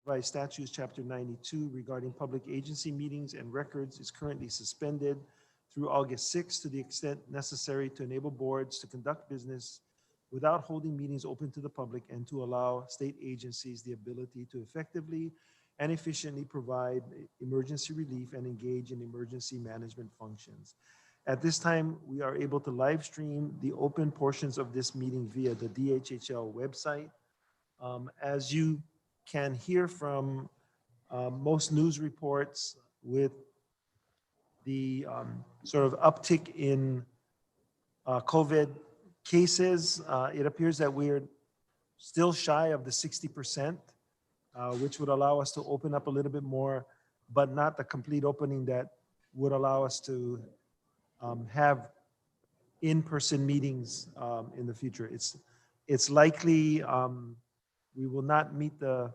Revised Statutes, Chapter 92, regarding public agency meetings and records is currently suspended through August 6th to the extent necessary to enable boards to conduct business without holding meetings open to the public and to allow state agencies the ability to effectively and efficiently provide emergency relief and engage in emergency management functions. At this time, we are able to live stream the open portions of this meeting via the DHHL website. As you can hear from most news reports, with the sort of uptick in COVID cases, it appears that we're still shy of the 60%, which would allow us to open up a little bit more, but not the complete opening that would allow us to have in-person meetings in the future. It's likely we will not meet the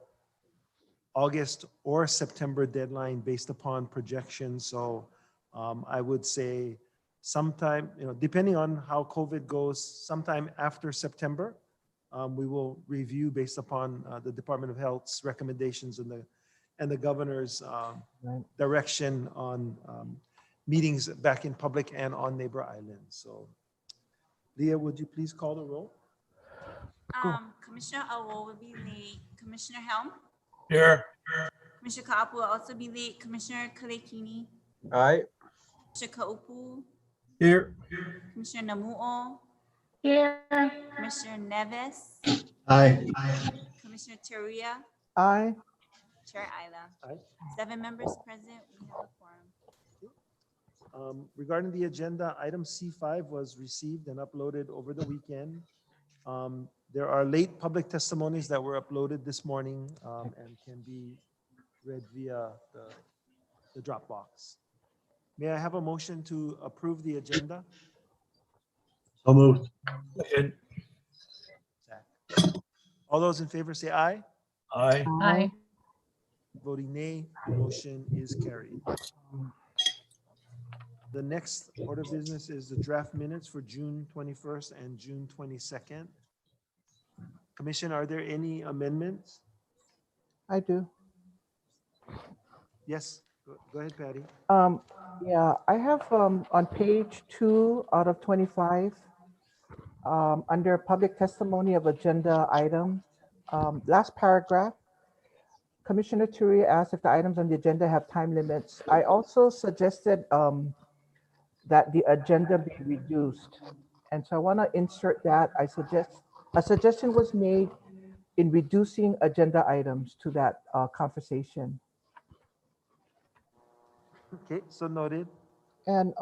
August or September deadline based upon projections. So I would say sometime, depending on how COVID goes, sometime after September, we will review based upon the Department of Health's recommendations and the governor's direction on meetings back in public and on neighbor islands. So Leah, would you please call the roll? Commissioner Awo will be late. Commissioner Helm? Here. Commissioner Kaapu will also be late. Commissioner Kalekini? Aye. Commissioner Kaupu? Here. Commissioner Namu'o? Here. Commissioner Neves? Aye. Commissioner Teruya? Aye. Chair Ayla? Aye. 7 members present. We have a quorum. Regarding the agenda, item C5 was received and uploaded over the weekend. There are late public testimonies that were uploaded this morning and can be read via the Dropbox. May I have a motion to approve the agenda? So moved. Second. All those in favor say aye. Aye. Aye. Voting nay, the motion is carried. The next order of business is the draft minutes for June 21st and June 22nd. Commission, are there any amendments? I do. Yes, go ahead, Patty. Yeah, I have on page 2 out of 25, under public testimony of agenda item, last paragraph, Commissioner Turi asked if the items on the agenda have time limits. I also suggested that the agenda be reduced. And so I want to insert that. A suggestion was made in reducing agenda items to that conversation. Okay, so noted. And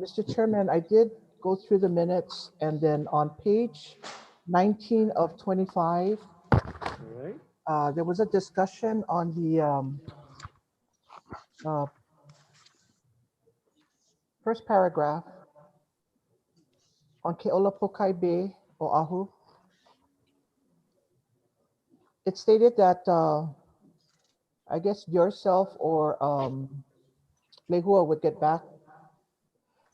Mr. Chairman, I did go through the minutes, and then on page 19 of 25, All right. there was a discussion on the first paragraph on Ke'olapokai Bay, Oahu. It stated that I guess yourself or Lehua would get back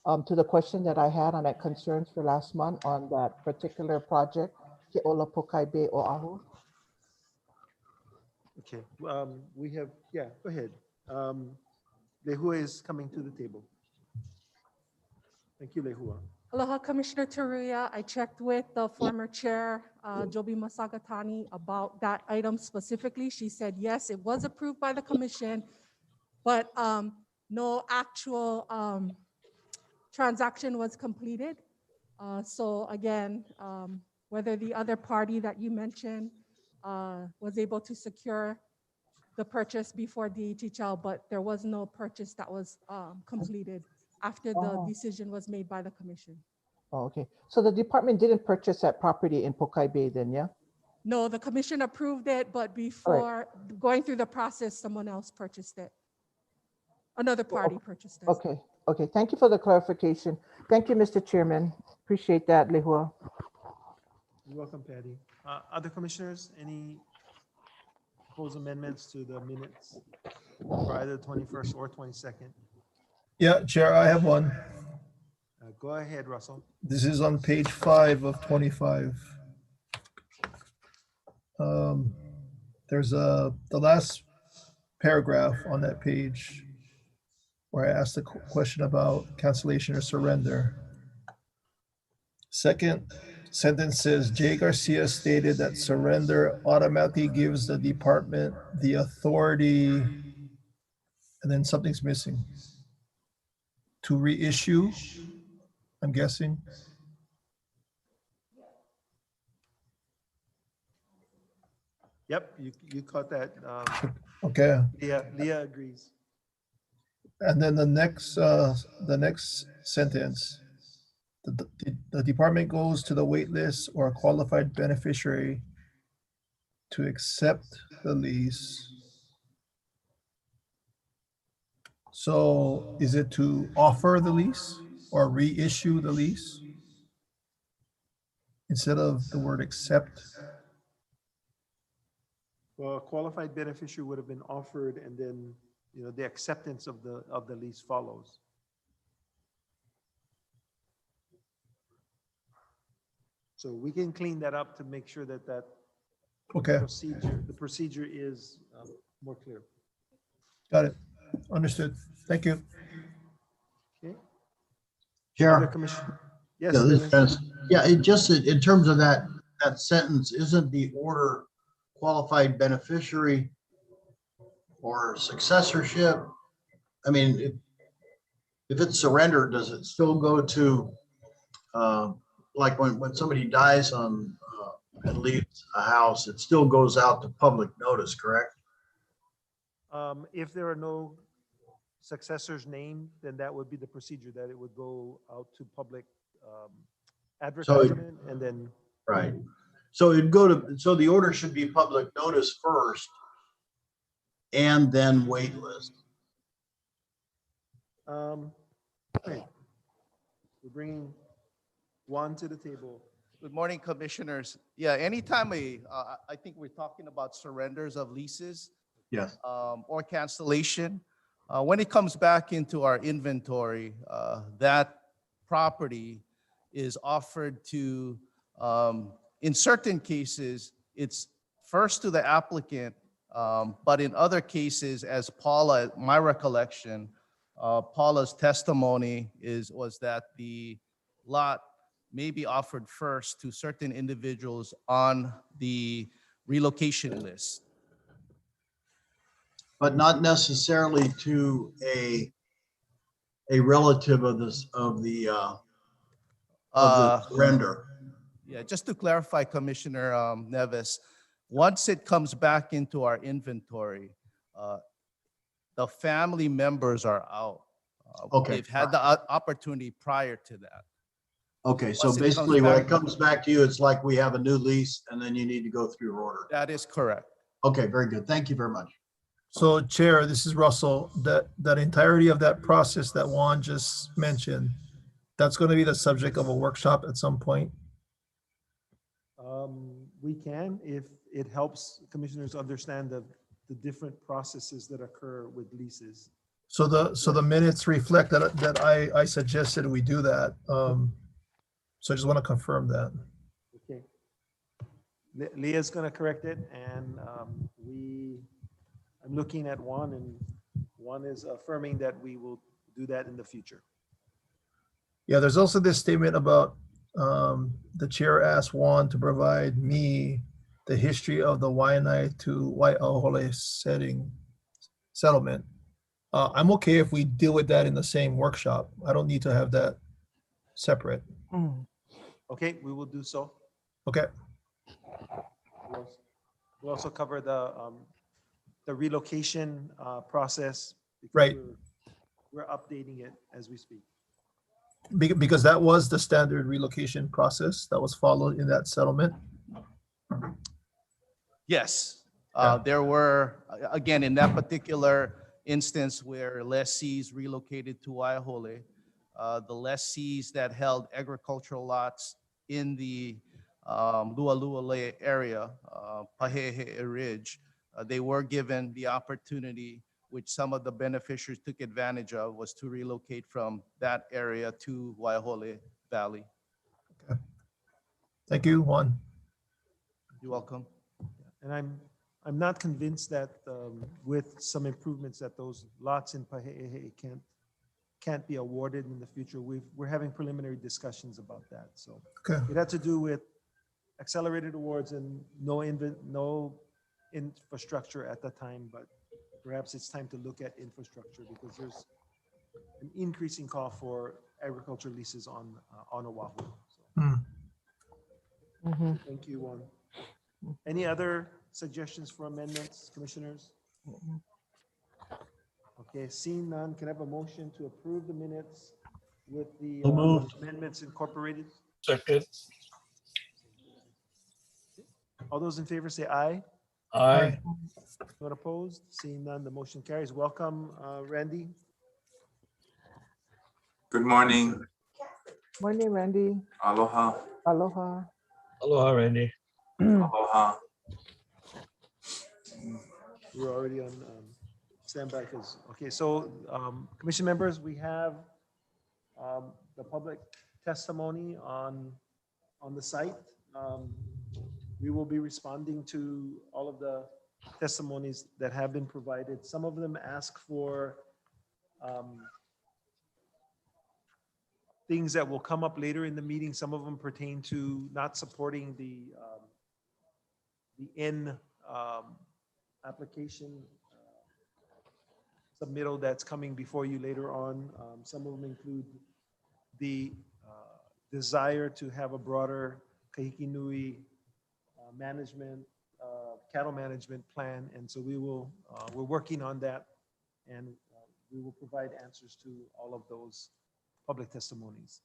to the question that I had on that concerns for last month on that particular project, Ke'olapokai Bay, Oahu. Okay, we have, yeah, go ahead. Lehua is coming to the table. Thank you, Lehua. Aloha, Commissioner Teruya. I checked with the former chair, Joby Masagatani, about that item specifically. She said, yes, it was approved by the commission, but no actual transaction was completed. So again, whether the other party that you mentioned was able to secure the purchase before DHHL, but there was no purchase that was completed after the decision was made by the commission. Oh, okay. So the department didn't purchase that property in Pokai Bay then, yeah? No, the commission approved it, but before going through the process, someone else purchased it. Another party purchased it. Okay, okay. Thank you for the clarification. Thank you, Mr. Chairman. Appreciate that, Lehua. You're welcome, Patty. Other commissioners, any proposed amendments to the minutes for either the 21st or 22nd? Yeah, Chair, I have one. Go ahead, Russell. This is on page 5 of 25. The there's the last paragraph on that page where I asked the question about cancellation or surrender. Second sentence says, Jay Garcia stated that surrender automatically gives the department the authority, and then something's missing, to reissue, I'm guessing. Yep, you caught that. Okay. Leah agrees. And then the next sentence, the department goes to the wait list or a qualified beneficiary to accept the lease. So is it to offer the lease or reissue the lease instead of the word accept? Well, a qualified beneficiary would have been offered, and then, you know, the acceptance of the lease follows. So we can clean that up to make sure that Okay, the procedure is more clear. got it. Understood. Thank you. Okay. Other Chair, commission? Yes, yeah, this Dennis? Dennis. Yeah, it just, in terms of that sentence, isn't the order qualified beneficiary or successorship? I mean, if it's surrendered, does it still go to, like when somebody dies on, and leaves a house, it still goes out to public notice, correct? If there are no successors named, then that would be the procedure, that it would go out to public advertisement, and then, Right. So so the order should be public notice first and then wait list. okay. We're bringing Juan to the table. Good morning, commissioners. Yeah, anytime I think we're talking about surrenders of leases Yes. or cancellation. When it comes back into our inventory, that property is offered to, in certain cases, it's first to the applicant, but in other cases, as Paula, my recollection, Paula's testimony was that the lot may be offered first to certain individuals on the relocation list. But not necessarily to a relative of this, of the surrender. Yeah, just to clarify, Commissioner Neves, once it comes back into our inventory, the family members are out. Okay. They've had the opportunity prior to that. Okay, so Once it comes basically when back- it comes back to you, it's like we have a new lease and then you need to go through your order. That is correct. Okay, very good. Thank you very much. So Chair, this is Russell, that entirety of that process that Juan just mentioned, that's going to be the subject of a workshop at some point. We can, if it helps commissioners understand the different processes that occur with leases. So the minutes reflect that I suggested we do that. So I just want to confirm that. Okay. Leah's going to correct it, and I'm looking at Juan, and Juan is affirming that we will do that in the future. Yeah, there's also this statement about the chair asked Juan to provide me the history of the Waianae to Waiahole settlement. I'm okay if we deal with that in the same workshop. I don't need to have that separate. Okay, we will do so. Okay, We'll also cover the relocation process. Because Right. We're updating it as we speak. because that was the standard relocation process that was followed in that settlement. Yes, Yeah. there were, again, in that particular instance where lessees relocated to Waiahole, the lessees that held agricultural lots in the Lualua area, Pahehe Ridge, they were given the opportunity, which some of the beneficiaries took advantage of, was to relocate from that area to Waiahole Valley. Thank you, Juan. You're welcome. And I'm not convinced that with some improvements that those lots in Pahe'ehe can't be awarded in the future. We're having preliminary discussions about that. So Okay. it had to do with accelerated awards and no infrastructure at the time, but perhaps it's time to look at infrastructure because there's an increasing call for agriculture leases on Oahu. So, Hmm. Mhm. thank you, Juan. Any other suggestions for amendments, commissioners? Okay, seeing none, can I have a motion to approve the minutes with the So moved. amendments incorporated? Second. All those in favor say aye. Aye. Anyone opposed? Seeing none, the motion carries. Welcome, Randy. Good morning. Morning, Randy. Aloha. Aloha. Aloha, Randy. Aloha. We're already on standby because, okay, so commission members, we have the public testimony on the site. We will be responding to all of the testimonies that have been provided. Some of them ask for things that will come up later in the meeting. Some of them pertain to not supporting the N application submittal that's coming before you later on. Some of them include the desire to have a broader Kahiki Nui management, cattle management plan. And so we're working on that and we will provide answers to all of those public testimonies.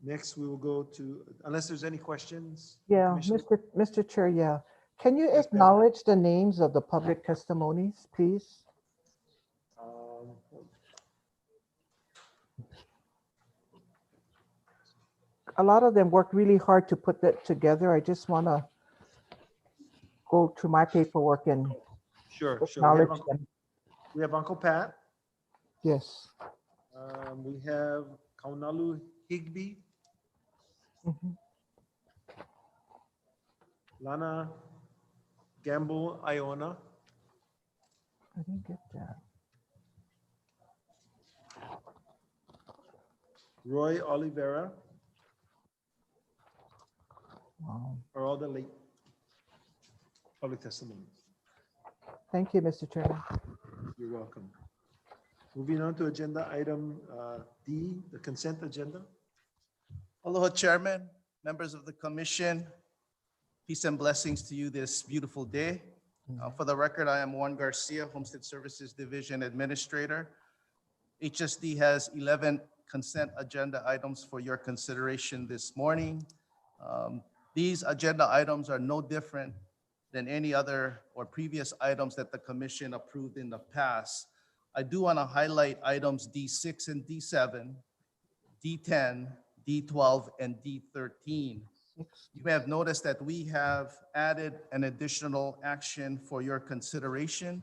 Next, we will go to, unless there's any questions. Yeah, Commissioner? Mr. Chair, yeah. Can you Yes, ma'am. acknowledge the names of the public testimonies, please? A lot of them worked really hard to put that together. I just want to go through my paperwork and Sure. acknowledge them. We have Uncle Pat. Yes. We have Kaunalu Higby, Mhm. Lana Gamble Iona, I didn't get that. Roy Oliveira, Wow. are all the late public testimonies. Thank you, Mr. Chairman. You're welcome. Moving on to agenda item D, the consent agenda. Aloha, Chairman, members of the commission. Peace and blessings to you this beautiful day. For the record, I am Juan Garcia, Homestead Services Division Administrator. HSD has 11 consent agenda items for your consideration this morning. These agenda items are no different than any other or previous items that the commission approved in the past. I do want to highlight items D6 and D7, D10, D12, and D13. You may have noticed that we have added an additional action for your consideration.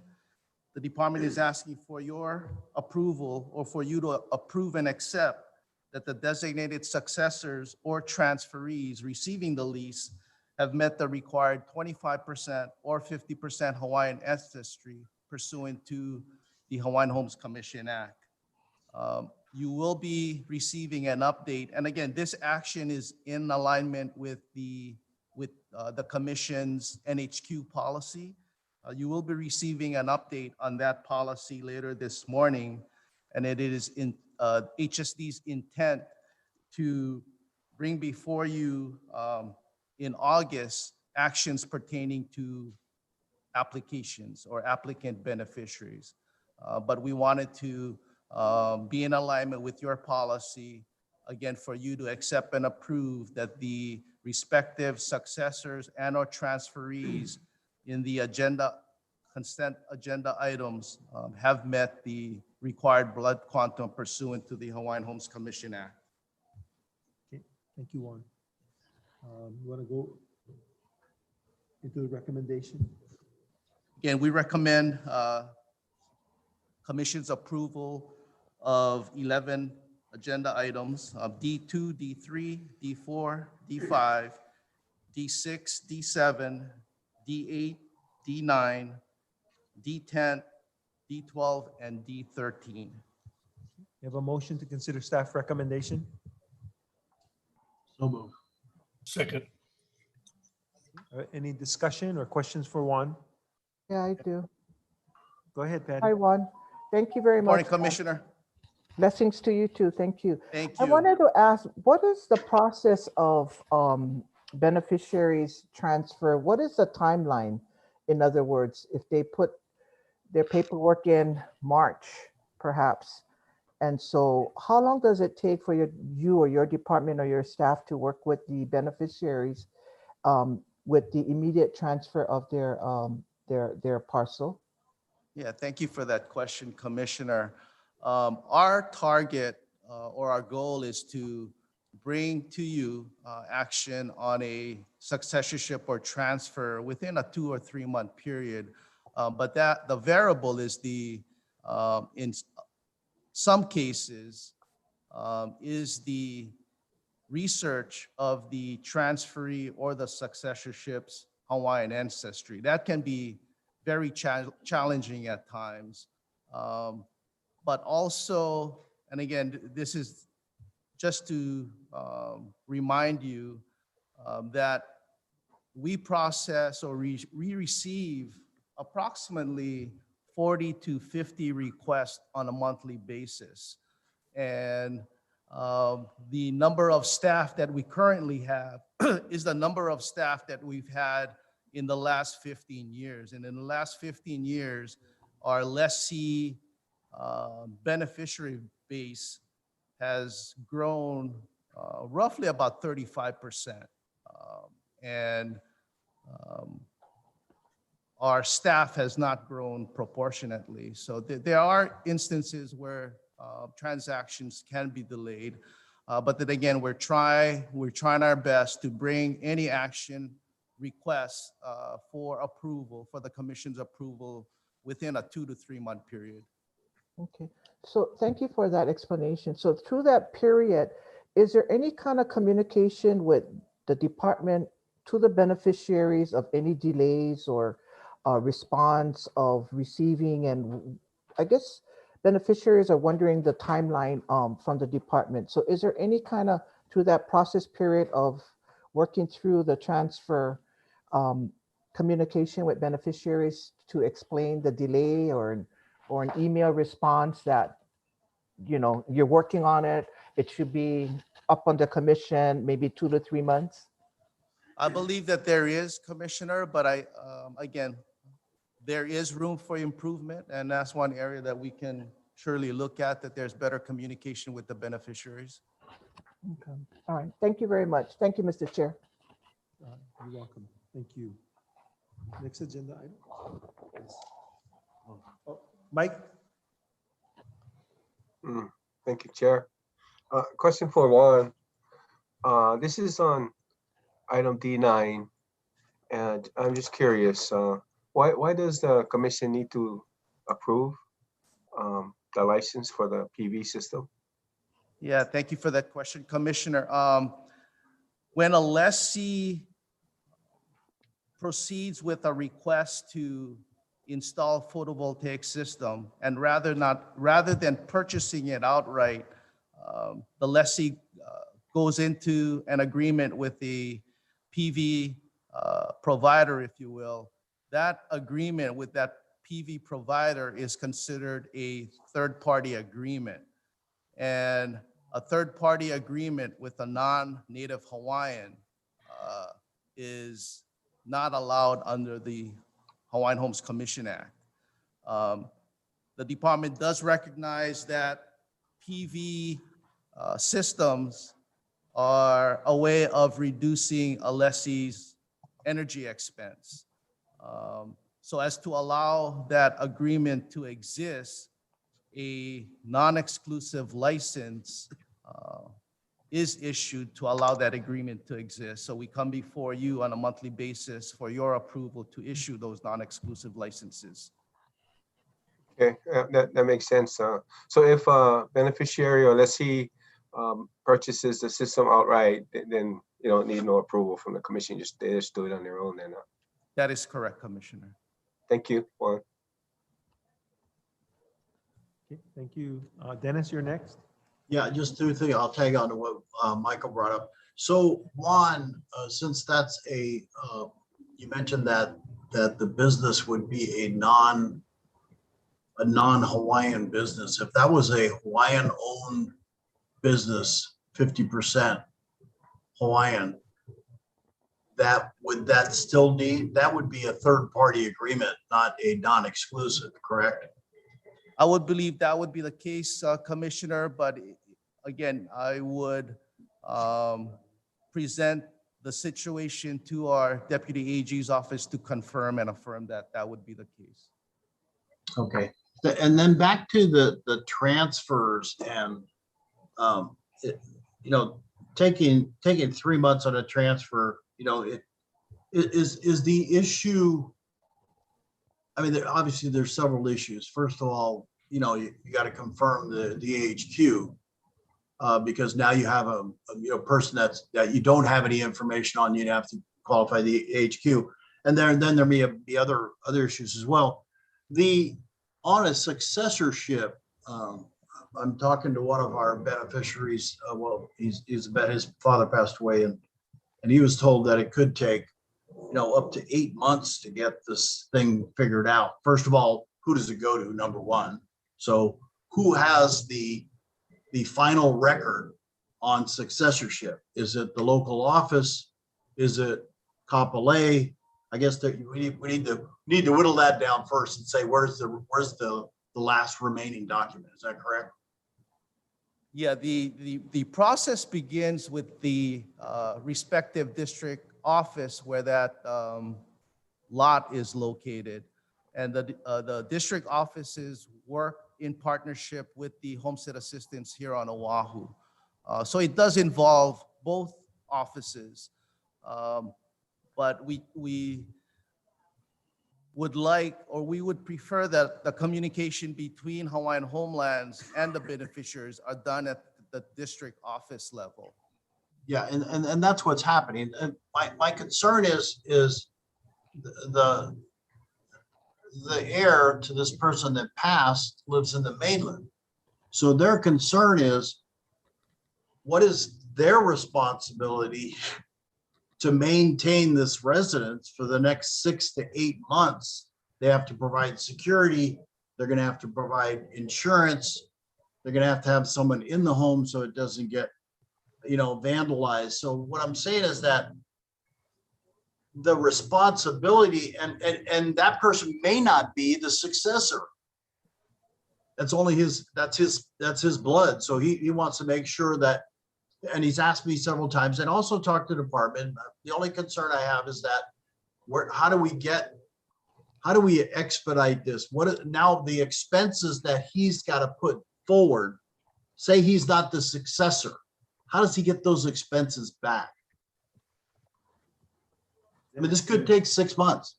The department is asking for your approval or for you to approve and accept that the designated successors or transferees receiving the lease have met the required 25% or 50% Hawaiian ancestry pursuant to the Hawaiian Homes Commission Act. You will be receiving an update. And again, this action is in alignment with the commission's NHQ policy. You will be receiving an update on that policy later this morning. And it is in HSD's intent to bring before you in August actions pertaining to applications or applicant beneficiaries. But we wanted to be in alignment with your policy, again, for you to accept and approve that the respective successors and or transferees in the consent agenda items have met the required blood quantum pursuant to the Hawaiian Homes Commission Act. Okay, thank you, Juan. You want to go into the recommendation? Again, we recommend Commission's approval of 11 agenda items of D2, D3, D4, D5, D6, D7, D8, D9, D10, D12, and D13. You have a motion to consider staff recommendation? So move. Second. Any discussion or questions for Juan? Yeah, I do. Go ahead, Patty. Hi, Juan. Thank you very Good morning, much. Commissioner. Blessings to you too. Thank you. Thank I you. wanted to ask, what is the process of beneficiaries transfer? What is the timeline? In other words, if they put their paperwork in March, perhaps, and so how long does it take for you or your department or your staff to work with the beneficiaries with the immediate transfer of their parcel? Yeah, thank you for that question, Commissioner. Our target or our goal is to bring to you action on a successorship or transfer within a 2 or 3 month period. But that the variable is in some cases, is the research of the transferee or the successorship's Hawaiian ancestry. That can be very challenging at times. But also, and again, this is just to remind you that we process or we receive approximately 40 to 50 requests on a monthly basis. And the number of staff that we currently have is the number of staff that we've had in the last 15 years. And in the last 15 years, our lessee beneficiary base has grown roughly about 35%. And our staff has not grown proportionately. So there are instances where transactions can be delayed. But then again, we're trying our best to bring any action requests for approval, for the commission's approval within a 2 to 3 month period. Okay, so thank you for that explanation. So through that period, is there any kind of communication with the department to the beneficiaries of any delays or response of receiving? And I guess beneficiaries are wondering the timeline from the department. So is there any kind of, through that process period of working through the transfer, communication with beneficiaries to explain the delay or an email response that, you know, you're working on it, it should be up on the commission, maybe 2 to 3 months? I believe that there is, Commissioner, but again, there is room for improvement, and that's one area that we can surely look at, that there's better communication with the beneficiaries. Okay, all right, thank you very much. Thank you, Mr. Chair. You're welcome. Thank you. Next agenda item. Yes. Oh, Mike? Thank you, Chair. Question for Juan. This is on item D9, and I'm just curious, why does the commission need to approve the license for the PV system? Yeah, thank you for that question, Commissioner. When a lessee proceeds with a request to install photovoltaic system, and rather than purchasing it outright, the lessee goes into an agreement with the PV provider, if you will. That agreement with that PV provider is considered a third-party agreement. And a third-party agreement with a non-native Hawaiian is not allowed under the Hawaiian Homes Commission Act. The department does recognize that PV systems are a way of reducing a lessee's energy expense. So as to allow that agreement to exist, a non-exclusive license is issued to allow that agreement to exist. So we come before you on a monthly basis for your approval to issue those non-exclusive licenses. Okay, that makes sense. So if a beneficiary or lessee purchases the system outright, then you don't need no approval from the commission. They just do it on their own. Then. That is correct, Commissioner. Thank you, Juan. Okay, thank you. Dennis, you're next. Yeah, just two things. I'll tag on to what Michael brought up. So Juan, since that's you mentioned that the business would be a non-Hawaiian business. If that was a Hawaiian-owned business, 50% Hawaiian, that would be a third-party agreement, not a non-exclusive, correct? I would believe that would be the case, Commissioner, but again, I would present the situation to our Deputy AG's office to confirm and affirm that that would be the case. Okay, and then back to the transfers and, taking 3 months on a transfer, it is the issue. I mean, obviously there's several issues. First of all, you got to confirm the AHQ because now you have a person that you don't have any information on. You'd have to qualify the AHQ, and then there may be other issues as well. On a successorship, I'm talking to one of our beneficiaries. His father passed away, and he was told that it could take up to 8 months to get this thing figured out. First of all, who does it go to? Number one. So who has the final record on successorship? Is it the local office? Is it Kapolei? I guess that we need to whittle that down first and say, where's the last remaining document? Is that correct? Yeah, the process begins with the respective district office where that lot is located. And the district offices work in partnership with the Homestead Assistance here on Oahu. So it does involve both offices. But we would like, or we would prefer that the communication between Hawaiian Homelands and the beneficiaries are done at the district office level. Yeah, and that's what's happening. And my concern is the heir to this person that passed lives in the mainland. So their concern is, what is their responsibility to maintain this residence for the next 6 to 8 months? They have to provide security. They're going to have to provide insurance. They're going to have someone in the home so it doesn't get, vandalized. So what I'm saying is that the responsibility and that person may not be the successor. That's only that's his blood. So he wants to make sure that, and he's asked me several times and also talked to the department. The only concern I have is that how do we expedite this? Now the expenses that he's got to put forward, say he's not the successor, how does he get those expenses back? I mean, this could take 6 months.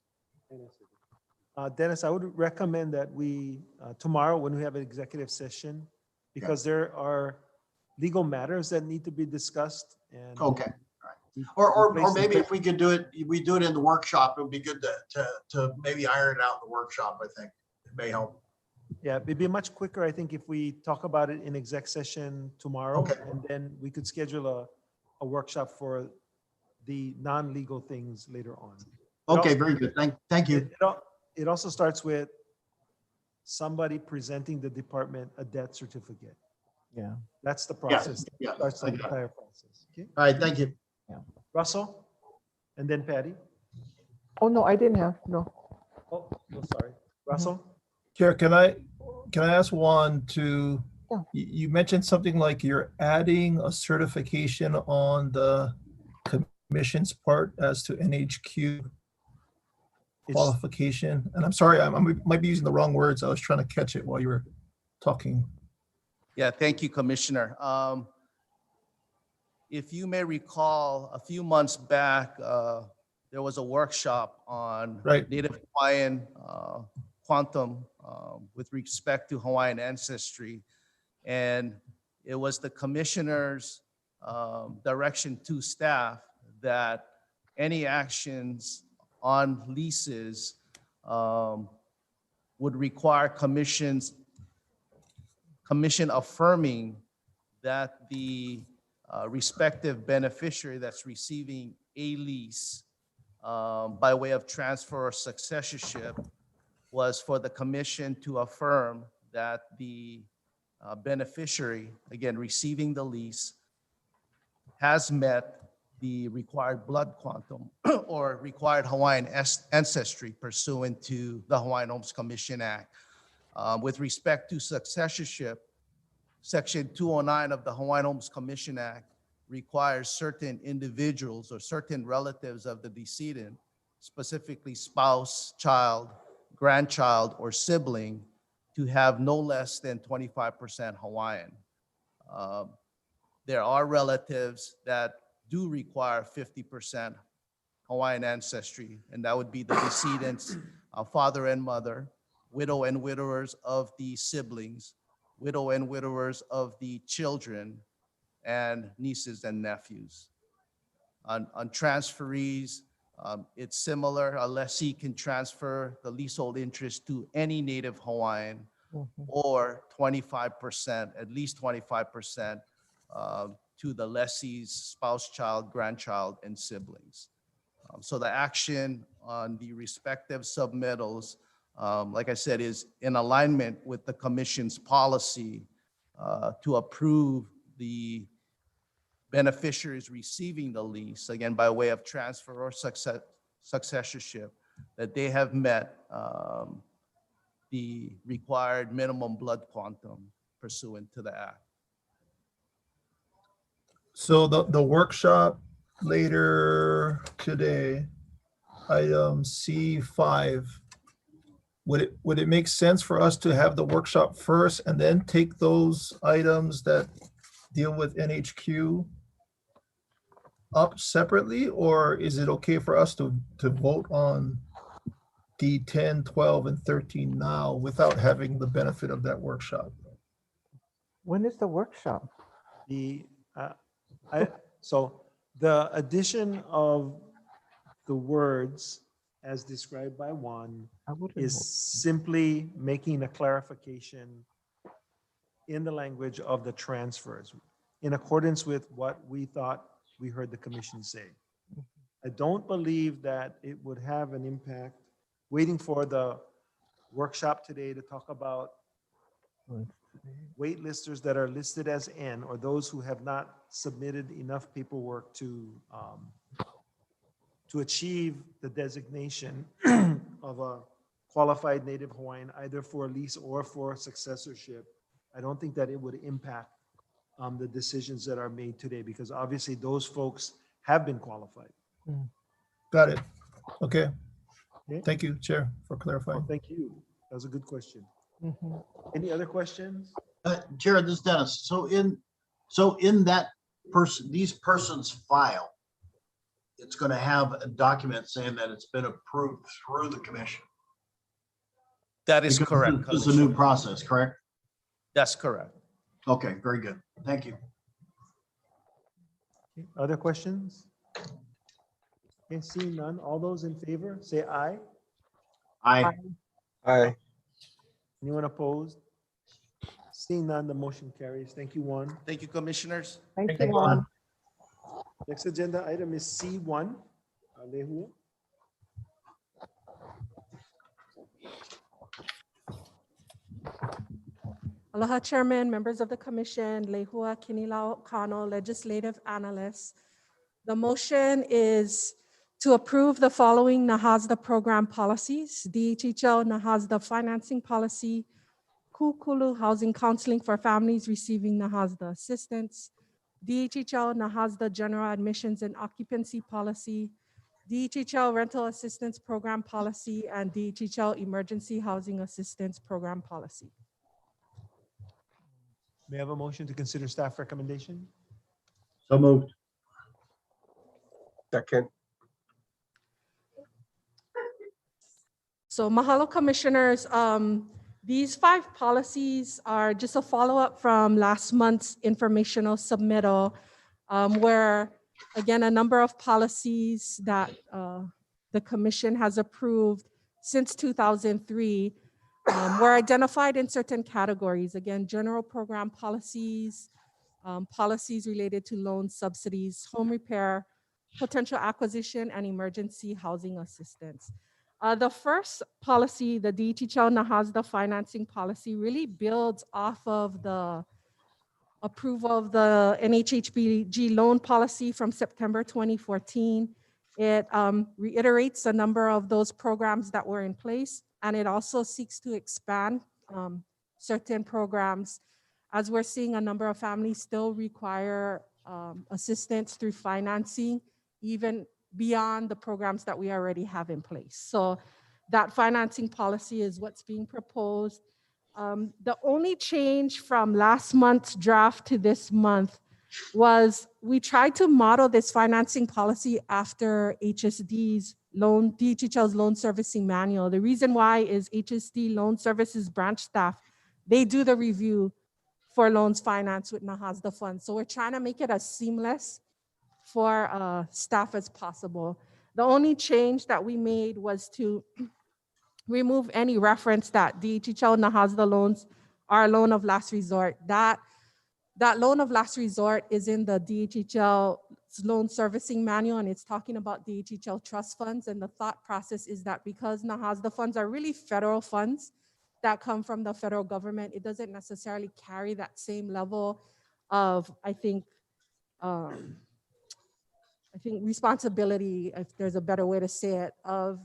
Dennis, I would recommend that we, tomorrow when we have an executive session, because there are legal matters that need to be discussed. And Okay, all right. Or maybe if we could do it in the workshop, it would be good to maybe iron it out in the workshop. I think it may help. Yeah, it'd be much quicker, I think, if we talk about it in exec session tomorrow. Okay. And then we could schedule a workshop for the non-legal things later on. Okay, very good. Thank you. It also starts with somebody presenting the department a death certificate. Yeah. That's the process. Yeah, Starts the I got it. entire process. Okay, All right, thank you. Russell, and then Patty. Oh, no, I didn't have, no. Oh, sorry, Russell. Chair, can I ask Juan to, Yeah. you mentioned something like you're adding a certification on the commission's part as to NHQ qualification. And I'm sorry, I might be using the wrong words. I was trying to catch it while you were talking. Yeah, thank you, Commissioner. If you may recall, a few months back, there was a workshop on Right. Native Hawaiian quantum with respect to Hawaiian ancestry. And it was the commissioner's direction to staff that any actions on leases would require commission affirming that the respective beneficiary that's receiving a lease by way of transfer or successorship was for the commission to affirm that the beneficiary, again, receiving the lease, has met the required blood quantum or required Hawaiian ancestry pursuant to the Hawaiian Homes Commission Act. With respect to successorship, Section 209 of the Hawaiian Homes Commission Act requires certain individuals or certain relatives of the decedent, specifically spouse, child, grandchild, or sibling, to have no less than 25% Hawaiian. There are relatives that do require 50% Hawaiian ancestry, and that would be the decedent's father and mother, widow and widowers of the siblings, widow and widowers of the children, and nieces and nephews. On transferees, it's similar. A lessee can transfer the leasehold interest to any native Hawaiian or 25%, at least 25%, to the lessee's spouse, child, grandchild, and siblings. So the action on the respective submittals, like I said, is in alignment with the commission's policy to approve the beneficiaries receiving the lease, again, by way of transfer or successorship, that they have met the required minimum blood quantum pursuant to the act. So the workshop later today, item C5, would it make sense for us to have the workshop first and then take those items that deal with NHQ up separately? Or is it okay for us to vote on D10, 12, and 13 now without having the benefit of that workshop? When is the workshop? So the addition of the words as described by Juan I wouldn't is vote. simply making a clarification in the language of the transfers in accordance with what we thought we heard the commission say. I don't believe that it would have an impact. Waiting for the workshop today to talk about waitlisters that are listed as N, or those who have not submitted enough paperwork to achieve the designation of a qualified native Hawaiian, either for a lease or for successorship. I don't think that it would impact the decisions that are made today, because obviously those folks have been qualified. Got it. Okay. Okay. Thank you, Chair, for Oh, clarifying. thank you. That was a good question. Mhm. Any other questions? Jared, this is Dennis. So in that person, these persons' file, it's going to have a document saying that it's been approved through the commission. That is Because correct. This is a new Commissioner. process, correct? That's correct. Okay, very good. Thank you. Okay, other questions? Okay, seeing none, all those in favor, say aye. Aye. Aye. Anyone opposed? Seeing none, the motion carries. Thank you, Juan. Thank you, commissioners. Thank Thank you, you, Juan. Next agenda item is C1. Lehua. Aloha Chairman, members of the commission, Lehua Kinilau Kano, legislative analyst. The motion is to approve the following Nahasda program policies: DHHL Nahasda financing policy, Kukulu housing counseling for families receiving Nahasda assistance, DHHL Nahasda general admissions and occupancy policy, DHHL rental assistance program policy, and DHHL emergency housing assistance program policy. May I have a motion to consider staff recommendation? So moved. Second. So mahalo commissioners, these 5 policies are just a follow-up from last month's informational submittal, where again, a number of policies that the commission has approved since 2003 were identified in certain categories. Again, general program policies, policies related to loan subsidies, home repair, potential acquisition, and emergency housing assistance. The first policy, the DHHL Nahasda financing policy, really builds off of the approval of the NHHBG loan policy from September 2014. It reiterates a number of those programs that were in place, and it also seeks to expand certain programs, as we're seeing a number of families still require assistance through financing, even beyond the programs that we already have in place. So that financing policy is what's being proposed. The only change from last month's draft to this month was we tried to model this financing policy after HSD's DHHL's loan servicing manual. The reason why is HSD loan services branch staff, they do the review for loans financed with Nahasda funds. So we're trying to make it as seamless for staff as possible. The only change that we made was to remove any reference that DHHL Nahasda loans are a loan of last resort. That loan of last resort is in the DHHL loan servicing manual, and it's talking about DHHL trust funds. And the thought process is that because Nahasda funds are really federal funds that come from the federal government, it doesn't necessarily carry that same level of, I think responsibility, if there's a better way to say it, of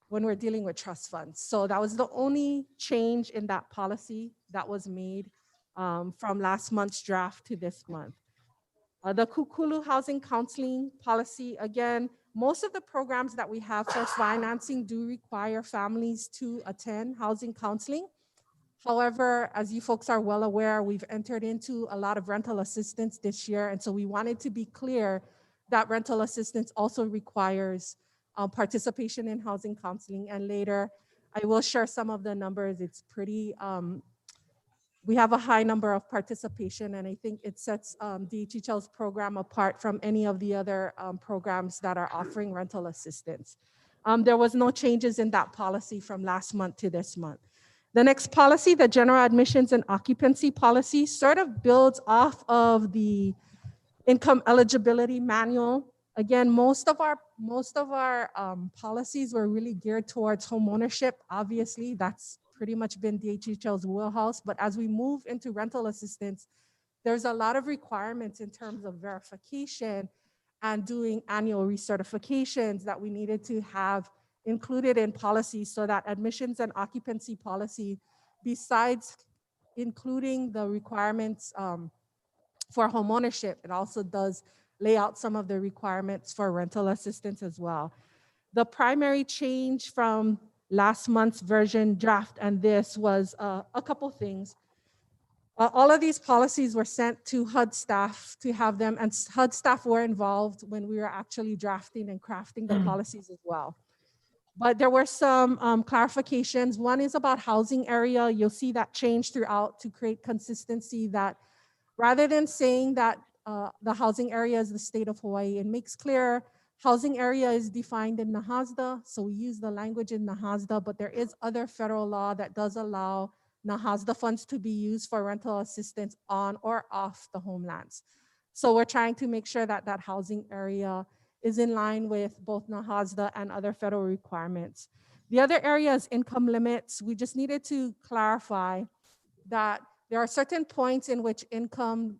when we're dealing with trust funds. So that was the only change in that policy that was made from last month's draft to this month. The Kukulu housing counseling policy, again, most of the programs that we have for financing do require families to attend housing counseling. However, as you folks are well aware, we've entered into a lot of rental assistance this year. And so we wanted to be clear that rental assistance also requires participation in housing counseling. And later, I will share some of the numbers. It's pretty, we have a high number of participation, and I think it sets DHHL's program apart from any of the other programs that are offering rental assistance. There was no changes in that policy from last month to this month. The next policy, the general admissions and occupancy policy, sort of builds off of the income eligibility manual. Again, most of our policies were really geared towards home ownership. Obviously, that's pretty much been DHHL's wheelhouse. But as we move into rental assistance, there's a lot of requirements in terms of verification and doing annual recertifications that we needed to have included in policy, so that admissions and occupancy policy, besides including the requirements for homeownership, it also does lay out some of the requirements for rental assistance as well. The primary change from last month's version draft and this was a couple things. All of these policies were sent to HUD staff to have them, and HUD staff were involved when we were actually drafting and crafting the policies as well. But there were some clarifications. One is about housing area. You'll see that change throughout to create consistency, that rather than saying that the housing area is the state of Hawaii, it makes clear housing area is defined in Nahasda. So we use the language in Nahasda, but there is other federal law that does allow Nahasda funds to be used for rental assistance on or off the homelands. So we're trying to make sure that that housing area is in line with both Nahasda and other federal requirements. The other area is income limits. We just needed to clarify that there are certain points in which income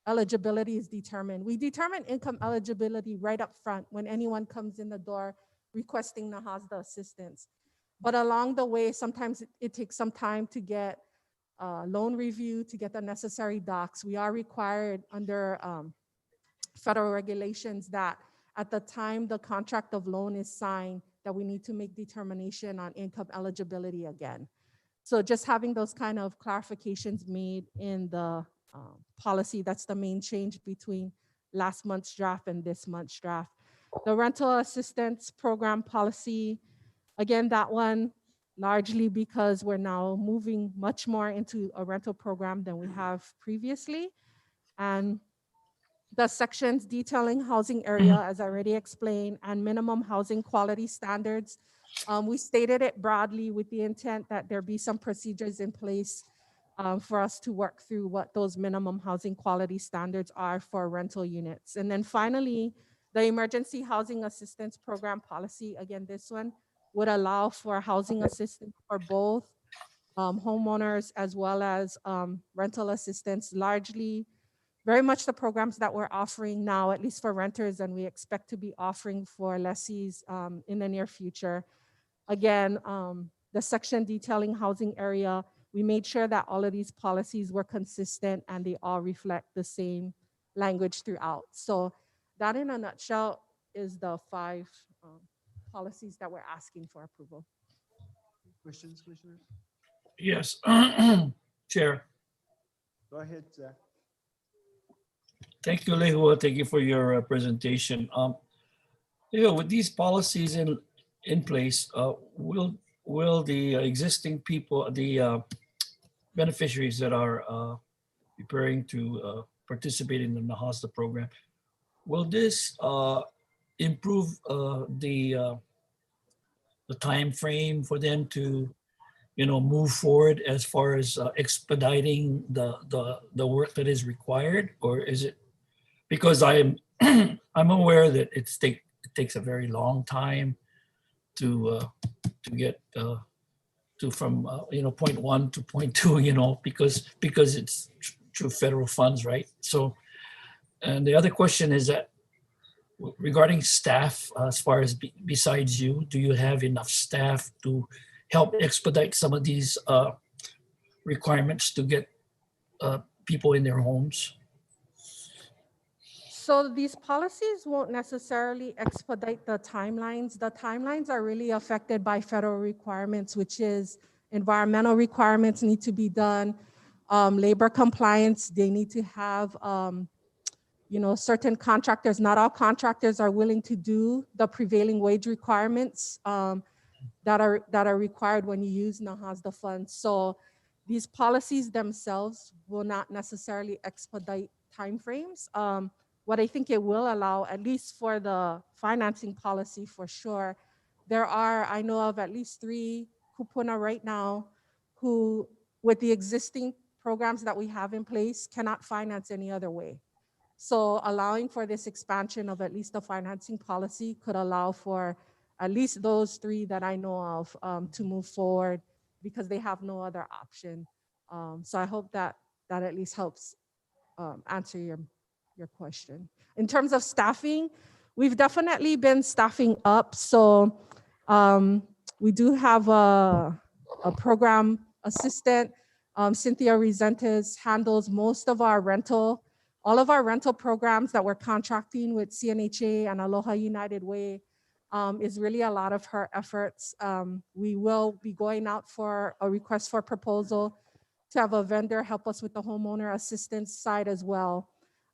eligibility is determined. We determine income eligibility right up front when anyone comes in the door requesting Nahasda assistance. But along the way, sometimes it takes some time to get loan review, to get the necessary docs. We are required under federal regulations that at the time the contract of loan is signed, that we need to make determination on income eligibility again. So just having those kind of clarifications made in the policy, that's the main change between last month's draft and this month's draft. The rental assistance program policy, again, that one largely because we're now moving much more into a rental program than we have previously. And the sections detailing housing area, as I already explained, and minimum housing quality standards, We stated it broadly with the intent that there be some procedures in place for us to work through what those minimum housing quality standards are for rental units. And then finally, the emergency housing assistance program policy, again, this one would allow for housing assistance for both homeowners as well as rental assistance, largely very much the programs that we're offering now, at least for renters, and we expect to be offering for lessees in the near future. Again, the section detailing housing area, we made sure that all of these policies were consistent and they all reflect the same language throughout. So that in a nutshell is the 5 policies that we're asking for approval. Questions, commissioners? Yes. Chair, Go ahead, Zach. thank you, Lehua. Thank you for your presentation. With these policies in place, will the existing people, the beneficiaries that are preparing to participate in the Nahasda program, will this improve the time frame for them to move forward as far as expediting the work that is required? Or is it because I'm aware that it takes a very long time to get to from point 1 to point 2, because it's through federal funds, right? So, and the other question is that regarding staff, as far as besides you, do you have enough staff to help expedite some of these requirements to get people in their homes? So these policies won't necessarily expedite the timelines. The timelines are really affected by federal requirements, which is environmental requirements need to be done, labor compliance, they need to have certain contractors, not all contractors are willing to do the prevailing wage requirements that are required when you use Nahasda funds. So these policies themselves will not necessarily expedite timeframes. What I think it will allow, at least for the financing policy for sure, I know of at least 3 kupuna right now who, with the existing programs that we have in place, cannot finance any other way. So allowing for this expansion of at least the financing policy could allow for at least those 3 that I know of to move forward because they have no other option. So I hope that at least helps answer your question. In terms of staffing, we've definitely been staffing up. So we do have a program assistant. Cynthia Resentes handles most of all of our rental programs that we're contracting with CNHA and Aloha United Way is really a lot of her efforts. We will be going out for a request for proposal to have a vendor help us with the homeowner assistance side as well.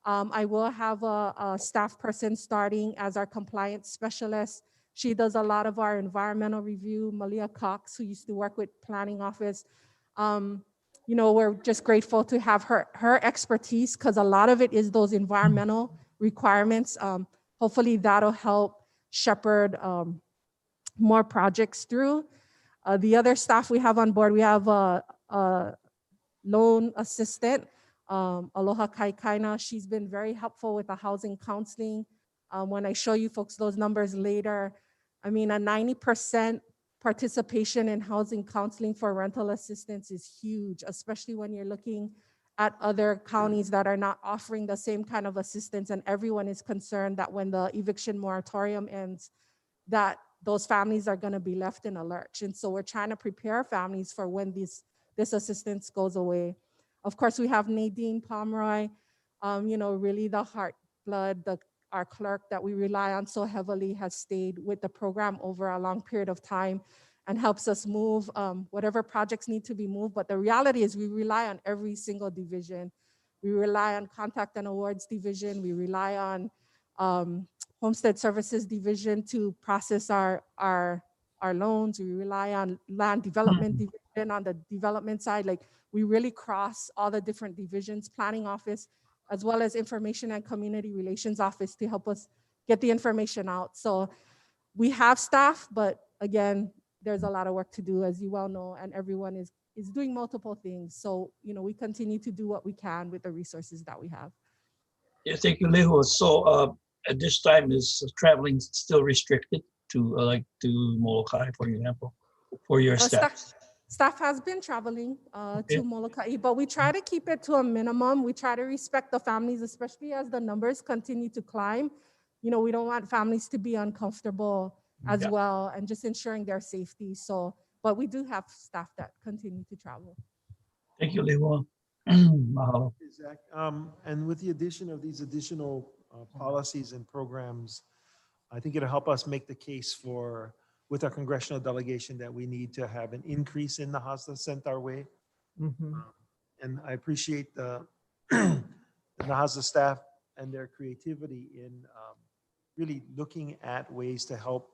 I will have a staff person starting as our compliance specialist. She does a lot of our environmental review. Malia Cox, who used to work with planning office. We're just grateful to have her expertise because a lot of it is those environmental requirements. Hopefully that'll help shepherd more projects through. The other staff we have on board, we have a loan assistant, Aloha Kaikaina. She's been very helpful with the housing counseling. When I show you folks those numbers later, I mean, a 90% participation in housing counseling for rental assistance is huge, especially when you're looking at other counties that are not offering the same kind of assistance. And everyone is concerned that when the eviction moratorium ends, that those families are going to be left in a lurch. And so we're trying to prepare families for when this assistance goes away. Of course, we have Nadine Pomeroy, really the heart blood, our clerk that we rely on so heavily has stayed with the program over a long period of time and helps us move whatever projects need to be moved. But the reality is we rely on every single division. We rely on Contact and Awards Division. We rely on Homestead Services Division to process our loans. We rely on Land Development Division on the development side. Like we really cross all the different divisions, Planning Office, as well as Information and Community Relations Office to help us get the information out. So we have staff, but again, there's a lot of work to do, as you well know, and everyone is doing multiple things. So, we continue to do what we can with the resources that we have. Yeah, thank you, Leho. So at this time, is traveling still restricted to like to Molokai, for example, for your staff? Staff has been traveling Okay. to Molokai, but we try to keep it to a minimum. We try to respect the families, especially as the numbers continue to climb. We don't want families to be uncomfortable as Yeah. well, and just ensuring their safety. So, but we do have staff that continue to travel. Thank you, Leho. Mahalo. Zach, and with the addition of these additional policies and programs, I think it'll help us make the case with our congressional delegation that we need to have an increase in Nahasda sent our way. Mhm. And I appreciate the Nahasda staff and their creativity in really looking at ways to help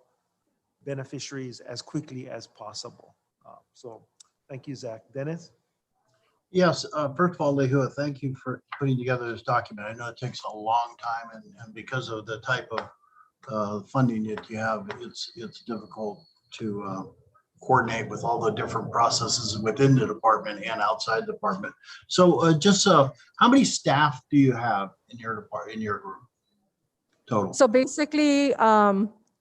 beneficiaries as quickly as possible. So thank you, Zach. Dennis? Yes, first of all, Lehua, thank you for putting together this document. I know it takes a long time, and because of the type of funding that you have, it's difficult to coordinate with all the different processes within the department and outside the department. So how many staff do you have in your department, in your group total? So basically,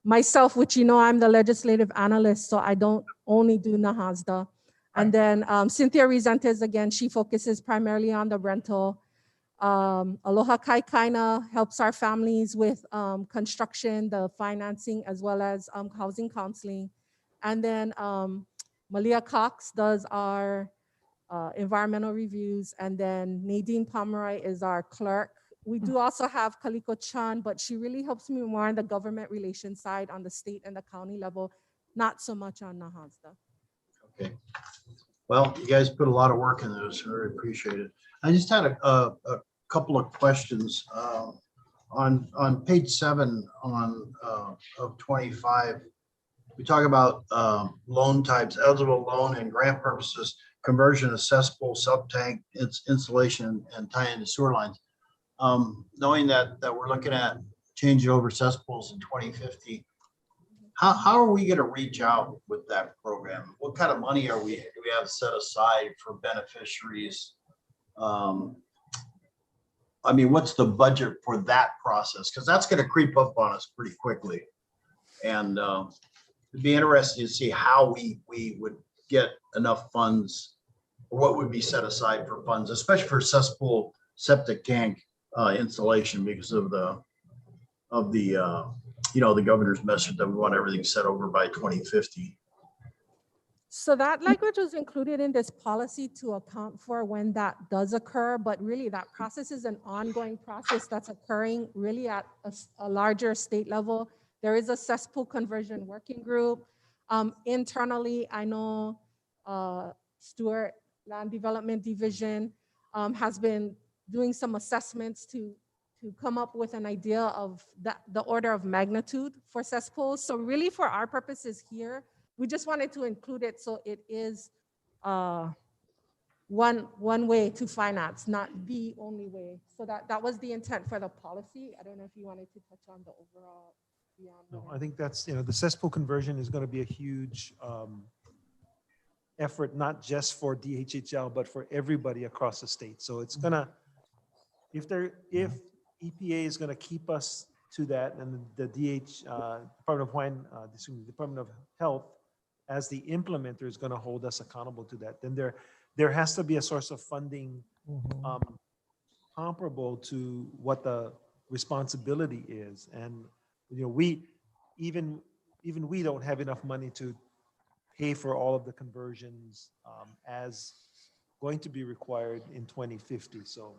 myself, which I'm the legislative analyst, so I don't only do Nahasda. And then Cynthia Rizantes, again, she focuses primarily on the rental. Aloha Kai Kaina helps our families with construction, the financing, as well as housing counseling. And then Malia Cox does our environmental reviews. And then Nadine Pomeroy is our clerk. We do also have Kaliko Chan, but she really helps me more on the government relations side on the state and the county level, not so much on Nahasda. Okay. Well, you guys put a lot of work in this. Very appreciated. I just had a couple of questions on page 7 of 25. We talk about loan types, eligible loan and grant purposes, conversion of cesspool, sub-tank, its installation, and tie into sewer lines. Knowing that we're looking at changing over cesspools in 2050, how are we going to reach out with that program? What kind of money do we have set aside for beneficiaries? I mean, what's the budget for that process? Because that's going to creep up on us pretty quickly. And it'd be interesting to see how we would get enough funds, or what would be set aside for funds, especially for cesspool septic tank installation, because of the governor's message that we want everything set over by 2050. So that language was included in this policy to account for when that does occur, but really that process is an ongoing process that's occurring really at a larger state level. There is a cesspool conversion working group. Internally, I know Stewart Land Development Division has been doing some assessments to come up with an idea of the order of magnitude for cesspools. So really for our purposes here, we just wanted to include it so it is one way to finance, not the only way. So that was the intent for the policy. I don't know if you wanted to touch on the overall beyond. No, I think that's, the cesspool conversion is going to be a huge effort, not just for DHHL, but for everybody across the state. So it's gonna, if EPA is gonna keep us to that, and the Department of Health as the implementer is gonna hold us accountable to that, then there has to be a source of funding comparable to what the responsibility is. And we don't have enough money to pay for all of the conversions as going to be required in 2050. So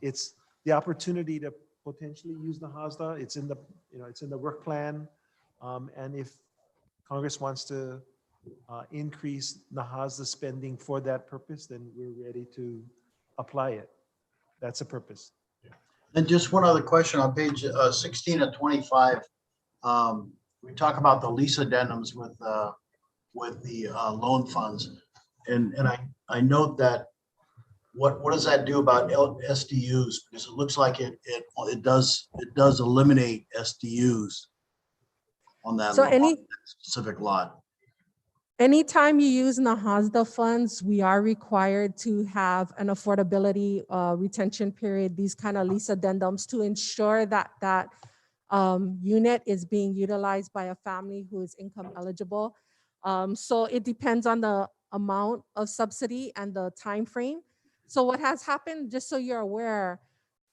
it's the opportunity to potentially use Nahasda. It's in the work plan. And if Congress wants to increase Nahasda spending for that purpose, then we're ready to apply it. That's a purpose. And just one other question on page 16 of 25. We talk about the lease addendums with the loan funds, and I note that what does that do about SDUs? Because it looks like it does eliminate SDUs on that So lot, any, that specific lot. anytime you use Nahasda funds, we are required to have an affordability retention period, these kind of lease addendums to ensure that that unit is being utilized by a family who is income eligible. So it depends on the amount of subsidy and the time frame. So what has happened, just so you're aware,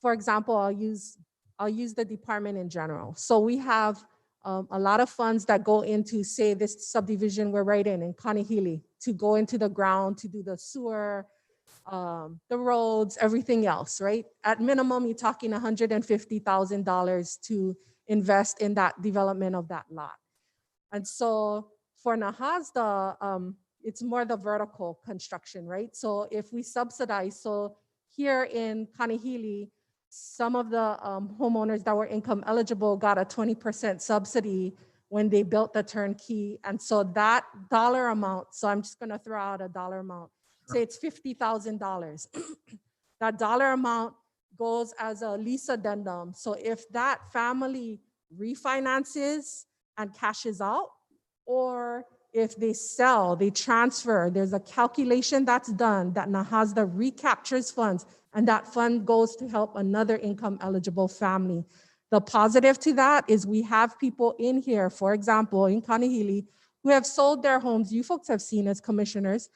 for example, I'll use the department in general. So we have a lot of funds that go into, say, this subdivision we're right in Kanehili, to go into the ground to do the sewer, the roads, everything else, right? At minimum, you're talking $150,000 to invest in that development of that lot. And so for Nahasda, it's more the vertical construction, right? So if we subsidize, so here in Kanehili, some of the homeowners that were income eligible got a 20% subsidy when they built the turnkey. And so that dollar amount, so I'm just gonna throw out a dollar amount, say it's $50,000. That dollar amount goes as a lease addendum. So if that family refinances and cashes out, or if they sell, they transfer, there's a calculation that's done that Nahasda recaptures funds, and that fund goes to help another income eligible family. The positive to that is we have people in here, for example, in Kanehili, who have sold their homes, you folks have seen as commissioners,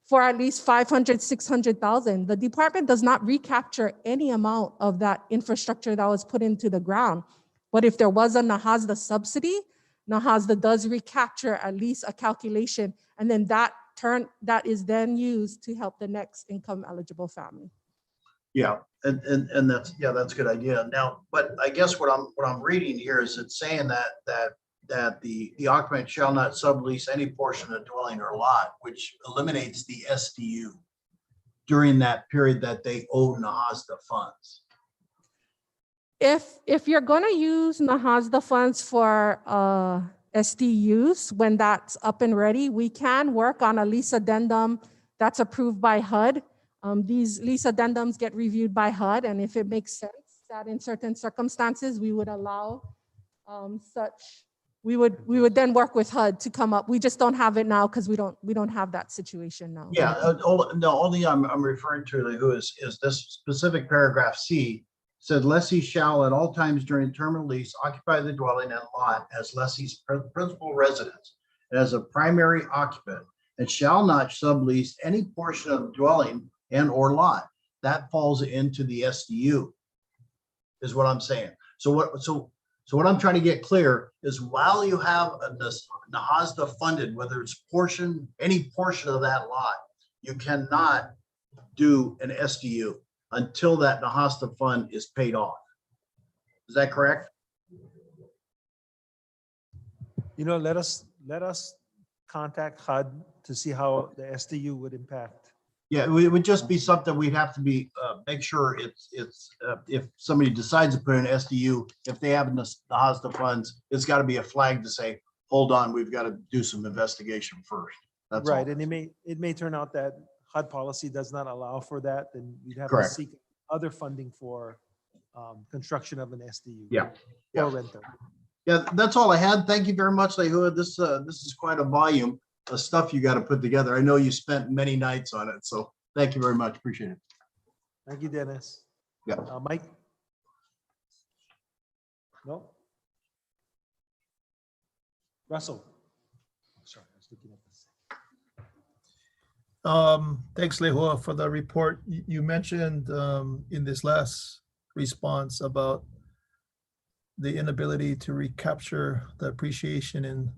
for at least 500, 600,000. The department does not recapture any amount of that infrastructure that was put into the ground. But if there was a Nahasda subsidy, Nahasda does recapture at least a calculation, and then that is then used to help the next income eligible family. Yeah, and that's, yeah, that's a good idea. Now, but I guess what I'm reading here is it's saying that the occupant shall not sublease any portion of dwelling or lot, which eliminates the SDU during that period that they owe Nahasda funds. If you're going to use Nahasda funds for SDUs, when that's up and ready, we can work on a lease addendum that's approved by HUD. These lease addendums get reviewed by HUD, and if it makes sense that in certain circumstances we would allow we would then work with HUD to come up. We just don't have it now because we don't have that situation now. Yeah, no, only I'm referring to who is this specific paragraph C said lessee shall at all times during terminal lease occupy the dwelling and lot as lessee's principal residence and as a primary occupant, and shall not sublease any portion of the dwelling and or lot. That falls into the SDU, is what I'm saying. So what I'm trying to get clear is while you have a Nahasda funded, whether it's any portion of that lot, you cannot do an SDU until that Nahasda fund is paid off. Is that correct? You know, let us contact HUD to see how the SDU would impact. Yeah, it would just be something we'd have to be make sure it's if somebody decides to put in SDU, if they have the Nahasda funds, it's got to be a flag to say, hold on, we've got to do some investigation first. That's Right, all. and it may turn out that HUD policy does not allow for that, then you'd have to Correct. seek other funding for construction of an SDU. Yeah, yeah. Or rental. Yeah, that's all I had. Thank you very much, Lehua. This is quite a volume of stuff you got to put together. I know you spent many nights on it, so thank you very much. Appreciate it. Thank you, Dennis. Yeah. Mike? No? Russell? Sorry, I was looking at this. Thanks, Lehua, for the report. You mentioned in this last response about the inability to recapture the appreciation in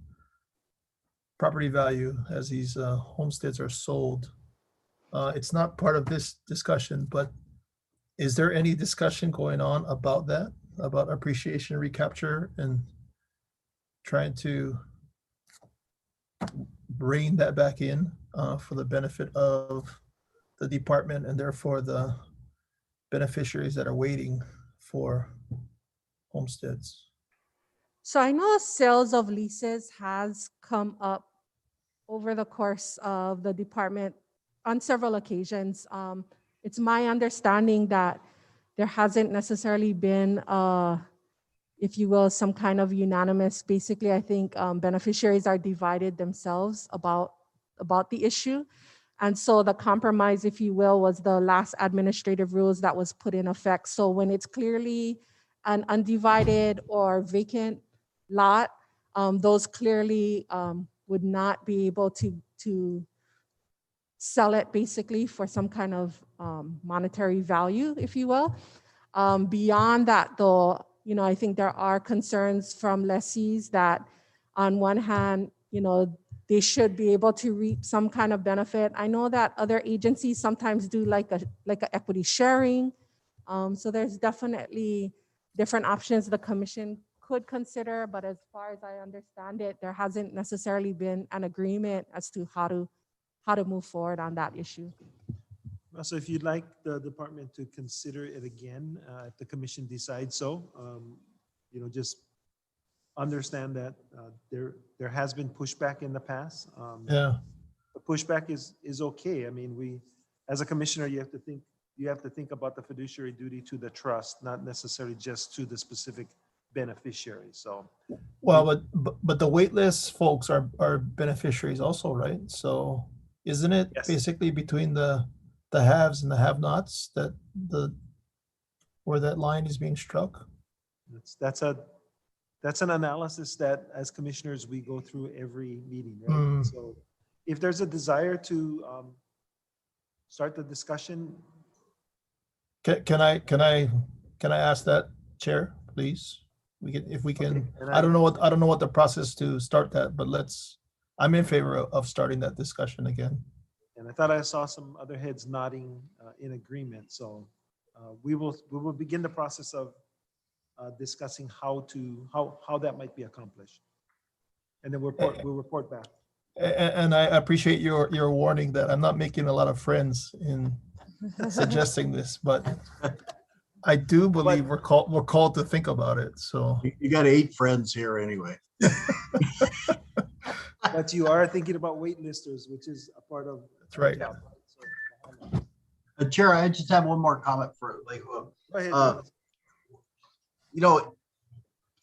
property value as these homesteads are sold. It's not part of this discussion, but is there any discussion going on about that, about appreciation recapture and trying to bring that back in for the benefit of the department and therefore the beneficiaries that are waiting for homesteads? So I know sales of leases has come up over the course of the department on several occasions. It's my understanding that there hasn't necessarily been a if you will, some kind of unanimous, basically, I think beneficiaries are divided themselves about the issue. And so the compromise, if you will, was the last administrative rules that was put in effect. So when it's clearly an undivided or vacant lot, those clearly would not be able to sell it basically for some kind of monetary value, if you will. Beyond that, though, you know, I think there are concerns from lessees that on one hand, you know, they should be able to reap some kind of benefit. I know that other agencies sometimes do like a equity sharing. So there's definitely different options the commission could consider, but as far as I understand it, there hasn't necessarily been an agreement as to how to move forward on that issue. So if you'd like the department to consider it again, if the commission decides so, you know, just understand that there has been pushback in the past. Yeah. The pushback is okay. I mean, we, as a commissioner, you have to think about the fiduciary duty to the trust, not necessarily just to the specific beneficiary. So, Well, but the wait list folks are beneficiaries also, right? So isn't it Yes. basically between the haves and the have-nots that where that line is being struck? that's an analysis that as commissioners, we go through every meeting, right? Mm. So if there's a desire to start the discussion, Can I ask that, Chair, please? If we can, Okay, and I don't know what the process to start that, but I'm in favor of starting that discussion again. and I thought I saw some other heads nodding in agreement. So we will begin the process of discussing how that might be accomplished, and then we'll report back. And I appreciate your warning that I'm not making a lot of friends in suggesting this, but I do believe we're called to think about it. So You got 8 friends here anyway. But you are thinking about waitlisters, which is a part of. that's right. Yeah. So, Chair, I just have one more comment for Leihua. go ahead, Uh, Dennis. You know,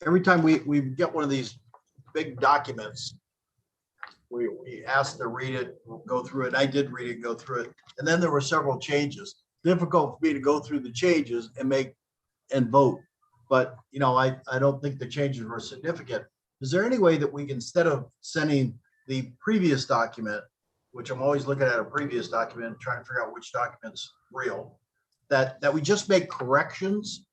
every time we get one of these big documents, we asked to read it, go through it. I did read it, and go through it. And then there were several changes. Difficult for me to go through the changes and vote. But, you know, I don't think the changes were significant. Is there any way that we can, instead of sending the previous document, which I'm always looking at a previous document, trying to figure out which document's real, that we just make corrections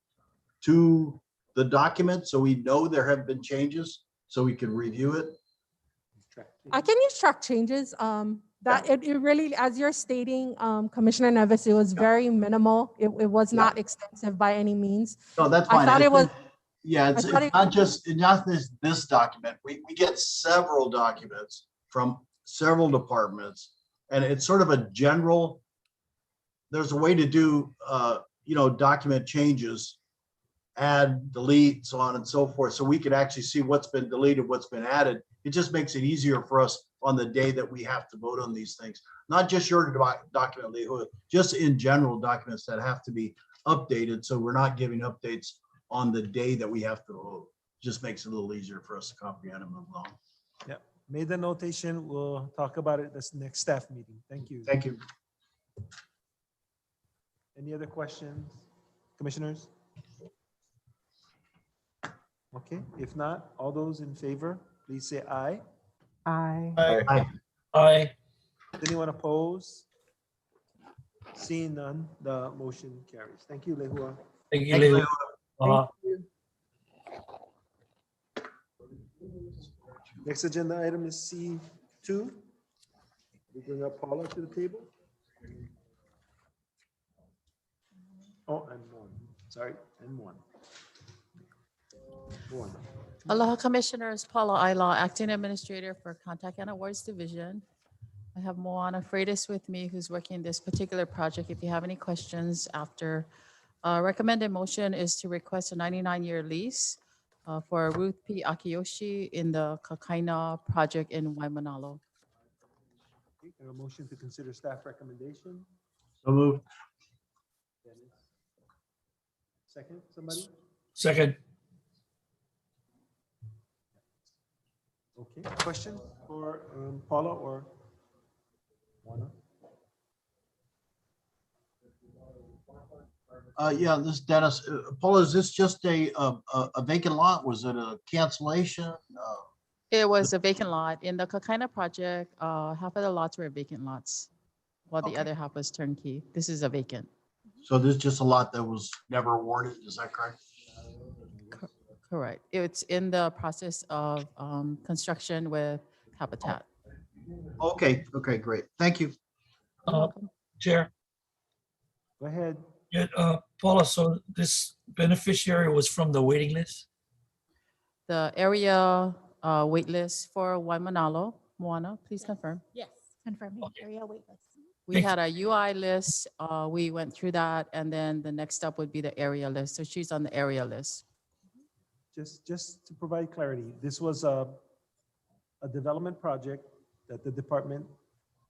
to the document so we know there have been changes, so we can review it? I can use track changes. That it really, as you're stating, Commissioner Nevis, it was very minimal. It was not extensive by any means. No, that's I fine. thought it was. Yeah, it's I thought not just this document. We get several documents from several departments, and it's sort of a general, there's a way to do, you know, document changes, add, delete, so on and so forth, so we can actually see what's been deleted, what's been added. It just makes it easier for us on the day that we have to vote on these things. Not just your document, Leihua, just in general documents that have to be updated, so we're not giving updates on the day that we have to vote. Just makes it a little easier for us to comprehend and move along. Yeah, made the notation. We'll talk about it this next staff meeting. Thank you. Thank you. Any other questions, commissioners? Okay, if not, all those in favor, please say aye. Aye. Aye. Anyone oppose? Seeing none, the motion carries. Thank you, Leihua. Thank you, Thank you, Leo. Leihua. Next agenda item is C2. We bring up Paula to the table. Oh, and one. Sorry, and one. One. Aloha Commissioners, Paula Aila, Acting Administrator for Contact and Awards Division. I have Moana Freitas with me who's working this particular project. If you have any questions after, recommended motion is to request a 99-year lease for Ruth P. Akiyoshi in the Kakaina project in Waimanalo. Okay, a motion to consider staff recommendation. So moved. Dennis. Second, somebody? Second. Okay, question for Paula or Juana? Yeah, this is Dennis. Paula, is this just a vacant lot? Was it a cancellation? It was a vacant lot. In the Kakaina project, half of the lots were vacant lots, while the Okay. other half was turnkey. This is a vacant. So this is just a lot that was never awarded, is that correct? Correct. It's in the process of construction with Habitat. Okay, okay, great. Thank you. You're Uh, welcome. Chair, Go ahead. yeah, Paula, so this beneficiary was from the waiting list? The area wait list for Waimanalo, Moana, please confirm. Yes, confirming area waitlist. We Thank had a UI list. We went through that, and then the next up would be the area list. So she's on the area list. Just to provide clarity, this was a development project that the department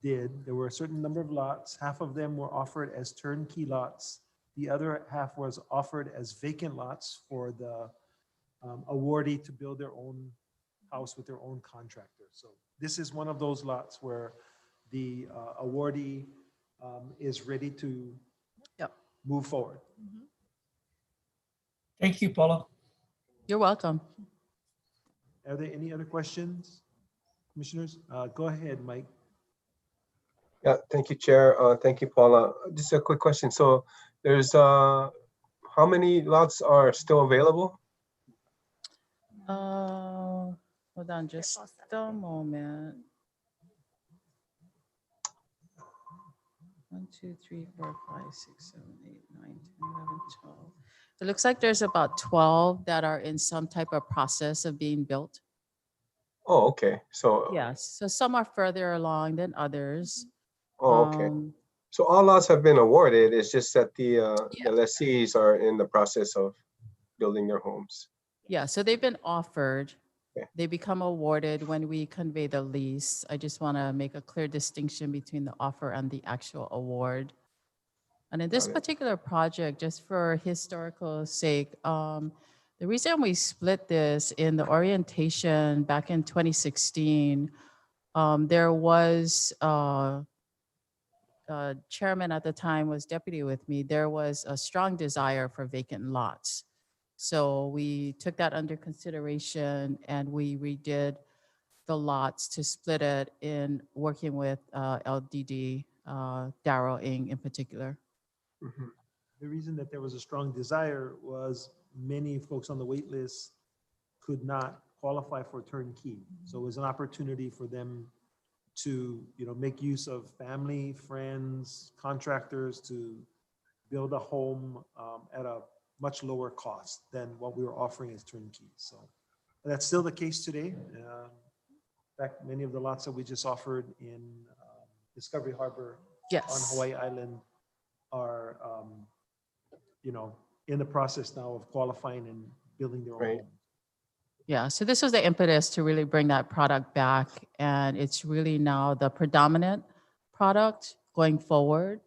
did. There were a certain number of lots. Half of them were offered as turnkey lots. The other half was offered as vacant lots for the awardee to build their own house with their own contractor. So this is one of those lots where the awardee is ready to Yep. move forward. Thank you, Paula. You're welcome. Are there any other questions, commissioners? Go ahead, Mike. Yeah, thank you, Chair. Thank you, Paula. Just a quick question. So there's, how many lots are still available? Hold on just a moment. 1, 2, 3, 4, 5, 6, 7, 8, 9, 10, 11, 12. It looks like there's about 12 that are in some type of process of being built. Oh, okay. So, Yes, so some are further along than others. oh, okay. Um, So all lots have been awarded. It's just that the Yeah. lessees are in the process of building their homes. Yeah, so they've been offered. Okay. They become awarded when we convey the lease. I just want to make a clear distinction between the offer and the actual award. And in this Got it. particular project, just for historical sake, the reason we split this in the orientation back in 2016, there was chairman at the time was deputy with me. There was a strong desire for vacant lots. So we took that under consideration and we redid the lots to split it in working with LDD, Darrow Ing in particular. Mhm. The reason that there was a strong desire was many folks on the wait list could not qualify for turnkey. So it was an opportunity for them to, make use of family, friends, contractors to build a home at a much lower cost than what we were offering as turnkey. So that's still the case today. In fact, many of the lots that we just offered in Discovery Harbor on Yes. Hawaii Island are, in the process now of qualifying and building their own Right. home. Yeah, so this was the impetus to really bring that product back. And it's really now the predominant product going forward,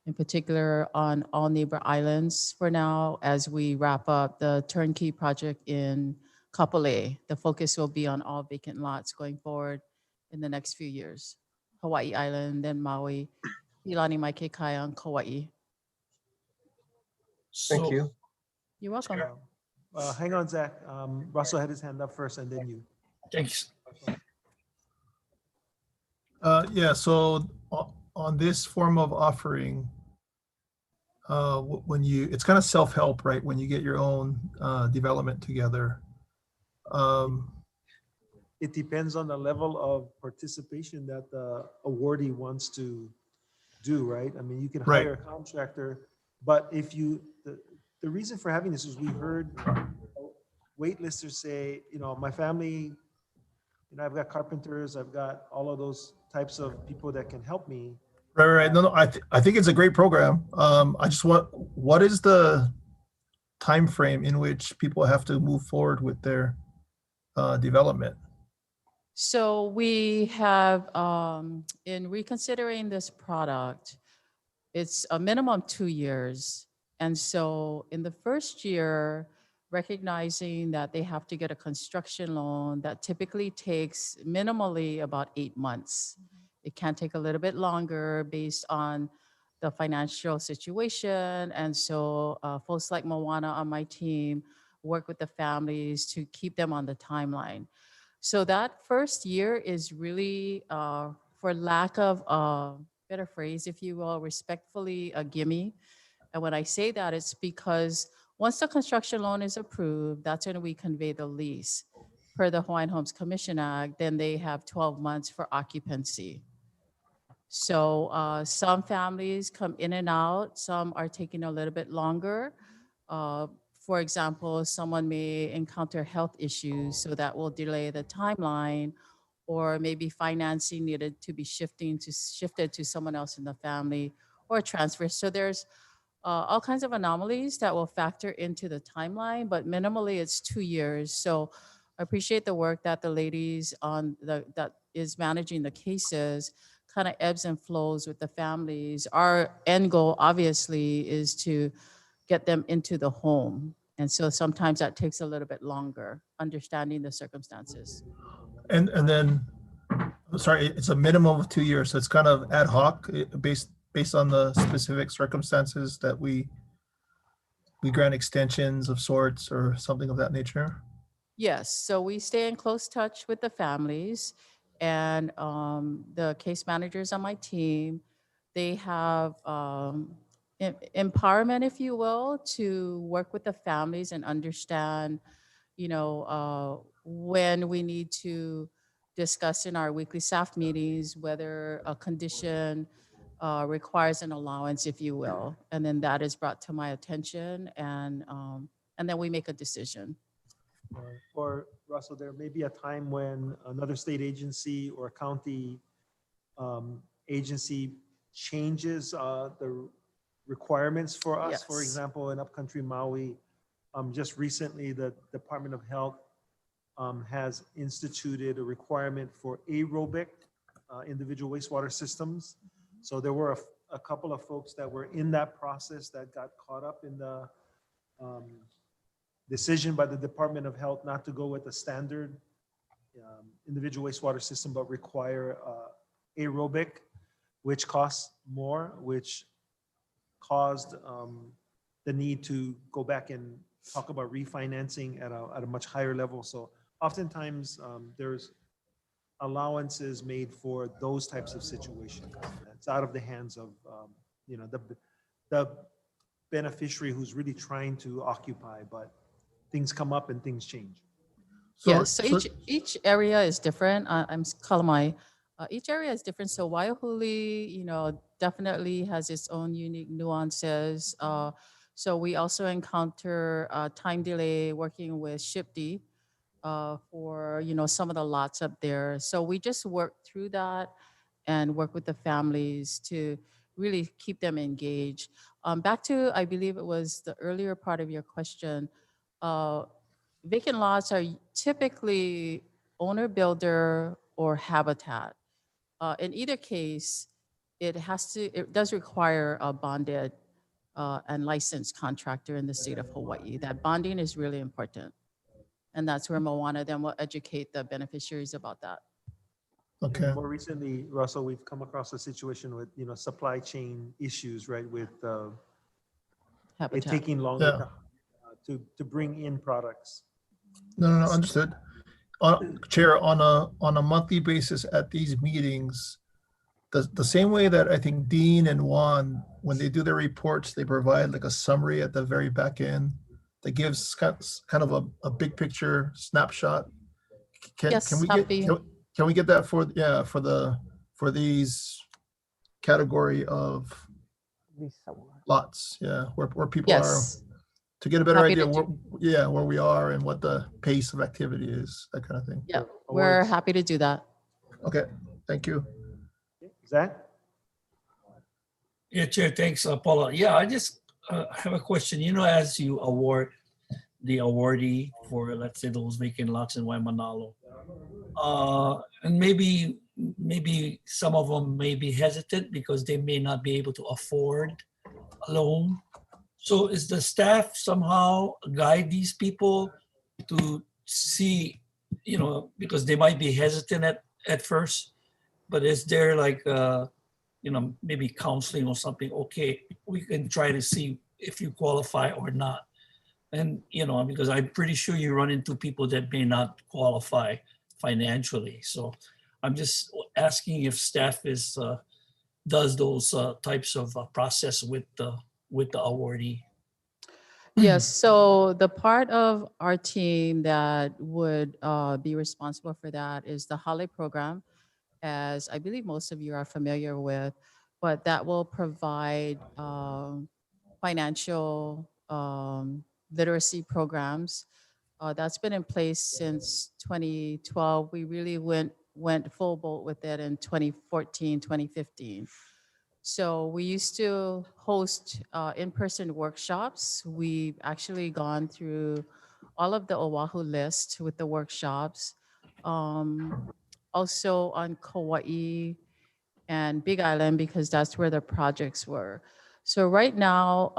in particular on all neighbor islands for now, as we wrap up the turnkey project in Kapolei. The focus will be on all vacant lots going forward in the next few years. Hawaii Island, then Maui, Ilani Mai Kekai on Kauai. Thank So, you. You're welcome. Hang on, Zach. Russell had his hand up first and then you. thanks. Yeah, so on this form of offering, when it's kind of self-help, right? When you get your own development together. It depends on the level of participation that the awardee wants to do, right? I mean, you can Right. hire a contractor, but if the reason for having this is we heard waitlisters say, my family, I've got carpenters, I've got all of those types of people that can help me. Right. No, I think it's a great program. I just what is the time frame in which people have to move forward with their development? So we have, in reconsidering this product, it's a minimum 2 years. And so in the first year, recognizing that they have to get a construction loan that typically takes minimally about 8 months. It can take a little bit longer based on the financial situation. And so folks like Moana on my team work with the families to keep them on the timeline. So that first year is really, for lack of a better phrase, if you will, respectfully a gimme. And when I say that, it's because once the construction loan is approved, that's when we convey the lease. Per the Hawaiian Homes Commission Act, then they have 12 months for occupancy. So some families come in and out, some are taking a little bit longer. For example, someone may encounter health issues, so that will delay the timeline, or maybe financing needed to be shifted to someone else in the family, or transfer. So there's all kinds of anomalies that will factor into the timeline, but minimally it's 2 years. So I appreciate the work that the ladies that is managing the cases kind of ebbs and flows with the families. Our end goal obviously is to get them into the home. And so sometimes that takes a little bit longer, understanding the circumstances. And then, sorry, it's a minimum of 2 years, so it's kind of ad hoc, based on the specific circumstances that we grant extensions of sorts or something of that nature. Yes, so we stay in close touch with the families, and the case managers on my team, they have empowerment, if you will, to work with the families and understand, when we need to discuss in our weekly staff meetings whether a condition requires an allowance, if you will, and then that is brought to my attention, and then we make a decision. Or Russell, there may be a time when another state agency or county agency changes the requirements for us. For Yes. example, in upcountry Maui, just recently, the Department of Health has instituted a requirement for aerobic individual wastewater systems. So there were a couple of folks that were in that process that got caught up in the decision by the Department of Health not to go with a standard individual wastewater system, but require aerobic, which costs more, which caused the need to go back and talk about refinancing at a much higher level. So oftentimes there's allowances made for those types of situations. It's out of the hands of the beneficiary who's really trying to occupy, but things come up and things change. Yes, so each area is different. I'm Kalamai. Each area is different. So Waiahuli, definitely has its own unique nuances. So we also encounter time delay working with SHIPD for some of the lots up there. So we just work through that and work with the families to really keep them engaged. Back to, I believe it was the earlier part of your question. Vacant lots are typically owner builder or habitat. In either case, it does require a bonded and licensed contractor in the state of Hawaii. That bonding is really important. And that's where Moana then will educate the beneficiaries about that. Okay. More recently, Russell, we've come across a situation with, supply chain issues, right? With it Habitat. taking longer Yeah. to bring in products. No, understood. Chair, on a monthly basis at these meetings, the same way that I think Dean and Juan, when they do their reports, they provide like a summary at the very back end that gives kind of a big picture snapshot. Yes, can we happy. can we get that for these category of lots? Yeah, where people Yes. are, to get a better Happy idea to where we are and what the pace of activity is, that kind of thing. Yeah, we're happy to do that. Okay, thank you. Zach? Yeah, Chair, thanks, Paula. Yeah, I just have a question. As you award the awardee for, let's say, those vacant lots in Waimanalo, and maybe some of them may be hesitant because they may not be able to afford a loan. So is the staff somehow guide these people to see, because they might be hesitant at first, but is there like, maybe counseling or something? Okay, we can try to see if you qualify or not. And, because I'm pretty sure you run into people that may not qualify financially. So I'm just asking if staff does those types of process with the awardee. Yes, so the part of our team that would be responsible for that is the Holly program, as I believe most of you are familiar with, but that will provide financial literacy programs. That's been in place since 2012. We really went full bolt with it in 2014, 2015. So we used to host in-person workshops. We've actually gone through all of the Oahu list with the workshops. Also on Kauai and Big Island, because that's where the projects were. So right now,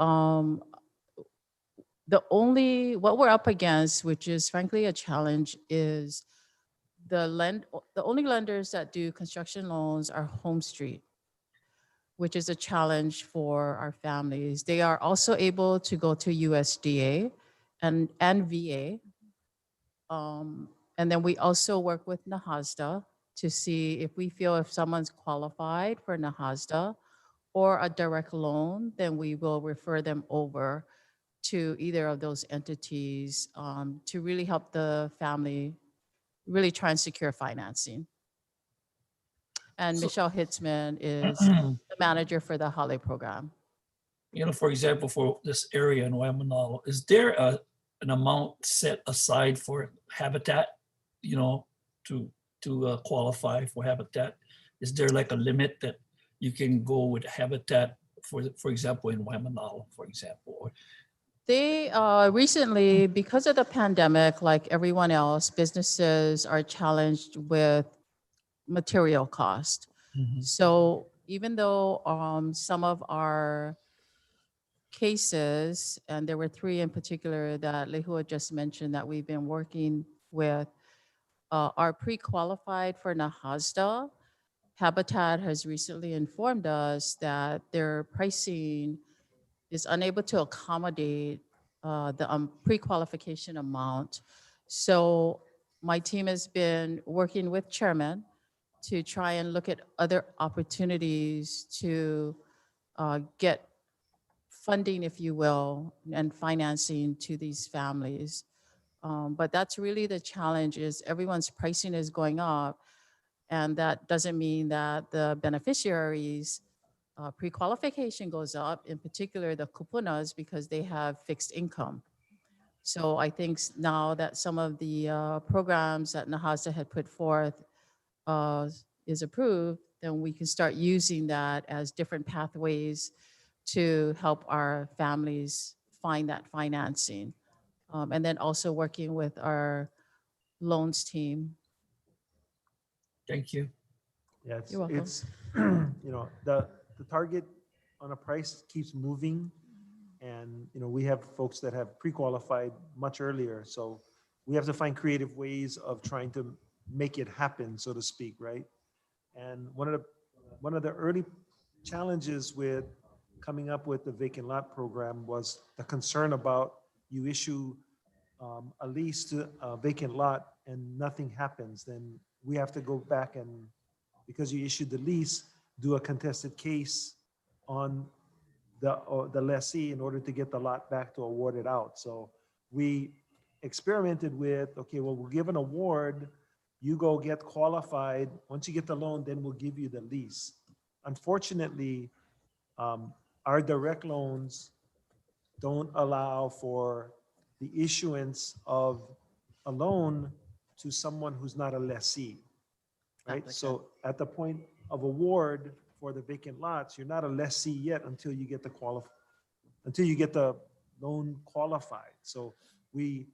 what we're up against, which is frankly a challenge, is the only lenders that do construction loans are Home Street, which is a challenge for our families. They are also able to go to USDA and VA. And then we also work with Nahasda to see if we feel if someone's qualified for Nahasda or a direct loan, then we will refer them over to either of those entities to really help the family really try and secure financing. And So- Michelle Hitzman is the manager for the Holly program. For example, for this area in Waimanalo, is there an amount set aside for habitat, to qualify for habitat? Is there like a limit that you can go with habitat, for example, in Waimanalo, for example? Or They recently, because of the pandemic, like everyone else, businesses are challenged with material cost. So even though some of our cases, and there were 3 in particular that Lehua just mentioned that we've been working with, are pre-qualified for Nahasda. Habitat has recently informed us that their pricing is unable to accommodate the pre-qualification amount. So my team has been working with chairman to try and look at other opportunities to get funding, if you will, and financing to these families. But that's really the challenge, is everyone's pricing is going up. And that doesn't mean that the beneficiaries' pre-qualification goes up, in particular the kupunas, because they have fixed income. So I think now that some of the programs that Nahasda had put forth is approved, then we can start using that as different pathways to help our families find that financing. And then also working with our loans team. Thank you. Yeah, You're welcome. it's, the target on a price keeps moving. And, we have folks that have pre-qualified much earlier. So we have to find creative ways of trying to make it happen, so to speak, right? And one of the early challenges with coming up with the vacant lot program was the concern about you issue a lease to a vacant lot and nothing happens, then we have to go back and, because you issued the lease, do a contested case on the lessee in order to get the lot back to award it out. So we experimented with, okay, well, we'll give an award, you go get qualified. Once you get the loan, then we'll give you the lease. Unfortunately, our direct loans don't allow for the issuance of a loan to someone who's not a lessee, right? So at the point of award for the vacant lots, you're not a lessee yet until you get the loan qualified. So we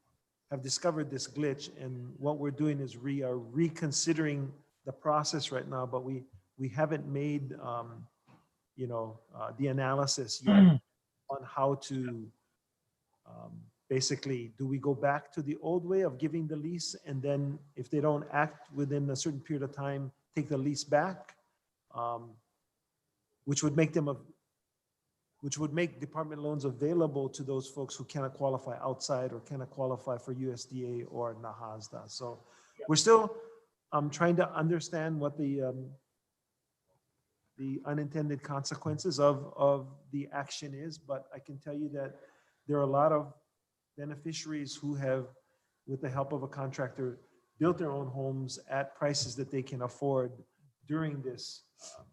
have discovered this glitch, and what we're doing is we are reconsidering the process right now, but we haven't made the analysis yet on how to basically, do we go back to the old way of giving the lease, and then if they don't act within a certain period of time, take the lease back, which would make which would make department loans available to those folks who cannot qualify outside or cannot qualify for USDA or Nahasda. So we're still trying to understand what the unintended consequences of the action is, but I can tell you that there are a lot of beneficiaries who have, with the help of a contractor, built their own homes at prices that they can afford during this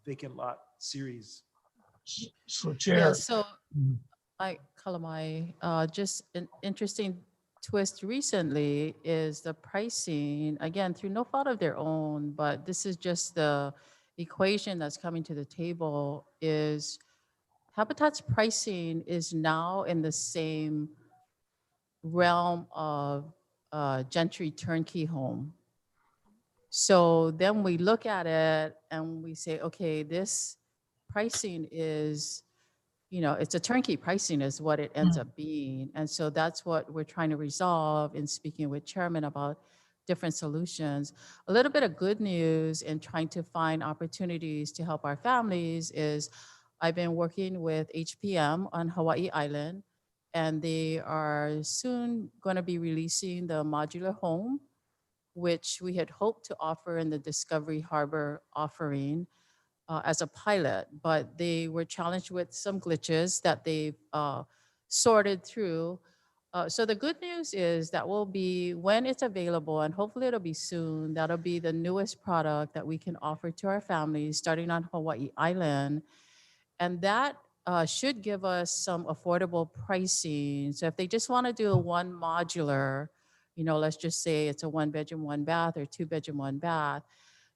vacant lot series. So Yeah, Chair, so Kalamai, just an interesting twist recently is the pricing, again, through no fault of their own, but this is just the equation that's coming to the table is Habitat's pricing is now in the same realm of Gentry turnkey home. So then we look at it and we say, okay, this pricing is, it's a turnkey pricing is what it ends up being. And so that's what we're trying to resolve in speaking with Chairman about different solutions. A little bit of good news in trying to find opportunities to help our families is I've been working with HPM on Hawaii Island, and they are soon going to be releasing the modular home, which we had hoped to offer in the Discovery Harbor offering as a pilot, but they were challenged with some glitches that they've sorted through. So the good news is that will be, when it's available, and hopefully it'll be soon, that'll be the newest product that we can offer to our families starting on Hawaii Island. And that should give us some affordable pricing. So if they just want to do a one modular, let's just say it's a 1-bedroom, 1-bath, or 2-bedroom, 1-bath,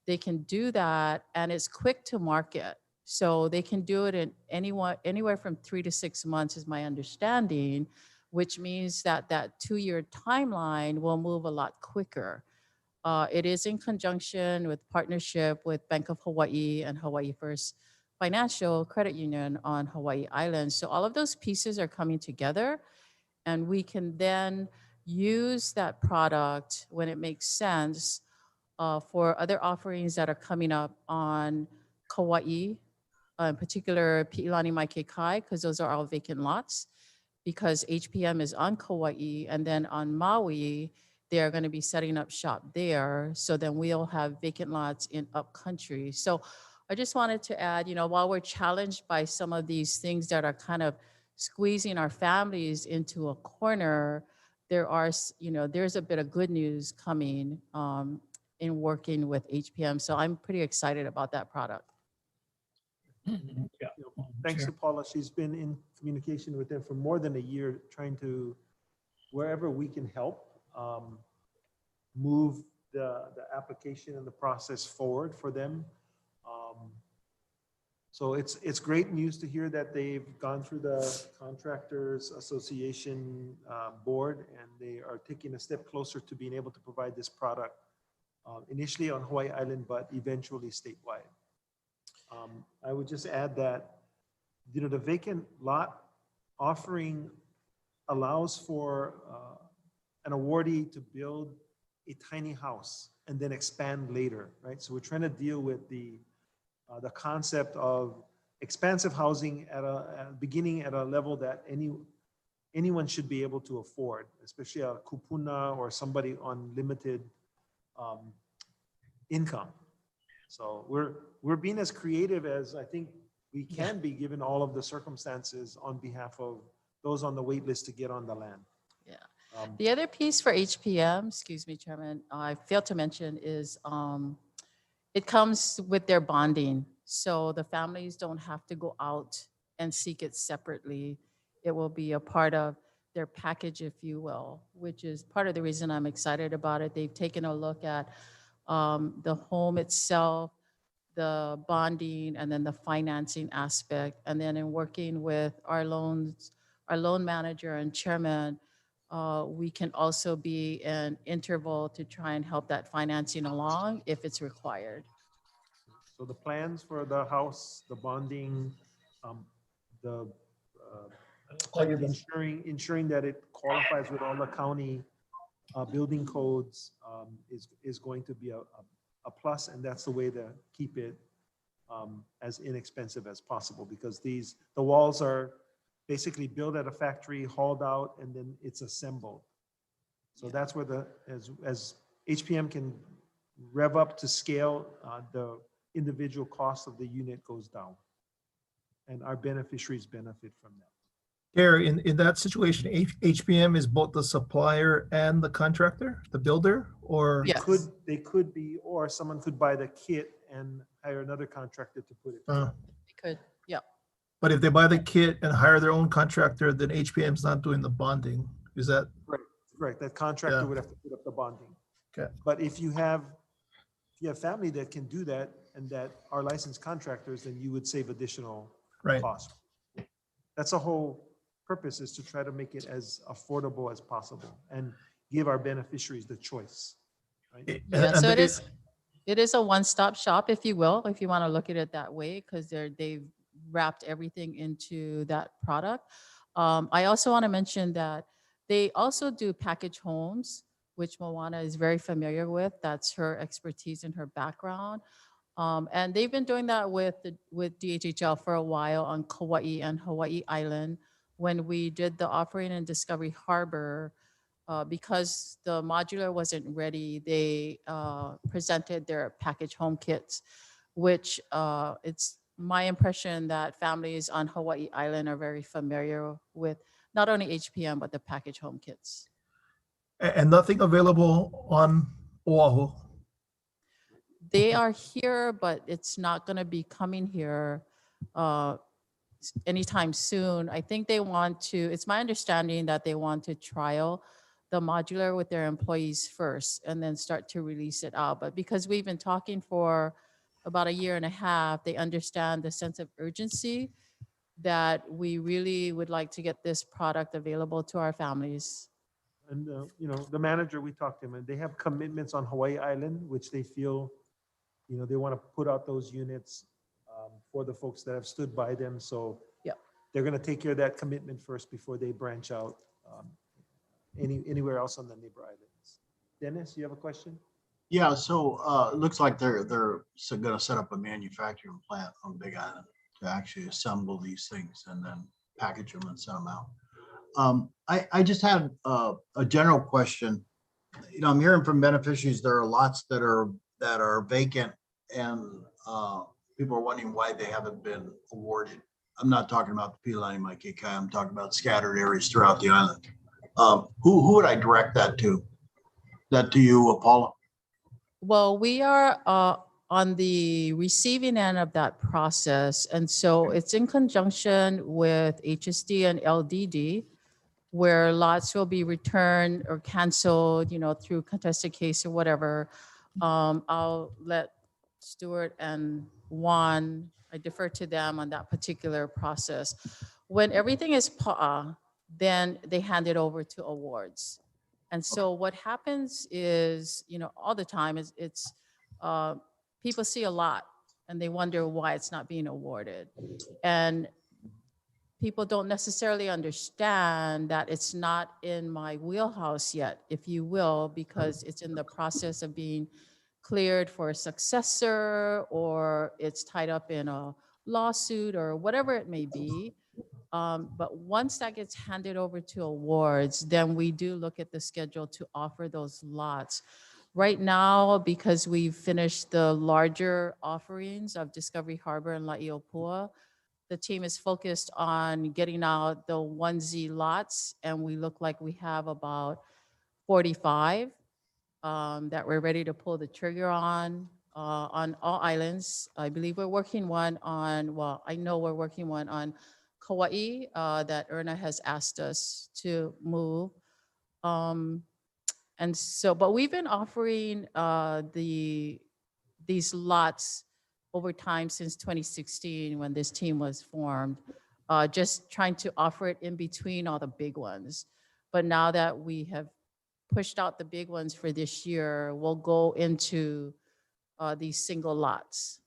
they can do that, and it's quick to market. So they can do it in anywhere from 3 to 6 months is my understanding, which means that 2-year timeline will move a lot quicker. It is in conjunction with partnership with Bank of Hawaii and Hawaii First Financial Credit Union on Hawaii Island. So all of those pieces are coming together, and we can then use that product when it makes sense for other offerings that are coming up on Kauai, in particular Pi'ilani Maikekai, because those are all vacant lots, because HPM is on Kauai, and then on Maui, they're going to be setting up shop there. So then we'll have vacant lots in upcountry. So I just wanted to add, while we're challenged by some of these things that are kind of squeezing our families into a corner, there's a bit of good news coming in working with HPM. So I'm pretty excited about that product. yeah, Thanks Chair. to Paula. She's been in communication with them for more than a year, trying to, wherever we can help, move the application and the process forward for them. So it's great news to hear that they've gone through the Contractors Association board, and they are taking a step closer to being able to provide this product, initially on Hawaii Island, but eventually statewide. I would just add that, the vacant lot offering allows for an awardee to build a tiny house and then expand later, right? So we're trying to deal with the concept of expansive housing beginning at a level that anyone should be able to afford, especially a kupuna or somebody on limited income. So we're being as creative as I think we can be, given all of the circumstances, on behalf of those on the wait list to get on the land. Yeah. The other piece for HPM, excuse me, Chairman, I failed to mention is it comes with their bonding. So the families don't have to go out and seek it separately. It will be a part of their package, if you will, which is part of the reason I'm excited about it. They've taken a look at the home itself, the bonding, and then the financing aspect. And then in working with our loan manager and chairman, we can also be an interval to try and help that financing along if it's required. So the plans for the house, the bonding, the Call you then. ensuring that it qualifies with all the county building codes is going to be a plus, and that's the way to keep it as inexpensive as possible, because the walls are basically built at a factory, hauled out, and then it's assembled. So that's where as HPM can rev up to scale, the individual cost of the unit goes down. And our beneficiaries benefit from that. Gary, in that situation, HPM is both the supplier and the contractor, the builder, or? Yes. They could be, or someone could buy the kit and hire another contractor to put it together. We could, yeah. But if they buy the kit and hire their own contractor, then HPM's not doing the bonding. Is that? Correct, that contractor Yeah. would have to put up the bonding. Okay. But if you have family that can do that and that are licensed contractors, then you would save additional Right. costs. That's the whole purpose, is to try to make it as affordable as possible and give our beneficiaries the choice. Right? Yeah, so it is a one-stop shop, if you will, if you want to look at it that way, because they've wrapped everything into that product. I also want to mention that they also do package homes, which Moana is very familiar with. That's her expertise and her background. And they've been doing that with DHHL for a while on Kauai and Hawaii Island. When we did the offering in Discovery Harbor, because the modular wasn't ready, they presented their package home kits, which it's my impression that families on Hawaii Island are very familiar with not only HPM, but the package home kits. And nothing available on Oahu. They are here, but it's not going to be coming here anytime soon. I think they want to, it's my understanding that they want to trial the modular with their employees first and then start to release it out. But because we've been talking for about a year and a half, they understand the sense of urgency that we really would like to get this product available to our families. And, the manager, we talked to him, and they have commitments on Hawaii Island, which they feel, they want to put out those units for the folks that have stood by them. So Yep. they're going to take care of that commitment first before they branch out anywhere else on the neighbor islands. Dennis, you have a question? Yeah, so it looks like they're going to set up a manufacturing plant on Big Island to actually assemble these things and then package them and send them out. I just had a general question. I'm hearing from beneficiaries there are lots that are vacant, and people are wondering why they haven't been awarded. I'm not talking about the Pilani Maikai, I'm talking about scattered areas throughout the island. Who would I direct that to? That to you, Paula? Well, we are on the receiving end of that process. And so it's in conjunction with HSD and LDD, where lots will be returned or canceled, through contested case or whatever. I'll let Stuart and Juan, I defer to them on that particular process. When everything is pa'a, then they hand it over to awards. And so what happens is, all the time is it's people see a lot and they wonder why it's not being awarded. And people don't necessarily understand that it's not in my wheelhouse yet, if you will, because it's in the process of being cleared for a successor, or it's tied up in a lawsuit or whatever it may be. But once that gets handed over to awards, then we do look at the schedule to offer those lots. Right now, because we've finished the larger offerings of Discovery Harbor and La'iopua, the team is focused on getting out the 1Z lots, and we look like we have about 45 that we're ready to pull the trigger on all islands. I believe we're working one on, I know we're working one on Kauai that Erna has asked us to move. And so, but we've been offering these lots over time since 2016 when this team was formed, just trying to offer it in between all the big ones. But now that we have pushed out the big ones for this year, we'll go into these single lots.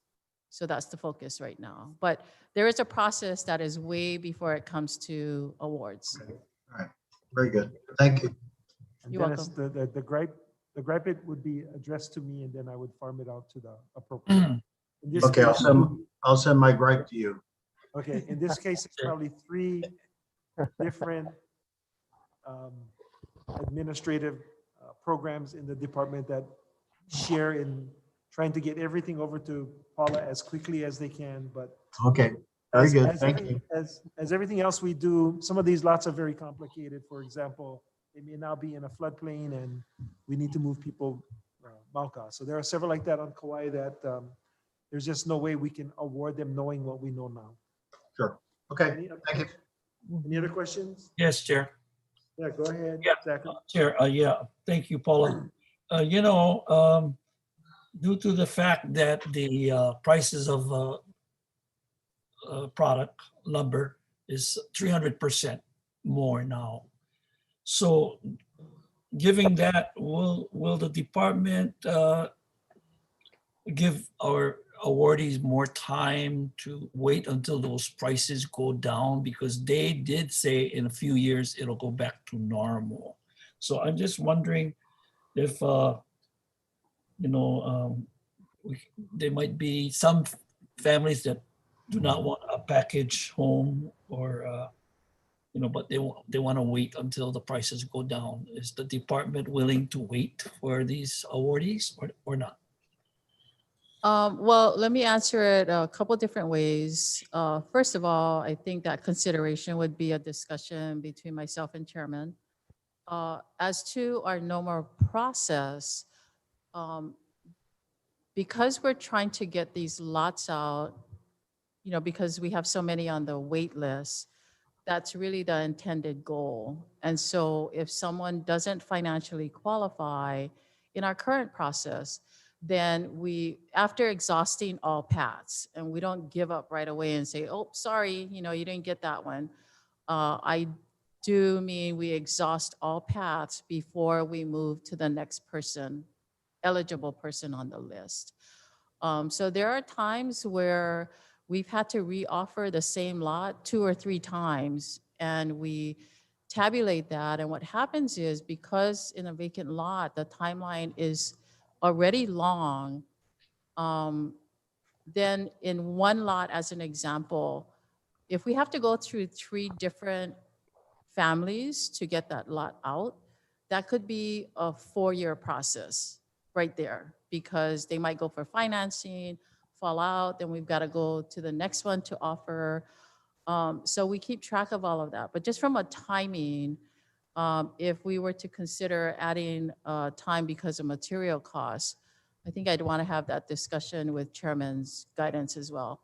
So that's the focus right now. But there is a process that is way before it comes to awards. All right, very good. Thank you. And You're Dennis, welcome. the gripe it would be addressed to me and then I would farm it out to the appropriate. In this Okay, case, I'll send my gripe to you. okay, in this case, it's probably three different administrative programs in the department that share in trying to get everything over to Paula as quickly as they can, but Okay, very as, good. as, Thank every- you. as everything else we do, some of these lots are very complicated. For example, they may now be in a floodplain and we need to move people Mauka. So there are several like that on Kauai that there's just no way we can award them knowing what we know now. Sure. Okay, Any other thank you. Any other questions? Yes, Chair. Yeah, go ahead, Yeah. Zachary. Chair, yeah, thank you, Paula. Due to the fact that the prices of product, lumber, is 300% more now. So giving that, will the department give our awardees more time to wait until those prices go down? Because they did say in a few years it'll go back to normal. So I'm just wondering if there might be some families that do not want a package home, or but they want to wait until the prices go down. Is the department willing to wait for these awardees or not? Well, let me answer it a couple different ways. First of all, I think that consideration would be a discussion between myself and chairman. As to our normal process, because we're trying to get these lots out, because we have so many on the wait list, that's really the intended goal. And so if someone doesn't financially qualify in our current process, then we, after exhausting all paths, and we don't give up right away and say, oh, sorry, you didn't get that one. I do mean we exhaust all paths before we move to the next person, eligible person on the list. So there are times where we've had to reoffer the same lot 2 or 3 times, and we tabulate that. And what happens is, because in a vacant lot, the timeline is already long, then in one lot, as an example, if we have to go through 3 different families to get that lot out, that could be a 4-year process right there, because they might go for financing, fall out, then we've got to go to the next one to offer. So we keep track of all of that. But just from a timing, if we were to consider adding time because of material costs, I think I'd want to have that discussion with chairman's guidance as well.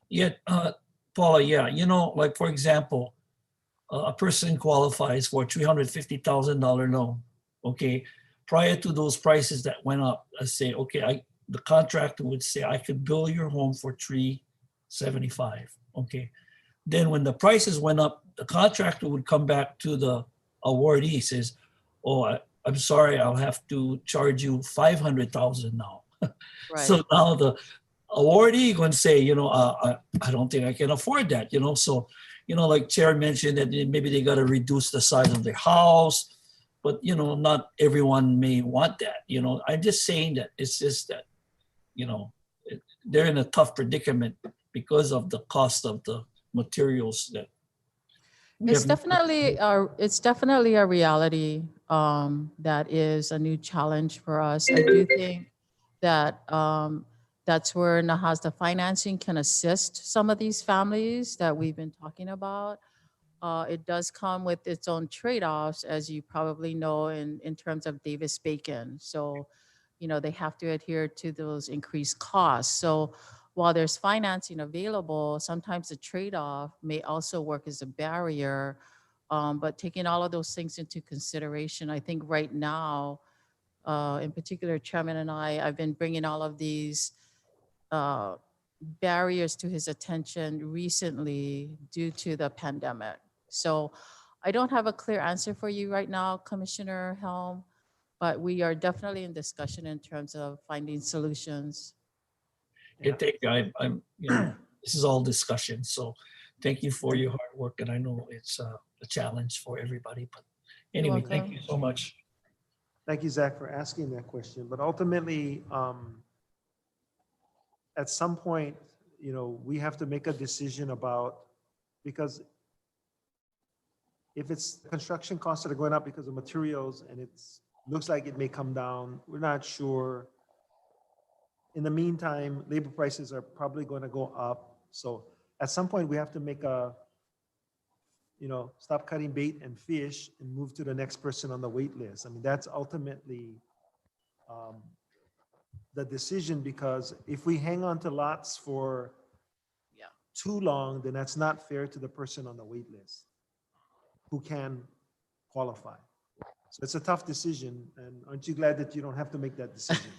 Yeah, Paula, yeah, like for example, a person qualifies for a $350,000 loan. Okay, prior to those prices that went up, I say, okay, the contractor would say I could build your home for $375,000. Okay, then when the prices went up, the contractor would come back to the awardee, says, oh, I'm sorry, I'll have to charge you $500,000 now. Right. So now the awardee going to say, I don't think I can afford that, So, like Chair mentioned, that maybe they got to reduce the size of their house, but not everyone may want that. I'm just saying that it's just that, they're in a tough predicament because of the cost of the materials that we It's have. definitely a reality that is a new challenge for us. I do think that that's where Nahasda financing can assist some of these families that we've been talking about. It does come with its own trade-offs, as you probably know, in terms of Davis-Bacon. So, they have to adhere to those increased costs. So while there's financing available, sometimes the trade-off may also work as a barrier. But taking all of those things into consideration, I think right now, in particular, Chairman and I've been bringing all of these barriers to his attention recently due to the pandemic. So I don't have a clear answer for you right now, Commissioner Helm, but we are definitely in discussion in terms of finding solutions. I'm, this is all discussion. So thank you for your hard work. And I know it's a challenge for everybody, but anyway, thank welcome. you so much. Thank you, Zach, for asking that question. But ultimately, at some point, we have to make a decision about, because if it's construction costs that are going up because of materials and looks like it may come down, we're not sure. In the meantime, labor prices are probably going to go up. So at some point, we have to make stop cutting bait and fish and move to the next person on the wait list. I mean, that's ultimately the decision, because if we hang on to lots for Yeah. too long, then that's not fair to the person on the wait list who can qualify. So it's a tough decision. And aren't you glad that you don't have to make that decision?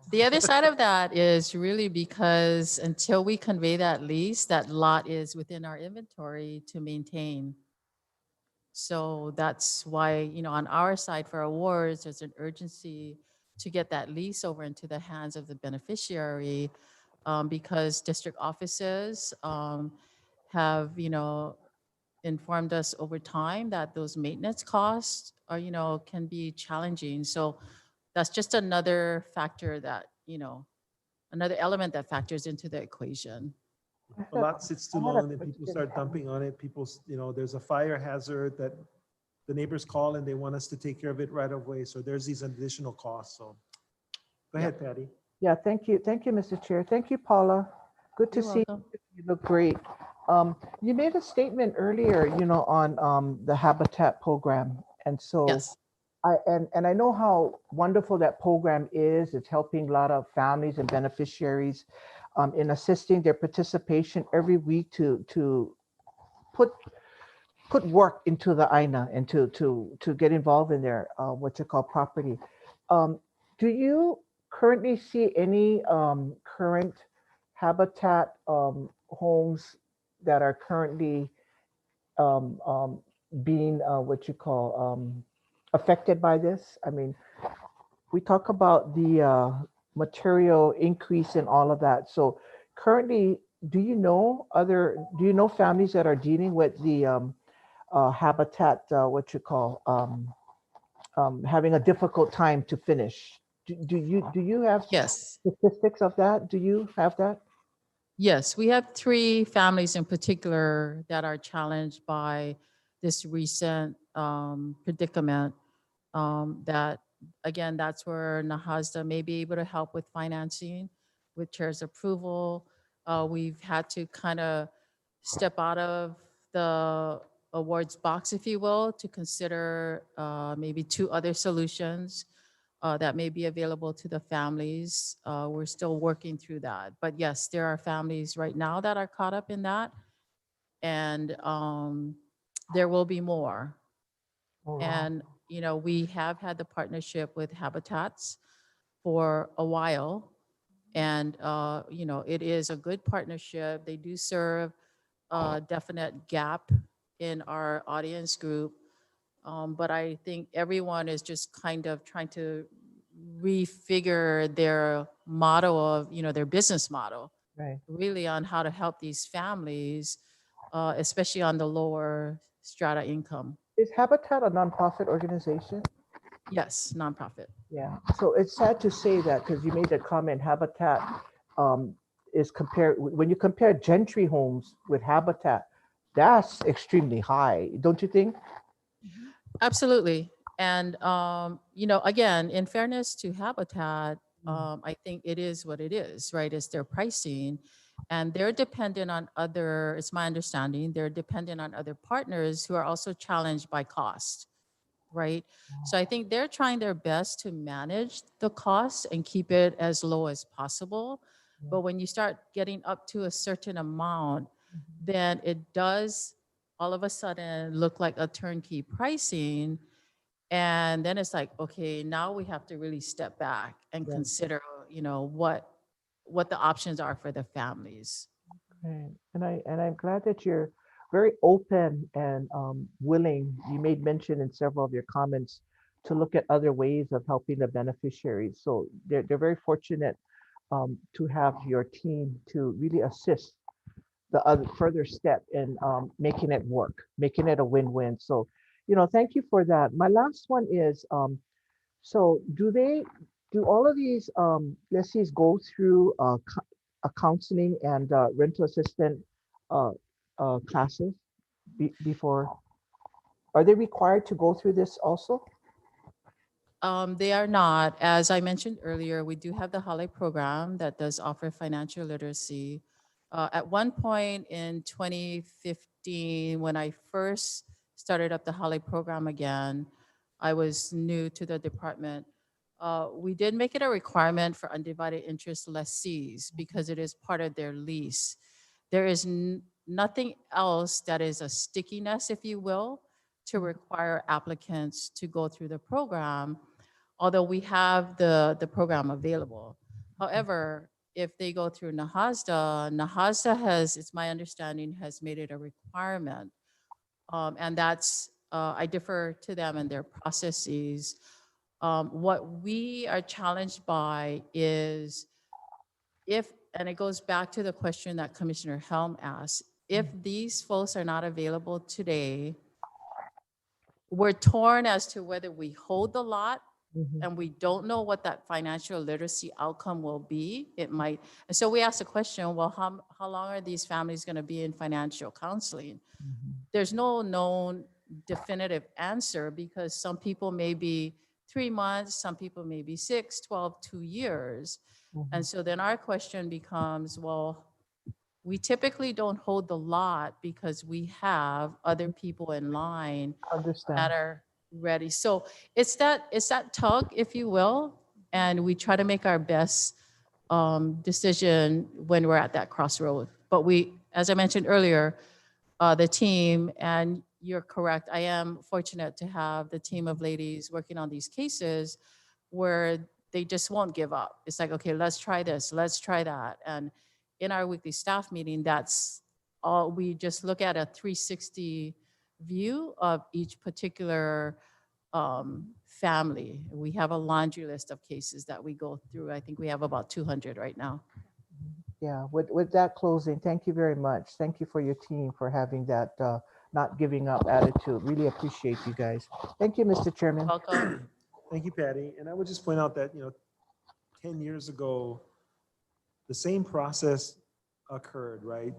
The other side of that is really because until we convey that lease, that lot is within our inventory to maintain. So that's why, on our side for awards, there's an urgency to get that lease over into the hands of the beneficiary, because district offices have, informed us over time that those maintenance costs are, can be challenging. So that's just another factor that, another element that factors into the equation. A lot sits too I had a long, then people question. start dumping on it. People, there's a fire hazard that the neighbors call and they want us to take care of it right away. So there's these additional costs. So go ahead, Patty. Yeah, thank you. Thank you, Mr. Chair. Thank you, Paula. Good to You're see you. welcome. You look great. You made a statement earlier, on the Habitat program. And so Yes. and I know how wonderful that program is. It's helping a lot of families and beneficiaries in assisting their participation every week to put work into the INA and to get involved in their what you call property. Do you currently see any current Habitat homes that are currently being what you call affected by this? I mean, we talk about the material increase and all of that. So currently, do you know families that are dealing with the Habitat, what you call having a difficult time to finish? Do you have Yes. statistics of that? Do you have that? Yes, we have 3 families in particular that are challenged by this recent predicament. That again, that's where Nahasda may be able to help with financing, with chair's approval. We've had to kind of step out of the awards box, if you will, to consider maybe 2 other solutions that may be available to the families. We're still working through that. But yes, there are families right now that are caught up in that. And there will be more. Oh, wow. And, we have had the partnership with Habitats for a while. And, it is a good partnership. They do serve a definite gap in our audience group. But I think everyone is just kind of trying to refigure their model of, their business model, Right. really on how to help these families, especially on the lower strata income. Is Habitat a nonprofit organization? Yes, nonprofit. Yeah, so it's sad to say that because you made the comment, Habitat is compared, when you compare Gentry homes with Habitat, that's extremely high, don't you think? Absolutely. And, again, in fairness to Habitat, I think it is what it is, right? It's their pricing. And they're dependent on other, it's my understanding, they're dependent on other partners who are also challenged by cost, right? So I think they're trying their best to manage the costs and keep it as low as possible. But when you start getting up to a certain amount, then it does all of a sudden look like a turnkey pricing. And then it's like, okay, now we have to really step back and Right. consider, what the options are for the families. Right. And I'm glad that you're very open and willing. You made mention in several of your comments to look at other ways of helping the beneficiaries. So they're very fortunate to have your team to really assist the other further step in making it work, making it a win-win. So, thank you for that. My last one is, so do all of these lessees go through a counseling and rental assistant uh, classes before? Are they required to go through this also? They are not. As I mentioned earlier, we do have the Holly program that does offer financial literacy. At one point in 2015, when I first started up the Holly program again, I was new to the department. We did make it a requirement for undivided interest lessees because it is part of their lease. There is nothing else that is a stickiness, if you will, to require applicants to go through the program, although we have the program available. However, if they go through Nahasda has, it's my understanding, has made it a requirement. And that's, I defer to them and their processes. What we are challenged by is and it goes back to the question that Commissioner Helm asked, if these folks are not available today, we're torn as to whether we hold the lot and we don't know what that financial literacy outcome will be. It might, and so we ask the question, well, how long are these families going to be in financial counseling? There's no known definitive answer because some people may be 3 months, some people may be 6, 12, 2 years. And so then our question becomes, well, we typically don't hold the lot because we have other people in line Understand. that are ready. So it's that tug, if you will, and we try to make our best decision when we're at that crossroad. But we, as I mentioned earlier, the team, and you're correct, I am fortunate to have the team of ladies working on these cases where they just won't give up. It's like, okay, let's try this, let's try that. And in our weekly staff meeting, that's all, we just look at a 360 view of each particular family. We have a laundry list of cases that we go through. I think we have about 200 right now. Yeah, with that closing, thank you very much. Thank you for your team for having that not giving up attitude. Really appreciate you guys. Thank you, Mr. Chairman. Welcome. Thank you, Patty. And I would just point out that, 10 years ago, the same process occurred, right?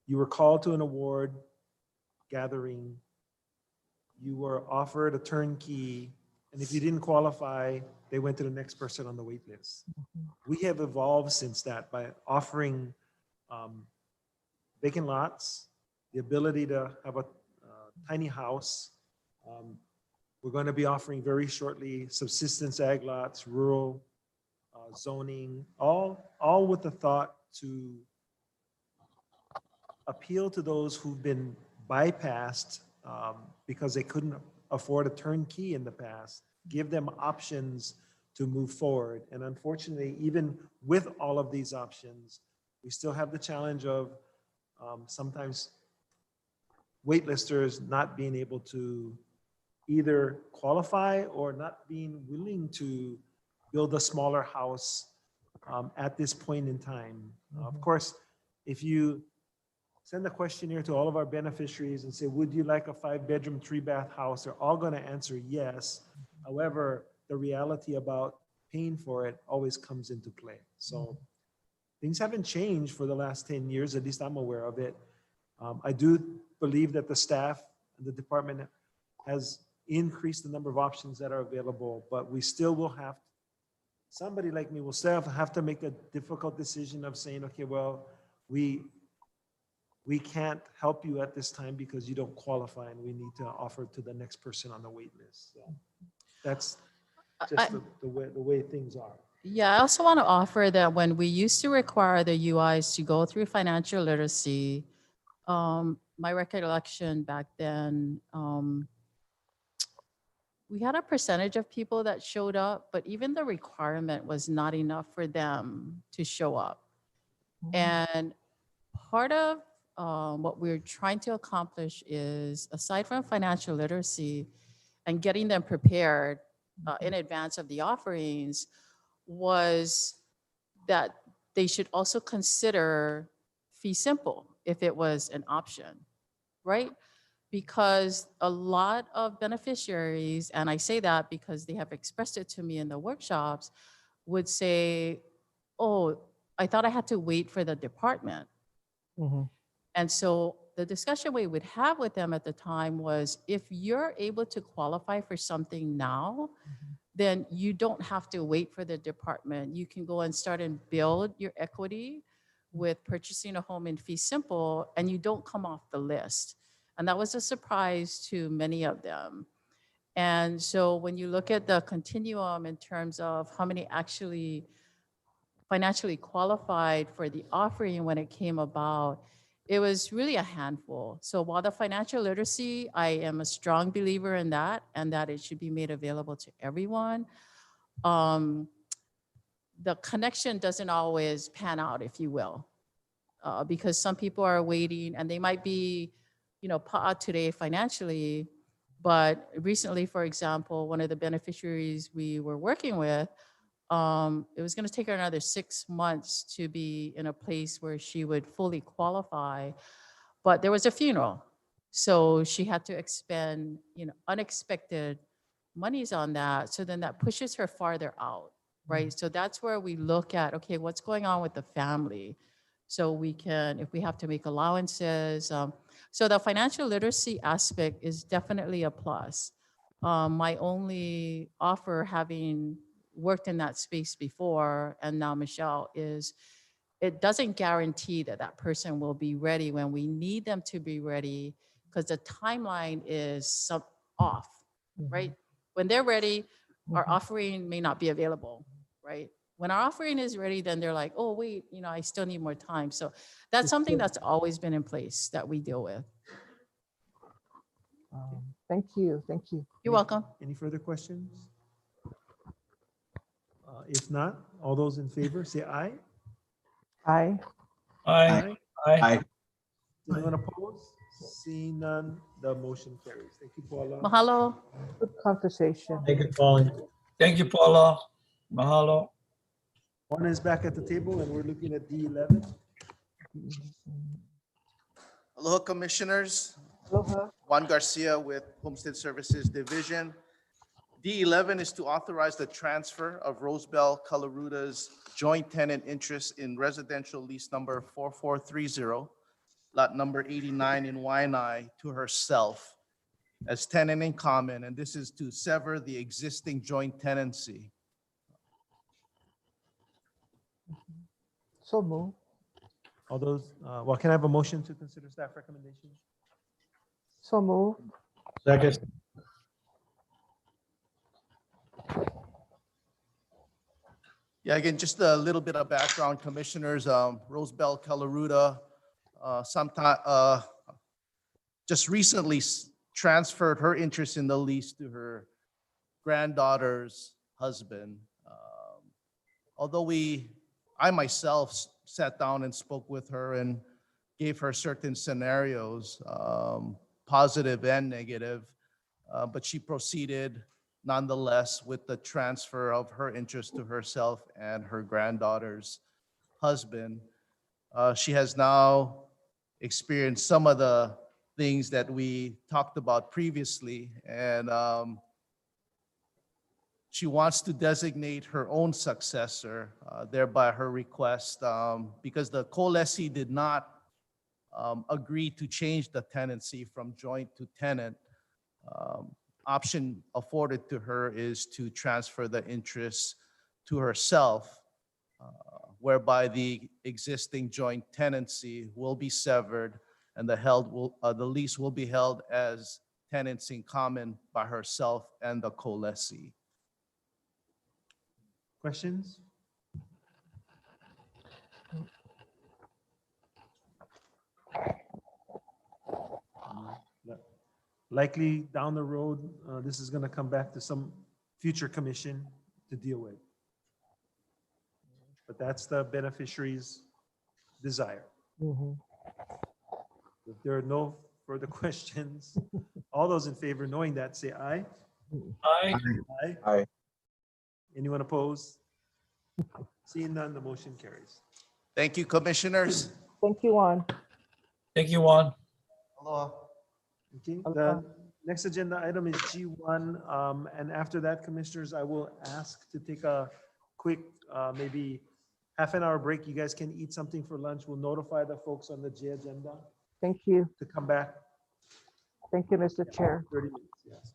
You were called to an award gathering. You were offered a turnkey, and if you didn't qualify, they went to the next person on the wait list. We have evolved since that by offering vacant lots, the ability to have a tiny house. We're going to be offering very shortly subsistence ag lots, rural zoning, all with the thought to appeal to those who've been bypassed because they couldn't afford a turnkey in the past, give them options to move forward. And unfortunately, even with all of these options, we still have the challenge of sometimes waitlisters not being able to either qualify or not being willing to build a smaller house at this point in time. Of course, if you send a questionnaire to all of our beneficiaries and say, would you like a 5-bedroom, 3-bath house? They're all going to answer yes. However, the reality about paying for it always comes into play. So things haven't changed for the last 10 years, at least I'm aware of it. I do believe that the staff and the department has increased the number of options that are available, but we still will have, somebody like me will still have to make a difficult decision of saying, okay, well, we can't help you at this time because you don't qualify and we need to offer to the next person on the wait list. So that's just the way things are. Yeah, I also want to offer that when we used to require the UIs to go through financial literacy, my recollection back then, we had a percentage of people that showed up, but even the requirement was not enough for them to show up. And part of what we're trying to accomplish is, aside from financial literacy and getting them prepared in advance of the offerings, was that they should also consider fee simple if it was an option, right? Because a lot of beneficiaries, and I say that because they have expressed it to me in the workshops, would say, oh, I thought I had to wait for the department. Mhm. And so the discussion we would have with them at the time was, if you're able to qualify for something now, then you don't have to wait for the department. You can go and start and build your equity with purchasing a home in fee simple, and you don't come off the list. And that was a surprise to many of them. And so when you look at the continuum in terms of how many actually financially qualified for the offering when it came about, it was really a handful. So while the financial literacy, I am a strong believer in that, and that it should be made available to everyone. The connection doesn't always pan out, if you will, because some people are waiting and they might be, pa'a today financially, but recently, for example, one of the beneficiaries we were working with, it was going to take her another 6 months to be in a place where she would fully qualify, but there was a funeral. So she had to expend, unexpected monies on that. So then that pushes her farther out, right? So that's where we look at, okay, what's going on with the family? So we can, if we have to make allowances. So the financial literacy aspect is definitely a plus. My only offer, having worked in that space before, and now Michelle, is it doesn't guarantee that that person will be ready when we need them to be ready, because the timeline is off, right? When they're ready, our offering may not be available, right? When our offering is ready, then they're like, oh, wait, I still need more time. So that's something that's always been in place that we deal with. Thank you. Thank you. You're welcome. Any further questions? If not, all those in favor say aye. Aye. Aye. Aye. Anyone opposed? Seeing none, the motion carries. Thank you, Paula. Mahalo. Good conversation. Thank you, Pauline. Thank you, Paula. Mahalo. One is back at the table and we're looking at D11. Aloha, Commissioners. Aloha. Juan Garcia with Homestead Services Division. D11 is to authorize the transfer of Rosebell Coloruda's joint tenant interest in residential lease number 4430, lot number 89 in Waianae, to herself as tenant in common, and this is to sever the existing joint tenancy. So move. All those, well, can I have a motion to consider staff recommendations? So move. Second. Yeah, again, just a little bit of background, Commissioners. Rosebell Coloruda, just recently transferred her interest in the lease to her granddaughter's husband. Although I myself sat down and spoke with her and gave her certain scenarios, positive and negative, but she proceeded nonetheless with the transfer of her interest to herself and her granddaughter's husband. She has now experienced some of the things that we talked about previously, and she wants to designate her own successor, thereby her request, because the co-lessee did not agree to change the tenancy from joint to tenant. Option afforded to her is to transfer the interest to herself, whereby the existing joint tenancy will be severed and the lease will be held as tenants in common by herself and the co-lessee. Questions? Likely down the road, this is going to come back to some future commission to deal with. But that's the beneficiary's desire. Mhm. If there are no further questions, all those in favor, knowing that, say aye. Aye. Aye. Aye. Anyone opposed? Seeing none, the motion carries. Thank you, commissioners. Thank you, Juan. Thank you, Juan. Aloha. Okay, Aloha. the next agenda item is G1. And after that, commissioners, I will ask to take a quick, maybe half an hour break. You guys can eat something for lunch. We'll notify the folks on the J agenda Thank you. to come back. Thank you, Mr. Chair. 30 minutes, yes.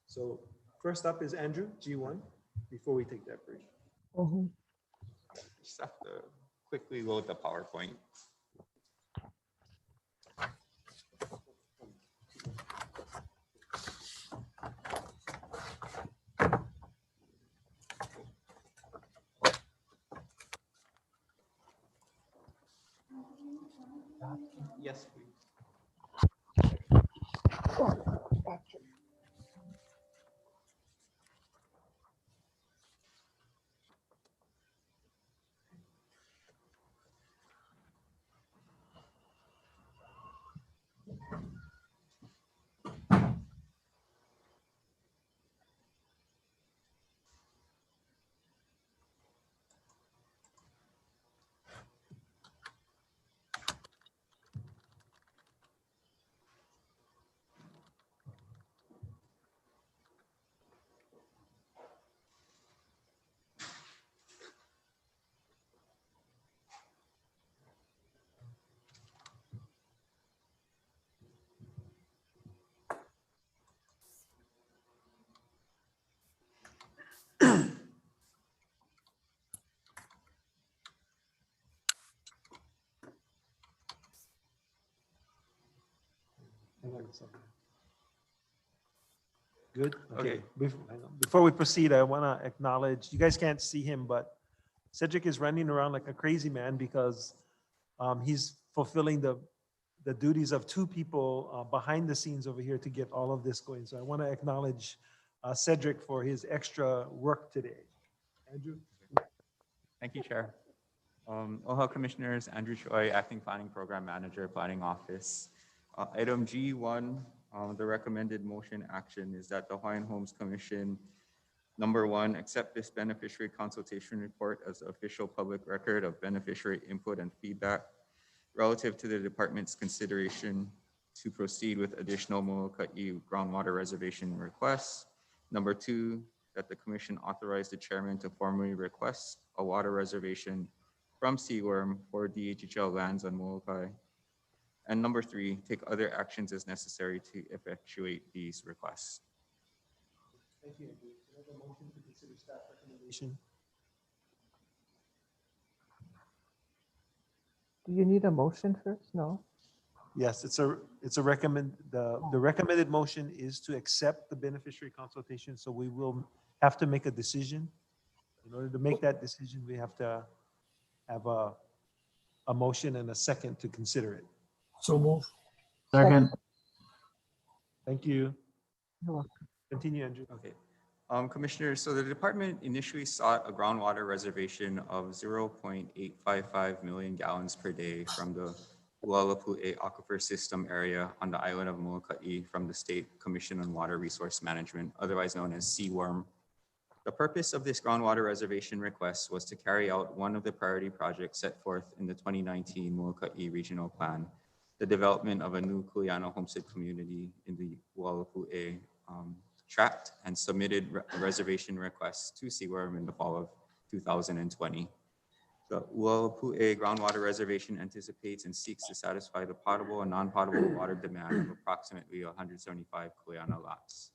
So first up is Andrew, G1, before we take that break. Mhm. Just have to quickly load the PowerPoint. Yes, please. Hang on a second. Good? Okay. Okay. Hang on. Before we proceed, I want to acknowledge, you guys can't see him, but Cedric is running around like a crazy man because he's fulfilling the duties of two people behind the scenes over here to get all of this going. So I want to acknowledge Cedric for his extra work today. Andrew? Thank you, Chair. Oahu Commissioners, Andrew Choi, Acting Planning Program Manager, Planning Office. Item G1, the recommended motion action is that the Hawaiian Homes Commission, number one, accept this beneficiary consultation report as the official public record of beneficiary input and feedback relative to the department's consideration to proceed with additional Moloka'i groundwater reservation requests. Number two, that the commission authorize the chairman to formally request a water reservation from Seaworm for DHHL lands on Molokai. And number three, take other actions as necessary to effectuate these requests. Thank you, Andrew. Can I have a motion to consider staff recommendation? Do you need a motion first? No? Yes, it's a the recommended motion is to accept the beneficiary consultation. So we will have to make a decision. In order to make that decision, we have to have a motion and a second to consider it. So move. Second. Thank you. You're welcome. Continue, Andrew. Okay. Commissioners, so the department initially sought a groundwater reservation of 0.855 million gallons per day from the Hualapu'e Aquifer System area on the island of Moloka'i from the State Commission on Water Resource Management, otherwise known as CWARM. The purpose of this groundwater reservation request was to carry out one of the priority projects set forth in the 2019 Moloka'i Regional Plan, the development of a new Kuleana homestead community in the Hualapu'e tract, and submitted reservation requests to CWARM in the fall of 2020. The Hualapu'e groundwater reservation anticipates and seeks to satisfy the potable and non-potable water demand of approximately 175 Kuleana lots.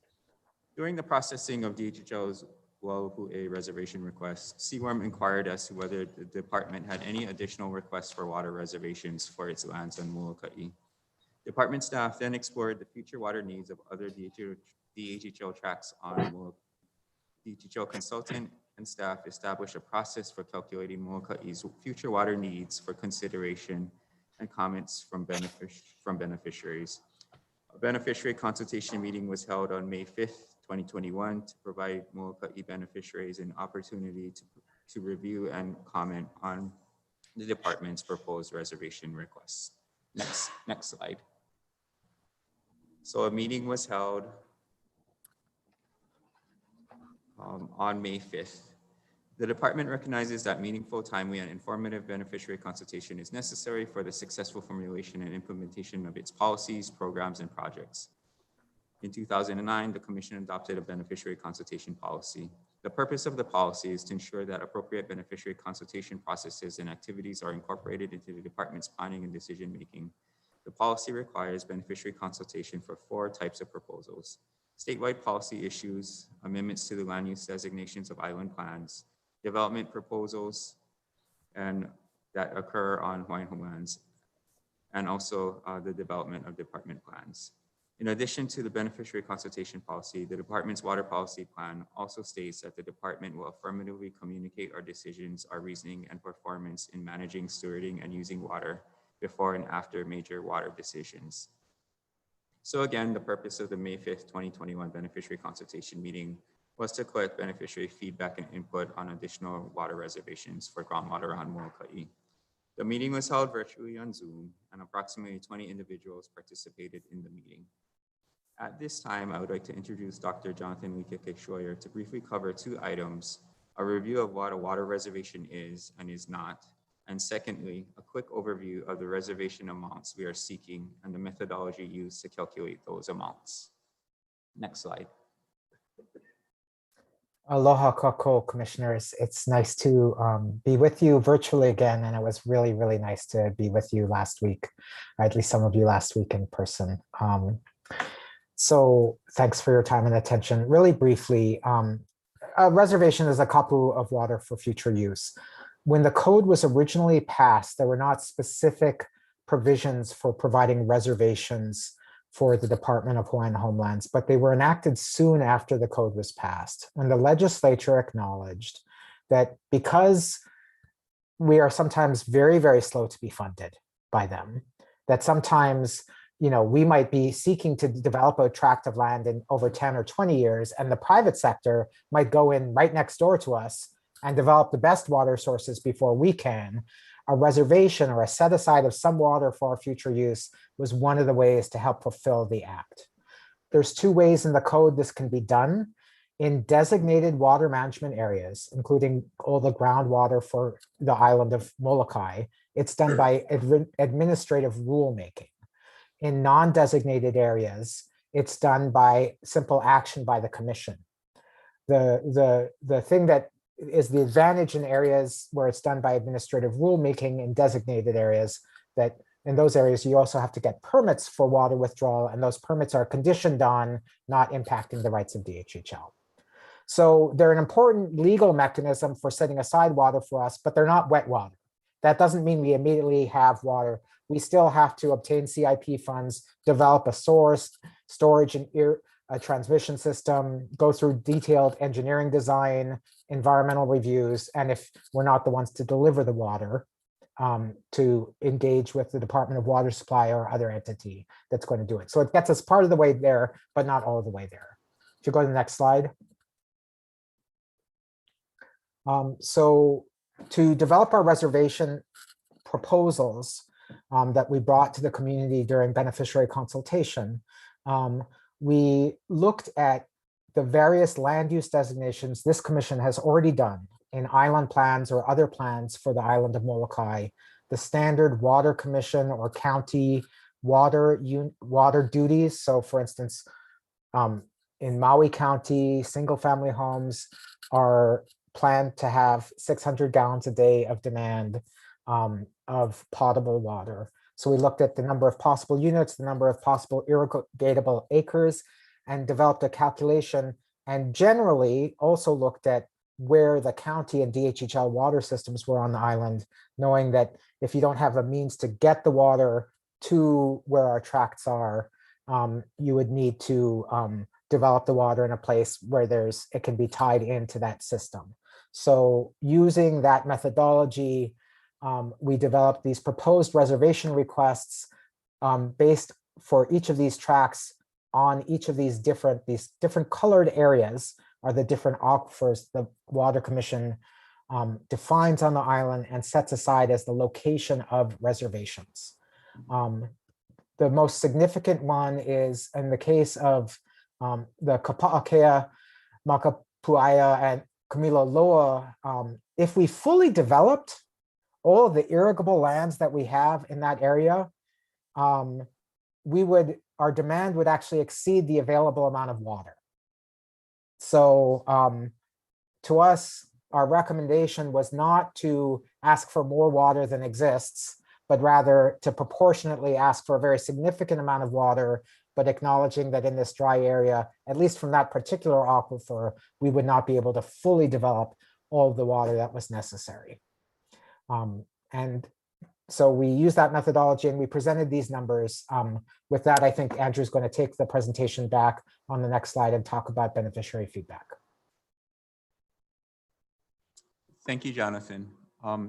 During the processing of DHHL's Hualapu'e reservation requests, CWARM inquired as to whether the department had any additional requests for water reservations for its lands on Moloka'i. Department staff then explored the future water needs of other DHHL tracts on Moloka'i. DHHL consultant and staff established a process for calculating Moloka'i's future water needs for consideration and comments from beneficiaries. A beneficiary consultation meeting was held on May 5th, 2021 to provide Moloka'i beneficiaries an opportunity to review and comment on the department's proposed reservation requests. Next slide. So a meeting was held on May 5th. The department recognizes that meaningful, timely, and informative beneficiary consultation is necessary for the successful formulation and implementation of its policies, programs, and projects. In 2009, the Commission adopted a beneficiary consultation policy. The purpose of the policy is to ensure that appropriate beneficiary consultation processes and activities are incorporated into the department's planning and decision-making. The policy requires beneficiary consultation for 4 types of proposals: statewide policy issues, amendments to the land use designations of island plans, development proposals, and that occur on Hawaiian homelands, and also the development of department plans. In addition to the beneficiary consultation policy, the department's water policy plan also states that the department will affirmatively communicate our decisions, our reasoning, and performance in managing, stewarding, and using water before and after major water decisions. So again, the purpose of the May 5th, 2021 beneficiary consultation meeting was to collect beneficiary feedback and input on additional water reservations for groundwater on Molokai. The meeting was held virtually on Zoom, and approximately 20 individuals participated in the meeting. At this time, I would like to introduce Dr. Jonathan Wikeke-Schroyer to briefly cover 2 items: a review of what a water reservation is and is not, and secondly, a quick overview of the reservation amounts we are seeking and the methodology used to calculate those amounts. Next slide. Aloha kako, commissioners. It's nice to be with you virtually again, and it was really, really nice to be with you last week, or at least some of you last week in person. So thanks for your time and attention. Really briefly, a reservation is a kapu of water for future use. When the code was originally passed, there were not specific provisions for providing reservations for the Department of Hawaiian Homelands, but they were enacted soon after the code was passed. And the legislature acknowledged that because we are sometimes very, very slow to be funded by them, that sometimes we might be seeking to develop a tract of land in over 10 or 20 years, and the private sector might go in right next door to us and develop the best water sources before we can. A reservation or a set aside of some water for our future use was one of the ways to help fulfill the act. There's 2 ways in the code this can be done. In designated water management areas, including all the groundwater for the island of Molokai, it's done by administrative rulemaking. In non-designated areas, it's done by simple action by the commission. The thing that is the advantage in areas where it's done by administrative rulemaking in designated areas, that in those areas, you also have to get permits for water withdrawal, and those permits are conditioned on not impacting the rights of DHHL. So they're an important legal mechanism for setting aside water for us, but they're not wet water. That doesn't mean we immediately have water. We still have to obtain CIP funds, develop a source, storage and a transmission system, go through detailed engineering design, environmental reviews, and if we're not the ones to deliver the water, to engage with the Department of Water Supply or other entity that's going to do it. So it gets us part of the way there, but not all of the way there. If you go to the next slide. So to develop our reservation proposals that we brought to the community during beneficiary consultation, we looked at the various land use designations this commission has already done in island plans or other plans for the island of Molokai, the standard water commission or county water duties. So for instance, in Maui County, single family homes are planned to have 600 gallons a day of demand of potable water. So we looked at the number of possible units, the number of possible irrigatable acres, and developed a calculation, and generally also looked at where the county and DHHL water systems were on the island, knowing that if you don't have a means to get the water to where our tracts are, you would need to develop the water in a place where it can be tied into that system. So using that methodology, we developed these proposed reservation requests based for each of these tracts on each of these different colored areas are the different aquifers the Water Commission defines on the island and sets aside as the location of reservations. The most significant one is in the case of the Kapa'akea, Makapuaia, and Camilo Loa, if we fully developed all of the irrigable lands that we have in that area, our demand would actually exceed the available amount of water. So to us, our recommendation was not to ask for more water than exists, but rather to proportionately ask for a very significant amount of water, but acknowledging that in this dry area, at least from that particular aquifer, we would not be able to fully develop all of the water that was necessary. And so we used that methodology and we presented these numbers. With that, I think Andrew's going to take the presentation back on the next slide and talk about beneficiary feedback. Thank you, Jonathan.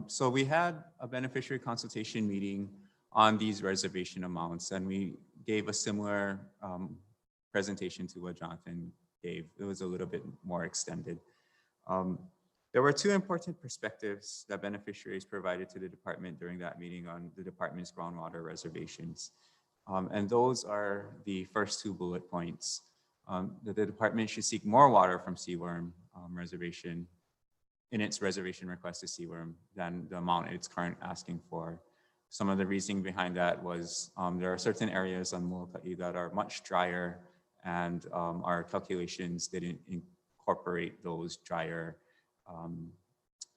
So we had a beneficiary consultation meeting on these reservation amounts, and we gave a similar presentation to what Jonathan gave. It was a little bit more extended. There were two important perspectives that beneficiaries provided to the department during that meeting on the department's groundwater reservations. And those are the first two bullet points. That the department should seek more water from seaworm reservation in its reservation request to seaworm than the amount it's currently asking for. Some of the reasoning behind that was there are certain areas on Molokai that are much drier, and our calculations didn't incorporate those drier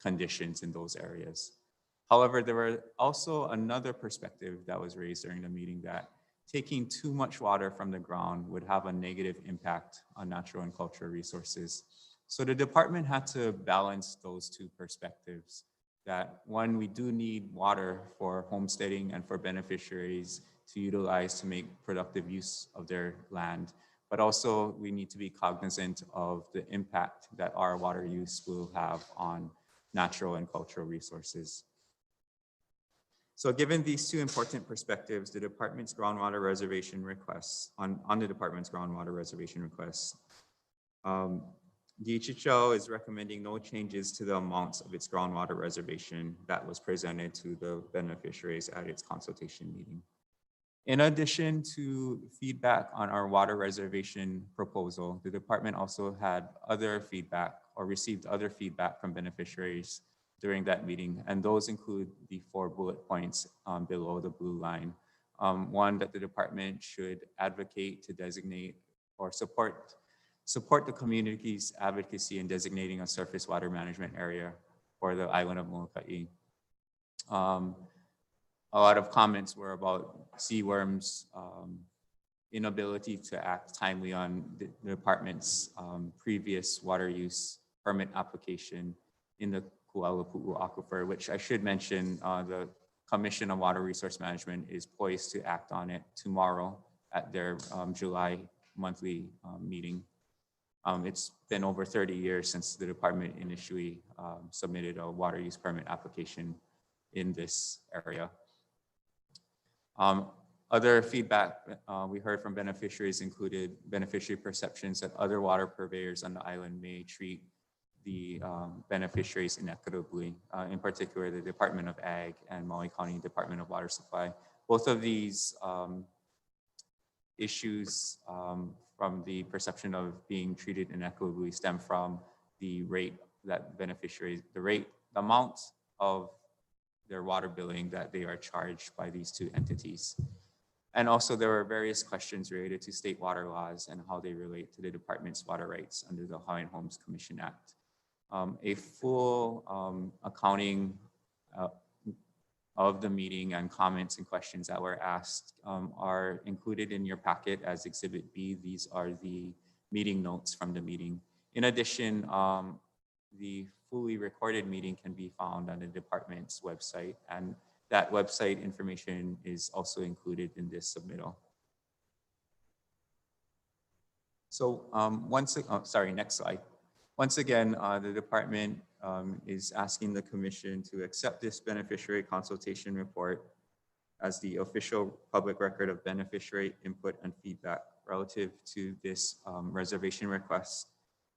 conditions in those areas. However, there were also another perspective that was raised during the meeting that taking too much water from the ground would have a negative impact on natural and cultural resources. So the department had to balance those two perspectives. That one, we do need water for homesteading and for beneficiaries to utilize to make productive use of their land. But also we need to be cognizant of the impact that our water use will have on natural and cultural resources. So given these two important perspectives, the department's groundwater reservation requests, on the department's groundwater reservation requests, DHHL is recommending no changes to the amounts of its groundwater reservation that was presented to the beneficiaries at its consultation meeting. In addition to feedback on our water reservation proposal, the department also had other feedback or received other feedback from beneficiaries during that meeting, and those include the 4 bullet points below the blue line. One, that the department should advocate to designate or support the community's advocacy in designating a surface water management area for the island of Molokai. A lot of comments were about seaworms' inability to act timely on the department's previous water use permit application in the Kualapu'u aquifer, which I should mention, the Commission on Water Resource Management is poised to act on it tomorrow at their July monthly meeting. It's been over 30 years since the department initially submitted a water use permit application in this area. Other feedback we heard from beneficiaries included beneficiary perceptions that other water purveyors on the island may treat the beneficiaries inequitably, in particular the Department of Ag and Maui County Department of Water Supply. Both of these issues from the perception of being treated inequitably stem from the rate that beneficiaries, the amount of their water billing that they are charged by these two entities. And also there were various questions related to state water laws and how they relate to the department's water rights under the Hawaiian Homes Commission Act. A full accounting of the meeting and comments and questions that were asked are included in your packet as Exhibit B. These are the meeting notes from the meeting. In addition, the fully recorded meeting can be found on the department's website, and that website information is also included in this submittal. So next slide. Once again, the department is asking the commission to accept this beneficiary consultation report as the official public record of beneficiary input and feedback relative to this reservation request.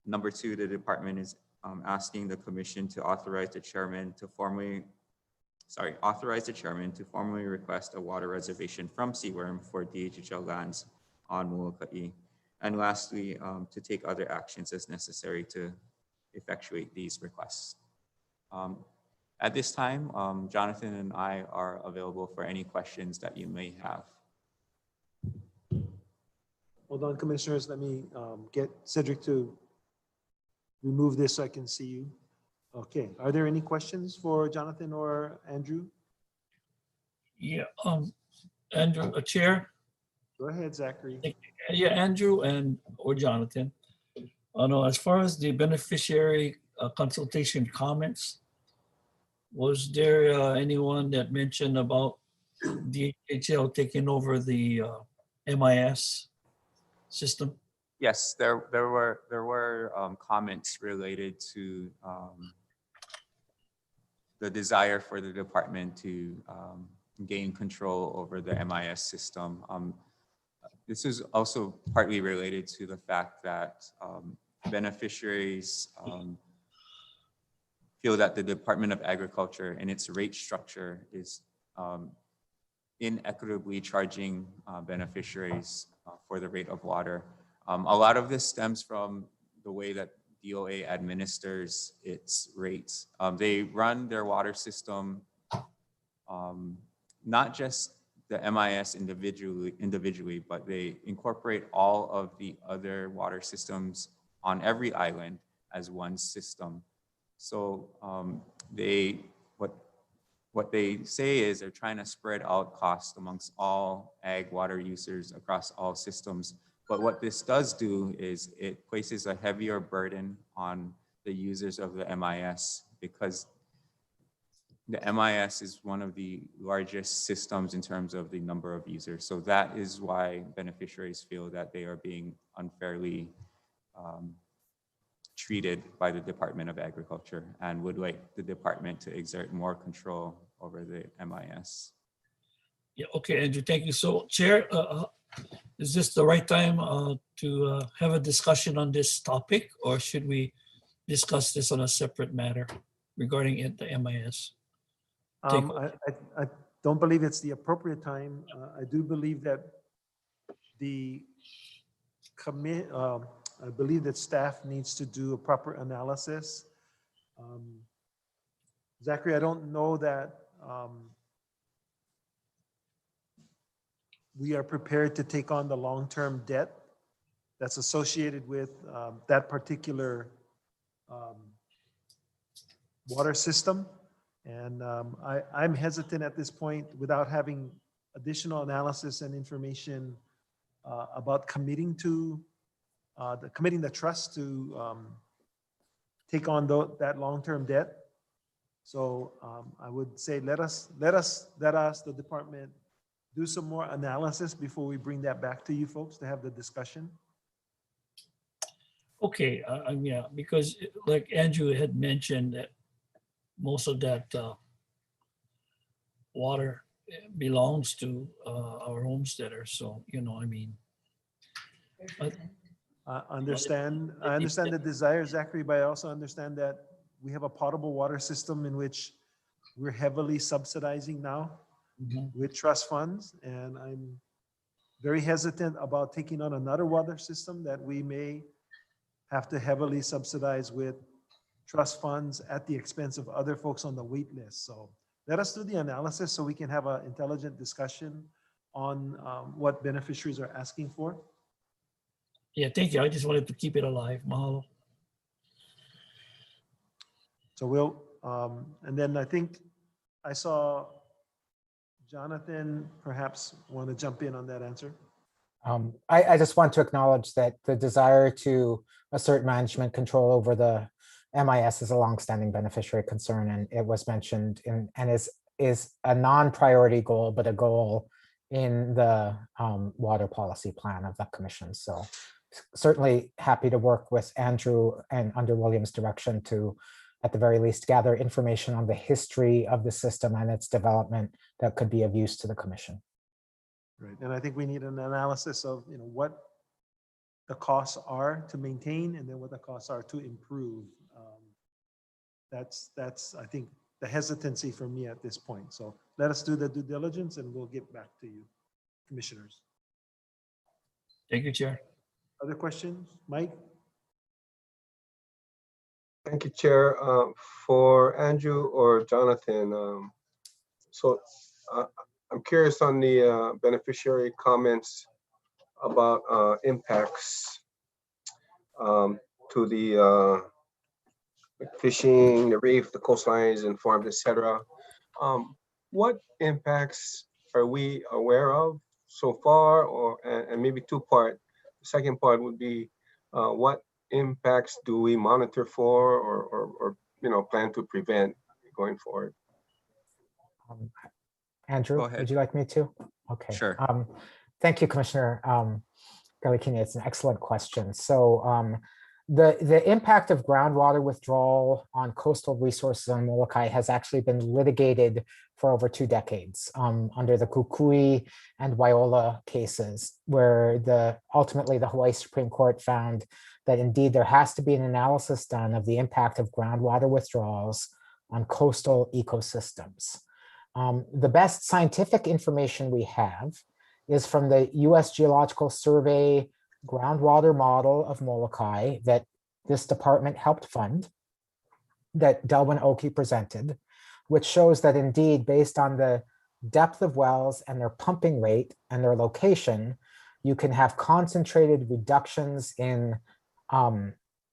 Number 2, the department is asking the commission to authorize the chairman to formally request a water reservation from seaworm for DHHL lands on Molokai. And lastly, to take other actions as necessary to effectuate these requests. At this time, Jonathan and I are available for any questions that you may have. Hold on, commissioners. Let me get Cedric to remove this so I can see you. Okay. Are there any questions for Jonathan or Andrew? Yeah, Andrew, Chair. Go ahead, Zachary. Yeah, Andrew and or Jonathan. No, as far as the beneficiary consultation comments, was there anyone that mentioned about DHL taking over the MIS system? Yes, there were comments related to the desire for the department to gain control over the MIS system. This is also partly related to the fact that beneficiaries feel that the Department of Agriculture and its rate structure is inequitably charging beneficiaries for the rate of water. A lot of this stems from the way that DOA administers its rates. They run their water system, not just the MIS individually, but they incorporate all of the other water systems on every island as one system. So what they say is they're trying to spread out costs amongst all ag water users across all systems. But what this does do is it places a heavier burden on the users of the MIS, because the MIS is one of the largest systems in terms of the number of users. So that is why beneficiaries feel that they are being unfairly treated by the Department of Agriculture and would like the department to exert more control over the MIS. Yeah, okay, Andrew, thank you. So, Chair, is this the right time to have a discussion on this topic, or should we discuss this on a separate matter regarding the MIS? I don't believe it's the appropriate time. I do believe that I believe that staff needs to do a proper analysis. Zachary, I don't know that we are prepared to take on the long-term debt that's associated with that particular water system. And I'm hesitant at this point, without having additional analysis and information about committing the trust to take on that long-term debt. So I would say let us, the department, do some more analysis before we bring that back to you folks to have the discussion. Okay, yeah, because like Andrew had mentioned, that most of that water belongs to our homesteaders. So, I mean. I understand the desire, Zachary, but I also understand that we have a potable water system in which we're heavily subsidizing now with trust funds. And I'm very hesitant about taking on another water system that we may have to heavily subsidize with trust funds at the expense of other folks on the wait list. So let us do the analysis so we can have an intelligent discussion on what beneficiaries are asking for. Yeah, thank you. I just wanted to keep it alive. Mahalo. So we'll, and then I think I saw Jonathan perhaps want to jump in on that answer. I just want to acknowledge that the desire to assert management control over the MIS is a longstanding beneficiary concern, and it was mentioned and is a non-priority goal, but a goal in the water policy plan of the commission. So certainly happy to work with Andrew and under William's direction to, at the very least, gather information on the history of the system and its development that could be of use to the commission. Right, and I think we need an analysis of what the costs are to maintain, and then what the costs are to improve. That's I think the hesitancy for me at this point. So let us do the due diligence, and we'll get back to you, commissioners. Thank you, Chair. Other questions, Mike? Thank you, Chair. For Andrew or Jonathan, so I'm curious on the beneficiary comments about impacts to the fishing, the reef, the coastlines and farms, etc. What impacts are we aware of so far, or and maybe two-part? The second part would be what impacts do we monitor for, or plan to prevent going forward? Andrew, Go ahead. would you like me to? Okay. Sure. Thank you, Commissioner Galikini. It's an excellent question. So the impact of groundwater withdrawal on coastal resources on Molokai has actually been litigated for over 2 decades under the Kukui and Waiola cases, where ultimately the Hawaii Supreme Court found that indeed there has to be an analysis done of the impact of groundwater withdrawals on coastal ecosystems. The best scientific information we have is from the US Geological Survey groundwater model of Molokai that this department helped fund, that Delwyn Oki presented, which shows that indeed, based on the depth of wells and their pumping rate and their location, you can have concentrated reductions in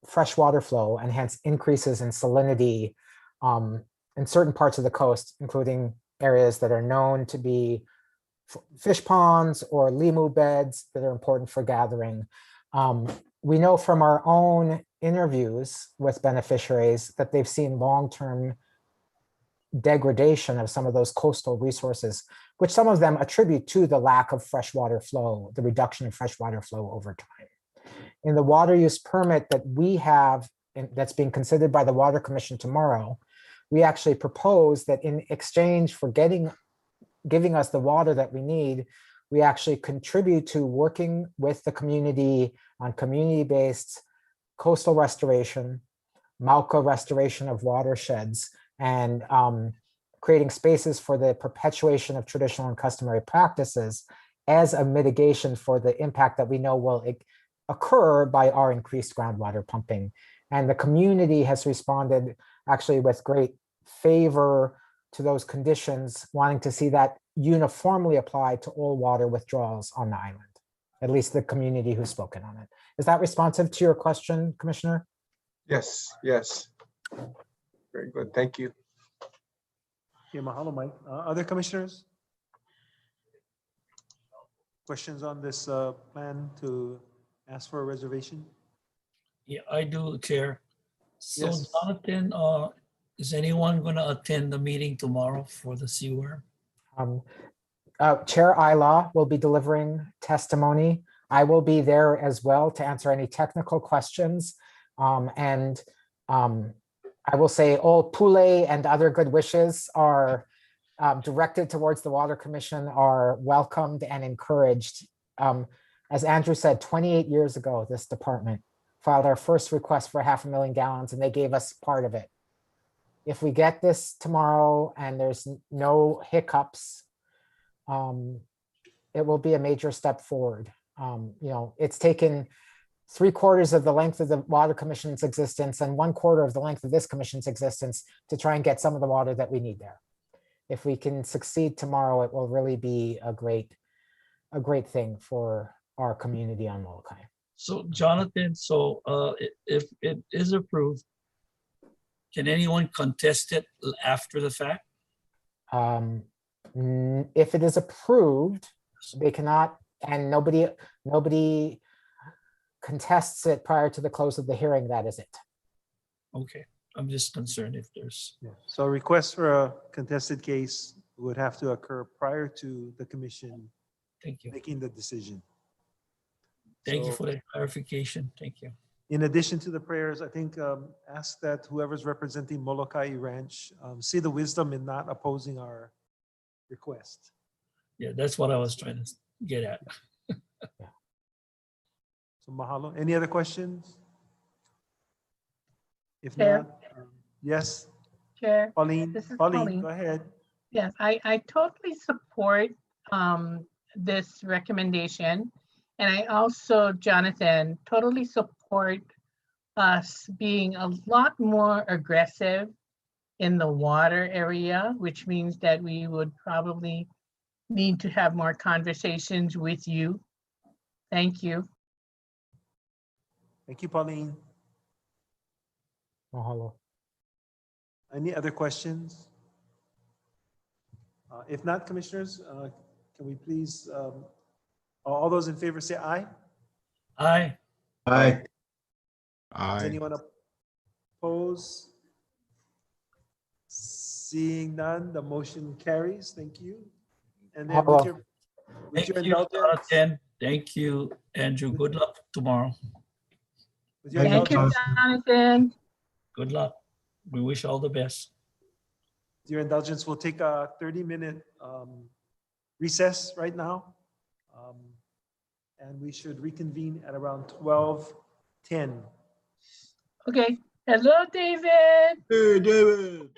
freshwater flow and hence increases in salinity in certain parts of the coast, including areas that are known to be fish ponds or limu beds that are important for gathering. We know from our own interviews with beneficiaries that they've seen long-term degradation of some of those coastal resources, which some of them attribute to the lack of freshwater flow, the reduction of freshwater flow over time. In the water use permit that we have, that's being considered by the Water Commission tomorrow, we actually propose that in exchange for giving us the water that we need, we actually contribute to working with the community on community-based coastal restoration, Mauka restoration of watersheds, and creating spaces for the perpetuation of traditional and customary practices as a mitigation for the impact that we know will occur by our increased groundwater pumping. And the community has responded actually with great favor to those conditions, wanting to see that uniformly applied to all water withdrawals on the island, at least the community who's spoken on it. Is that responsive to your question, Commissioner? Yes, yes. Very good. Thank you. Okay, mahalo, Mike. Other commissioners? Questions on this plan to ask for a reservation? Yeah, I do, Chair. So Yes. Jonathan, is anyone going to attend the meeting tomorrow for the sewer? Chair Ayla will be delivering testimony. I will be there as well to answer any technical questions. I will say all pule and other good wishes are directed towards the Water Commission are welcomed and encouraged. As Andrew said, 28 years ago, this department filed our first request for 500,000 gallons and they gave us part of it. If we get this tomorrow and there's no hiccups, it will be a major step forward. It's taken 3/4 of the length of the Water Commission's existence and 1/4 of the length of this commission's existence to try and get some of the water that we need there. If we can succeed tomorrow, it will really be a great thing for our community on Molokai. So Jonathan, if it is approved, can anyone contest it after the fact? If it is approved, they cannot, and nobody contests it prior to the close of the hearing. That is it. Okay, I'm just concerned if there's. Yeah. So a request for a contested case would have to occur prior to the commission Thank you. making the decision. Thank you So, for the clarification. Thank you. in addition to the prayers, I think ask that whoever's representing Molokai Ranch see the wisdom in not opposing our request. Yeah, that's what I was trying to get at. So mahalo. Any other questions? If Chair. not, yes, Chair, Pauline. this is Pauline, Pauline. go ahead. Yes, I totally support this recommendation. And I also, Jonathan, totally support us being a lot more aggressive in the water area, which means that we would probably need to have more conversations with you. Thank you. Thank you, Pauline. Mahalo. Any other questions? If not, commissioners, can we please, all those in favor say aye? Aye. Aye. Does anyone oppose? Seeing none, the motion carries. Thank you. And then Mahalo. with your Thank you, indulgence, Jonathan. Thank you, Andrew. Good luck tomorrow. with your Thank you, indulgence, Jonathan. Good luck. We wish all the best. with your indulgence, we'll take a 30-minute recess right now. And we should reconvene at around 12:10. Okay. Hello, David. Hey, David.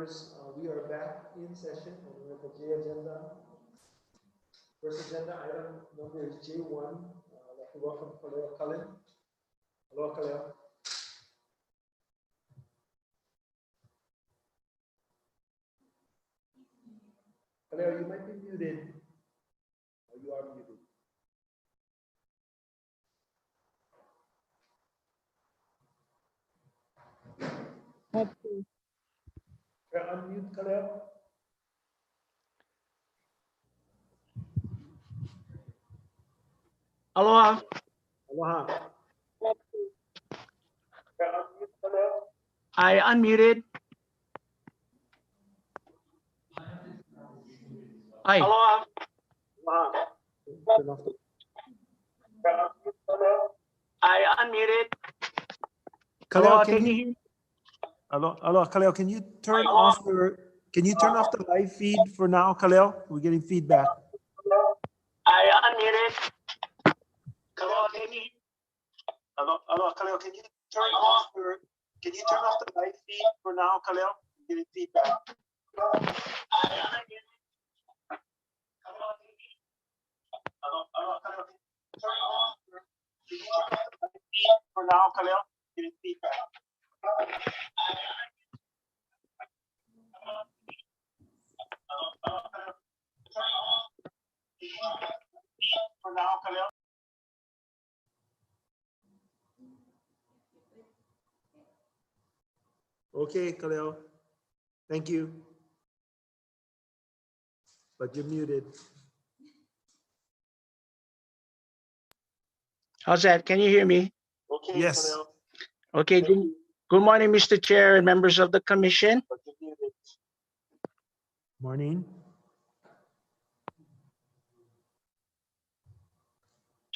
members, we are back in session and we're at the J agenda. First agenda item number is J1. I'd like to welcome Kaleo Cullen. Hello, Kaleo. Kaleo, you might be muted. Oh, you are muted. Unmute, Kaleo. Aloha. Aloha. I unmuted. Hi. Aloha. Turn off the- I unmuted. Kaleo, Aloha, can can you you? hear me? Hello, Kaleo, can you turn off the live feed for now, Kaleo? We're getting feedback. I unmuted. Aloha, can you? Hello, Kaleo, can you turn off the live feed for now, Kaleo? We're getting feedback. I unmuted. Aloha, can you? Hello, Kaleo, can you turn off the live feed for now, Kaleo? We're getting feedback. For now, Kaleo. Okay, Kaleo. Thank you. But you're muted. How's that? Can you hear me? Okay, yes. Kaleo. Okay. Good morning, Mr. Chair and members of the commission. But you're muted. Morning.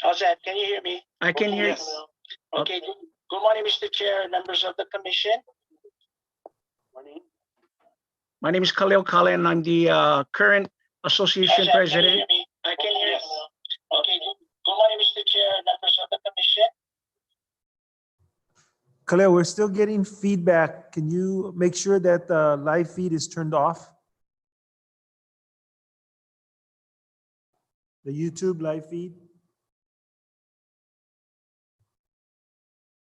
How's that? Can you hear me? I can hear Yes. you. Okay. Good morning, Mr. Chair and members of the commission. Morning. My name is Kaleo Cullen. I'm the current association president. I can hear you. Okay. Good morning, Mr. Chair and members of the commission. Kaleo, we're still getting feedback. Can you make sure that the live feed is turned off? The YouTube live feed?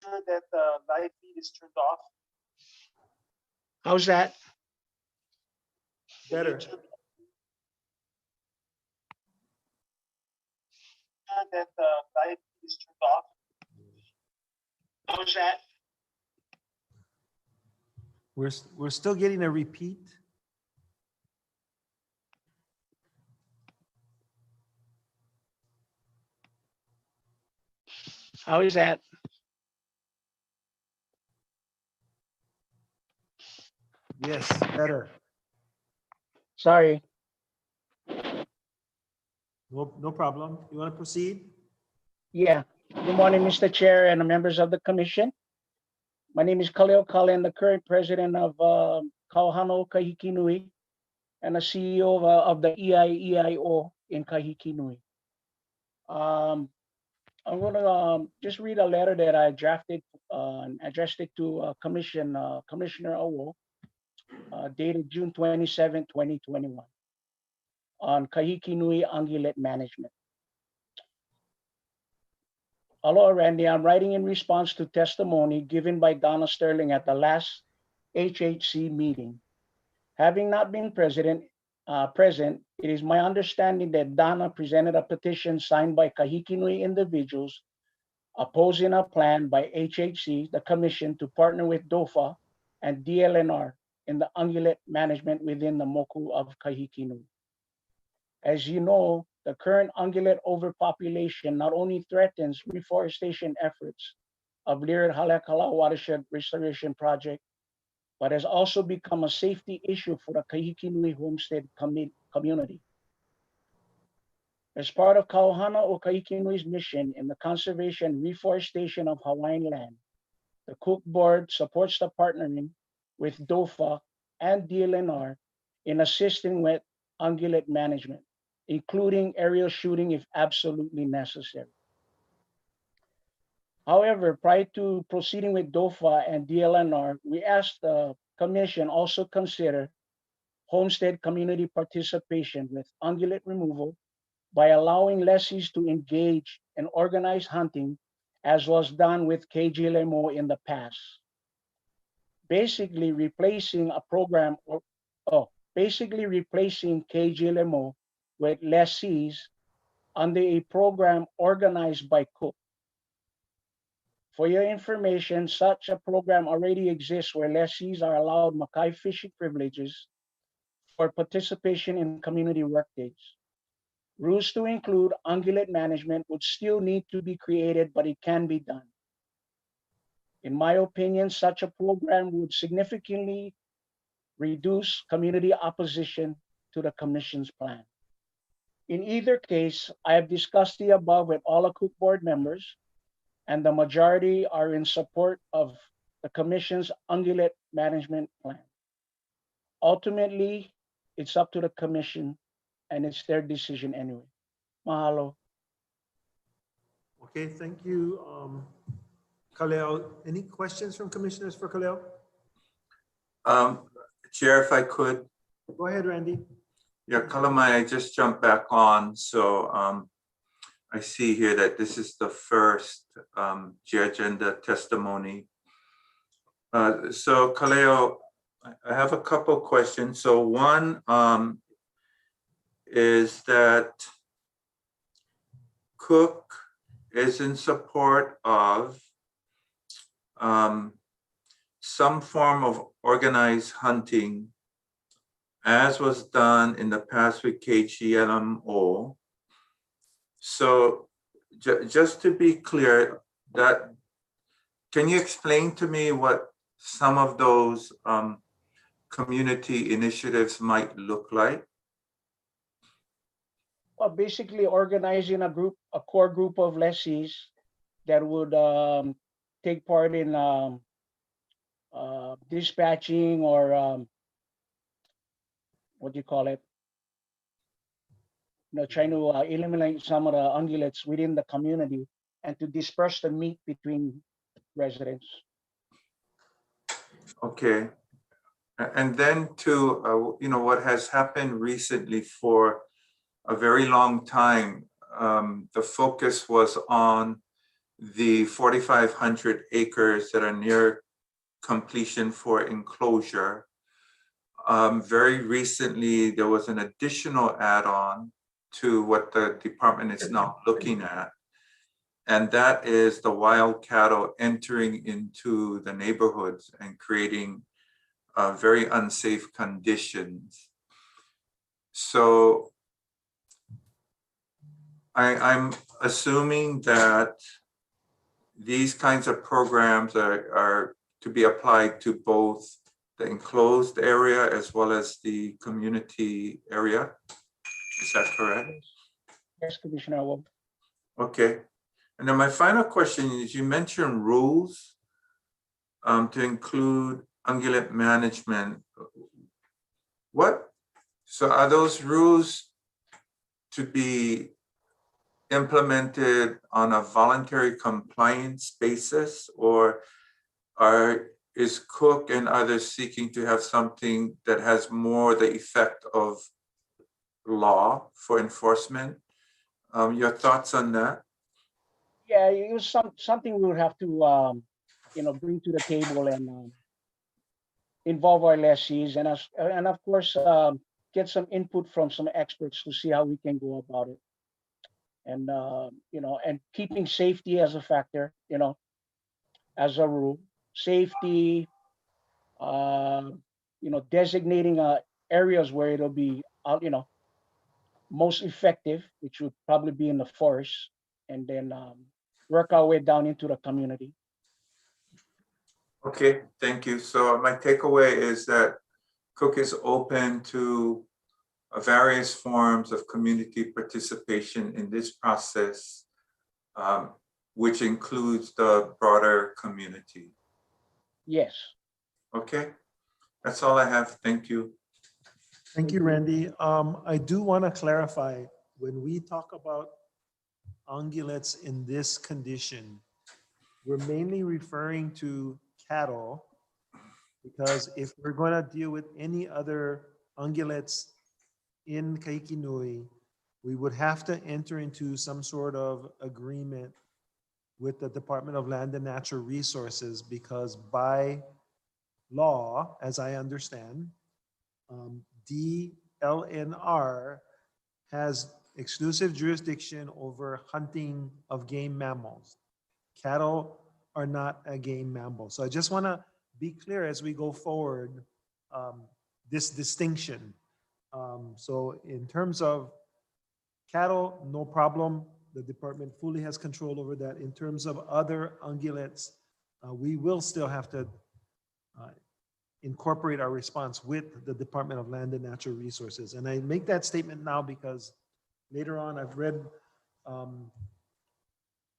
Sure that the live feed is turned off. How's that? Better. Sure that the live feed is turned off. How's that? We're still getting a repeat. How is that? Yes, better. Sorry. No problem. You want to proceed? Yeah. Good morning, Mr. Chair and the members of the commission. My name is Kaleo Cullen, the current president of Kauhano Kahikinui and the CEO of the EIEIO in Kahikinui. I'm going to just read a letter that I drafted and addressed it to Commissioner Awo, dated June 27, 2021, on Kahikinui Angulet Management. Hello, Randy. I'm writing in response to testimony given by Donna Sterling at the last HHC meeting. Having not been present, it is my understanding that Donna presented a petition signed by Kahikinui individuals opposing a plan by HHC, the commission, to partner with DOFA and DLNR in the ungulate management within the Moku of Kahikinui. As you know, the current ungulate overpopulation not only threatens reforestation efforts of Lirid Halakala Watershed Restoration Project, but has also become a safety issue for the Kahikinui Homestead community. As part of Kauhana o Kahikinui's mission in the conservation and reforestation of Hawaiian land, the Cook Board supports the partnering with DOFA and DLNR in assisting with ungulate management, including aerial shooting if absolutely necessary. However, prior to proceeding with DOFA and DLNR, we asked the Commission also consider homestead community participation with ungulate removal by allowing lessees to engage in organized hunting as was done with KGLMO in the past. Basically replacing a program basically replacing KGLMO with lessees under a program organized by Cook. For your information, such a program already exists where lessees are allowed Makai fishing privileges for participation in community workdays. Rules to include ungulate management would still need to be created, but it can be done. In my opinion, such a program would significantly reduce community opposition to the commission's plan. In either case, I have discussed the above with all the Cook board members, and the majority are in support of the commission's ungulate management plan. Ultimately, it's up to the commission and it's their decision anyway. Mahalo. Okay, thank you. Kaleo, any questions from commissioners for Kaleo? Chair, if I could. Go ahead, Randy. Yeah, Kalamai, I just jumped back on. So I see here that this is the first G-Agenda testimony. So Kaleo, I have a couple questions. So one is that Cook is in support of some form of organized hunting as was done in the past with KGLMO. So just to be clear, that can you explain to me what some of those community initiatives might look like? Well, basically organizing a core group of lessees that would take part in dispatching or what do you call it? Trying to eliminate some of the ungulates within the community and to disperse the meat between residents. Okay. And then to, what has happened recently for a very long time, the focus was on the 4,500 acres that are near completion for enclosure. Very recently, there was an additional add-on to what the department is now looking at. And that is the wild cattle entering into the neighborhoods and creating very unsafe conditions. So I'm assuming that these kinds of programs are to be applied to both the enclosed area as well as the community area. Is that correct? Yes, Commissioner Wolf. Okay. And then my final question is, you mentioned rules to include ungulate management. So are those rules to be implemented on a voluntary compliance basis, or is Cook and others seeking to have something that has more the effect of law for enforcement? Your thoughts on that? Yeah, it was something we would have to bring to the table and involve our lessees and of course get some input from some experts to see how we can go about it. And and keeping safety as a factor, as a rule, safety, designating areas where it'll be most effective, which would probably be in the forest, and then work our way down into the community. Okay, thank you. So my takeaway is that Cook is open to various forms of community participation in this process, which includes the broader community. Yes. Okay, that's all I have. Thank you. Thank you, Randy. I do want to clarify, when we talk about ungulates in this condition, we're mainly referring to cattle, because if we're going to deal with any other ungulates in Kaikinui, we would have to enter into some sort of agreement with the Department of Land and Natural Resources, because by law, as I understand, DLNR has exclusive jurisdiction over hunting of game mammals. Cattle are not a game mammal. So I just want to be clear as we go forward, this distinction. So in terms of cattle, no problem. The department fully has control over that. In terms of other ungulates, we will still have to incorporate our response with the Department of Land and Natural Resources. And I make that statement now because later on I've read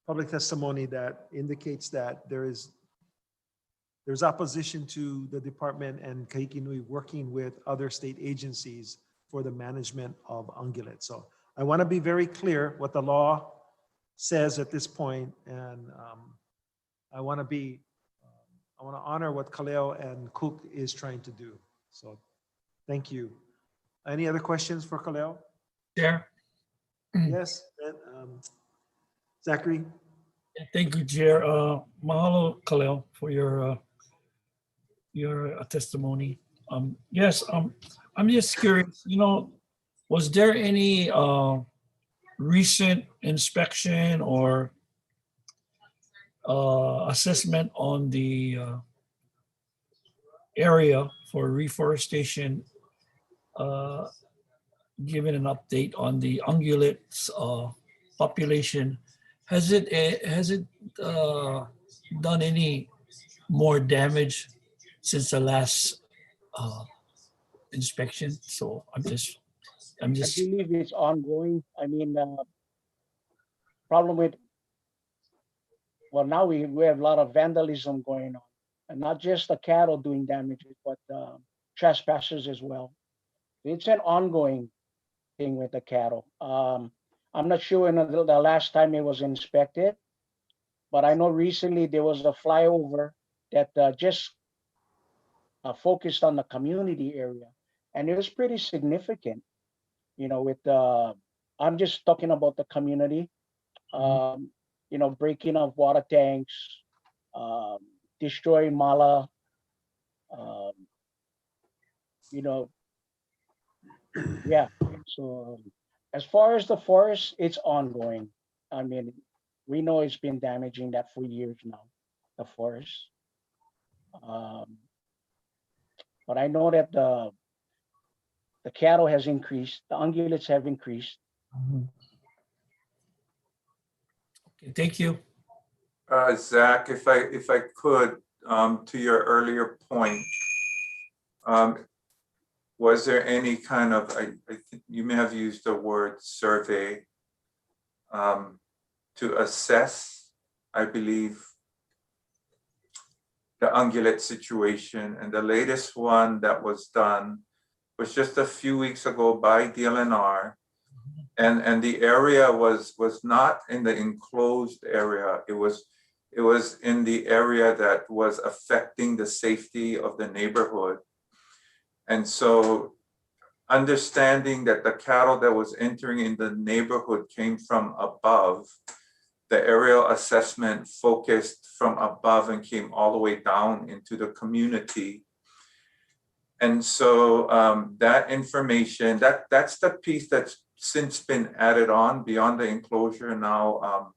public testimony that indicates that there's opposition to the department and Kaikinui working with other state agencies for the management of ungulates. So I want to be very clear what the law says at this point, and I want to honor what Kaleo and Cook is trying to do. So thank you. Any other questions for Kaleo? Chair. Yes, Zachary? Thank you, Chair. Mahalo, Kaleo, for your testimony. Yes, I'm just curious, was there any recent inspection or assessment on the area for reforestation, given an update on the ungulates population? Has it done any more damage since the last inspection? So I'm just. I believe it's ongoing. I mean, problem with, well, now we have a lot of vandalism going on, and not just the cattle doing damages, but trespassers as well. It's an ongoing thing with the cattle. I'm not sure when the last time it was inspected, but I know recently there was a flyover that just focused on the community area, and it was pretty significant. With I'm just talking about the community, breaking of water tanks, destroying mala, yeah. So as far as the forest, it's ongoing. I mean, we know it's been damaging that for years now, the forest. But I know that the cattle has increased, the ungulates have increased. Okay, thank you. Zach, if I could, to your earlier point, was there any kind of, I think you may have used the word survey, to assess, I believe, the ungulate situation? And the latest one that was done was just a few weeks ago by DLNR. And the area was not in the enclosed area. It was in the area that was affecting the safety of the neighborhood. And so understanding that the cattle that was entering in the neighborhood came from above, the aerial assessment focused from above and came all the way down into the community. And so that information, that's the piece that's since been added on beyond the enclosure. Now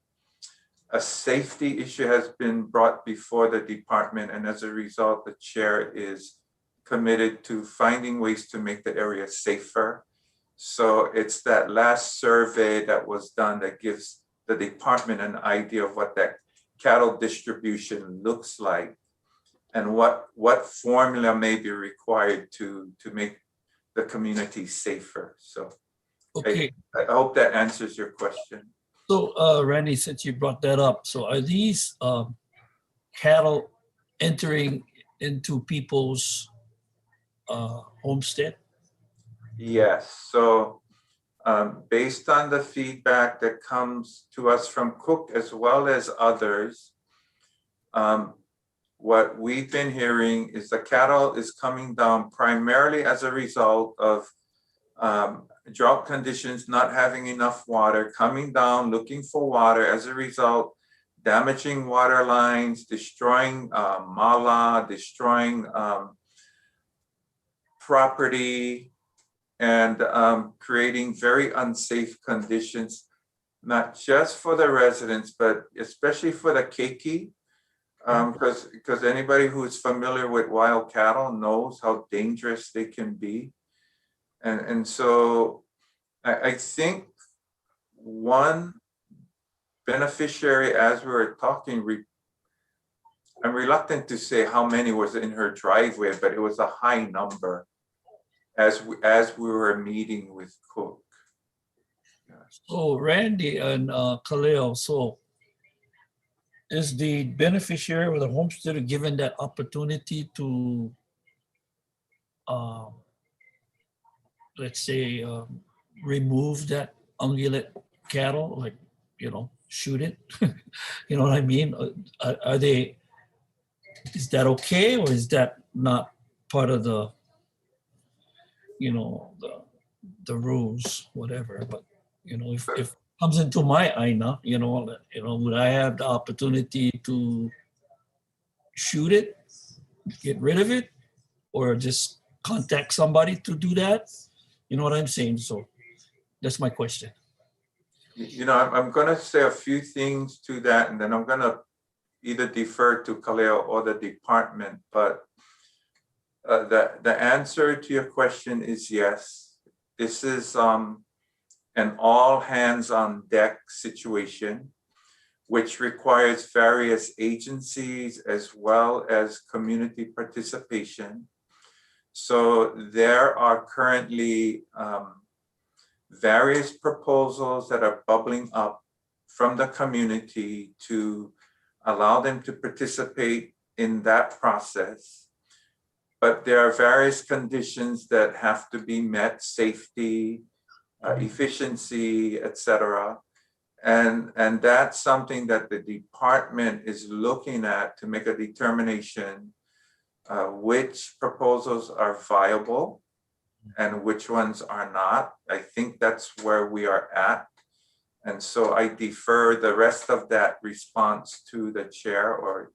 a safety issue has been brought before the department, and as a result, the chair is committed to finding ways to make the area safer. So it's that last survey that was done that gives the department an idea of what that cattle distribution looks like and what formula may be required to make the community safer. So Okay. I hope that answers your question. So Randy, since you brought that up, so are these cattle entering into people's homestead? Yes. So based on the feedback that comes to us from Cook as well as others, what we've been hearing is the cattle is coming down primarily as a result of drought conditions, not having enough water, coming down, looking for water, as a result, damaging water lines, destroying mala, destroying property, and creating very unsafe conditions, not just for the residents, but especially for the keiki. Because anybody who's familiar with wild cattle knows how dangerous they can be. And so I think one beneficiary, as we were talking, I'm reluctant to say how many was in her driveway, but it was a high number as we were meeting with Cook. So Randy and Khalil, so is the beneficiary or the homesteader given that opportunity to, let's say, remove that ungulate cattle, like, shoot it? You know what I mean? Are they, is that okay, or is that not part of the, the rules, whatever? But, if it comes into my aina, would I have the opportunity to shoot it, get rid of it, or just contact somebody to do that? You know what I'm saying? So that's my question. I'm going to say a few things to that, and then I'm going to either defer to Khalil or the department. But the answer to your question is yes. This is an all hands on deck situation, which requires various agencies as well as community participation. So there are currently various proposals that are bubbling up from the community to allow them to participate in that process. But there are various conditions that have to be met: safety, efficiency, etc. And that's something that the department is looking at to make a determination which proposals are viable and which ones are not. I think that's where we are at. And so I defer the rest of that response to the chair or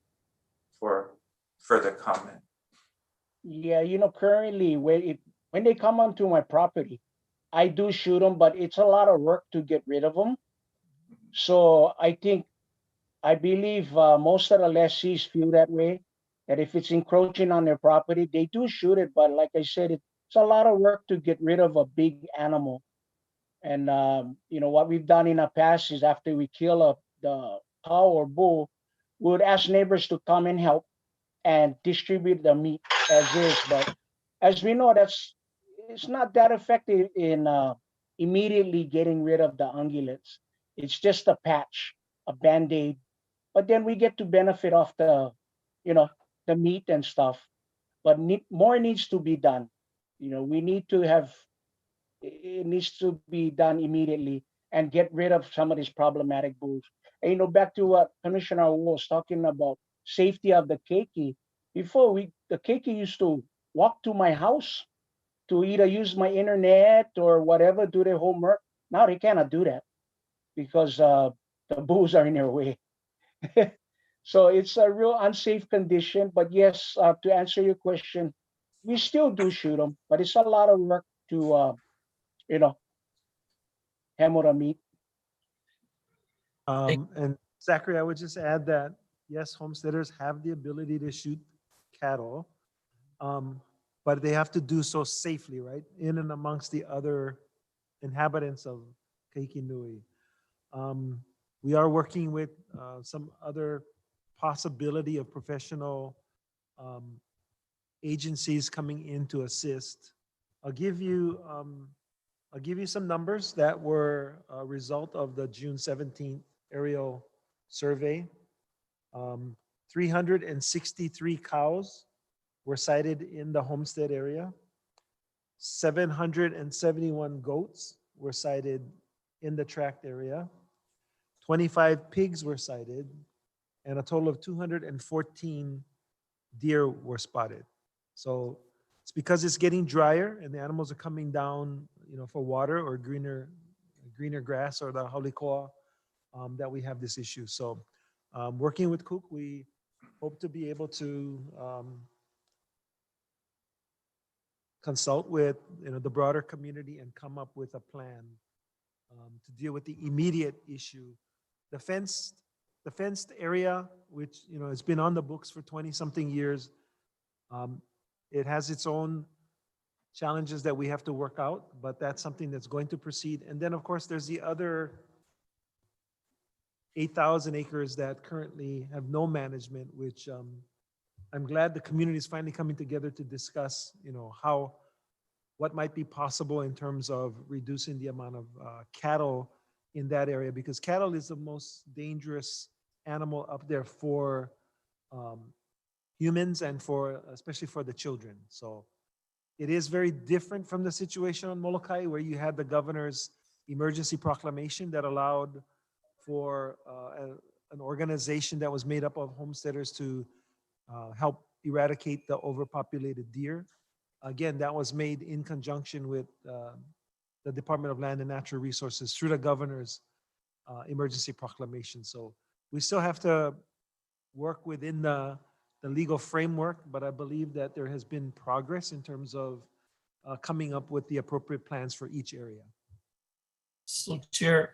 for further comment. Yeah, currently when they come onto my property, I do shoot them, but it's a lot of work to get rid of them. So I believe most of the lessees feel that way, that if it's encroaching on their property, they do shoot it. But like I said, it's a lot of work to get rid of a big animal. And what we've done in the past is after we kill the cow or bull, we would ask neighbors to come and help and distribute the meat as is. But as we know, it's not that effective in immediately getting rid of the ungulates. It's just a patch, a band-aid. But then we get to benefit off the meat and stuff. But more needs to be done. We need to have, it needs to be done immediately and get rid of some of these problematic bulls. And back to what Commissioner Wu was talking about, safety of the keiki. Before the keiki used to walk to my house to either use my internet or whatever, do their homework. Now they cannot do that because the bulls are in their way. So it's a real unsafe condition. But yes, to answer your question, we still do shoot them, but it's a lot of work to, hammer the meat. And Zachary, I would just add that, yes, homesteaders have the ability to shoot cattle, but they have to do so safely, right? In and amongst the other inhabitants of Kaikinui. We are working with some other possibility of professional agencies coming in to assist. I'll give you some numbers that were a result of the June 17th aerial survey. 363 cows were sighted in the Homestead area. 771 goats were sighted in the tract area. 25 pigs were sighted, and a total of 214 deer were spotted. So it's because it's getting drier and the animals are coming down, for water or greener grass or the halikoa, that we have this issue. So working with Cook, we hope to be able to consult with the broader community and come up with a plan to deal with the immediate issue. The fenced area, which has been on the books for 20-something years, it has its own challenges that we have to work out, but that's something that's going to proceed. And then, of course, there's the other 8,000 acres that currently have no management, which I'm glad the community is finally coming together to discuss, what might be possible in terms of reducing the amount of cattle in that area, because cattle is the most dangerous animal up there for humans and especially for the children. So it is very different from the situation on Molokai, where you had the governor's emergency proclamation that allowed for an organization that was made up of homesteaders to help eradicate the overpopulated deer. Again, that was made in conjunction with the Department of Land and Natural Resources through the governor's emergency proclamation. So we still have to work within the legal framework, but I believe that there has been progress in terms of coming up with the appropriate plans for each area. So Chair,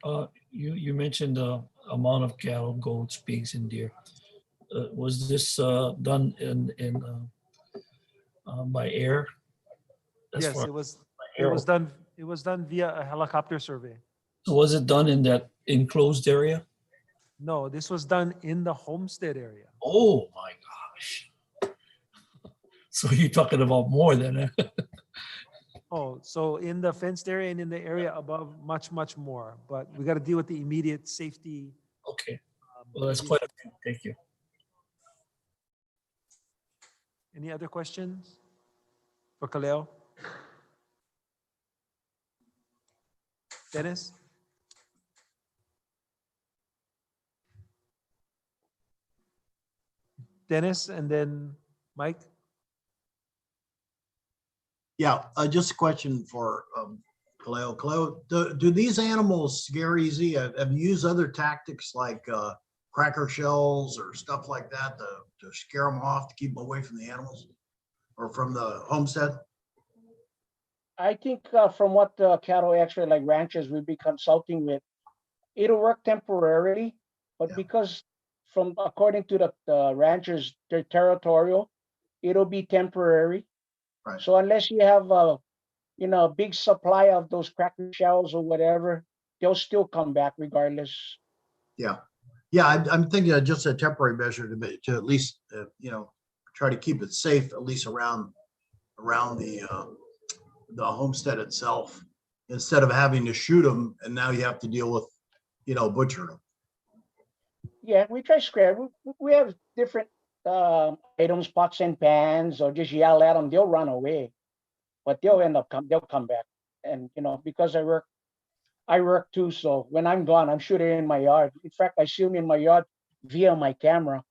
you mentioned the amount of cattle, goats, pigs, and deer. Was this done by air? As Yes, far it was. as air? It was done via a helicopter survey. So was it done in that enclosed area? No, this was done in the Homestead area. Oh my gosh. So you're talking about more than Oh, so in the fenced area and in the area above, much more. But we got to deal with the immediate safety. Okay. Well, that's quite a few. Thank you. Any other questions for Kaleo? Dennis? Dennis and then Mike? Yeah, just a question for Kaleo. Kaleo, do these animals scare easy? Have you used other tactics like cracker shells or stuff like that to scare them off, to keep them away from the animals or from the homestead? I think from what the cattle actually like ranchers we'll be consulting with, it'll work temporarily, but Yeah. because from according to the ranchers, they're territorial, it'll be temporary. Right. So unless you have a big supply of those cracker shells or whatever, they'll still come back regardless. Yeah. Yeah, I'm thinking of just a temporary measure to at least, try to keep it safe, at least around the homestead itself, instead of having to shoot them and now you have to deal with, butchering them. Yeah, we try scrap. We have different items, pots and pans, or just yell at them, they'll run away, but they'll come back. And because I work too, so when I'm gone, I'm shooting in my yard. In fact, I shoot in my yard via my camera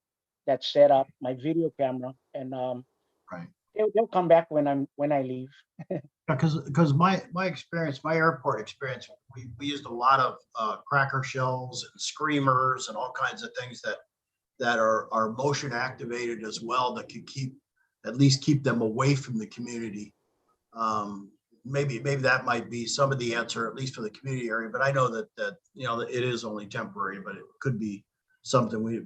that's set up, my video camera, and Right. they'll come back when I leave. Because my experience, my airport experience, we used a lot of cracker shells and screamers and all kinds of things that are motion activated as well, that could at least keep them away from the community. Maybe that might be some of the answer, at least for the community area. But I know that it is only temporary, but it could be something we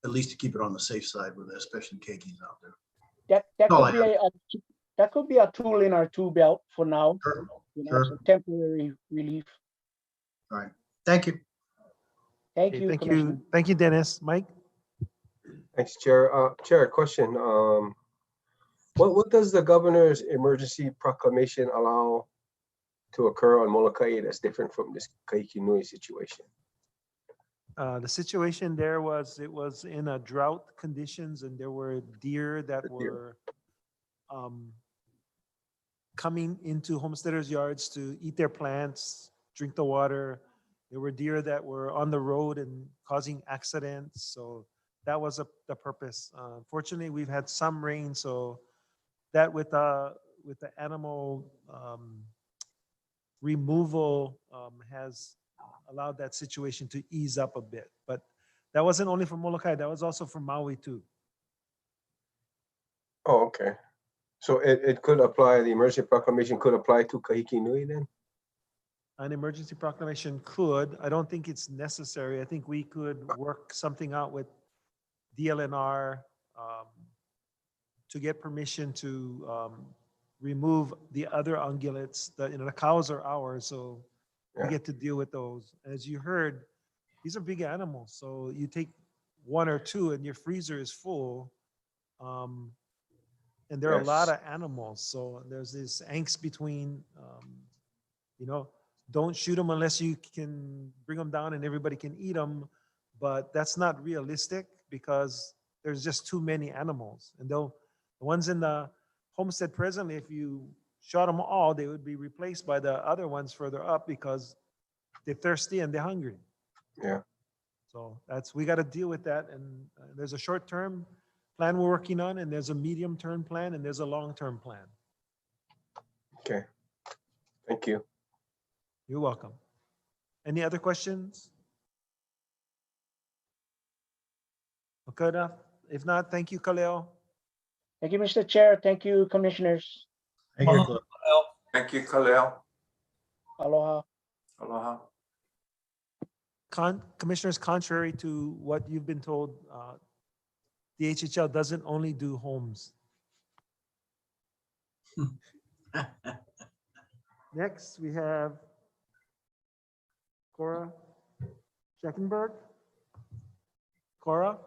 at least to keep it on the safe side with, especially keikis out there. That could be a tool in our tool belt for now. Sure. Some temporary relief. All right. Thank you. Thank Okay, you. thank Commissioner. you. Thank you, Dennis. Mike? Thanks, Chair. Chair, question. What does the governor's emergency proclamation allow to occur on Molokai that's different from this Kaikinui situation? The situation there was, it was in a drought conditions and there were deer that were coming into homesteaders' yards to eat their plants, drink the water. There were deer that were on the road and causing accidents. So that was the purpose. Fortunately, we've had some rain, so that with the animal removal has allowed that situation to ease up a bit. But that wasn't only for Molokai, that was also for Maui too. Oh, okay. So it could apply, the emergency proclamation could apply to Kahiki Nui then? An emergency proclamation could. I don't think it's necessary. I think we could work something out with DLNR to get permission to remove the other ungulates. The cows are ours, so we Yeah. get to deal with those. As you heard, these are big animals. So you take one or two and your freezer is full. And there are a lot Yes. of animals. So there's this angst between, don't shoot them unless you can bring them down and everybody can eat them. But that's not realistic because there's just too many animals. And the ones in the homestead presently, if you shot them all, they would be replaced by the other ones further up because they're thirsty and they're hungry. Yeah. So we got to deal with that. And there's a short-term plan we're working on, and there's a medium-term plan, and there's a long-term plan. Okay. Thank you. You're welcome. Any other questions? Okay, enough. If not, thank you, Kaleo. Thank you, Mr. Chair. Thank you, commissioners. Thank you. Thank you, Kaleo. Aloha. Aloha. Commissioners, contrary to what you've been told, the HHL doesn't only do homes. Next, we have Cora Scheckenberg. Cora,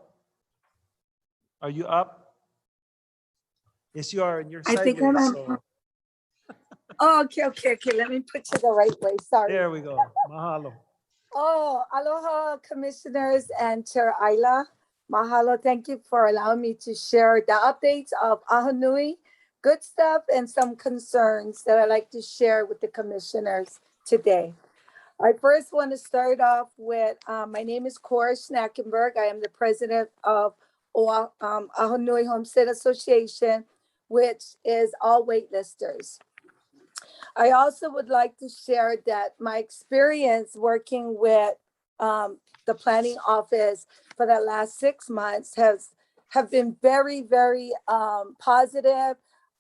are you up? Yes, you are, and you're I think I'm sideways. on. Oh, okay. Let me put you the right way. Sorry. There we go. Mahalo. Oh, aloha, commissioners and Chair Ayla. Mahalo. Thank you for allowing me to share the updates of Ahanui, good stuff, and some concerns that I'd like to share with the commissioners today. I first want to start off with, my name is Cora Schnackenberg. I am the president of Ahanui Homestead Association, which is all waitlisters. I also would like to share that my experience working with the planning office for the last 6 months have been very, very positive.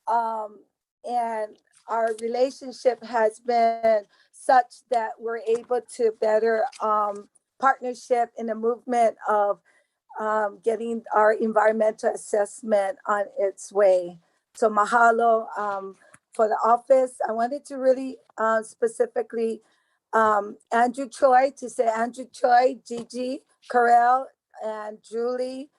And our relationship has been such that we're able to better partnership in the movement of getting our environmental assessment on its way. So mahalo for the office. I wanted to really specifically Andrew Choi, Gigi, Carell, and Julie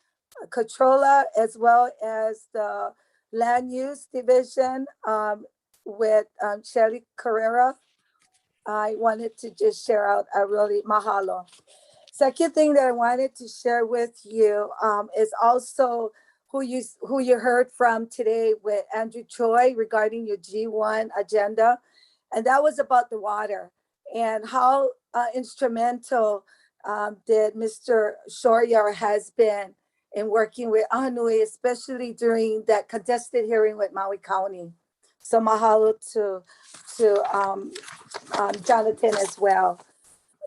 Catrola, as well as the land use division with Shelly Carrera. I wanted to just share out a really mahalo. Second thing that I wanted to share with you is also who you heard from today with Andrew Choi regarding your G1 agenda. And that was about the water and how instrumental did Mr. Shoryar has been in working with Ahanui, especially during that contested hearing with Maui County. So mahalo to Jonathan as well.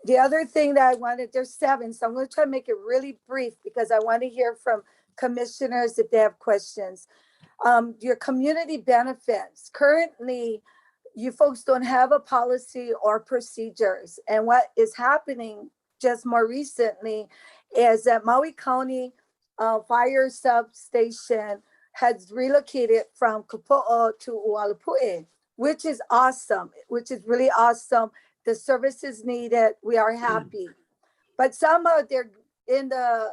The other thing that I wanted, there's 7, so I'm going to try to make it really brief because I want to hear from commissioners if they have questions. Your community benefits. Currently, you folks don't have a policy or procedures. And what is happening just more recently is that Maui County Fire Substation has relocated from Kapo'o to Ualupu'e, which is awesome, which is really awesome. The services needed, we are happy. But somehow they're in the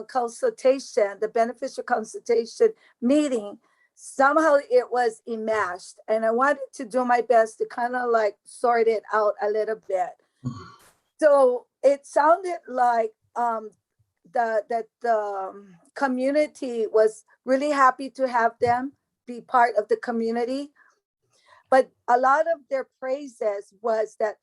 consultation, the beneficial consultation meeting, somehow it was enmeshed. And I wanted to do my best to kind of like sort it out a little bit. So it sounded like that the community was really happy to have them be part of the community. But a lot of their praises was that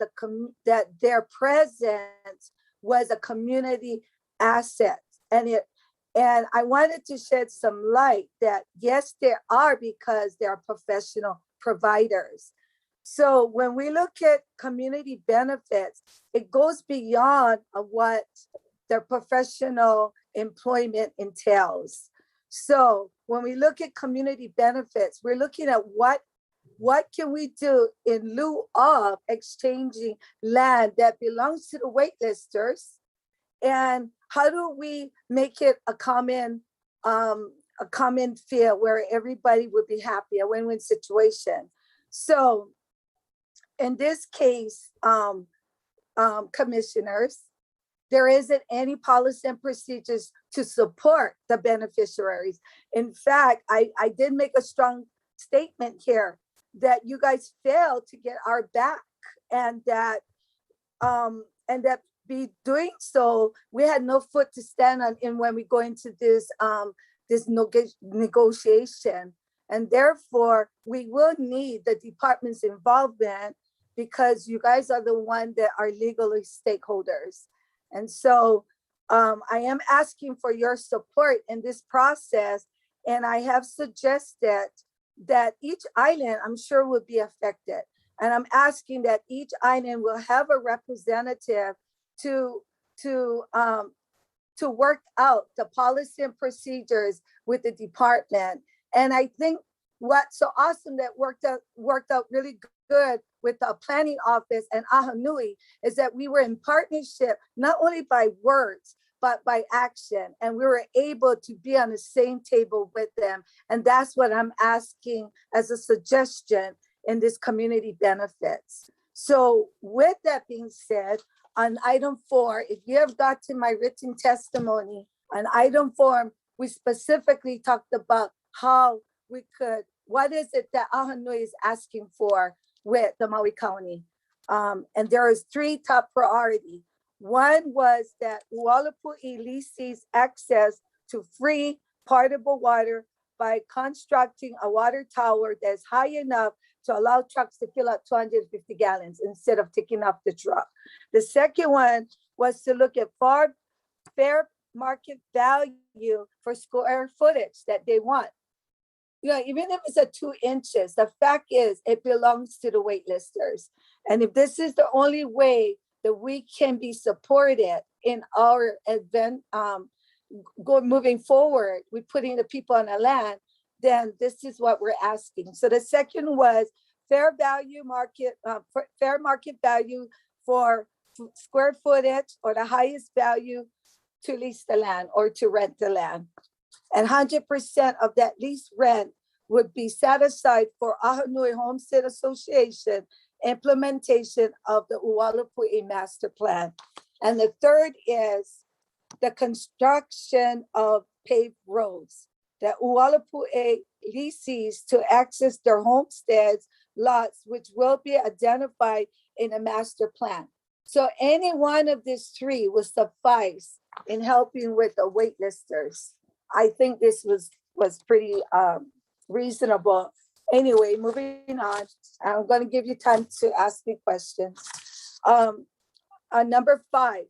that their presence was a community asset. And I wanted to shed some light that yes, there are, because they are professional providers. So when we look at community benefits, it goes beyond what their professional employment entails. So when we look at community benefits, we're looking at what can we do in lieu of exchanging land that belongs to the waitlisters, and how do we make it a common field where everybody would be happy, a win-win situation. So in this case, commissioners, there isn't any policy and procedures to support the beneficiaries. In fact, I did make a strong statement here that you guys failed to get our back, and that be doing so, we had no foot to stand on in when we go into this negotiation. And therefore, we will need the department's involvement, because you guys are the one that are legally stakeholders. And so I am asking for your support in this process. And I have suggested that each island, I'm sure, will be affected. And I'm asking that each island will have a representative to work out the policy and procedures with the department. And I think what's so awesome that worked out really good with the planning office and Ahanui is that we were in partnership, not only by words, but by action. And we were able to be on the same table with them. And that's what I'm asking as a suggestion in this community benefits. So with that being said, on item 4, if you have got to my written testimony, on item 4, we specifically talked about how we could, what is it that Ahanui is asking for with the Maui County? And there is 3 top priority. One was that Ualapu'i leases access to free potable water by constructing a water tower that's high enough to allow trucks to fill up 250 gallons instead of taking off the truck. The second one was to look at fair market value for square footage that they want. You know, even if it's a 2 inches, the fact is it belongs to the waitlisters. And if this is the only way that we can be supported in our event, moving forward with putting the people on the land, then this is what we're asking. So the second was fair market value for square footage, or the highest value to lease the land or to rent the land. And 100% of that lease rent would be set aside for Ahanui Homestead Association implementation of the Ualapu'i Master Plan. And the third is the construction of paved roads that Ualapu'i leases to access their homesteads lots, which will be identified in a master plan. So any one of these 3 will suffice in helping with the waitlisters. I think this was pretty reasonable. Anyway, moving on, I'm going to give you time to ask me questions. Number 5,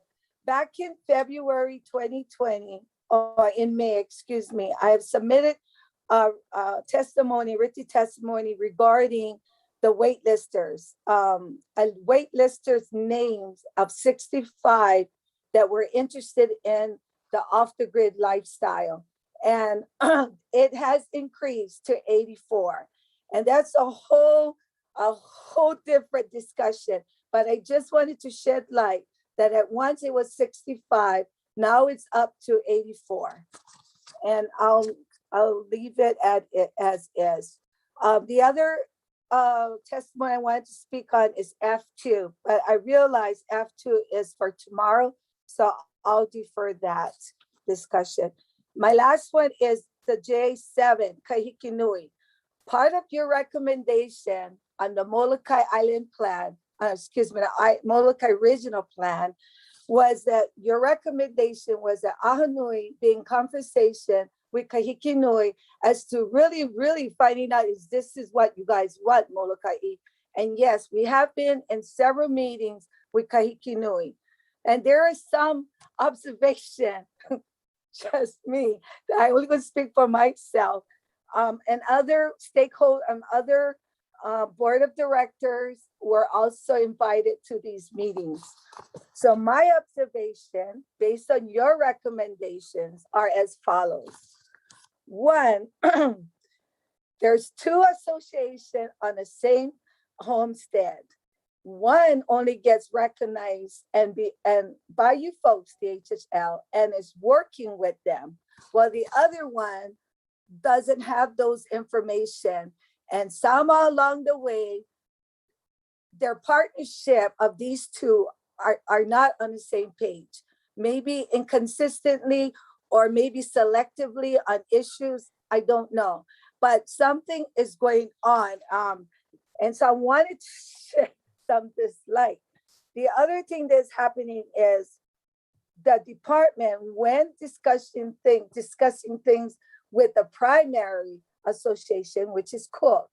back in February 2020, or in May, excuse me, I have submitted a written testimony regarding the waitlisters, waitlisters names of 65 that were interested in the off-the-grid lifestyle. And it has increased to 84. And that's a whole different discussion. But I just wanted to shed light that at once it was 65, now it's up to 84. And I'll leave it as is. The other testimony I wanted to speak on is F2, but I realize F2 is for tomorrow, so I'll defer that discussion. My last one is the J7, Kahikinui. Part of your recommendation on the Molokai Island plan, the Molokai Regional Plan, was that your recommendation was that Ahanui be in conversation with Kahikinui as to really finding out is this is what you guys want, Molokai. And yes, we have been in several meetings with Kahikinui. And there is some observation just me. I only gonna speak for myself. And other stakeholders and other board of directors were also invited to these meetings. So my observation, based on your recommendations, are as follows. One, there's two associations on the same homestead. One only gets recognized and by you folks, the HHL, and is working with them, while the other one doesn't have those information. And somehow along the way, their partnership of these two are not on the same page. Maybe inconsistently or maybe selectively on issues, I don't know. But something is going on. And so I wanted to share some dislike. The other thing that's happening is the department, when discussing things with the primary association, which is Cook,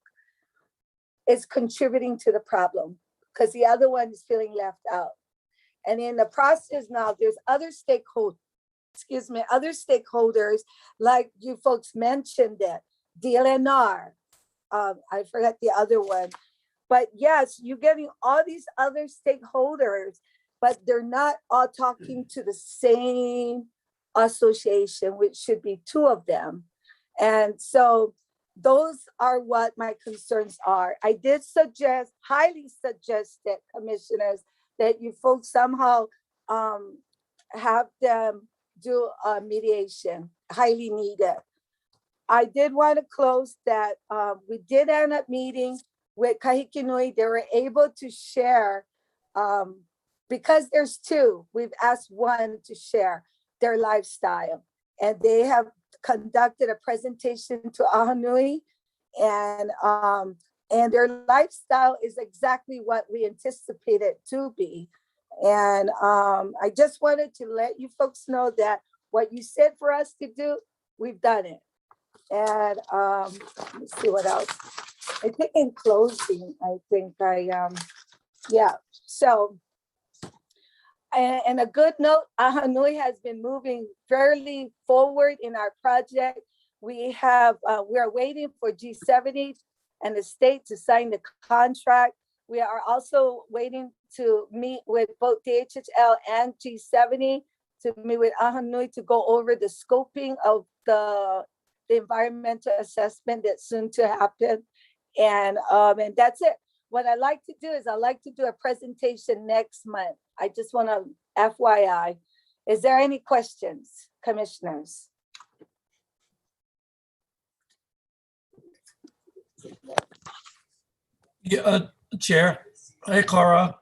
is contributing to the problem because the other one is feeling left out. And in the process now, there's other stakeholders, like you folks mentioned it, DLNR, I forgot the other one. But yes, you're getting all these other stakeholders, but they're not all talking to the same association, which should be two of them. And so those are what my concerns are. I did highly suggest that commissioners, that you folks somehow have them do a mediation, highly needed. I did want to close that we did end up meeting with Kahikinui. They were able to share, because there's two, we've asked one to share their lifestyle. And they have conducted a presentation to Ahanui, and their lifestyle is exactly what we anticipated to be. And I just wanted to let you folks know that what you said for us to do, we've done it. And let me see what else. I think in closing, yeah. So, and a good note, Ahanui has been moving fairly forward in our project. We are waiting for G70 and the state to sign the contract. We are also waiting to meet with both DHHL and G70 to meet with Ahanui to go over the scoping of the environmental assessment that's soon to happen. And that's it. What I like to do is I like to do a presentation next month. I just want to FYI. Is there any questions, commissioners? Yeah, Chair. Hi, Cora.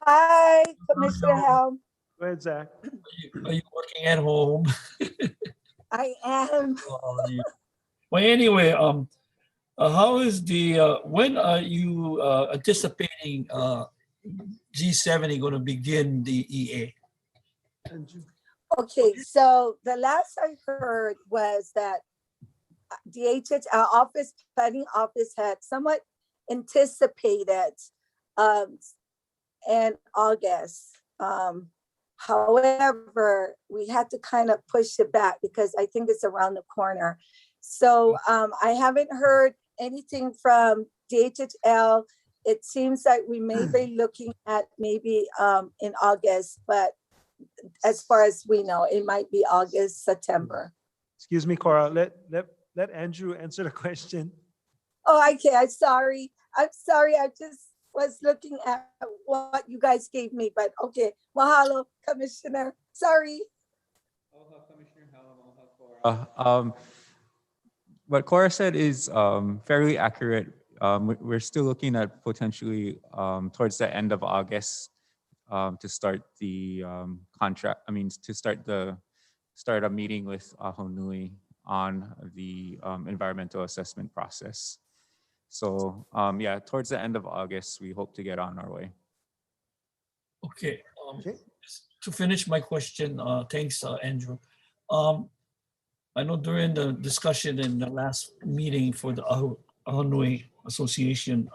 Hi, Commissioner Helm. Go ahead, Zach. Are you working at home? I am. Well, anyway, how is the when are you anticipating G70 going to begin the EA? Okay, so the last I heard was that DHH, our planning office had somewhat anticipated in August. However, we had to kind of push it back because I think it's around the corner. So I haven't heard anything from DHHL. It seems like we may be looking at maybe in August, but as far as we know, it might be August, September. Excuse me, Cora, let Andrew answer the question. Oh, okay, I'm sorry. I just was looking at what you guys gave me, but okay. Mahalo, Commissioner. Sorry. What Cora said is fairly accurate. We're still looking at potentially towards the end of August to start the contract. I mean, to start a meeting with Ahonui on the environmental assessment process. So yeah, towards the end of August, we hope to get on our way. Okay. To finish my question, thanks, Andrew. I know during the discussion in the last meeting for the Ahanui Association,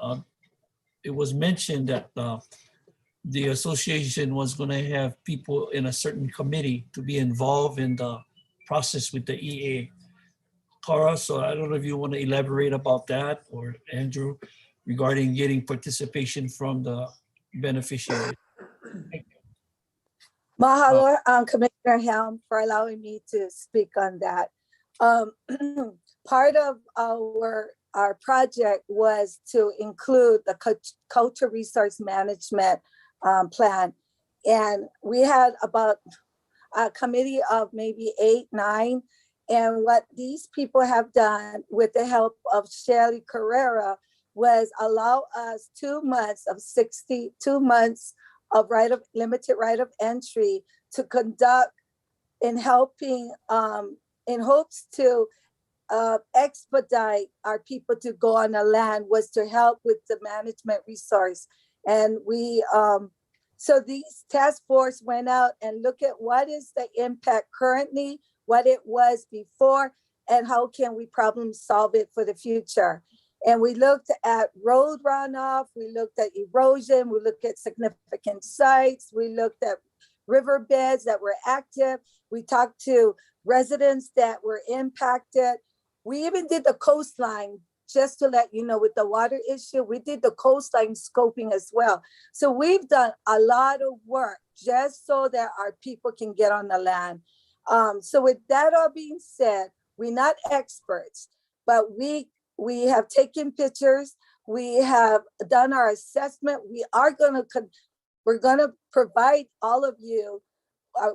it was mentioned that the association was going to have people in a certain committee to be involved in the process with the EA. Cara, so I don't know if you want to elaborate about that, or Andrew, regarding getting participation from the beneficiaries. Mahalo, Commissioner Helm, for allowing me to speak on that. Part of our project was to include the culture resource management plan. And we had about a committee of maybe 8, 9. And what these people have done with the help of Shelly Carrera was allow us 2 months of 62 months of limited right of entry to conduct in helping in hopes to expedite our people to go on the land, was to help with the management resource. And we so these task force went out and look at what is the impact currently, what it was before, and how can we problem solve it for the future. And we looked at road runoff, we looked at erosion, we looked at significant sites, we looked at riverbeds that were active, we talked to residents that were impacted. We even did the coastline, just to let you know, with the water issue, we did the coastline scoping as well. So we've done a lot of work just so that our people can get on the land. So with that all being said, we're not experts, but we have taken pictures. We have done our assessment. We're gonna provide all of you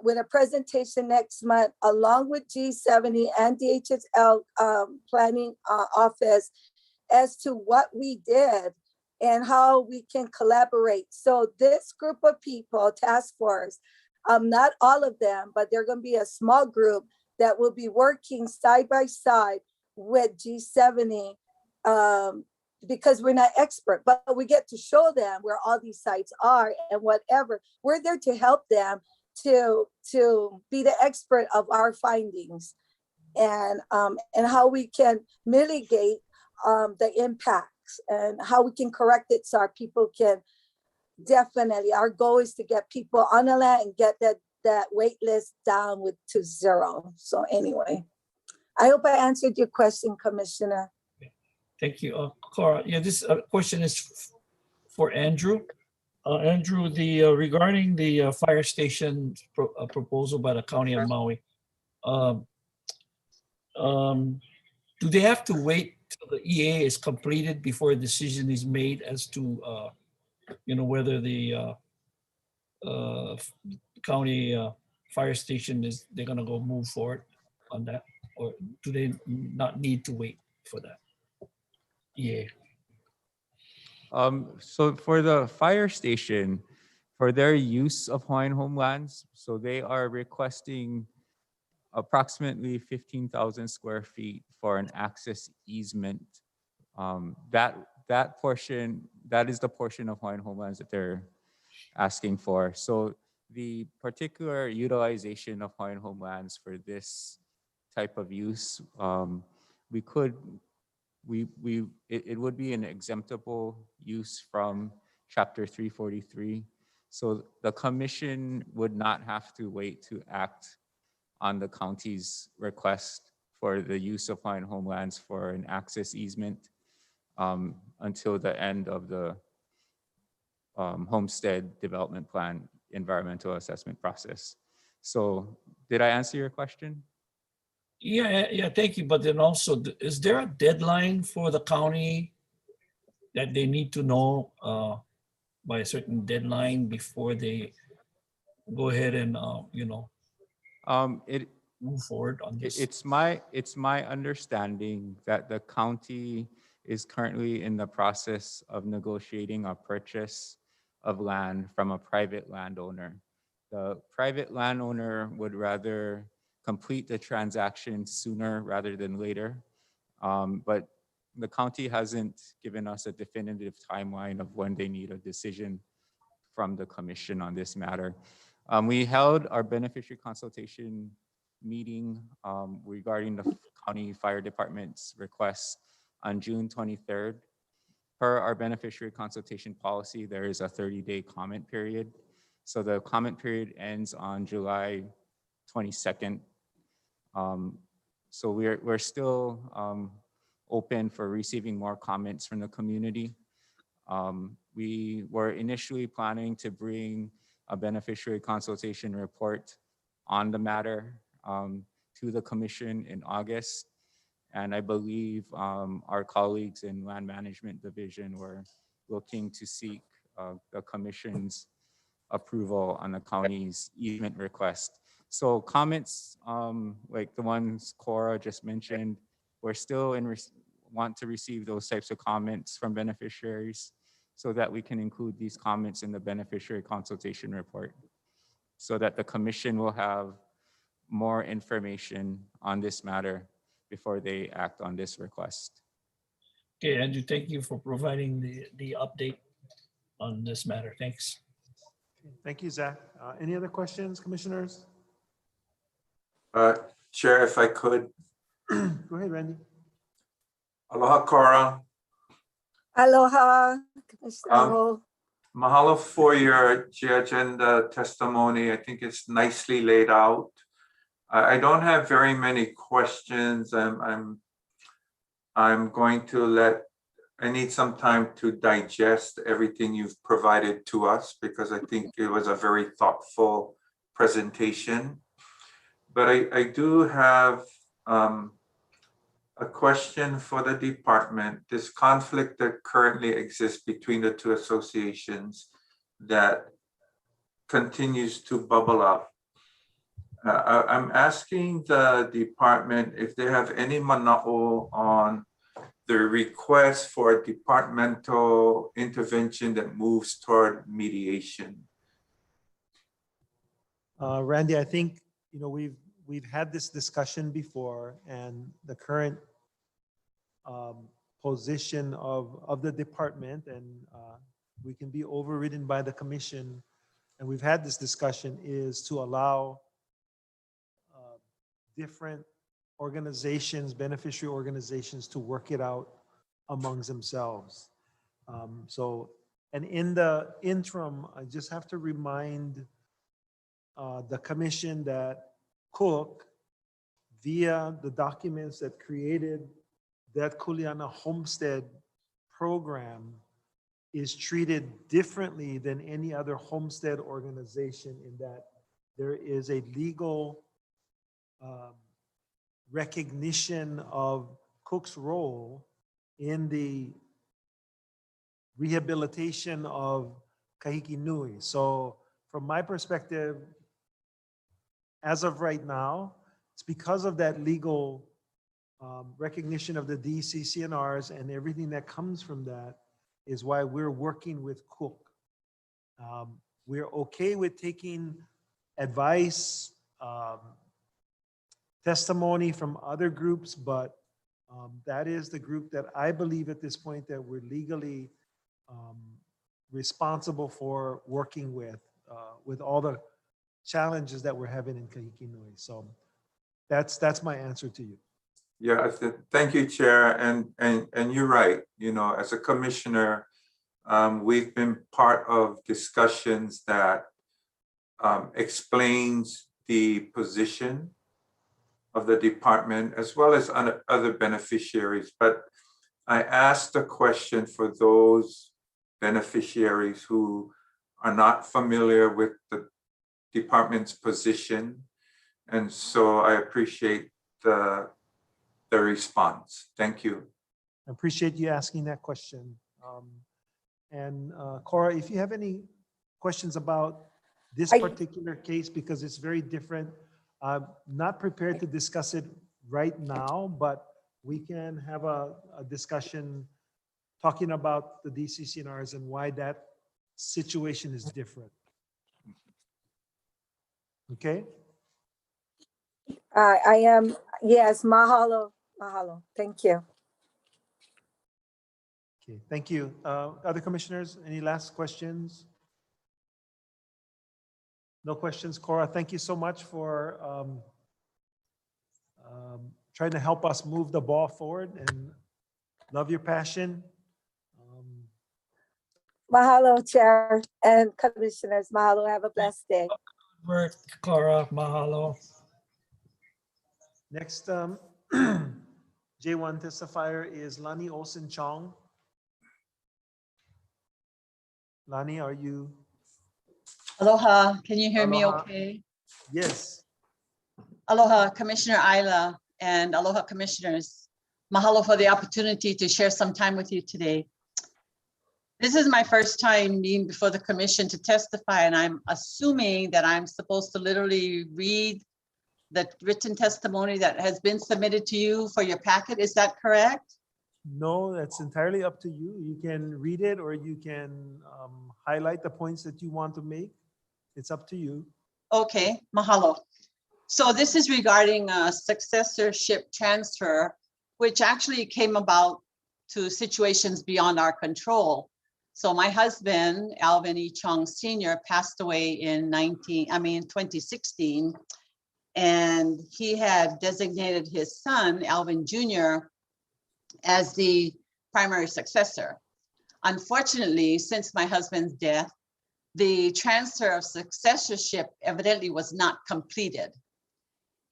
with a presentation next month, along with G70 and DHSL planning office, as to what we did and how we can collaborate. So this group of people, task force, not all of them, but they're going to be a small group that will be working side by side with G70, because we're not expert, but we get to show them where all these sites are and whatever. We're there to help them to be the expert of our findings, and how we can mitigate the impacts and how we can correct it so our people can definitely, our goal is to get people on the land and get that wait list down to 0. So anyway, I hope I answered your question, Commissioner. Thank you. Cora, yeah, this question is for Andrew. Andrew, regarding the fire station proposal by the County of Maui, do they have to wait till the EA is completed before a decision is made as to, whether the county fire station they're gonna go move forward on that, or do they not need to wait for that? EA. So for the fire station, for their use of Hawaiian homelands, so they are requesting approximately 15,000 square feet for an access easement. That portion, that is the portion of Hawaiian homelands that they're asking for. So the particular utilization of Hawaiian homelands for this type of use, it would be an exemptable use from Chapter 343. So the commission would not have to wait to act on the county's request for the use of Hawaiian homelands for an access easement until the end of the Homestead Development Plan environmental assessment process. So did I answer your question? Yeah, thank you. But then also, is there a deadline for the county that they need to know by a certain deadline before they go ahead and move forward on this? It's my understanding that the county is currently in the process of negotiating a purchase of land from a private landowner. The private landowner would rather complete the transaction sooner rather than later. But the county hasn't given us a definitive timeline of when they need a decision from the commission on this matter. We held our beneficiary consultation meeting regarding the county fire department's request on June 23rd. Per our beneficiary consultation policy, there is a 30-day comment period. So the comment period ends on July 22nd. So we're still open for receiving more comments from the community. We were initially planning to bring a beneficiary consultation report on the matter to the commission in August. And I believe our colleagues in Land Management Division were looking to seek the commission's approval on the county's easement request. So comments like the ones Cora just mentioned, we're still want to receive those types of comments from beneficiaries so that we can include these comments in the beneficiary consultation report so that the commission will have more information on this matter before they act on this request. Okay, Andrew, thank you for providing the update on this matter. Thanks. Thank you, Zach. Any other questions, commissioners? Chair, if I could. Go ahead, Randy. Aloha, Cora. Aloha, Commissioner Ho. Mahalo for your agenda testimony. I think it's nicely laid out. I don't have very many questions. I'm going to I need some time to digest everything you've provided to us because I think it was a very thoughtful presentation. But I do have a question for the department. This conflict that currently exists between the two associations that continues to bubble up. I'm asking the department if they have any mana'o on the request for a departmental intervention that moves toward mediation. Randy, I think we've had this discussion before, and the current position of the department, and we can be overridden by the commission, and we've had this discussion, is to allow different organizations, beneficiary organizations, to work it out amongst themselves. And in the interim, I just have to remind the commission that Cook, via the documents that created that Kuleana Homestead program, is treated differently than any other homestead organization in that there is a legal recognition of Cook's role in the rehabilitation of Kahiki Nui. So from my perspective, as of right now, it's because of that legal recognition of the DCCNRs and everything that comes from that is why we're working with Cook. We're okay with taking advice, testimony from other groups, but that is the group that I believe at this point that we're legally responsible for working with all the challenges that we're having in Kahiki Nui. So that's my answer to you. Yeah, thank you, Chair. And you're right. As a commissioner, we've been part of discussions that explains the position of the department as well as other beneficiaries. But I asked a question for those beneficiaries who are not familiar with the department's position. And so I appreciate the response. Thank you. I appreciate you asking that question. And Cora, if you have any questions about this particular case, because it's very different, I'm not prepared to discuss it right now, but we can have a discussion talking about the DCCNRs and why that situation is different. Okay? I am, yes, mahalo, mahalo. Thank you. Okay, thank you. Other commissioners, any last questions? No questions. Cora, thank you so much for trying to help us move the ball forward, and love your passion. Mahalo, Chair and Commissioners. Mahalo. Have a blessed day. Work, Clara, mahalo. Next, J1 testifier is Lani Olsen Chong. Lani, are you? Aloha, can you hear me Aloha. okay? Yes. Aloha, Commissioner Isla, and aloha, Commissioners. Mahalo for the opportunity to share some time with you today. This is my first time being before the commission to testify, and I'm assuming that I'm supposed to literally read the written testimony that has been submitted to you for your packet. Is that correct? No, that's entirely up to you. You can read it or you can highlight the points that you want to make. It's up to you. Okay, mahalo. So this is regarding a successorship transfer, which actually came about to situations beyond our control. So my husband, Alvin E. Chong Sr., passed away in 2016, and he had designated his son, Alvin Jr., as the primary successor. Unfortunately, since my husband's death, the transfer of successorship evidently was not completed.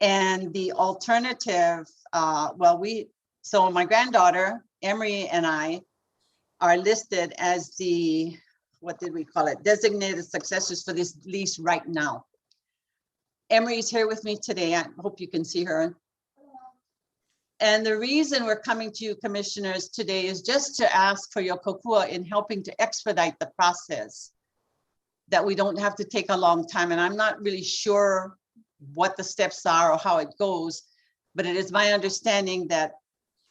And the alternative, so my granddaughter, Emery, and I are listed as the, what did we call it? Designated successors for this lease right now. Emery's here with me today. I hope you can see her. And the reason we're coming to you, commissioners, today is just to ask for your kokua in helping to expedite the process, that we don't have to take a long time. And I'm not really sure what the steps are or how it goes, but it is my understanding that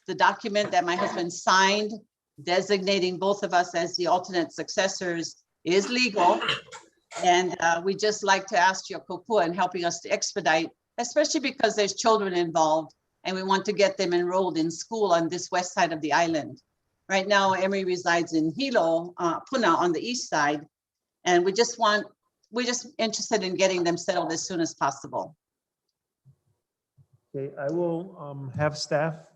the document that my husband signed designating both of us as the alternate successors is legal. And we just like to ask your kokua in helping us to expedite, especially because there's children involved and we want to get them enrolled in school on this west side of the island. Right now, Emery resides in Hilo, Puna on the east side. And we're just interested in getting them settled as soon as possible. Okay, I will have staff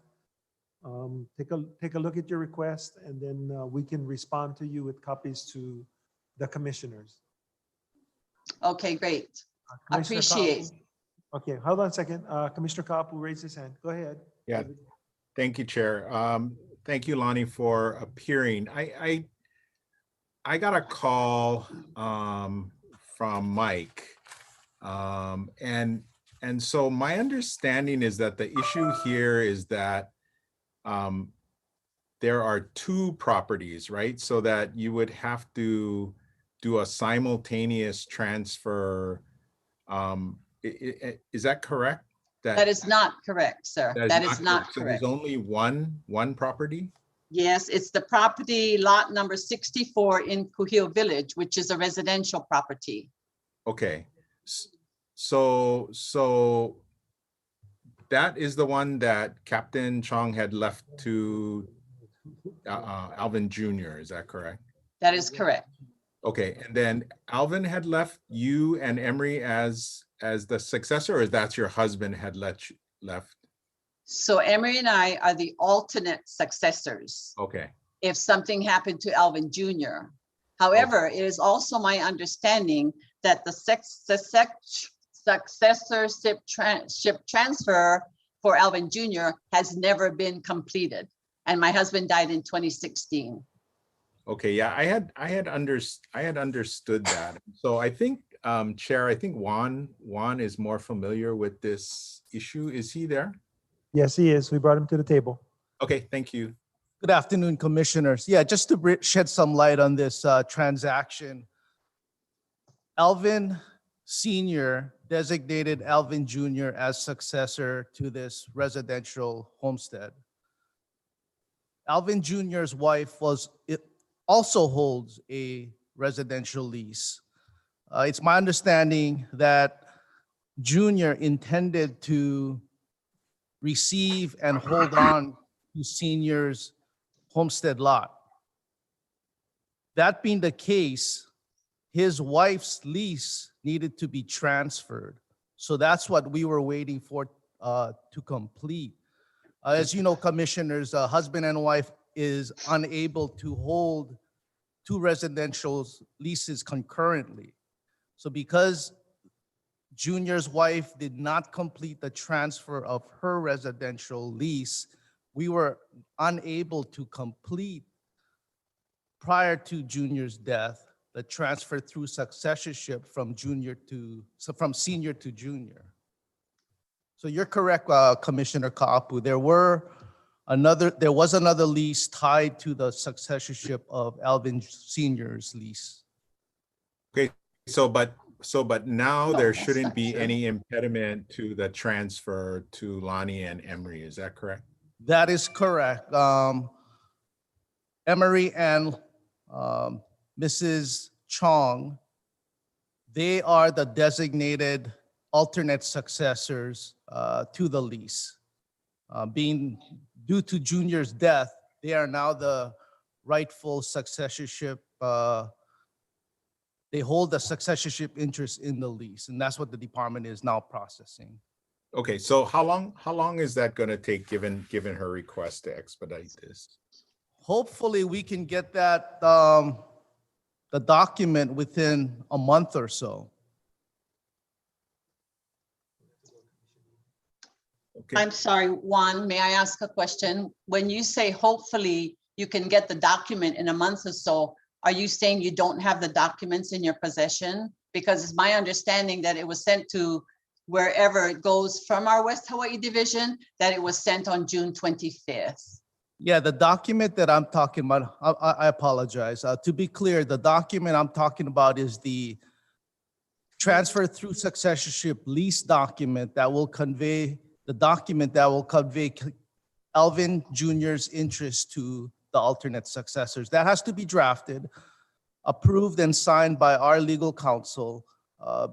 take a look at your request, and then we can respond to you with copies to the commissioners. Okay, great. Commissioner Appreciate. Kopp. Okay, hold on a second. Commissioner Kopp will raise his hand. Go ahead. Yeah, thank you, Chair. Thank you, Lonnie, for appearing. I got a call from Mike, and so my understanding is that the issue here is that there are two properties, right? So that you would have to do a simultaneous transfer. Is that correct? That is not correct, sir. That is not So correct. there's only one property? Yes, it's the property lot number 64 in Kuhio Village, which is a residential property. Okay, so that is the one that Captain Chong had left to Alvin Jr., is that correct? That is correct. Okay, and then Alvin had left you and Emery as the successor, or that's your husband had left? So Emery and I are the alternate successors Okay. if something happened to Alvin Jr. However, it is also my understanding that the successorship transfer for Alvin Jr. has never been completed. And my husband died in 2016. Okay, yeah, I had understood that. So I think, Chair, I think Juan is more familiar with this issue. Is he there? Yes, he is. We brought him to the table. Okay, thank you. Good afternoon, commissioners. Yeah, just to shed some light on this transaction. Alvin Sr. designated Alvin Jr. as successor to this residential homestead. Alvin Jr.'s wife also holds a residential lease. It's my understanding that Jr. intended to receive and hold on to Senior's homestead lot. That being the case, his wife's lease needed to be transferred. So that's what we were waiting for to complete. As you know, commissioners, husband and wife is unable to hold two residential leases concurrently. So because Junior's wife did not complete the transfer of her residential lease, we were unable to complete prior to Junior's death, the transfer through successorship from from senior to junior. So you're correct, Commissioner Kaapu. There was another lease tied to the successorship of Alvin Senior's lease. Okay, but now No, there that's shouldn't not be true. any impediment to the transfer to Lonnie and Emery. Is that correct? That is correct. Emery and Mrs. Chong, they are the designated alternate successors to the lease. Being due to Junior's death, they are now the rightful successorship. They hold the successorship interest in the lease, and that's what the department is now processing. Okay, so how long is that going to take given her request to expedite this? Hopefully we can get that, the document within a month or so. Okay. I'm sorry, Juan, may I ask a question? When you say hopefully you can get the document in a month or so, are you saying you don't have the documents in your possession? Because it's my understanding that it was sent to wherever it goes from our West Hawaii division, that it was sent on June 25th. Yeah, the document that I'm talking about, I apologize. To be clear, the document I'm talking about is the transfer through successorship lease document that will convey, the document that will convey Alvin Jr.'s interest to the alternate successors. That has to be drafted, approved, and signed by our legal counsel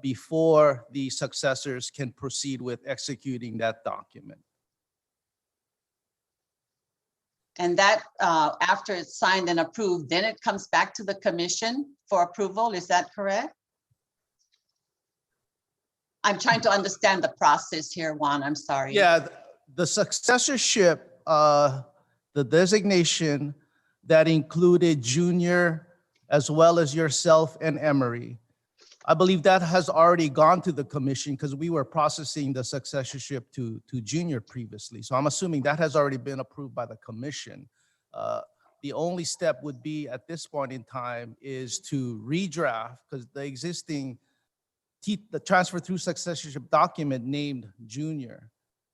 before the successors can proceed with executing that document. And that, after it's signed and approved, then it comes back to the commission for approval. Is that correct? I'm trying to understand the process here, Juan. I'm sorry. Yeah, the successorship, the designation that included Junior as well as yourself and Emery, I believe that has already gone to the commission because we were processing the successorship to Junior previously. So I'm assuming that has already been approved by the commission. The only step would be at this point in time is to redraft because the existing the transfer through successorship document named Junior.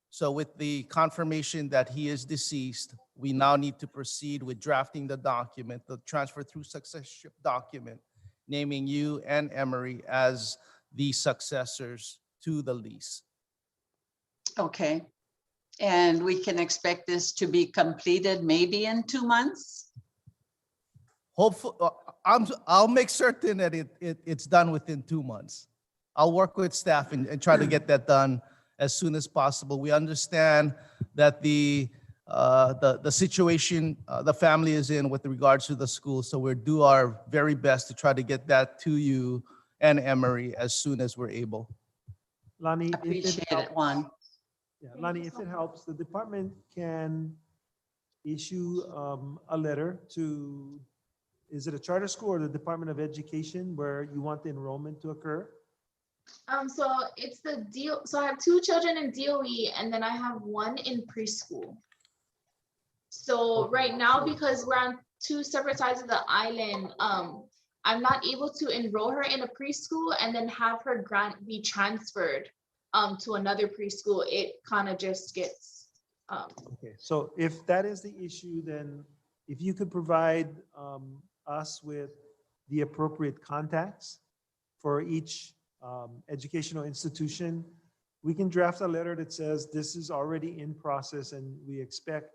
So with the confirmation that he is deceased, we now need to proceed with drafting the document, the transfer through successorship document, naming you and Emery as the successors to the lease. Okay. And we can expect this to be completed maybe in 2 months? Hopefully, I'll make certain that it's done within 2 months. I'll work with staff and try to get that done as soon as possible. We understand that the situation the family is in with regards to the school, so we'll do our very best to try to get that to you and Emery as soon as we're able. Lonnie, Appreciate it, Juan. Yeah, Lonnie, if it helps, the department can issue a letter to, is it a charter school or the Department of Education where you want the enrollment to occur? So it's the deal. So I have 2 children in DOE and then I have 1 in preschool. So right now, because we're on 2 separate sides of the island, I'm not able to enroll her in a preschool and then have her grant be transferred to another preschool. It kind of just gets. Okay, so if that is the issue, then if you could provide us with the appropriate contacts for each educational institution, we can draft a letter that says this is already in process and we expect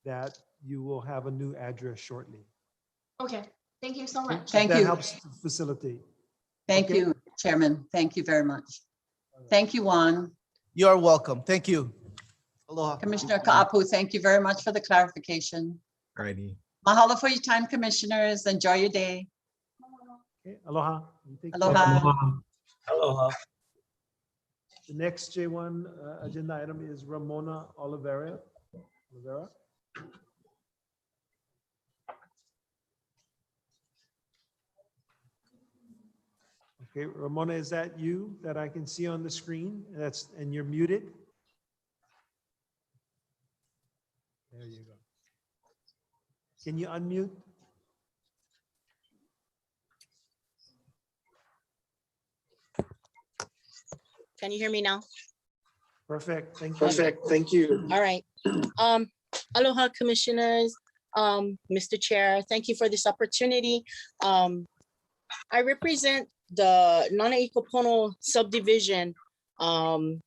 that you will have a new address shortly. Okay, thank you so much. Thank That you. helps to facilitate. Thank Okay. you, Chairman. Thank you very much. Thank you, Juan. You are welcome. Thank you. Aloha. Commissioner Kaapu, thank you very much for the clarification. Alrighty. Mahalo for your time, commissioners. Enjoy your day. Okay, aloha. You take care. Aloha. Aloha. The next J1 agenda item is Ramona Oliveira. Okay, Ramona, is that you that I can see on the screen? And you're muted? There you go. Can you unmute? Can you hear me now? Perfect, thank you. Perfect, thank you. All right. Aloha, commissioners. Mr. Chair, thank you for this opportunity. I represent the Nanaikapono subdivision that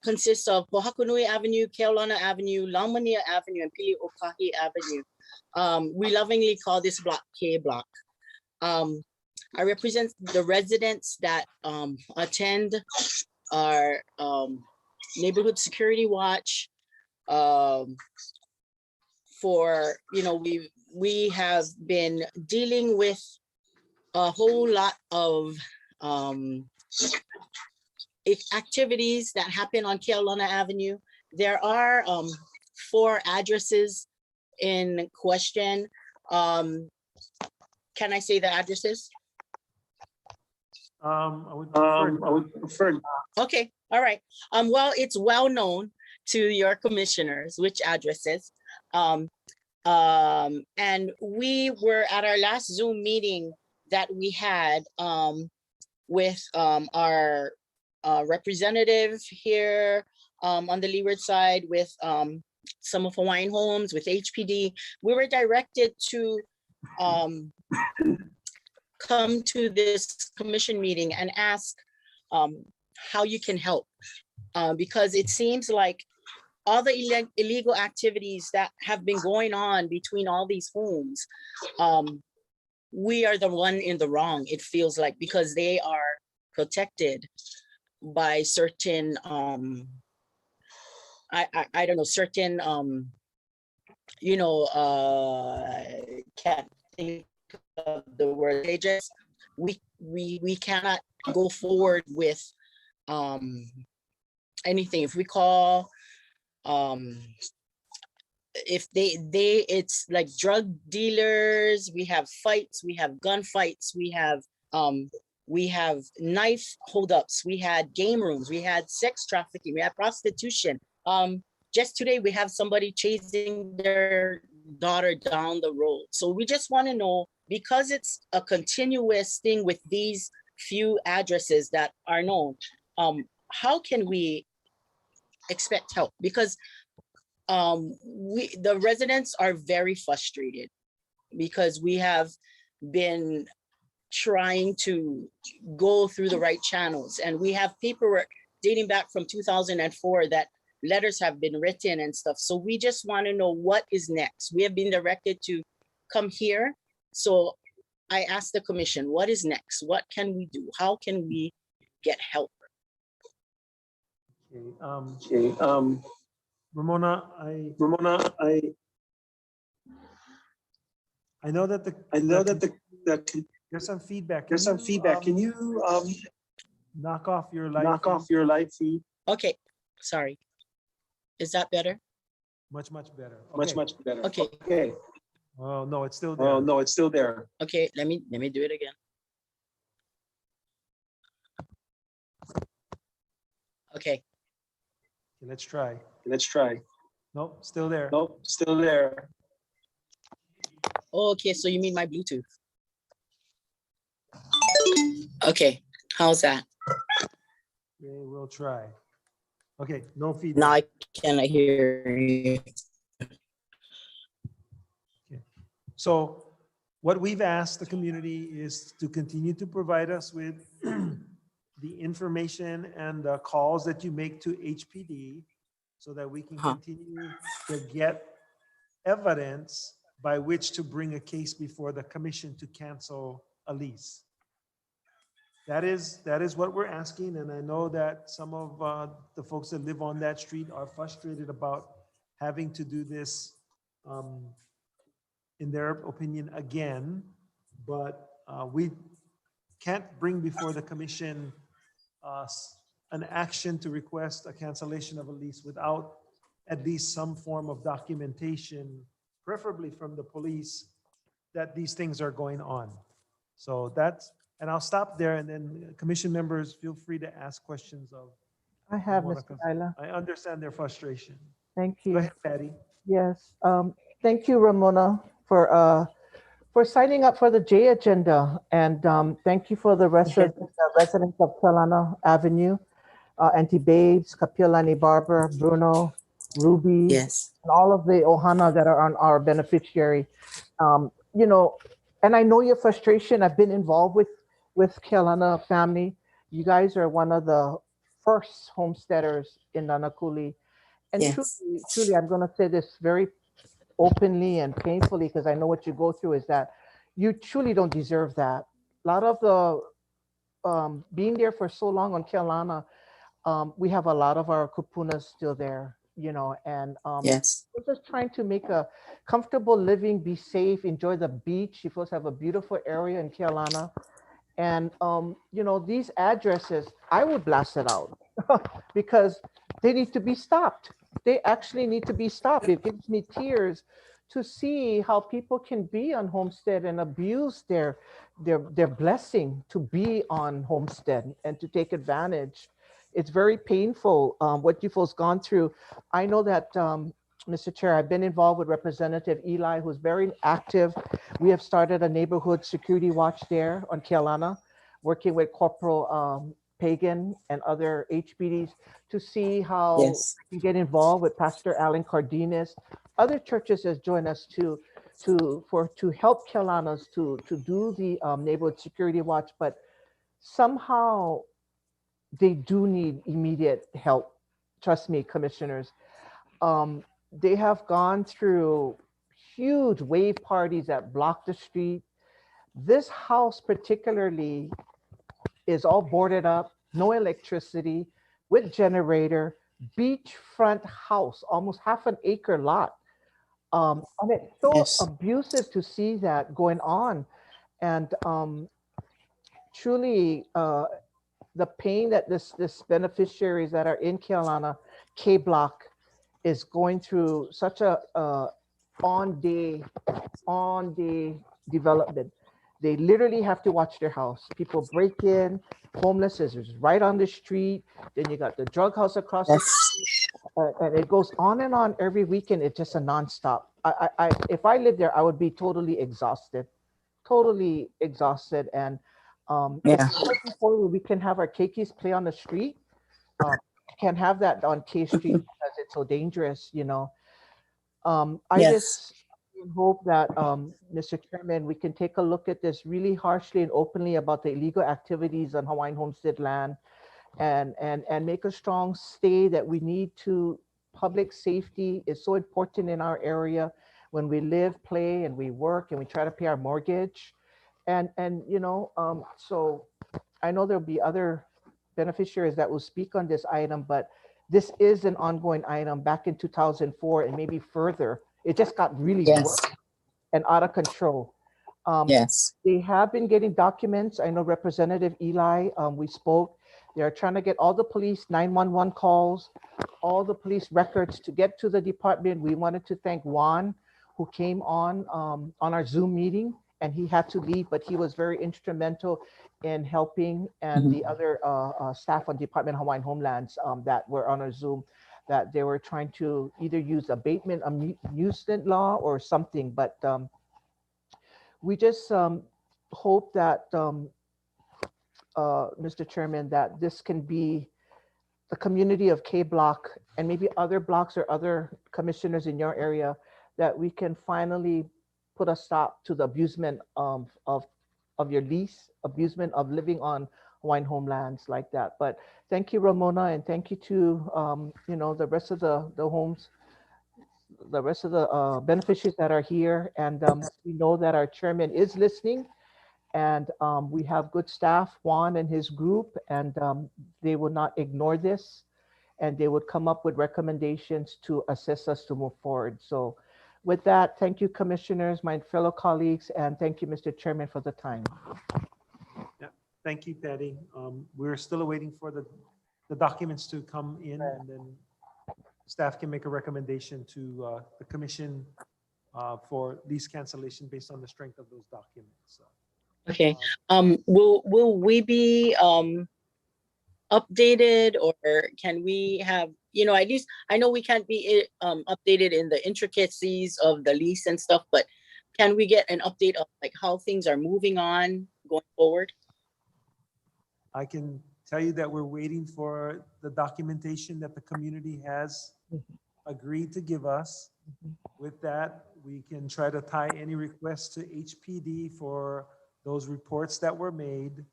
consists of Pohakunui Avenue, Keaulana Avenue, Langmania Avenue, and Pili Okahi Avenue. We lovingly call this block K block. I represent the residents that attend our neighborhood security watch. For, we have been dealing with a whole lot of activities that happen on Keaulana Avenue. There are 4 addresses in question. Can I say the addresses? I would prefer. Okay, all right. Well, it's well known to your commissioners which addresses. And we were at our last Zoom meeting that we had with our representative here on the leeward side with some of Hawaiian Homes, with HPD. We were directed to come to this commission meeting and ask how you can help, because it seems like all the illegal activities that have been going on between all these homes, we are the one in the wrong, it feels like, because they are protected by certain, I don't know, certain, can't think of the word. They just, we cannot go forward with anything. If we call, if it's like drug dealers, we have fights, we have gun fights, we have knife holdups, we had game rooms, we had sex trafficking, we had prostitution. Just today we have somebody chasing their daughter down the road. So we just want to know, because it's a continuous thing with these few addresses that are known, how can we expect help? Because the residents are very frustrated, because we have been trying to go through the right channels, and we have paperwork dating back from 2004 that letters have been written and stuff. So we just want to know what is next. We have been directed to come here. So I asked the commission, what is next? What can we do? How can we get help? Okay, Ramona, I know that there's some feedback. Can you knock off your live feed? Okay, sorry. Is that better? Much better. Much better. Okay. Okay. Oh no, it's still there. Oh no, it's still there. Okay, let me do it again. Okay. Let's try. Nope, Still there. Okay, so you mean my Bluetooth? Okay, how's that? Okay, we'll try. Okay, no feedback. Now I cannot hear you. Okay. So what we've asked the community is to continue to provide us with the information and the calls that you make to HPD, so that we can continue to get evidence by which to bring a case before the commission to cancel a lease. That is what we're asking, and I know that some of the folks that live on that street are frustrated about having to do this, in their opinion, again, but we can't bring before the commission an action to request a cancellation of a lease without at least some form of documentation, preferably from the police, that these things are going on. So that's And I'll stop there, and then commission members, feel free to ask questions of I have, Ramona, Mr. 'cause Ayla. I understand their frustration. Thank Go you. ahead, Patty. Yes. Thank you, Ramona, for signing up for the J agenda. And thank you for the rest of the residents of Kelana Avenue, Auntie Babes, Kapiolani Barber, Bruno, Ruby, Yes. and all of the Ohana that are on our beneficiary. You know, and I know your frustration. I've been involved with Kelana family. You guys are one of the first homesteaders in Nanakuli. And Yes. truly, I'm going to say this very openly and painfully because I know what you go through is that you truly don't deserve that. A lot of the being there for so long on Kelana, we have a lot of our kupunas still there, you know, and Yes. we're just trying to make a comfortable living, be safe, enjoy the beach. You folks have a beautiful area in Kelana. And, you know, these addresses, I would blast it out because they need to be stopped. They actually need to be stopped. It gives me tears to see how people can be on Homestead and abuse their blessing to be on Homestead and to take advantage. It's very painful what you folks gone through. I know that, Mr. Chair, I've been involved with Representative Eli, who's very active. We have started a neighborhood security watch there on Kelana, working with Corporal Pagan and other HBDs to see how Yes. we can get involved with Pastor Alan Cardenas. Other churches has joined us to help Kelanas to do the neighborhood security watch, but somehow they do need immediate help. Trust me, commissioners. They have gone through huge wave parties that block the street. This house particularly is all boarded up, no electricity, with generator, beachfront house, almost half an acre lot. And it's so Yes. abusive to see that going on. And truly, the pain that this beneficiaries that are in Kelana K Block is going through such a on day development. They literally have to watch their house. People break in, homeless is right on the street. Then you got the drug house across the street, and it goes on and on every weekend. It's just a nonstop. If I lived there, I would be totally exhausted. And Yeah. it's looking forward we can have our keikis play on the street. Can't have that on K Street because it's so dangerous, you know. I Yes. just hope that, Mr. Chairman, we can take a look at this really harshly and openly about the illegal activities on Hawaiian homestead land and make a strong stay that we need to, public safety is so important in our area when we live, play, and we work and we try to pay our mortgage. And you know, so I know there'll be other beneficiaries that will speak on this item, but this is an ongoing item back in 2004 and maybe further. It just got really worse Yes. and out of control. Yes. They have been getting documents. I know Representative Eli, we spoke. They are trying to get all the police 911 calls, all the police records to get to the department. We wanted to thank Juan, who came on our Zoom meeting, and he had to leave, but he was very instrumental in helping, and the other staff on Department of Hawaiian Homelands that were on our Zoom, that they were trying to either use abatement, amusement law or something, but we just hope that, Mr. Chairman, that this can be the community of K Block and maybe other blocks or other commissioners in your area, that we can finally put a stop to the abusement of your lease, abusement of living on Hawaiian homelands like that. But thank you, Ramona, and thank you to you know, the rest of the homes, the rest of the beneficiaries that are here. And we know that our chairman is listening, and we have good staff, Juan and his group, and they will not ignore this, and they would come up with recommendations to assist us to move forward. So with that, thank you, commissioners, my fellow colleagues, and thank you, Mr. Chairman, for the time. Yeah, thank you, Patty. We're still awaiting for the documents to come in, and then staff can make a recommendation to the commission for lease cancellation based on the strength of those documents. Okay. Will we be updated, or can we have, at least I know we can't be updated in the intricacies of the lease and stuff, but can we get an update of like how things are moving on going forward? I can tell you that we're waiting for the documentation that the community has agreed to give us. With that, we can try to tie any requests to HPD for those reports that were made.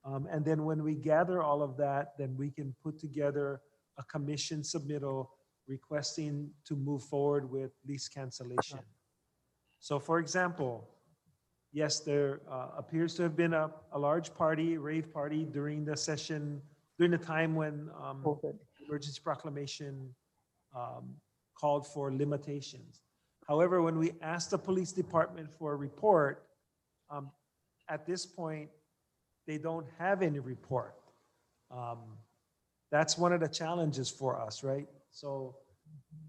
And then when we gather all of that, then we can put together a commission submittal requesting to move forward with lease cancellation. So for example, yes, there appears to have been a large party, rave party during the session, during the time when emergency proclamation called for limitations. However, when we asked the police department for a report, at this point, they don't have any report. That's one of the challenges for us, right? So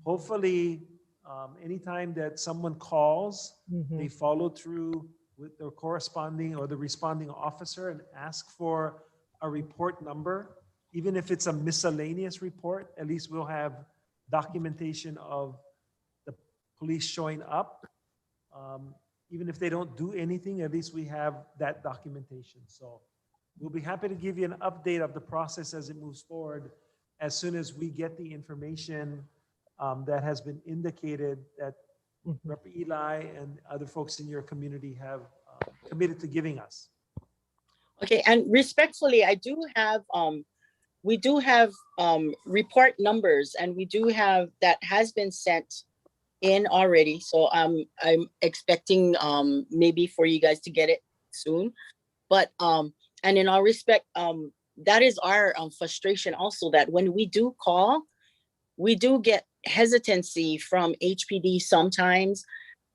hopefully, anytime that someone calls, they follow through with their corresponding or the responding officer and ask for a report number. Even if it's a miscellaneous report, at least we'll have documentation of the police showing up. Even if they don't do anything, at least we have that documentation. So we'll be happy to give you an update of the process as it moves forward as soon as we get the information that has been indicated that Rep. Eli and other folks in your community have committed to giving us. Okay, and respectfully, we do have report numbers, and we do have that has been sent in already. So I'm expecting maybe for you guys to get it soon. But and in all respect, that is our frustration also, that when we do call, we do get hesitancy from HPD sometimes,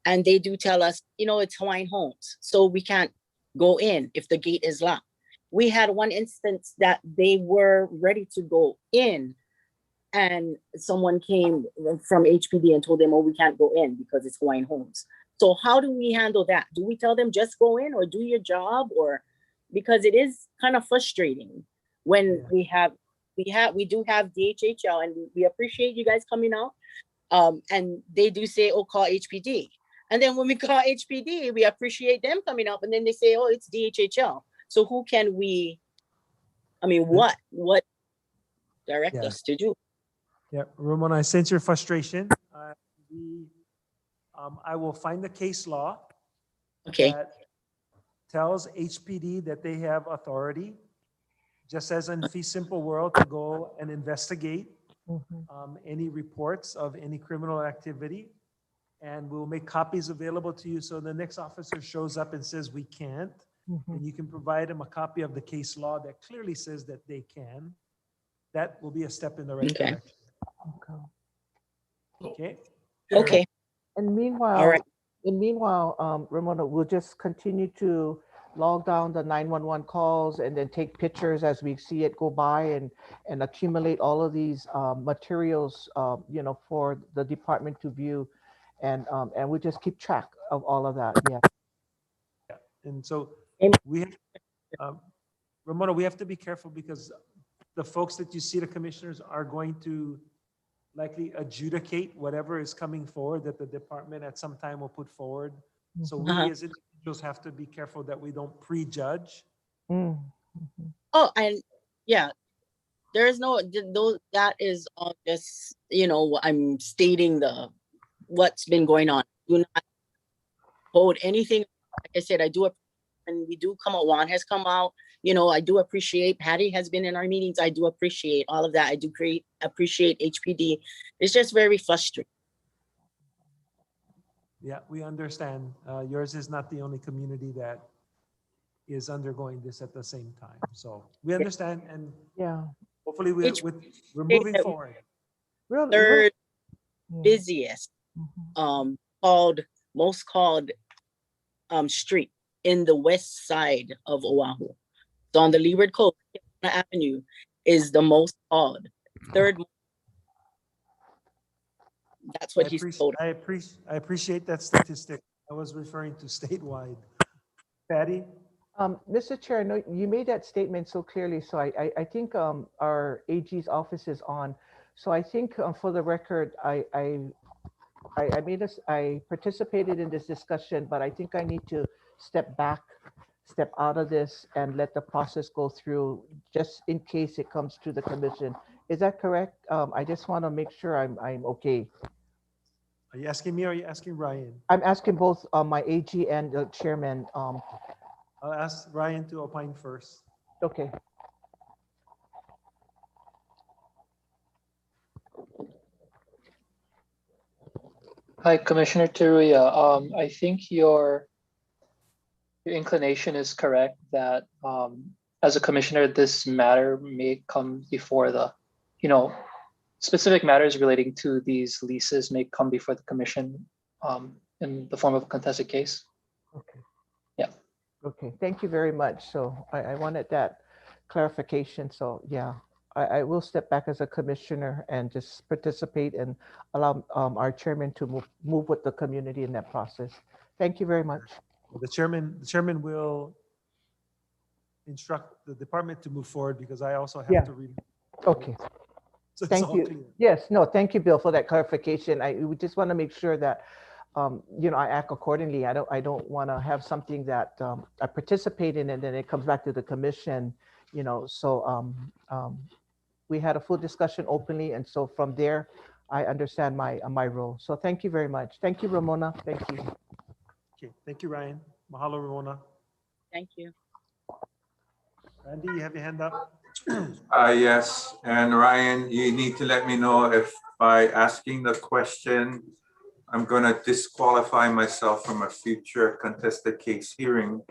and they do tell us, it's Hawaiian Homes, so we can't go in if the gate is locked. We had one instance that they were ready to go in, and someone came from HPD and told them, oh, we can't go in because it's Hawaiian Homes. So how do we handle that? Do we tell them just go in or do your job? Or because it is kind of frustrating when we do have DHHL, and we appreciate you guys coming out. And they do say, oh, call HPD. And then when we call HPD, we appreciate them coming up, and then they say, oh, it's DHHL. So who can we, what direct us to do? Yeah, Ramon, I sense your frustration. I will find the case law that tells HPD that they have authority, just as in fee simple world, to go and investigate any reports of any criminal activity. And we'll make copies available to you. So the next officer shows up and says we can't, and you can provide them a copy of the case law that clearly says that they can. That will be a step in the right direction. Okay. And meanwhile, Ramona, we'll just continue to log down the 911 calls and then take pictures as we see it go by, and accumulate all of these materials, for the department to view, and we just keep track of all of that. Yeah. And so we have, Ramona, we have to be careful because the folks that you see, the commissioners, are going to likely adjudicate whatever is coming forward that the department at some time will put forward. So we as individuals have to be careful that we don't prejudge. Oh, and yeah, there is that is all just, I'm stating what's been going on. Do not hold anything. Like I said, I do, and we do come out, Juan has come out, I do appreciate, Patty has been in our meetings. I do appreciate all of that. I do appreciate HPD. It's just very frustrating. Yeah, we understand. Yours is not the only community that is undergoing this at the same time. So we understand, and hopefully we're moving forward. Third busiest, most called street in the west side of Oahu. So on the Leeward Coast, Avenue is the most called. Third. That's what he's told. I appreciate that statistic. I was referring to statewide. Patty? Mr. Chair, I know you made that statement so clearly, so I think our AG's office is on. So I think for the record, I participated in this discussion, but I think I need to step back, step out of this and let the process go through just in case it comes to the commission. Is that correct? I just want to make sure I'm okay. Are you asking me or are you asking Ryan? I'm asking both my AG and the chairman. I'll ask Ryan to opine first. Okay. Hi, Commissioner Teruya. I think your inclination is correct that as a commissioner, this matter may come before the, specific matters relating to these leases may come before the commission in the form of a contested case. Okay. Yeah. Okay, thank you very much. So I wanted that clarification. So yeah, I will step back as a commissioner and just participate and allow our chairman to move with the community in that process. Thank you very much. Well, the chairman will instruct the department to move forward because I also have to read. Okay. So it's Thank all you. clear. Yes, no, thank you, Bill, for that clarification. We just want to make sure that I act accordingly. I don't want to have something that I participate in and then it comes back to the commission, so we had a full discussion openly. And so from there, I understand my role. So thank you very much. Thank you, Ramona. Thank you. Okay, thank you, Ryan. Mahalo, Ramona. Thank you. Randy, you have your hand up? Yes, and Ryan, you need to let me know if by asking the question, I'm going to disqualify myself from a future contested case hearing.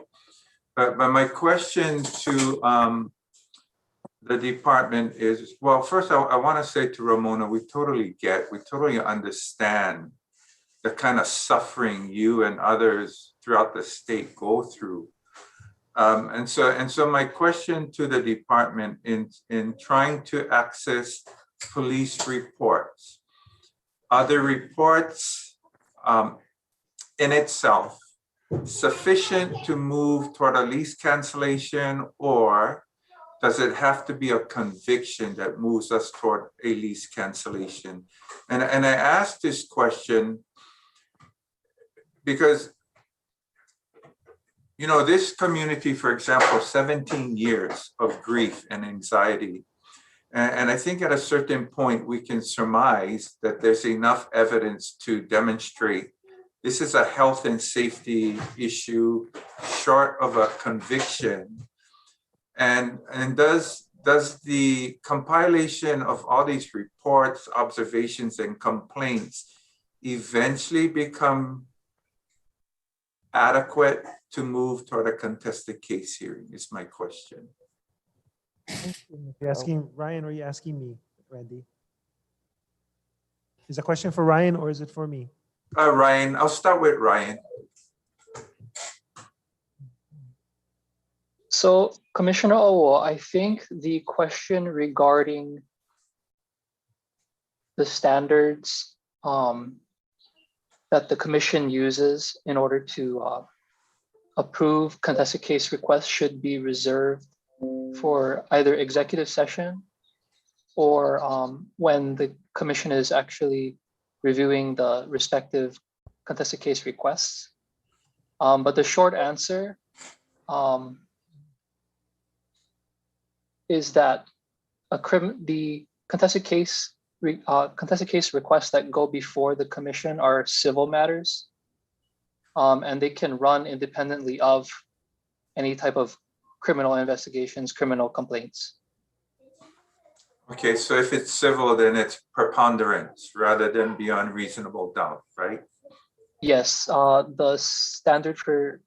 But my question to the department is, well, first I want to say to Ramona, we totally understand the kind of suffering you and others throughout the state go through. And so my question to the department in trying to access police reports, are the reports in itself sufficient to move toward a lease cancellation, or does it have to be a conviction that moves us toward a lease cancellation? And I ask this question because this community, for example, 17 years of grief and anxiety. And I think at a certain point, we can surmise that there's enough evidence to demonstrate this is a health and safety issue short of a conviction. And does the compilation of all these reports, observations, and complaints eventually become adequate to move toward a contested case hearing is my question. You're asking Ryan or are you asking me, Randy? Is the question for Ryan or is it for me? Ryan, I'll start with Ryan. So Commissioner Owo, I think the question regarding the standards that the commission uses in order to approve contested case requests should be reserved for either executive session or when the commission is actually reviewing the respective contested case requests. But the short answer is that the contested case requests that go before the commission are civil matters, and they can run independently of any type of criminal investigations, criminal complaints. Okay, so if it's civil, then it's preponderance rather than beyond reasonable doubt, right? Yes, the standard for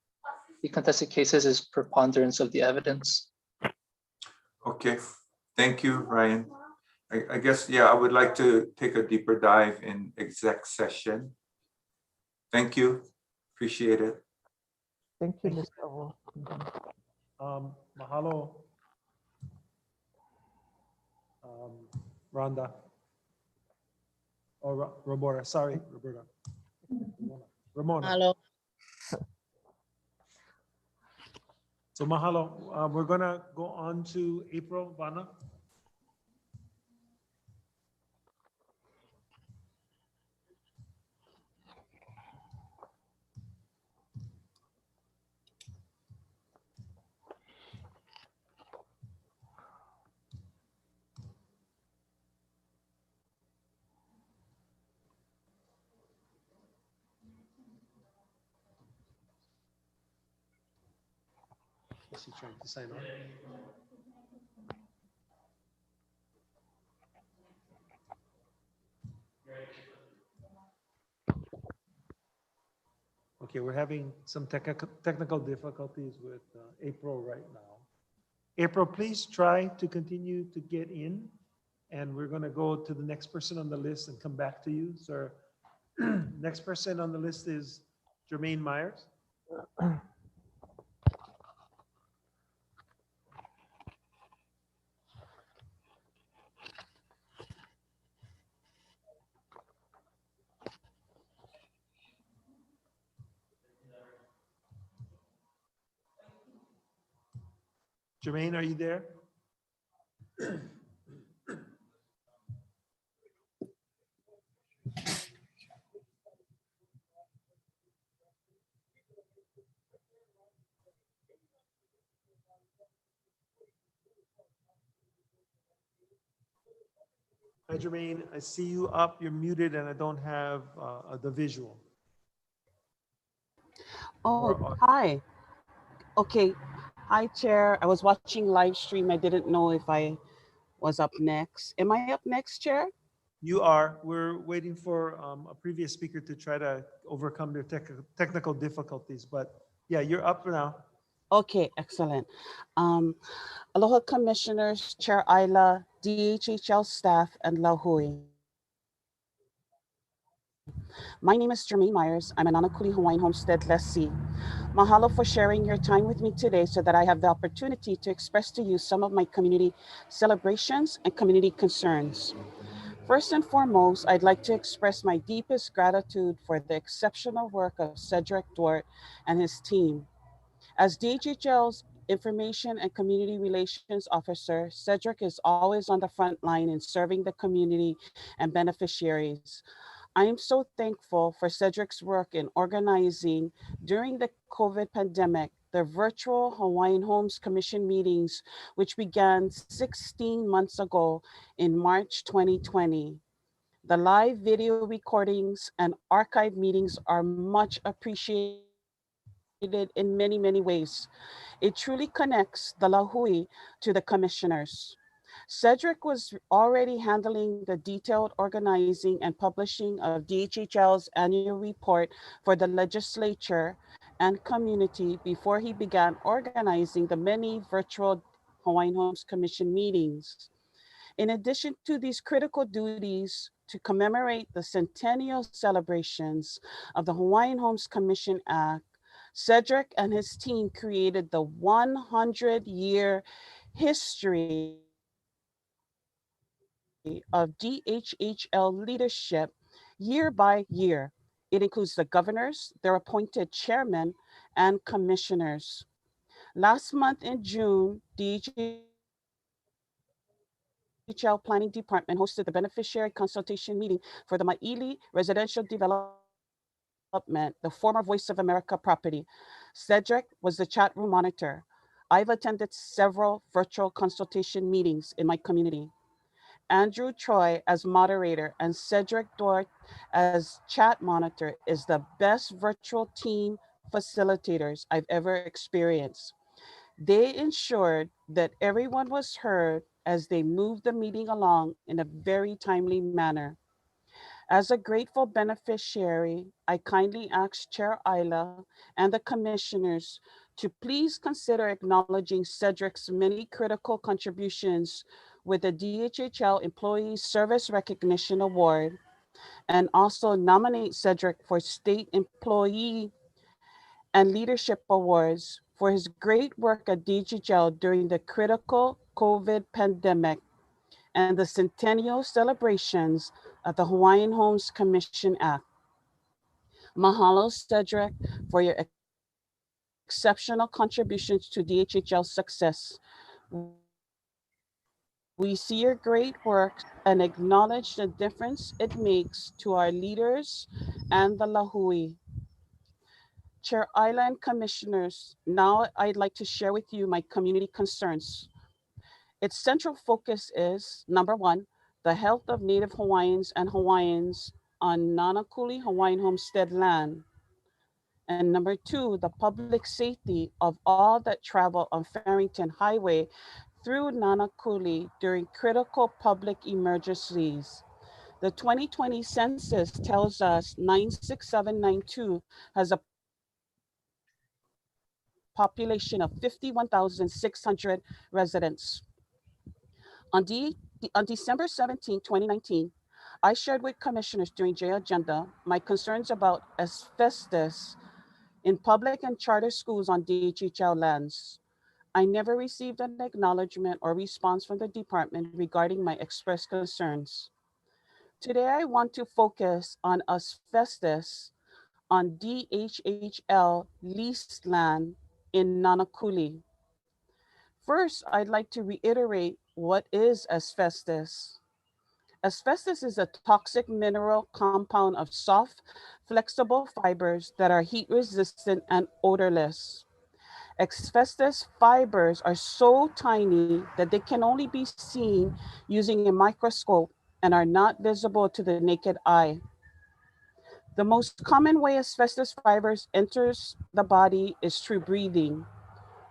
the contested cases is preponderance of the evidence. Okay, thank you, Ryan. I guess, yeah, I would like to take a deeper dive in exec session. Thank you, appreciate it. Thank you, Mr. Owo. Mahalo, Rhonda. Oh, Roberta, sorry, Roberta. Ramona. Hello. So mahalo. We're gonna go on to April, Vana. Is he trying to sign on? Okay, we're having some technical difficulties with April right now. April, please try to continue to get in, and we're going to go to the next person on the list and come back to you, sir. Next person on the list is Jermaine Myers. Jermaine, are you there? Hi, Jermaine. I see you up. You're muted, and I don't have the visual. Oh, hi. Okay. Hi, Chair. I was watching live stream. I didn't know if I was up next. Am I up next, Chair? You are. We're waiting for a previous speaker to try to overcome their technical difficulties, but yeah, you're up now. Okay, excellent. Aloha Commissioners, Chair Isla, DHHL staff, and Lahui. My name is Jermaine Myers. I'm an Anakuli Hawaiian Homestead lessee. Mahalo for sharing your time with me today so that I have the opportunity to express to you some of my community celebrations and community concerns. First and foremost, I'd like to express my deepest gratitude for the exceptional work of Cedric Duarte and his team. As DHHL's Information and Community Relations Officer, Cedric is always on the front line in serving the community and beneficiaries. I am so thankful for Cedric's work in organizing during the COVID pandemic the virtual Hawaiian Homes Commission meetings, which began 16 months ago in March 2020. The live video recordings and archive meetings are much appreciated in many, many ways. It truly connects the Lahui to the commissioners. Cedric was already handling the detailed organizing and publishing of DHHL's annual report for the legislature and community before he began organizing the many virtual Hawaiian Homes Commission meetings. In addition to these critical duties to commemorate the centennial celebrations of the Hawaiian Homes Commission Act, Cedric and his team created the 100-year history of DHHL leadership year by year. It includes the governors, their appointed chairmen, and commissioners. Last month in June, DHHL Planning Department hosted the beneficiary consultation meeting for the Maili Residential Development, the former Voice of America property. Cedric was the chat room monitor. I've attended several virtual consultation meetings in my community. Andrew Troy as moderator and Cedric Dort as chat monitor is the best virtual team facilitators I've ever experienced. They ensured that everyone was heard as they moved the meeting along in a very timely manner. As a grateful beneficiary, I kindly ask Chair Isla and the commissioners to please consider acknowledging Cedric's many critical contributions with the DHHL Employee Service Recognition Award, and also nominate Cedric for State Employee and Leadership Awards for his great work at DHHL during the critical COVID pandemic and the centennial celebrations of the Hawaiian Homes Commission Act. Mahalo, Cedric, for your exceptional contributions to DHHL's success. We see your great work and acknowledge the difference it makes to our leaders and the Lahui. Chair Isla and Commissioners, now I'd like to share with you my community concerns. Its central focus is, number one, the health of Native Hawaiians and Hawaiians on Nanakuli Hawaiian Homestead land. And number two, the public safety of all that travel on Farrington Highway through Nanakuli during critical public emergencies. The 2020 census tells us 96792 has a population of 51,600 residents. On December 17, 2019, I shared with commissioners during J Agenda my concerns about asbestos in public and charter schools on DHHL lands. I never received an acknowledgement or response from the department regarding my expressed concerns. Today, I want to focus on asbestos on DHHL leased land in Nanakuli. First, I'd like to reiterate what is asbestos. Asbestos is a toxic mineral compound of soft, flexible fibers that are heat resistant and odorless. Asbestos fibers are so tiny that they can only be seen using a microscope and are not visible to the naked eye. The most common way asbestos fibers enters the body is through breathing.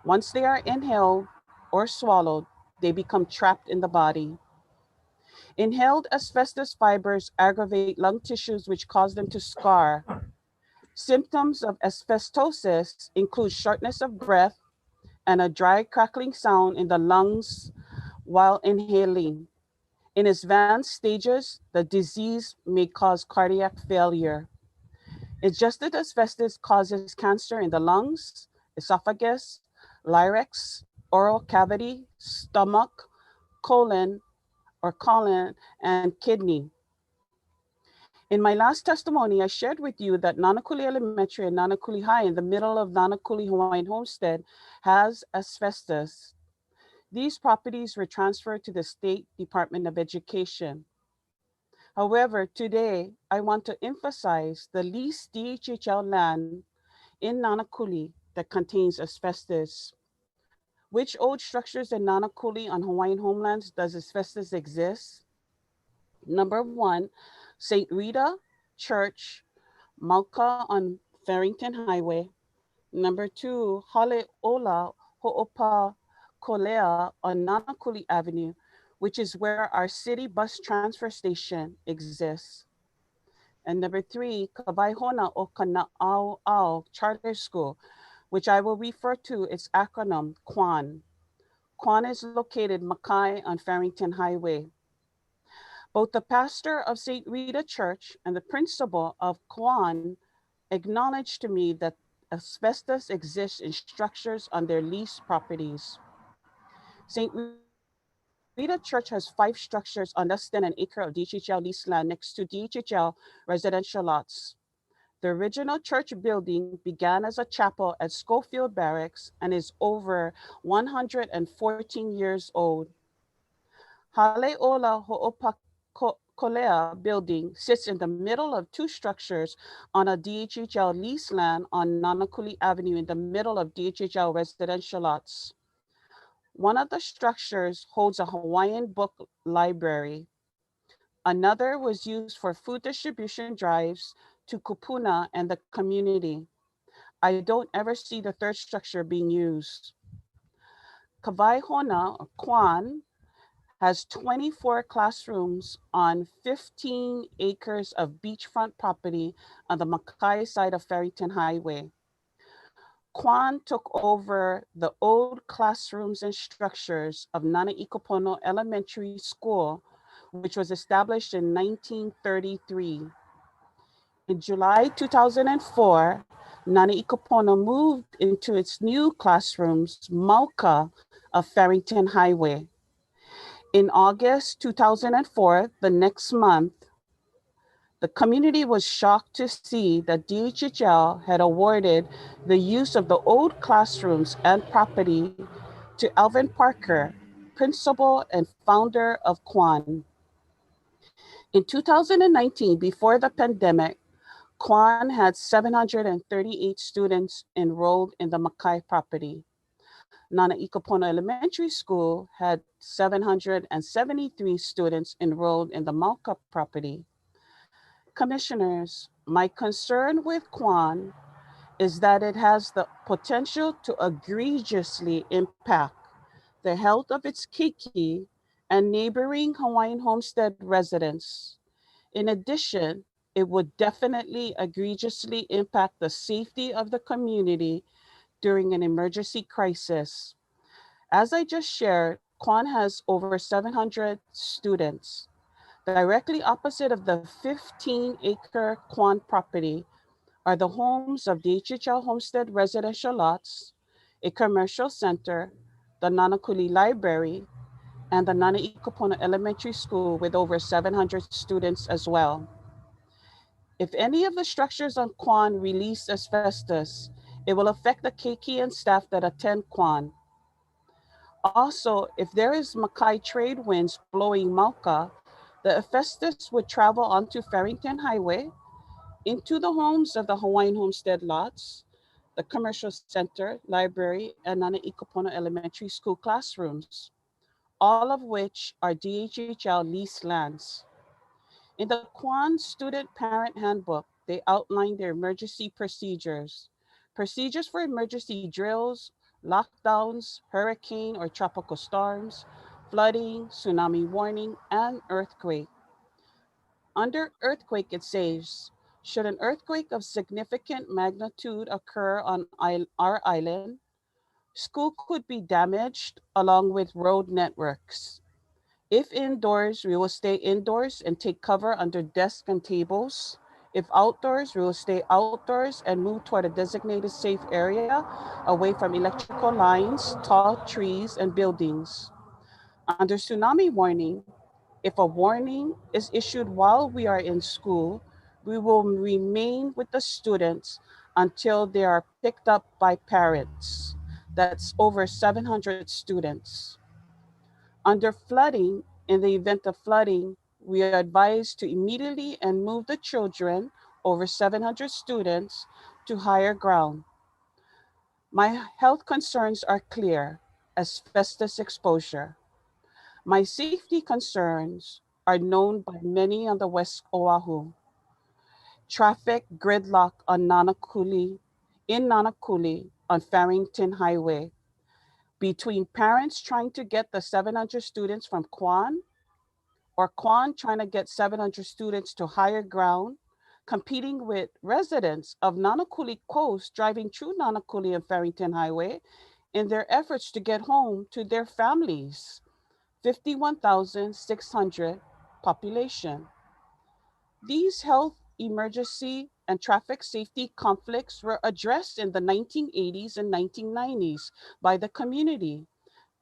Once they are inhaled or swallowed, they become trapped in the body. Inhaled asbestos fibers aggravate lung tissues which cause them to scar. Symptoms of asbestosis include shortness of breath and a dry crackling sound in the lungs while inhaling. In advanced stages, the disease may cause cardiac failure. Ingested asbestos causes cancer in the lungs, esophagus, larynx, oral cavity, stomach, colon, and kidney. In my last testimony, I shared with you that Nanakuli Elementary and Nanakuli High in the middle of Nanakuli Hawaiian Homestead has asbestos. These properties were transferred to the State Department of Education. However, today, I want to emphasize the leased DHHL land in Nanakuli that contains asbestos. Which old structures in Nanakuli on Hawaiian homelands does asbestos exist? Number one, St. Rita Church, Mauka on Farrington Highway. Number two, Haleola Ho'opa Kolea on Nanakuli Avenue, which is where our city bus transfer station exists. And number three, Kawaihona o Kana'au Charter School, which I will refer to its acronym KWAN. KWAN is located Makai on Farrington Highway. Both the pastor of St. Rita Church and the principal of KWAN acknowledged to me that asbestos exists in structures on their leased properties. St. Rita Church has 5 structures on less than an acre of DHHL leased land next to DHHL residential lots. The original church building began as a chapel at Schofield Barracks and is over 114 years old. Haleola Ho'opakolea building sits in the middle of 2 structures on a DHHL leased land on Nanakuli Avenue in the middle of DHHL residential lots. One of the structures holds a Hawaiian book library. Another was used for food distribution drives to Kupuna and the community. I don't ever see the third structure being used. Kawaihona, or Kwan, has 24 classrooms on 15 acres of beachfront property on the Makai side of Farrington Highway. Kwan took over the old classrooms and structures of Nanaikopono Elementary School, which was established in 1933. In July 2004, Nanaikopono moved into its new classrooms, Mauka of Farrington Highway. In August 2004, the next month, The community was shocked to see that DHHL had awarded the use of the old classrooms and property to Alvin Parker, principal and founder of Kwan. In 2019, before the pandemic, Kwan had 738 students enrolled in the Makai property. Nana Ikapono Elementary School had 773 students enrolled in the Mauka property. Commissioners, my concern with Kwan is that it has the potential to egregiously impact the health of its keiki and neighboring Hawaiian Homestead residents. In addition, it would definitely egregiously impact the safety of the community during an emergency crisis. As I just shared, Kwan has over 700 students. Directly opposite of the 15-acre Kwan property are the homes of the HHL Homestead residential lots, a commercial center, the Nanakuli Library, and the Nana Ikapono Elementary School with over 700 students as well. If any of the structures on Kwan release asbestos, it will affect the keiki and staff that attend Kwan. Also, if there is Makai trade winds blowing Mauka, the asbestos would travel onto Farrington Highway, into the homes of the Hawaiian Homestead lots, the commercial center, library, and Nana Ikapono Elementary School classrooms, all of which are DHHL leased lands. In the Kwan Student Parent Handbook, they outline their emergency procedures. Procedures for emergency drills, lockdowns, hurricane or tropical storms, flooding, tsunami warning, and earthquake. Under earthquake, it says, should an earthquake of significant magnitude occur on our island, school could be damaged along with road networks. If indoors, we will stay indoors and take cover under desks and tables. If outdoors, we will stay outdoors and move toward a designated safe area away from electrical lines, tall trees, and buildings. Under tsunami warning, if a warning is issued while we are in school, we will remain with the students until they are picked up by parents. That's over 700 students. Under flooding, in the event of flooding, we are advised to immediately and move the children, over 700 students, to higher ground. My health concerns are clear: asbestos exposure. My safety concerns are known by many on the West Oahu. Traffic gridlock on Nanakuli on Farrington Highway, between parents trying to get the 700 students from Kwan or Kwan trying to get 700 students to higher ground, competing with residents of Nanakuli Coast driving through Nanakuli and Farrington Highway in their efforts to get home to their families. 51,600 population. These health emergency and traffic safety conflicts were addressed in the 1980s and 1990s by the community.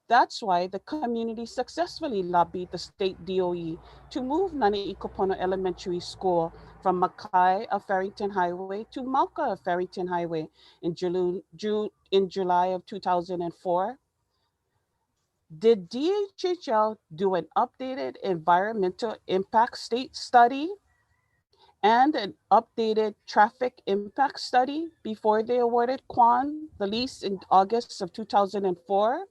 That's why the community successfully lobbied the state DOE to move Nana Ikopono Elementary School from Makai of Farrington Highway to Mauka of Farrington Highway in July of 2004. Did DHHL do an updated environmental impact state study and an updated traffic impact study before they awarded Kwan the lease in August of 2004?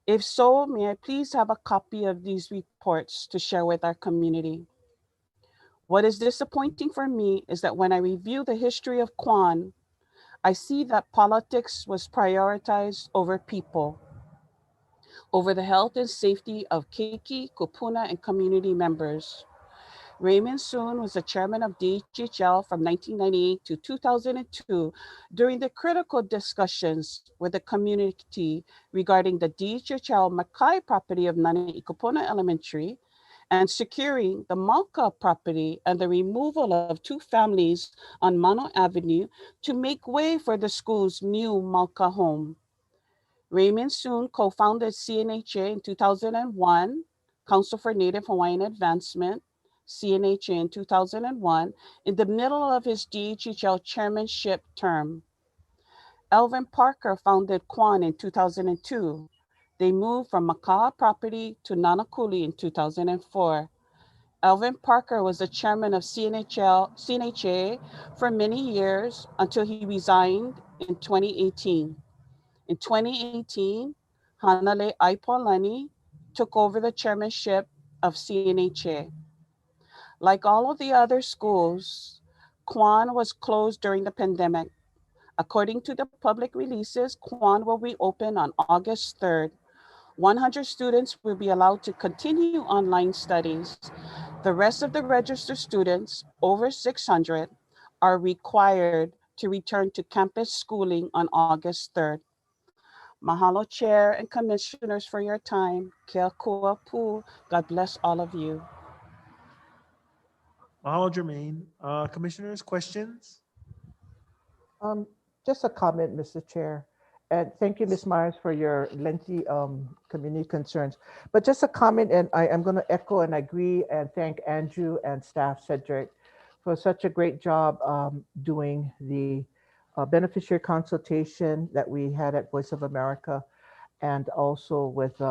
If so, may I please have a copy of these reports to share with our community? What is disappointing for me is that when I review the history of Kwan, I see that politics was prioritized over people, over the health and safety of keiki, kupuna, and community members. Raymond Soon was the chairman of DHHL from 1998 to 2002 during the critical discussions with the community regarding the DHHL Makai property of Nana Ikopono Elementary and securing the Mauka property and the removal of two families on Mano Avenue to make way for the school's new Mauka home. Raymond Soon co-founded CNHA in 2001, Council for Native Hawaiian Advancement, CNHA in 2001, in the middle of his DHHL chairmanship term. Elvin Parker founded Kwan in 2002. They moved from Maka'a property to Nanakuli in 2004. Elvin Parker was the chairman of CNHA for many years until he resigned in 2018. In 2018, Hanale Aipolani took over the chairmanship of CNHA. Like all of the other schools, Kwan was closed during the pandemic. According to the public releases, Kwan will reopen on August 3rd. 100 students will be allowed to continue online studies. The rest of the registered students, over 600, are required to return to campus schooling on August 3rd. Mahalo, Chair and Commissioners, for your time. Kia kua pu. God bless all of you. Mahalo, Jermaine. Commissioners, questions? Just a comment, Mr. Chair. And thank you, Ms. Myers, for your lengthy community concerns. But just a comment, and I'm going to echo and agree and thank Andrew and staff, Cedric, for such a great job doing the beneficiary consultation that we had at Voice of America, and also with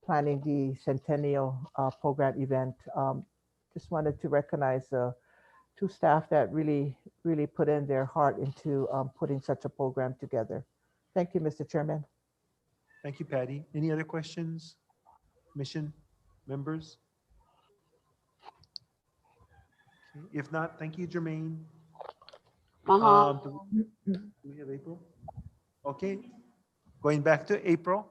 planning the Centennial program event. Just wanted to recognize the two staff that really put in their heart into putting such a program together. Thank you, Mr. Chairman. Thank you, Patty. Any other questions? Commission members? Okay. If not, thank you, Jermaine. Do we have April? Okay. Going back to April.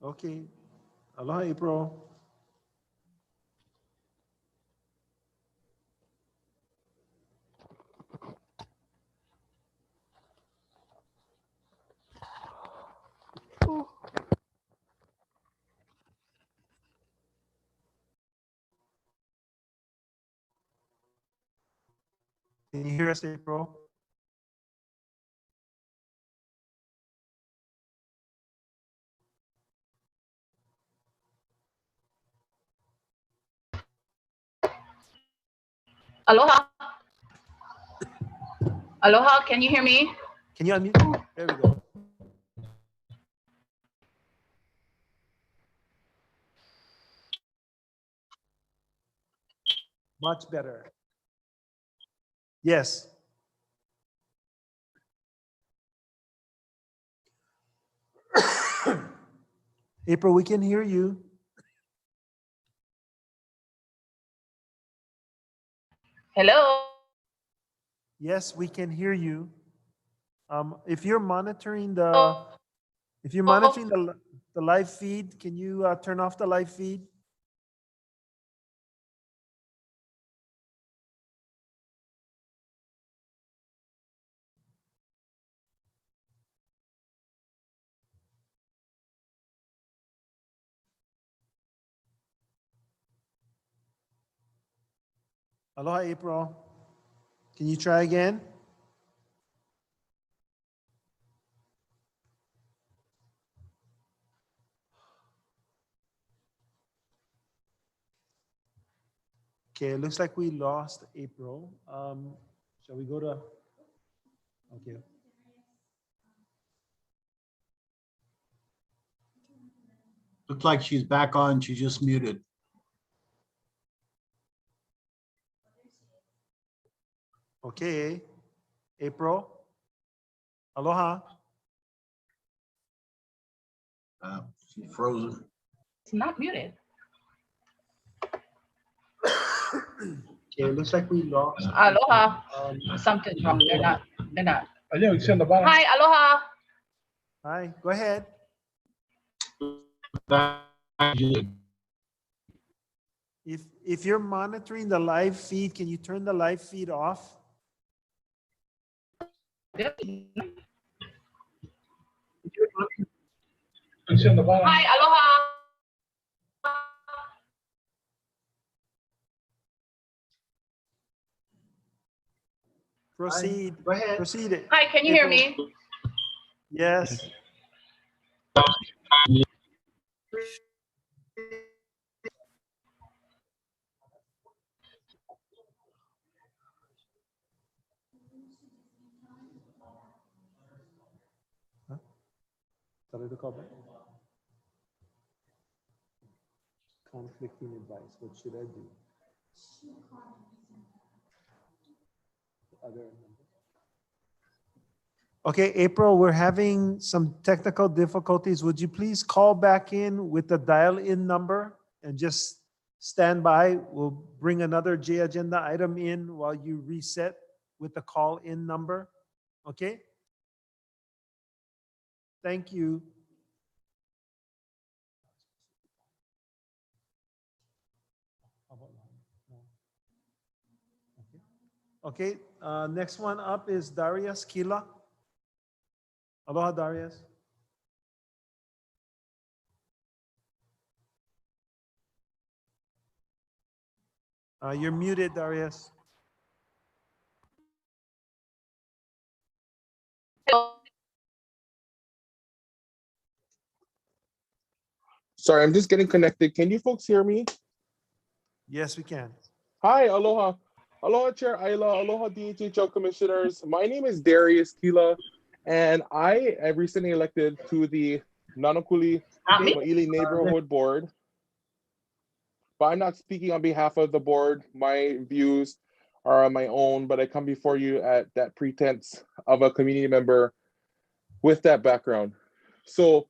Okay. Aloha, April. Can you hear us, April? Aloha. Aloha, can you hear me? Can you unmute? There we go. Much better. Yes. April, we can hear you. Hello. Yes, we can hear you. If you're monitoring the live feed, can you turn off the live feed? Aloha, April. Can you try again? Okay, it looks like we lost April. Shall we go to? Okay. Looks like she's back on. She's just muted. Okay, April. Aloha. She's frozen. It's not muted. Okay, it looks like we lost. Aloha. Something's wrong. They're not. Hi, aloha. Hi, go ahead. If you're monitoring the live feed, can you turn the live feed off? Hi, aloha. Proceed. Go ahead. Proceed. Hi, can you hear me? Yes. Tell her to call back. Conflicting advice. What should I do? Other. Okay, April, we're having some technical difficulties. Would you please call back in with the dial-in number and just stand by? We'll bring another J agenda item in while you reset with the call-in number. Okay? Thank you. Okay, next one up is Darius Kila. Aloha, Darius. You're muted, Darius. Sorry, I'm just getting connected. Can you folks hear me? Yes, we can. Hi, aloha. Aloha, Chair Ayla. Aloha, DHHL Commissioners. My name is Darius Kila, and I am recently elected to the Nanakuli Maili Neighborhood Board. But I'm not speaking on behalf of the board. My views are on my own, but I come before you at that pretense of a community member with that background. So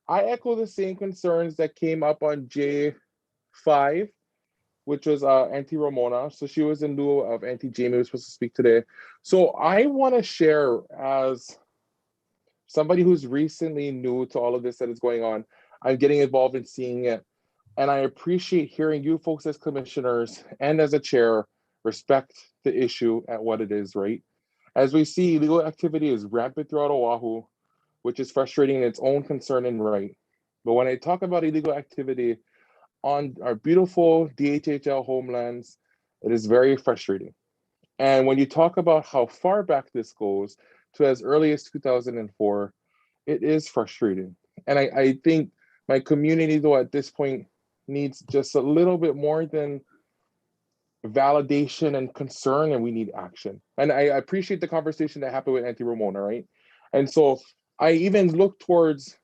I echo the same concerns that came up on J5, which was Auntie Ramona. So she was in lieu of Auntie Jamie, who was supposed to speak today. So I want to share, as somebody who's recently new to all of this that is going on, I'm getting involved in seeing it. And I appreciate hearing you folks as commissioners and as a chair respect the issue at what it is, right? As we see, illegal activity is rampant throughout Oahu, which is frustrating in its own concern and right. But when I talk about illegal activity on our beautiful DHHL homelands, it is very frustrating. And when you talk about how far back this goes to as early as 2004, it is frustrating. And I think my community, though, at this point needs just a little bit more than validation and concern, and we need action. And I appreciate the conversation that happened with Auntie Ramona, right? And so I even look towards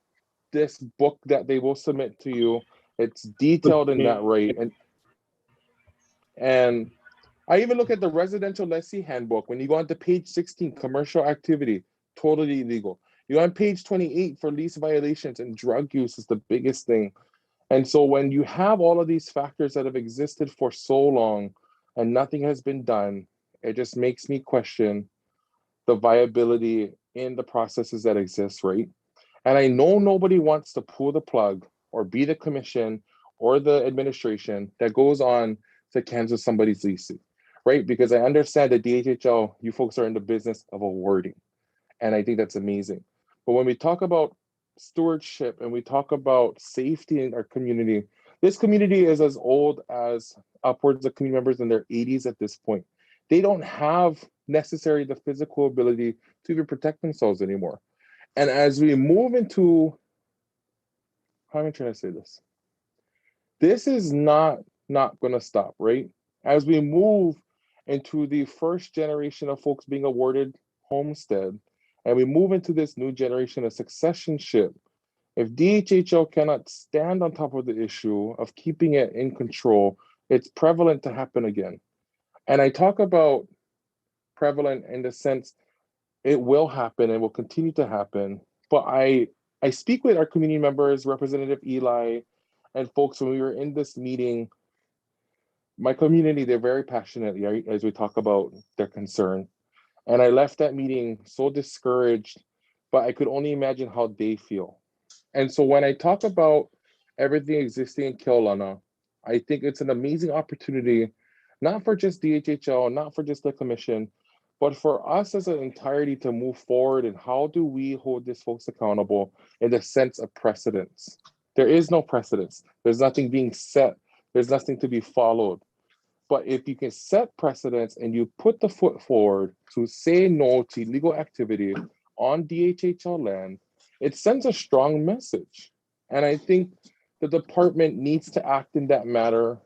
this book that they will submit to you. It's detailed in that, right? And I even look at the residential lessee handbook. When you go on to page 16, commercial activity, totally illegal. You go on page 28 for lease violations, and drug use is the biggest thing. And so when you have all of these factors that have existed for so long and nothing has been done, it just makes me question the viability in the processes that exist, right? And I know nobody wants to pull the plug or be the commission or the administration that goes on to cancel somebody's lease, right? Because I understand that DHHL, you folks are in the business of awarding. And I think that's amazing. But when we talk about stewardship and we talk about safety in our community, this community is as old as upwards of community members in their 80s at this point. They don't have necessarily the physical ability to even protect themselves anymore. And as we move into, how am I trying to say this? This is not going to stop, right? As we move into the first generation of folks being awarded Homestead, and we move into this new generation of successorship, if DHHL cannot stand on top of the issue of keeping it in control, it's prevalent to happen again. And I talk about prevalent in the sense it will happen and will continue to happen. But I speak with our community members, Representative Eli, and folks when we were in this meeting. My community, they're very passionate, right, as we talk about their concern. And I left that meeting so discouraged, but I could only imagine how they feel. And so when I talk about everything existing in Keaulana, I think it's an amazing opportunity, not for just DHHL, not for just the commission, but for us as an entirety to move forward. And how do we hold these folks accountable in the sense of precedence? There is no precedence. There's nothing being set. There's nothing to be followed. But if you can set precedents and you put the foot forward to say no to illegal activity on DHHL land, it sends a strong message. And I think the department needs to act in that matter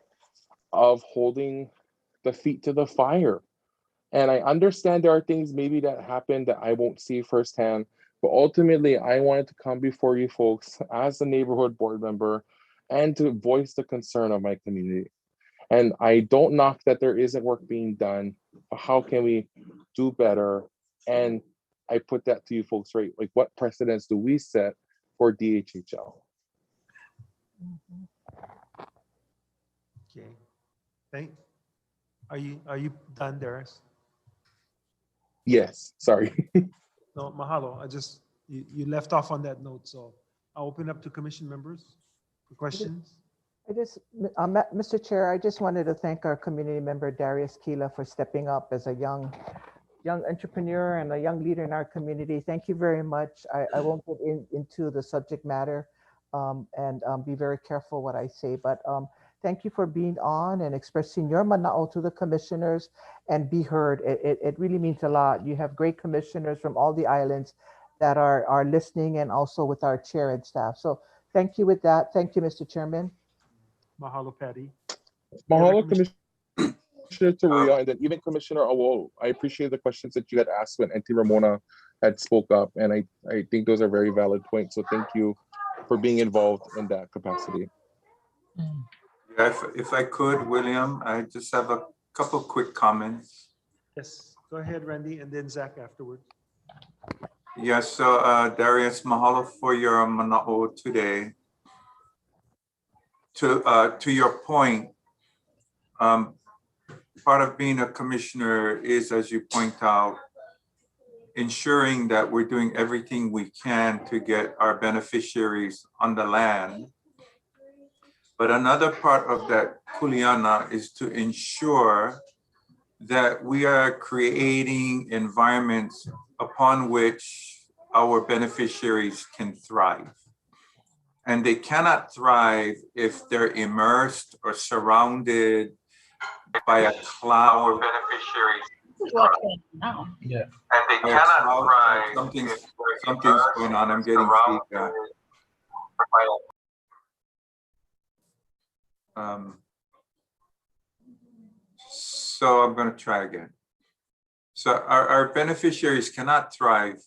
of holding the feet to the fire. And I understand there are things maybe that happen that I won't see firsthand, but ultimately I wanted to come before you folks as a neighborhood board member and to voice the concern of my community. And I don't knock that there isn't work being done, but how can we do better? And I put that to you folks, right? Like, what precedents do we set for DHHL? Okay. Are you done, Darius? Yes, sorry. No, mahalo. You left off on that note, so I'll open up to commission members for questions. Mr. Chair, I just wanted to thank our community member Darius Kila for stepping up as a young entrepreneur and a young leader in our community. Thank you very much. I won't get into the subject matter and be very careful what I say, but thank you for being on and expressing your mana'o to the commissioners and be heard. It really means a lot. You have great commissioners from all the islands that are listening, and also with our chair and staff. So thank you with that. Thank you, Mr. Chairman. Mahalo, Patty. Mahalo, Commissioner Torrio, and then even Commissioner Awol. I appreciate the questions that you had asked when Auntie Ramona had spoke up, and I think those are very valid points. So thank you for being involved in that capacity. Yeah, if I could, William, I just have a couple quick comments. Yes, go ahead, Randy, and then Zach afterwards. Yes, so Darius, mahalo for your mana'o today. To your point, part of being a commissioner is, as you point out, ensuring that we're doing everything we can to get our beneficiaries on the land. But another part of that kuleana is to ensure that we are creating environments upon which our beneficiaries can thrive. And they cannot thrive if they're immersed or surrounded by a cloud of beneficiaries. Yeah. And they cannot thrive. Something's going on. I'm getting feedback. So I'm going to try again. So our beneficiaries cannot thrive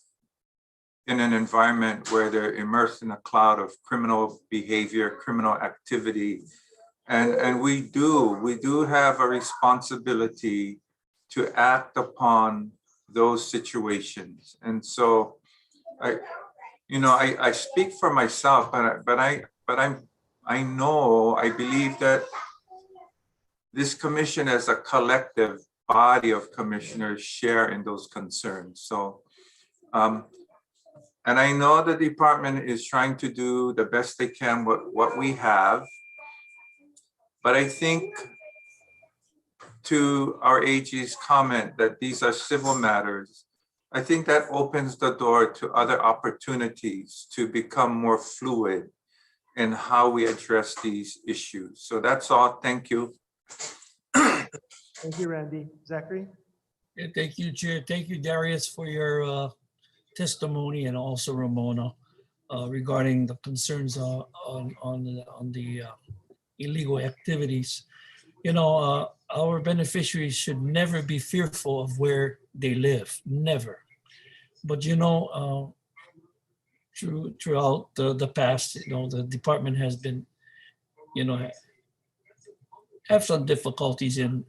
in an environment where they're immersed in a cloud of criminal behavior, criminal activity. And we do have a responsibility to act upon those situations. And so I speak for myself, but I know, I believe that this commission as a collective body of commissioners share in those concerns. So, and I know the department is trying to do the best they can with what we have, but I think to our AG's comment that these are civil matters, I think that opens the door to other opportunities to become more fluid in how we address these issues. So that's all. Thank you. Thank you, Randy. Zachary? Yeah, thank you, Chair. Thank you, Darius, for your testimony, and also Ramona regarding the concerns on the illegal activities. Our beneficiaries should never be fearful of where they live, never. But throughout the past, the department has been, have some difficulties in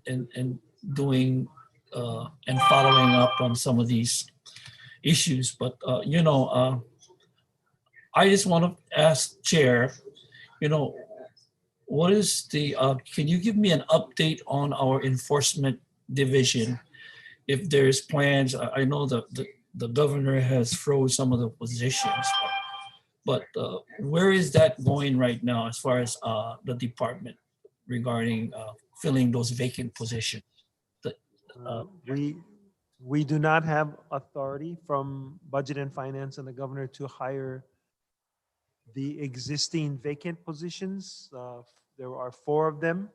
doing and following up on some of these issues. But I just want to ask Chair, what is the, can you give me an update on our enforcement division? If there's plans, I know the governor has froze some of the positions, but where is that going right now as far as the department regarding filling those vacant positions? We do not have authority from Budget and Finance and the governor to hire the existing vacant positions. There are 4 of them.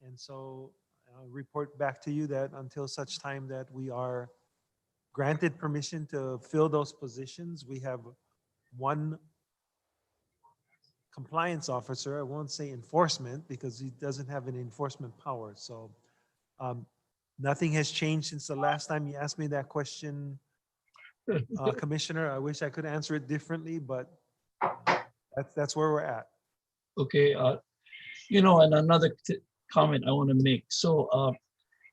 And so I'll report back to you that until such time that we are granted permission to fill those positions, we have one compliance officer. I won't say enforcement because he doesn't have an enforcement power. So nothing has changed since the last time you asked me that question, Commissioner. I wish I could answer it differently, but that's where we're at. Okay, and another comment I want to make. So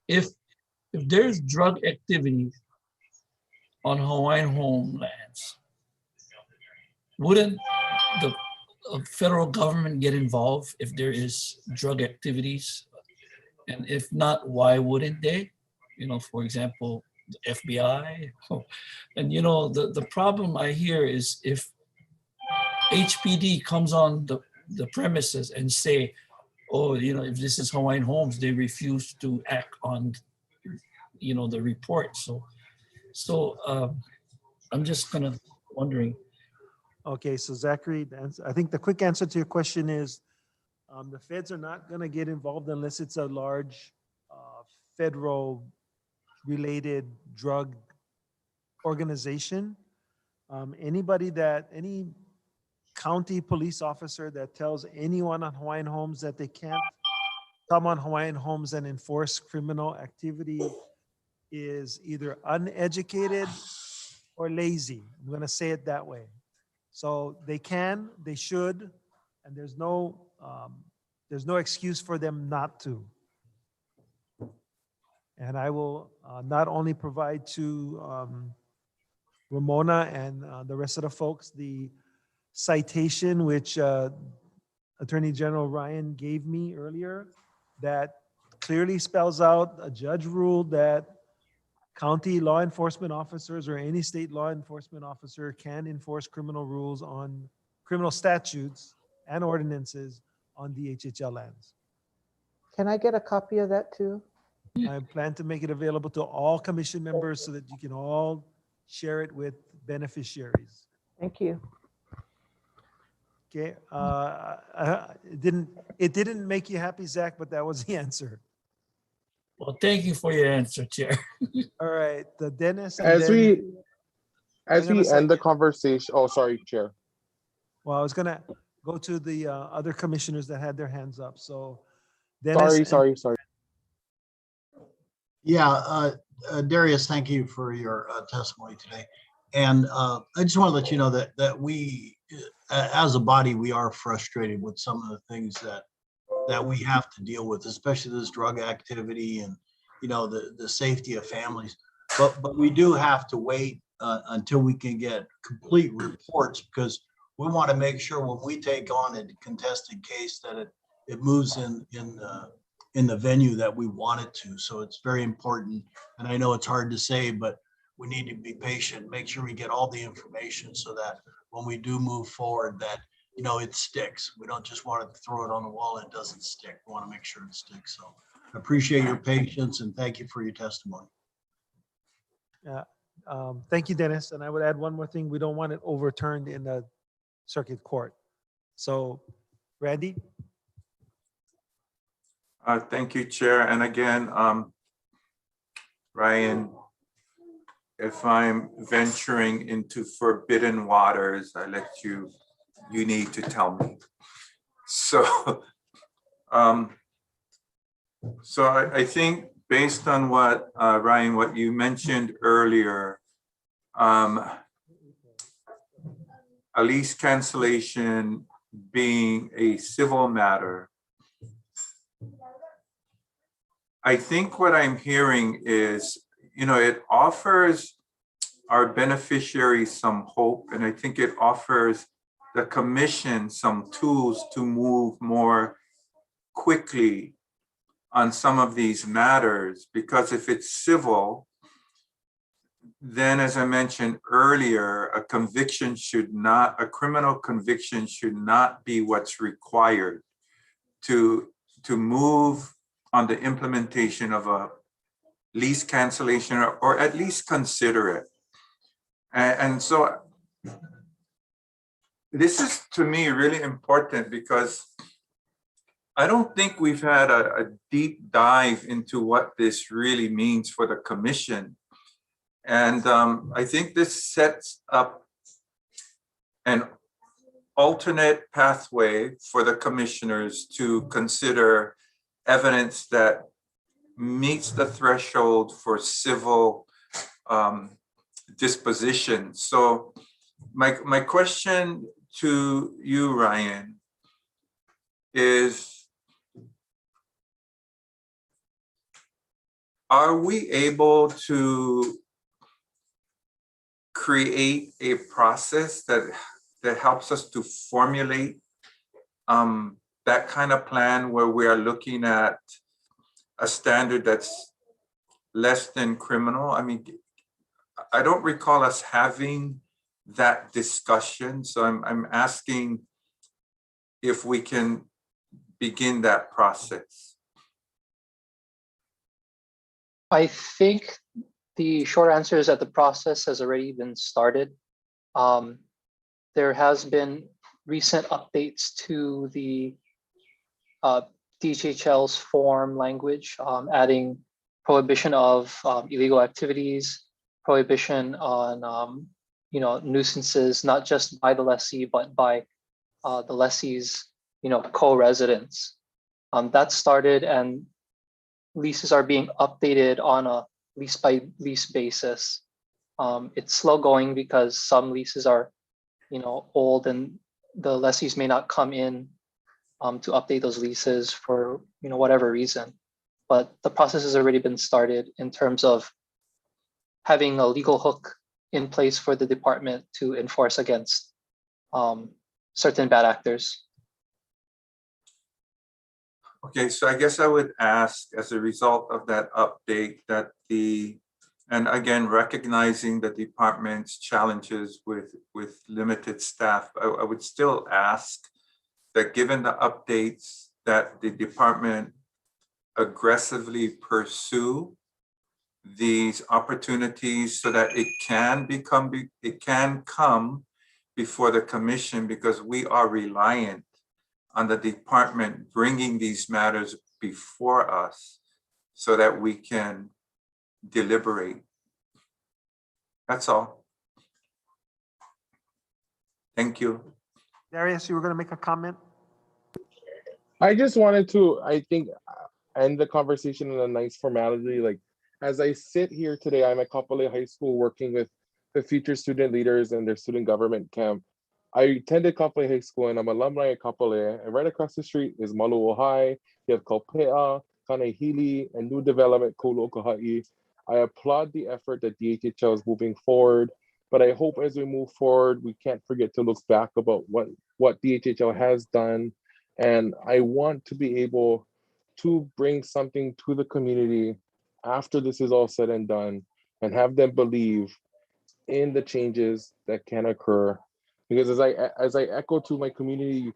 if there's drug activity on Hawaiian homelands, wouldn't the federal government get involved if there is drug activities? And if not, why wouldn't they? For example, the FBI. And the problem I hear is if HPD comes on the premises and say, oh, if this is Hawaiian Homes, they refuse to act on, the report. So I'm just kind of wondering. Okay, so Zachary, I think the quick answer to your question is the feds are not going to get involved unless it's a large federal related drug organization. Any county police officer that tells anyone on Hawaiian Homes that they can't come on Hawaiian Homes and enforce criminal activity is either uneducated or lazy. I'm going to say it that way. So they should, and there's no excuse for them not to. And I will not only provide to Ramona and the rest of the folks the citation which Attorney General Ryan gave me earlier that clearly spells out a judge ruled that county law enforcement officers or any state law enforcement officer can enforce criminal statutes and ordinances on DHHL lands. Can I get a copy of that too? I plan to make it available to all commission members so that you can all share it with beneficiaries. Thank you. Okay. It didn't make you happy, Zach, but that was the answer. Well, thank you for your answer, Chair. All right, the Dennis. As we end the say, conversation, oh, sorry, Chair. Well, I was gonna go to the other commissioners that had their hands up. So, Dennis. Sorry. Yeah, Darius, thank you for your testimony today. And I just want to let you know that we, as a body, we are frustrated with some of the things that we have to deal with, especially this drug activity and, the safety of families. But we do have to wait until we can get complete reports because we want to make sure when we take on a contested case that it moves in the venue that we want it to. So it's very important. And I know it's hard to say, but we need to be patient, make sure we get all the information so that when we do move forward that, it sticks. We don't just want to throw it on the wall and it doesn't stick. We want to make sure it sticks. So I appreciate your patience and thank you for your testimony. Yeah. Thank you, Dennis. And I would add one more thing. We don't want it overturned in the circuit court. So, Randy? Thank you, Chair. And again, Ryan, if I'm venturing into forbidden waters, you need to tell me. So, I think based on what, Ryan, what you mentioned earlier, a lease cancellation being a civil matter, I think what I'm hearing is, it offers our beneficiaries some hope, and I think it offers the commission some tools to move more quickly on some of these matters, because if it's civil, then as I mentioned earlier, a criminal conviction should not be what's required to move on the implementation of a lease cancellation or at least consider it. And so this is to me really important because I don't think we've had a deep dive into what this really means for the commission. And I think this sets up an alternate pathway for the commissioners to consider evidence that meets the threshold for civil disposition. So my question to you, Ryan, is are we able to create a process that helps us to formulate that kind of plan where we are looking at a standard that's less than criminal? I mean, I don't recall us having that discussion. So I'm asking if we can begin that process. I think the short answer is that the process has already been started. There has been recent updates to the DHHL's form language, adding prohibition of illegal activities, prohibition on nuisances, not just by the lessee, but by the lessee's co-residents. That started, and leases are being updated on a lease by lease basis. It's slow going because some leases are old and the lessees may not come in to update those leases for whatever reason. But the process has already been started in terms of having a legal hook in place for the department to enforce against certain bad actors. Okay, so I guess I would ask, as a result of that update, that and again, recognizing the department's challenges with limited staff, I would still ask that given the updates, that the department aggressively pursue these opportunities so that it can come before the commission, because we are reliant on the department bringing these matters before us so that we can deliberate. That's all. Thank you. Darius, you were going to make a comment? I just wanted to, I think, end the conversation in a nice formality. Like, as I sit here today, I'm at Kapolei High School working with the future student leaders and their student government camp. I attended Kapolei High School and I'm alumni at Kapolei, and right across the street is Maluo High. You have Kaupea, Kanehili, and new development Kolokaha'i. I applaud the effort that DHHL is moving forward, but I hope as we move forward, we can't forget to look back about what DHHL has done. And I want to be able to bring something to the community after this is all said and done, and have them believe in the changes that can occur. Because as I echo to my community,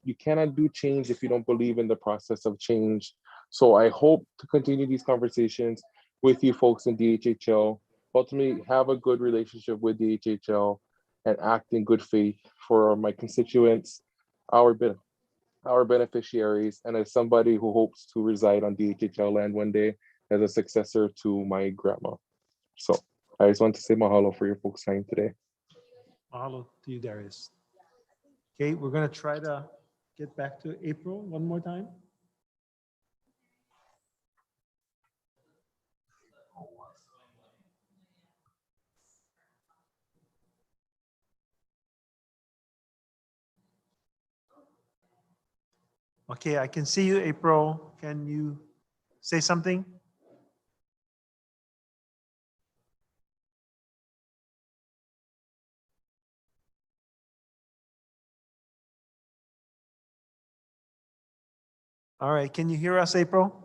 you cannot do change if you don't believe in the process of change. So I hope to continue these conversations with you folks in DHHL, ultimately have a good relationship with DHHL, and act in good faith for my constituents, our beneficiaries, and as somebody who hopes to reside on DHHL land one day as a successor to my grandma. So I just want to say mahalo for your folks' time today. Mahalo to you, Darius. Okay, we're going to try to get back to April one more time. Okay, I can see you, April. Can you say something? All right, can you hear us, April?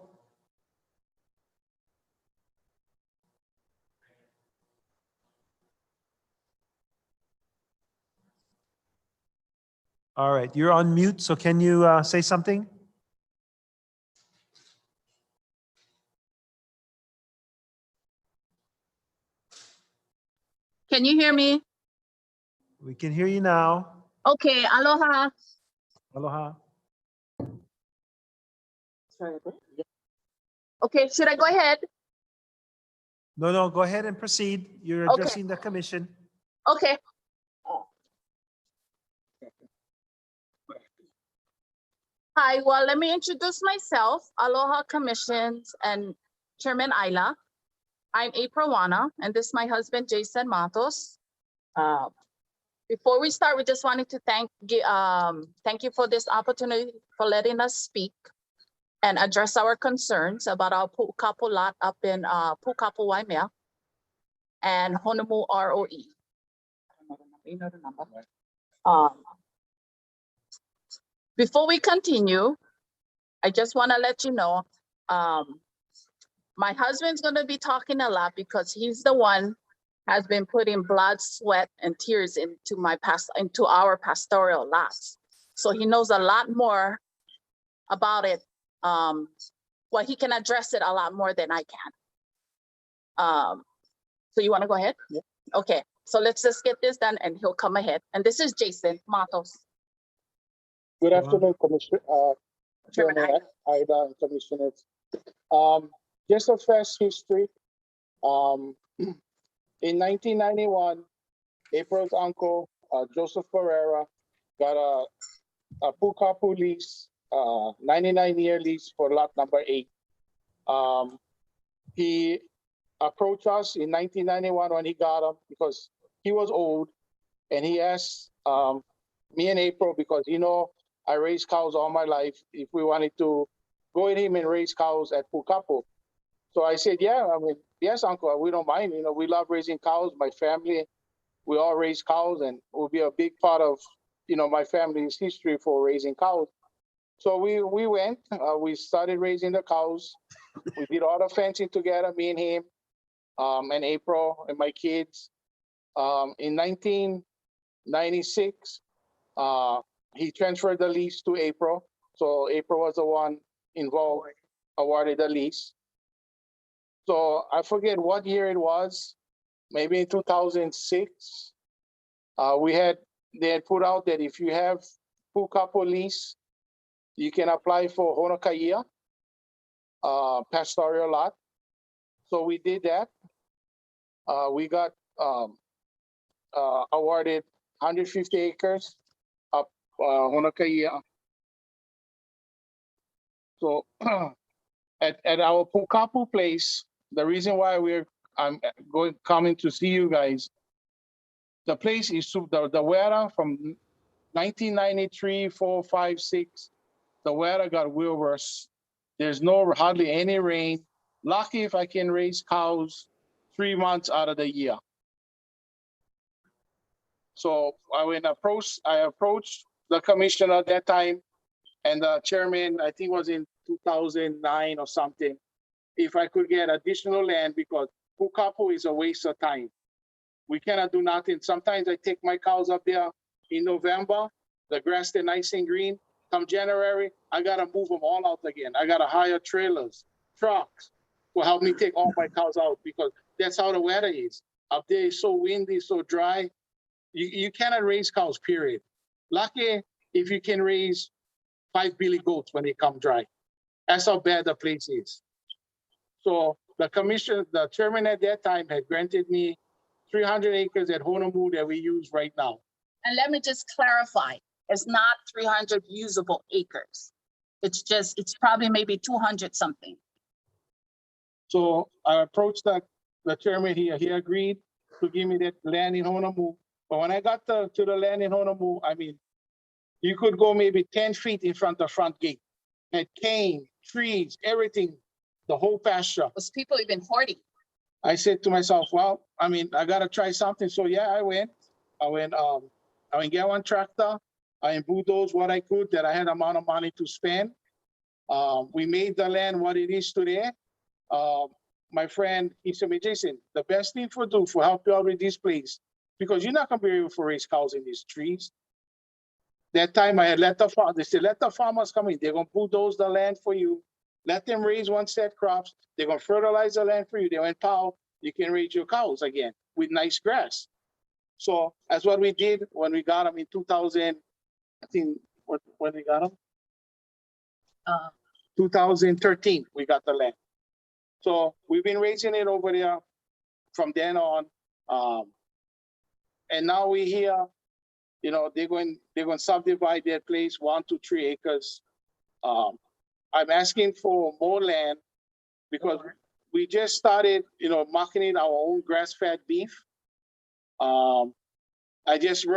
All right, you're on mute, so can you say something? Can you hear me? We can hear you now. Okay, aloha. Aloha. Okay, should I go ahead? No, go ahead and proceed. You're Okay. addressing the commission. Okay. Hi, well, let me introduce myself. Aloha Commissions and Chairman Ayla. I'm April Wana, and this is my husband, Jason Matos. Before we start, we just wanted to thank you for this opportunity for letting us speak and address our concerns about our Pukapu lot up in Pukapu, Waimea and Honolulu ROE. You know the number. Before we continue, I just want to let you know, my husband's going to be talking a lot because he's the one has been putting blood, sweat, and tears into our pastoral lots. So he knows a lot more about it. Well, he can address it a lot more than I can. So you want to go ahead? Yeah. Okay. So let's just get this done, and he'll come ahead. And this is Jason Matos. Good afternoon, Commissioner, Chairman Ida and Commissioners. Just a fast history. In 1991, April's uncle, Joseph Ferreira, got a Pukapu lease, 99-year lease for lot number 8. He approached us in 1991 when he got him because he was old, and he asked me and April, because I raised cows all my life, if we wanted to go with him and raise cows at Pukapu. So I said, yeah, yes, uncle, we don't mind. We love raising cows. My family, we all raise cows, and it will be a big part of, my family's history for raising cows. So we went, we started raising the cows. We did all the fencing together, me and him, and April and my kids. In 1996, he transferred the lease to April. So April was the one involved, awarded the lease. So I forget what year it was, maybe in 2006. They had put out that if you have Pukapu lease, you can apply for Honokai'a, pastoral lot. So we did that. We got awarded 150 acres of Honokai'a. So at our Pukapu place, the reason why I'm coming to see you guys, the place is the weather from 1993, 4, 5, 6. The weather got way worse. There's hardly any rain. Lucky if I can raise cows 3 months out of the year. So I approached the commissioner at that time, and the chairman, I think it was in 2009 or something, if I could get additional land, because Pukapu is a waste of time. We cannot do nothing. Sometimes I take my cows up there in November, the grass is nice and green. Come January, I gotta move them all out again. I gotta hire trailers, trucks to help me take all my cows out, because that's how the weather is. Up there it's so windy, so dry. You cannot raise cows, period. Lucky if you can raise 5 billy goats when they come dry. That's how bad the place is. So the chairman at that time had granted me 300 acres at Honolulu that we use right now. And let me just clarify, it's not 300 usable acres. It's probably maybe 200 something. So I approached the chairman here. He agreed to give me that land in Honolulu. But when I got to the land in Honolulu, you could go maybe 10 feet in front of the front gate. Had cane, trees, everything, the whole pasture. Was people even hoarding? I said to myself, well, I gotta try something. So yeah, I went get one tractor. I bulldozed what I could that I had amount of money to spend. We made the land what it is today. My friend, he said, Jason, the best thing for help you out with this place, because you're not gonna be able to raise cows in these trees. That time I had let the farmers come in. They're gonna bulldoze the land for you. Let them raise one set crops. They're gonna fertilize the land for you. They went, pal, you can raise your cows again with nice grass. So that's what we did when we got them in 2000. I think when we got them, 2013 we got the land. So we've been raising it over there from then on, and now we hear, they're going to subdivide their place 1 to 3 acres I'm asking for more land because we just started, marketing our own grass-fed beef. I just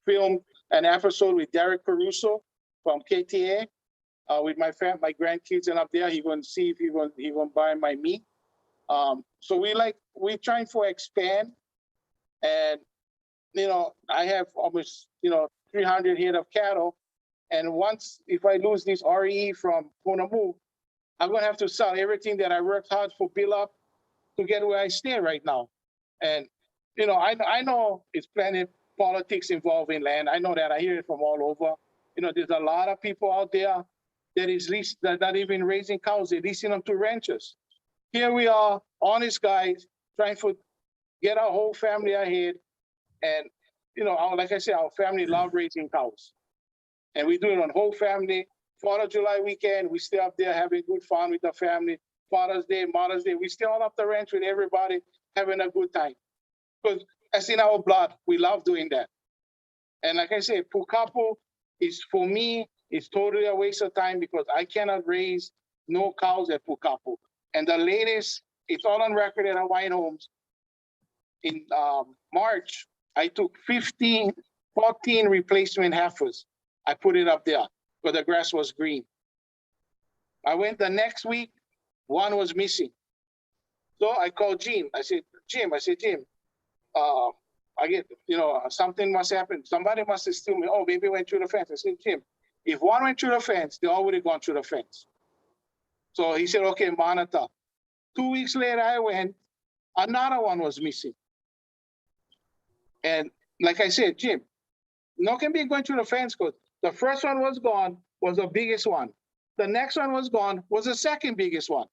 filmed an episode with Derek Caruso from KTA with my grandkids and up there. He gonna see if he gonna buy my meat. So we're trying to expand, and I have almost 300 head of cattle, and if I lose this RE from Honomu, I'm gonna have to sell everything that I worked hard for build up to get where I stand right now. And I know it's plenty of politics involved in land. I know that. I hear it from all over. There's a lot of people out there that not even raising cows. They're leasing them to ranchers. Here we are, honest guys, trying to get our whole family ahead. And like I said, our family love raising cows, and we do it on whole family. 4th of July weekend, we stay up there having good fun with the family. Father's Day, Mother's Day, we stay on up the ranch with everybody, having a good time. Because that's in our blood. We love doing that. And like I said, Pukapu is, for me, it's totally a waste of time because I cannot raise no cows at Pukapu. And the latest, it's all on record at Hawaiian Homes. In March, I took 14 replacement heifers. I put it up there because the grass was green. I went the next week, one was missing. So I called Jim. I said, Jim, I get, something must happen. Somebody must have stolen me. Oh, maybe went through the fence. I said, Jim, if one went through the fence, they all would have gone through the fence. So he said, okay, monitor. 2 weeks later, I went, another one was missing. And like I said, Jim, no can be going through the fence because the first one was gone, was the biggest one. The next one was gone, was the second biggest one.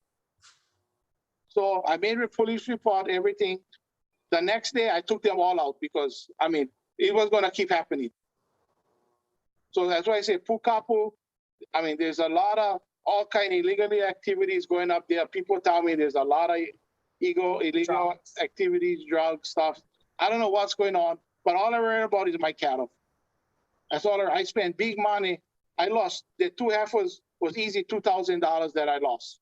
So I made a police report, everything. The next day, I took them all out because, it was going to keep happening. So that's why I say Pukapu, there's a lot of all kind of illegal activities going up there. People tell me there's a lot of illegal activities, drugs, stuff. I don't know what's going on, but all I worry about is my cattle. That's all I spent big money. I lost. The 2 heifers was easy $2,000 that I lost.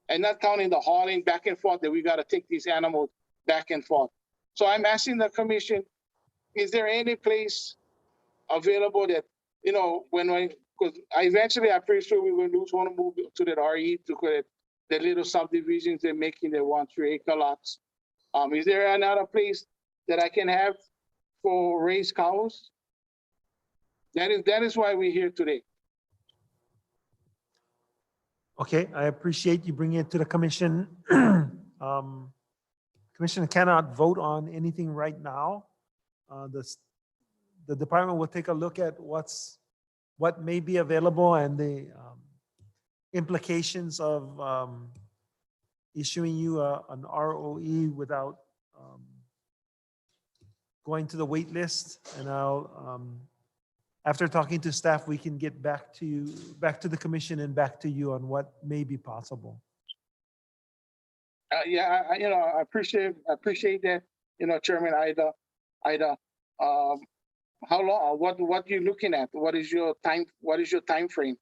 And not counting the hauling back and forth that we got to take these animals back and forth. So I'm asking the commission, is there any place available that, because eventually I'm pretty sure we will want to move to that RE to the little subdivisions they're making, the 1-3 acre lots. Is there another place that I can have for raised cows? That is why we're here today. Okay, I appreciate you bringing it to the commission. Commission cannot vote on anything right now. The department will take a look at what may be available and the implications of issuing you an ROE without going to the wait list. And I'll, after talking to staff, we can get back to the commission and back to you on what may be possible. I appreciate that, Chairman Ida. How long? What are you looking at? What is your time frame?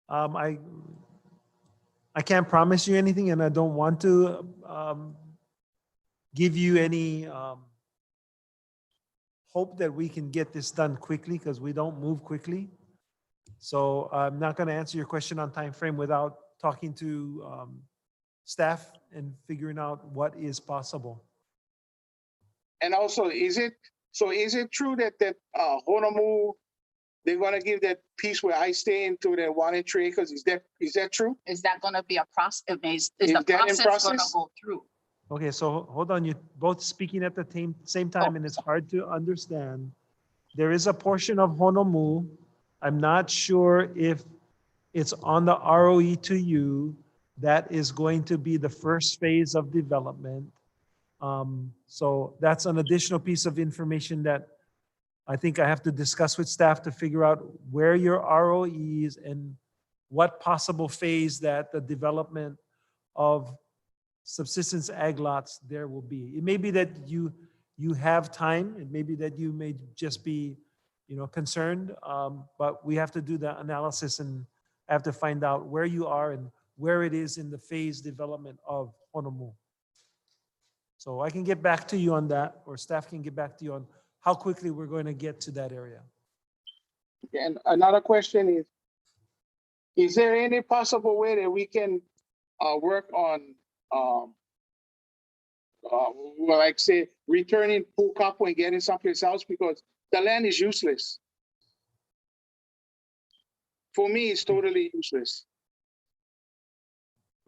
I can't promise you anything, and I don't want to give you any hope that we can get this done quickly because we don't move quickly. So I'm not going to answer your question on time frame without talking to staff and figuring out what is possible. And also, is it true that Honomu, they're going to give that piece where I stay into the 1-3 acres? Is that true? Is that going to be a process? Is the process going to go through? Okay, so hold on. You're both speaking at the same time, and it's hard to understand. There is a portion of Honomu. I'm not sure if it's on the ROE to you. That is going to be the first phase of development. So that's an additional piece of information that I think I have to discuss with staff to figure out where your ROE is and what possible phase that the development of subsistence ag lots there will be. It may be that you you have time. It may be that you may just be, concerned, but we have to do the analysis and have to find out where you are and where it is in the phase development of Honolulu. So I can get back to you on that, or staff can get back to you on how quickly we're going to get to that area. And another question is there any possible way that we can work on, like say, returning Pukapo and getting someplace else, because the land is useless. For me, it's totally useless.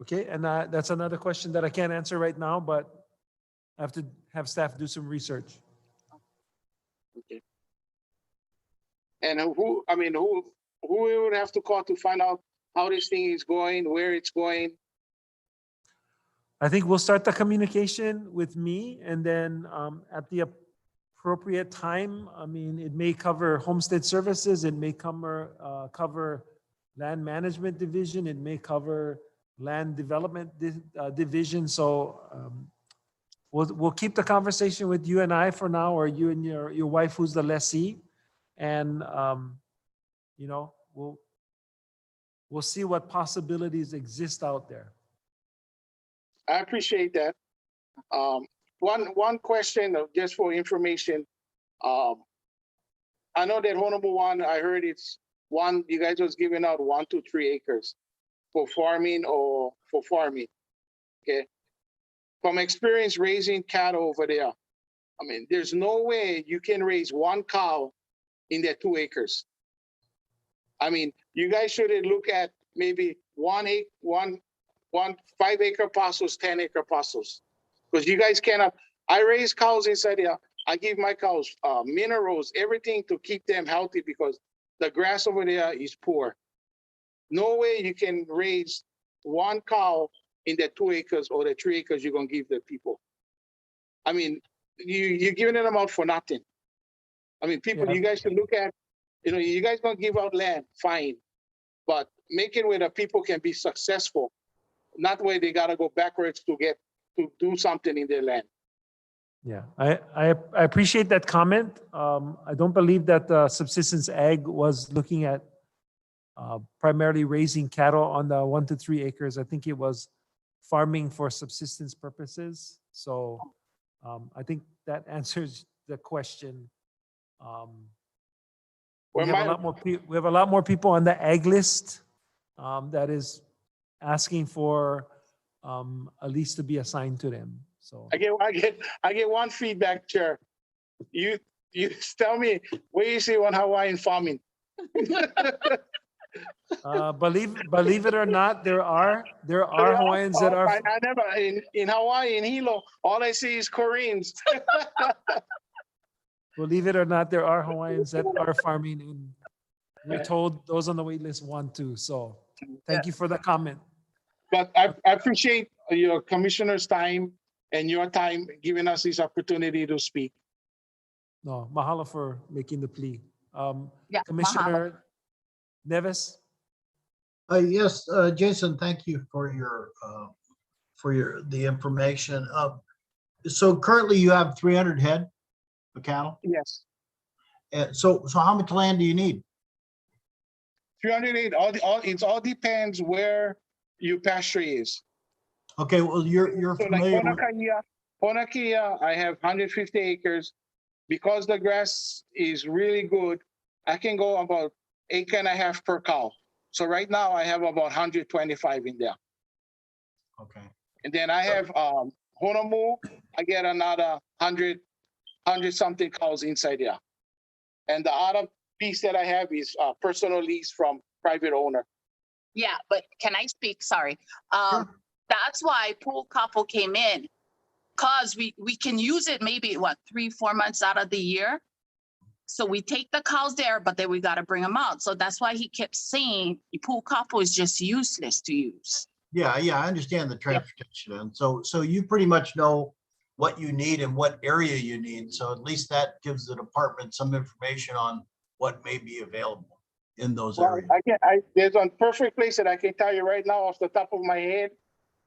Okay, and that's another question that I can't answer right now, but I have to have staff do some research. Okay. And who we would have to call to find out how this thing is going, where it's going? I think we'll start the communication with me, and then at the appropriate time, it may cover homestead services, it may cover land management division, it may cover land development division. So we'll keep the conversation with you and I for now, or you and your wife who's the lessee, and we'll see what possibilities exist out there. I appreciate that. One question just for information. I know that Honolulu one, I heard it's one, you guys was giving out 1 to 3 acres for farming or for farming. Okay. From experience raising cattle over there, there's no way you can raise 1 cow in that 2 acres. You guys should look at maybe 1 5-acre parcels, 10-acre parcels, because you guys cannot. I raise cows inside there. I give my cows minerals, everything to keep them healthy, because the grass over there is poor. No way you can raise 1 cow in the 2 acres or the 3 acres you're gonna give the people. You're giving them out for nothing. People, yeah. You guys should look at, you guys gonna give out land, fine, but make it where the people can be successful, not where they gotta go backwards to do something in their land. Yeah, I appreciate that comment. I don't believe that Subsistence Ag was looking at primarily raising cattle on the 1 to 3 acres. I think it was farming for subsistence purposes. So I think that answers the question. We have a lot more people on the ag list that is asking for a lease to be assigned to them. So I get one feedback, Chair. You tell me where you see on Hawaiian farming. Believe it or not, there are Hawaiians that are. I never in Hawaii, in Hilo, all I see is Koreans. Believe it or not, there are Hawaiians that are farming, and we're told those on the wait list want to. So thank you for the comment. But I appreciate your commissioner's time and your time giving us this opportunity to speak. No, mahalo for making the plea. Yeah, Commissioner Neves. Yes, Jason, thank you for the information. So currently you have 300 head of cattle? Yes. And so how much land do you need? 308. It all depends where your pasture is. Okay, well you're so familiar like Ponakia, I have 150 acres. Because the grass is really good, I can go about 1.5 acres per cow. So right now I have about 125 in there. Okay. And then I have Honolulu, I get another 100 something cows inside there. And the other piece that I have is personal lease from private owner. Yeah, but can I speak? Sorry. Sure. That's why pool couple came in, because we can use it maybe 3-4 months out of the year. So we take the cows there, but then we got to bring them out. So that's why he kept saying the pool couple is just useless to use. Yeah, I understand the transportation. And so you pretty much know what you need and what area you need. So at least that gives the department some information on what may be available in those areas. There's one perfect place that I can tell you right now off the top of my head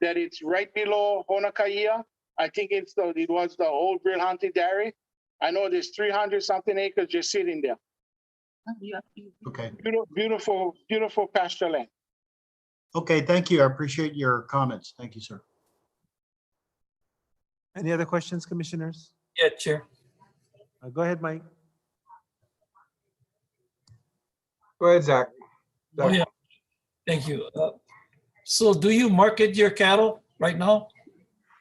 that it's right below Honakaia. I think it was the old Bill Hunty Dairy. I know there's 300 something acres just sitting there. Okay. Beautiful, beautiful pasture land. Okay, thank you. I appreciate your comments. Thank you, sir. Any other questions, commissioners? Yeah, Chair. Go ahead, Mike. Go ahead, Zach. Oh, yeah. Thank you. So do you market your cattle right now?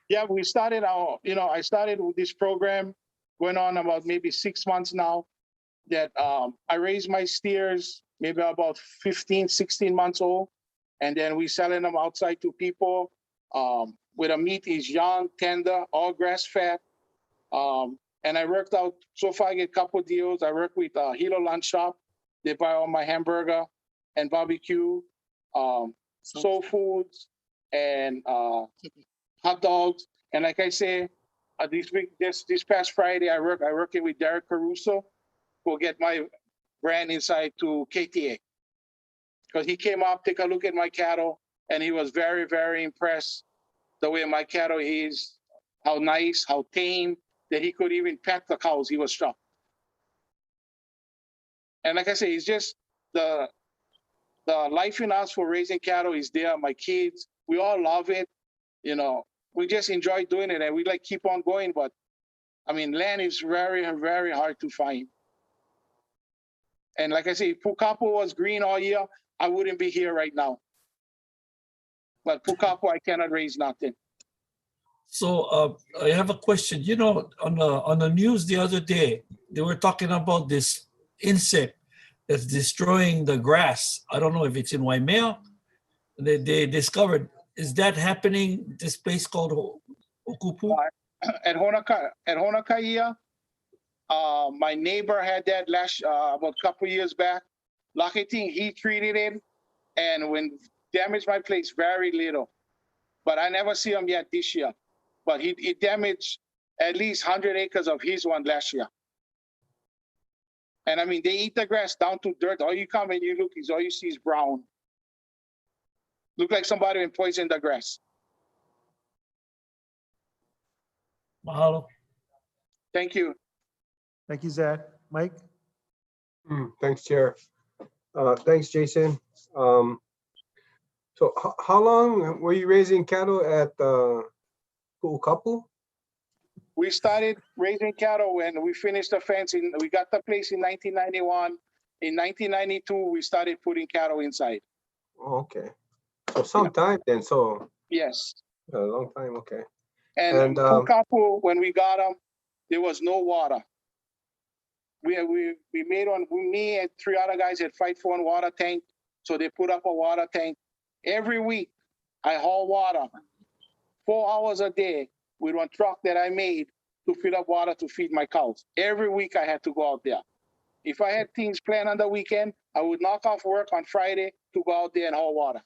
Yeah, we started I started with this program going on about maybe 6 months now, that I raised my steers maybe about 15, 16 months old. And then we selling them outside to people where the meat is young, tender, all grass fed. And I worked out, so far I get a couple of deals. I work with Hilo Lunch Shop. They buy all my hamburger and barbecue, soul foods, and hot dogs. And like I say, this past Friday, I working with Derek Caruso to get my brand inside to KTA. Because he came up, take a look at my cattle, and he was very, very impressed the way my cattle is, how nice, how tame, that he could even pet the cows. He was shocked. And like I say, it's just the life in us for raising cattle is there. My kids, we all love it. You know, we just enjoy doing it, and we like keep on going. But I mean, land is very, very hard to find. And like I say, if Pukapu was green all year, I wouldn't be here right now. But Pukapu, I cannot raise nothing. So I have a question. You know, on the news the other day, they were talking about this insect that's destroying the grass. I don't know if it's in Waimea. They discovered. Is that happening? This place called Okupu? At Honakaia, my neighbor had that about a couple years back. Lucky thing, he treated it, and when damaged my place very little. But I never see him yet this year. But he damaged at least 100 acres of his one last year. And I mean, they eat the grass down to dirt. All you come and you look, all you see is brown. Look like somebody poisoned the grass. Mahalo. Thank you. Thank you, Zach. Mike? Thanks, Chair. Thanks, Jason. So how long were you raising cattle at Pu'ukapu? We started raising cattle when we finished the fence. We got the place in 1991. In 1992, we started putting cattle inside. Oh, okay. So some time then. So yes, a long time. Okay. And Pu'ukapu, when we got them, there was no water. We made one. Me and 3 other guys had fight for a water tank, so they put up a water tank. Every week, I haul water 4 hours a day with one truck that I made to fill up water to feed my cows. Every week I had to go out there. If I had things planned on the weekend, I would knock off work on Friday to go out there and haul water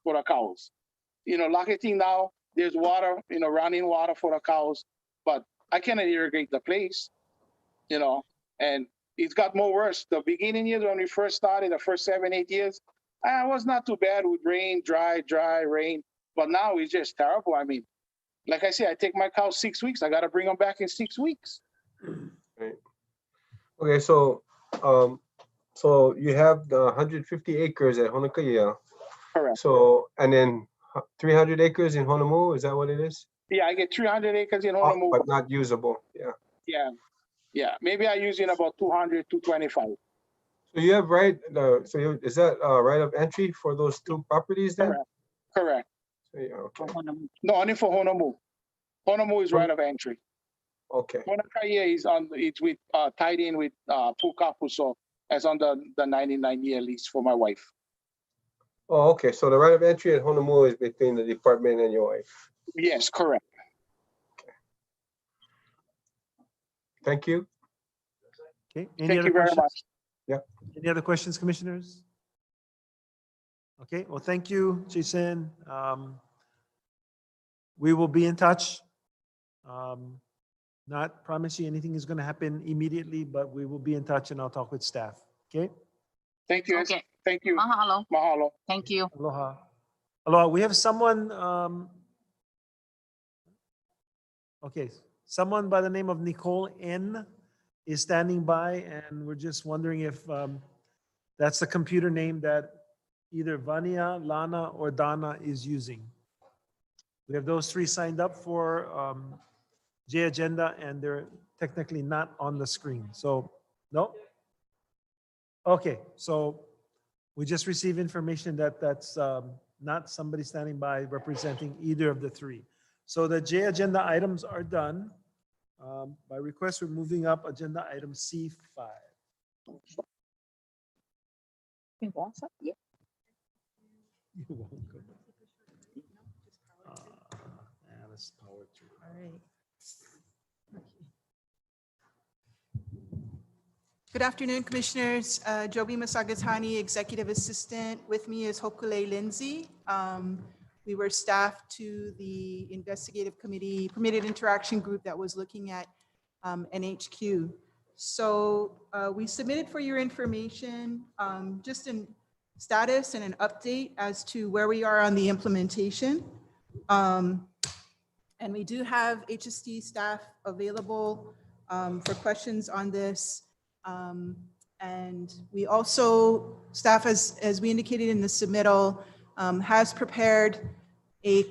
for the cows. You know, lucky thing now, there's water, you know, running water for the cows, but I cannot irrigate the place, you know, and it's got more worse. The beginning years when we first started, the first 7, 8 years, I was not too bad with rain, dry, rain, but now it's just terrible. I mean, like I said, I take my cows 6 weeks. I got to bring them back in 6 weeks. Right. Okay, so you have the 150 acres at Honakaia. Correct. So, and then 300 acres in Honolulu, is that what it is? Yeah, I get 300 acres in Honolulu. But not usable, yeah. Yeah. Maybe I use in about 200, 225. So you have is that right of entry for those 2 properties then? Correct. So, yeah, okay. No, only for Honolulu. Honolulu is right of entry. Okay. Honakaia is with tied in with Pu'ukapu, so as on the 99-year lease for my wife. Oh, okay. So the right of entry at Honolulu is between the department and your wife. Yes, correct. Okay. Thank you. Okay. Thank you very much. Yeah. Any other questions, commissioners? Okay, well, thank you, Jason. We will be in touch. Not promising anything is going to happen immediately, but we will be in touch and I'll talk with staff. Okay? Thank you. Okay. Thank you. Mahalo. Mahalo. Thank you. Aloha. Aloha. We have someone Okay, someone by the name of Nicole N is standing by, and we're just wondering if that's the computer name that either Vania, Lana, or Donna is using. We have those three signed up for J Agenda, and they're technically not on the screen. So, no? Okay, so we just received information that that's not somebody standing by representing either of the three. So the J Agenda items are done. By request, we're moving up agenda item C5. You're welcome. Let's power through. All right. Good afternoon, Commissioners. Joby Masagatani, Executive Assistant. With me is Hokule Lindsay. We were staff to the Investigative Committee Permitted Interaction Group that was looking at NHQ. So we submitted for your information just a status and an update as to where we are on the implementation. And we do have HST staff available for questions on this. And we also, staff, as we indicated in the submittal, has prepared a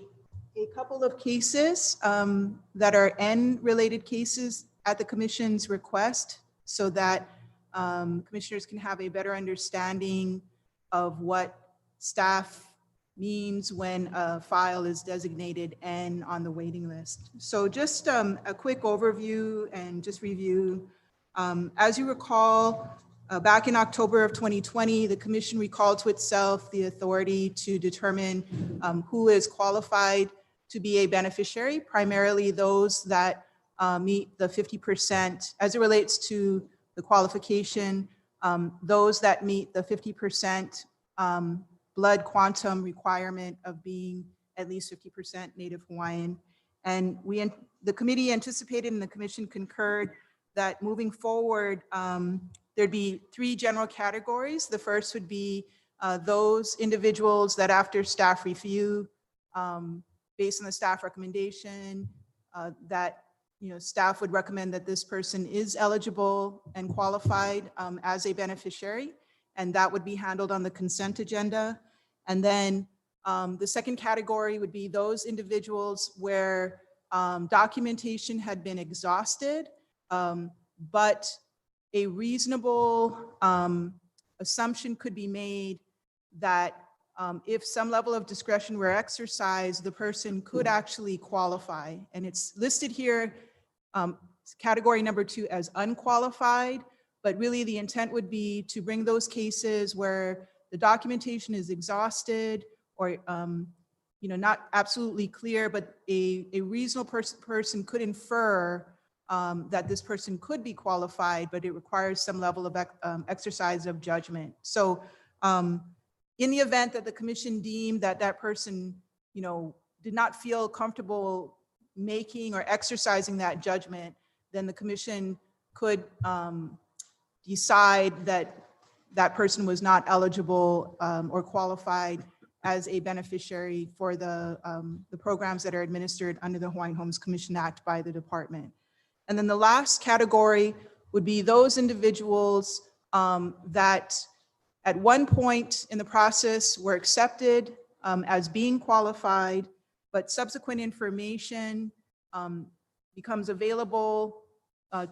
couple of cases that are N-related cases at the Commission's request, so that Commissioners can have a better understanding of what staff means when a file is designated N on the waiting list. So just a quick overview and just review. As you recall, back in October of 2020, the Commission recalled to itself the authority to determine who is qualified to be a beneficiary, primarily those that meet the 50% as it relates to the qualification, those that meet the 50% blood quantum requirement of being at least 50% Native Hawaiian. And the committee anticipated and the Commission concurred that moving forward, there'd be three general categories. The first would be those individuals that after staff review, based on the staff recommendation, that staff would recommend that this person is eligible and qualified as a beneficiary, and that would be handled on the consent agenda. And then the second category would be those individuals where documentation had been exhausted, but a reasonable assumption could be made that if some level of discretion were exercised, the person could actually qualify. And it's listed here, category number 2 as unqualified, but really the intent would be to bring those cases where the documentation is exhausted or not absolutely clear, but a reasonable person could infer that this person could be qualified, but it requires some level of exercise of judgment. So in the event that the Commission deemed that that person, did not feel comfortable making or exercising that judgment, then the Commission could decide that that person was not eligible or qualified as a beneficiary for the programs that are administered under the Hawaiian Homes Commission Act by the department. And then the last category would be those individuals that at one point in the process were accepted as being qualified, but subsequent information becomes available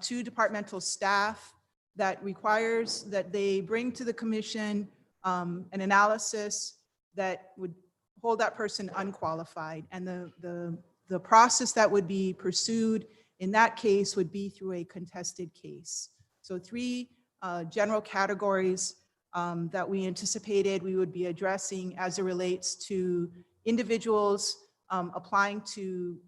to departmental staff that requires that they bring to the Commission an analysis that would hold that person unqualified. And the process that would be pursued in that case would be through a contested case. So three general categories that we anticipated we would be addressing as it relates to individuals applying to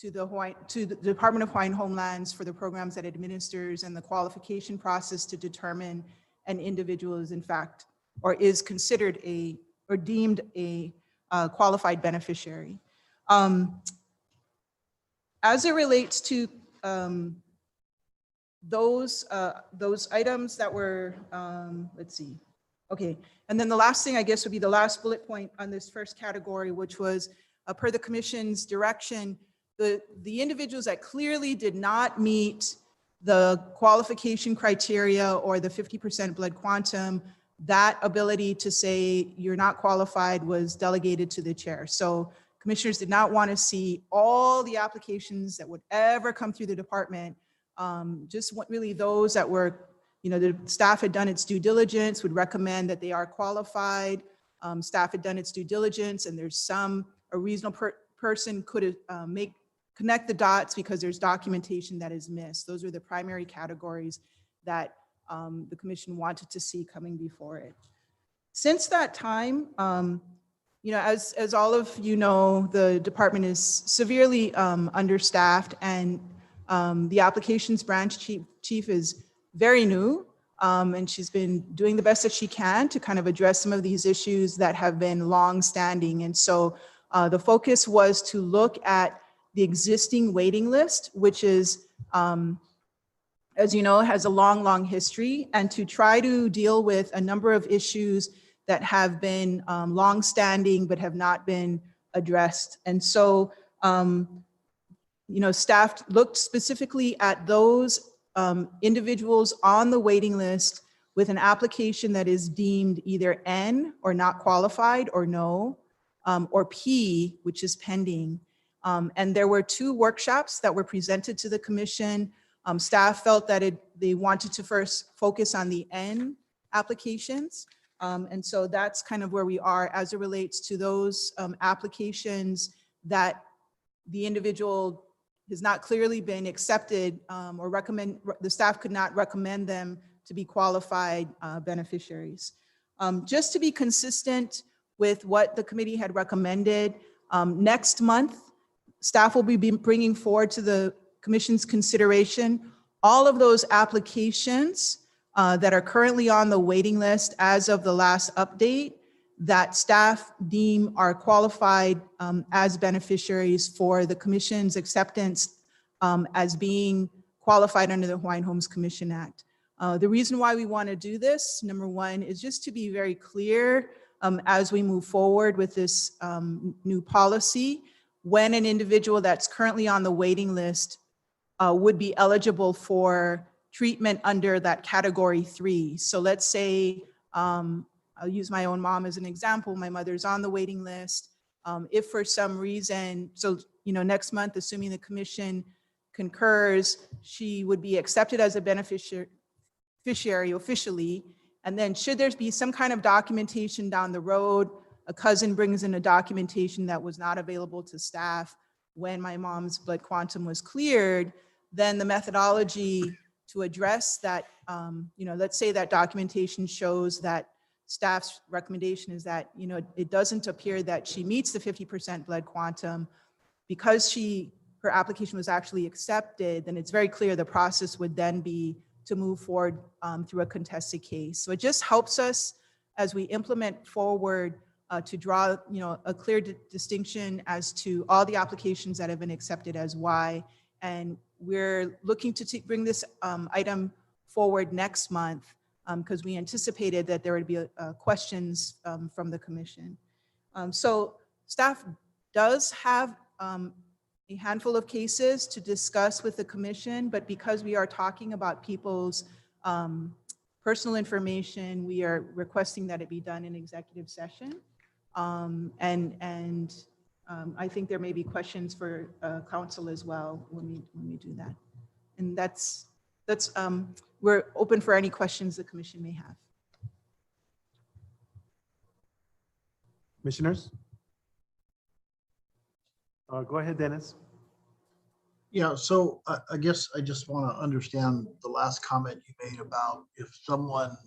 the Department of Hawaiian Homelands for the programs that it administers, and the qualification process to determine an individual is in fact, or is considered or deemed a qualified beneficiary. As it relates to those items that were, let's see. Okay, and then the last thing I guess would be the last bullet point on this first category, which was per the Commission's direction, the individuals that clearly did not meet the qualification criteria or the 50% blood quantum, that ability to say you're not qualified was delegated to the chair. So commissioners did not want to see all the applications that would ever come through the department. Just really those that were, the staff had done its due diligence, would recommend that they are qualified. Staff had done its due diligence, and there's a reasonable person could connect the dots because there's documentation that is missed. Those are the primary categories that the commission wanted to see coming before it. Since that time, as all of you know, the department is severely understaffed, and the applications branch chief is very new, and she's been doing the best that she can to kind of address some of these issues that have been long-standing. And so the focus was to look at the existing waiting list, which is, as you know, has a long history, and to try to deal with a number of issues that have been long-standing but have not been addressed. And so, staff looked specifically at those individuals on the waiting list with an application that is deemed either N, or not qualified, or no, or P, which is pending. And there were 2 workshops that were presented to the commission. Staff felt that they wanted to first focus on the N applications. And so that's kind of where we are as it relates to those applications that the individual has not clearly been accepted, or the staff could not recommend them to be qualified beneficiaries. Just to be consistent with what the committee had recommended, next month, staff will be bringing forward to the commission's consideration all of those applications that are currently on the waiting list as of the last update that staff deem are qualified as beneficiaries for the commission's acceptance as being qualified under the Hawaiian Homes Commission Act. The reason why we want to do this, number one, is just to be very clear as we move forward with this new policy, when an individual that's currently on the waiting list would be eligible for treatment under that category 3. So let's say, I'll use my own mom as an example. My mother's on the waiting list. If for some reason, next month, assuming the commission concurs, she would be accepted as a beneficiary officially. And then should there be some kind of documentation down the road, a cousin brings in a documentation that was not available to staff when my mom's blood quantum was cleared, then the methodology to address that, let's say that documentation shows that staff's recommendation is that, it doesn't appear that she meets the 50% blood quantum. Because her application was actually accepted, then it's very clear the process would then be to move forward through a contested case. So it just helps us as we implement forward to draw, a clear distinction as to all the applications that have been accepted as Y. And we're looking to bring this item forward next month because we anticipated that there would be questions from the commission. So staff does have a handful of cases to discuss with the commission, but because we are talking about people's personal information, we are requesting that it be done in executive session. I think there may be questions for council as well when we do that. And that's we're open for any questions the commission may have. Commissioners? Go ahead, Dennis. Yeah, so I guess I just want to understand the last comment you made about if someone,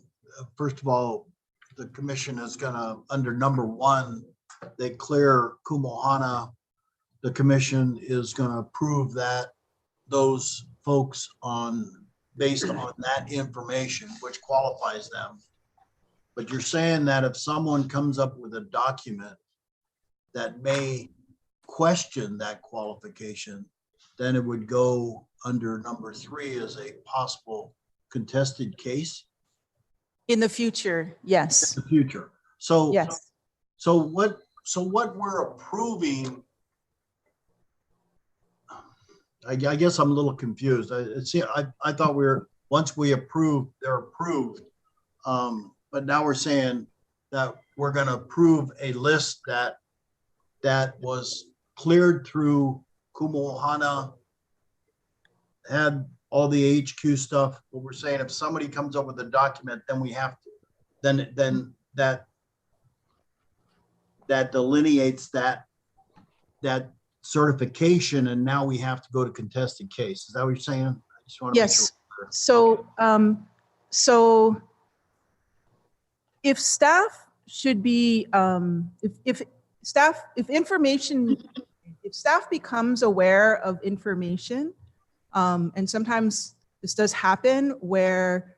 first of all, the commission is gonna, under number 1, they clear Kumohana, the commission is gonna approve that those folks based on that information, which qualifies them. But you're saying that if someone comes up with a document that may question that qualification, then it would go under number 3 as a possible contested case? In the future, yes. In the future. So, yes. So what we're approving I guess I'm a little confused. I thought once we approved, they're approved. But now we're saying that we're going to approve a list that was cleared through Kumohana, had all the HQ stuff. But we're saying if somebody comes up with a document, then we have to, then that delineates that certification, and now we have to go to contested case. Is that what you're saying? I just want to make sure. Yes. So, so if staff should be, if staff becomes aware of information, and sometimes this does happen where,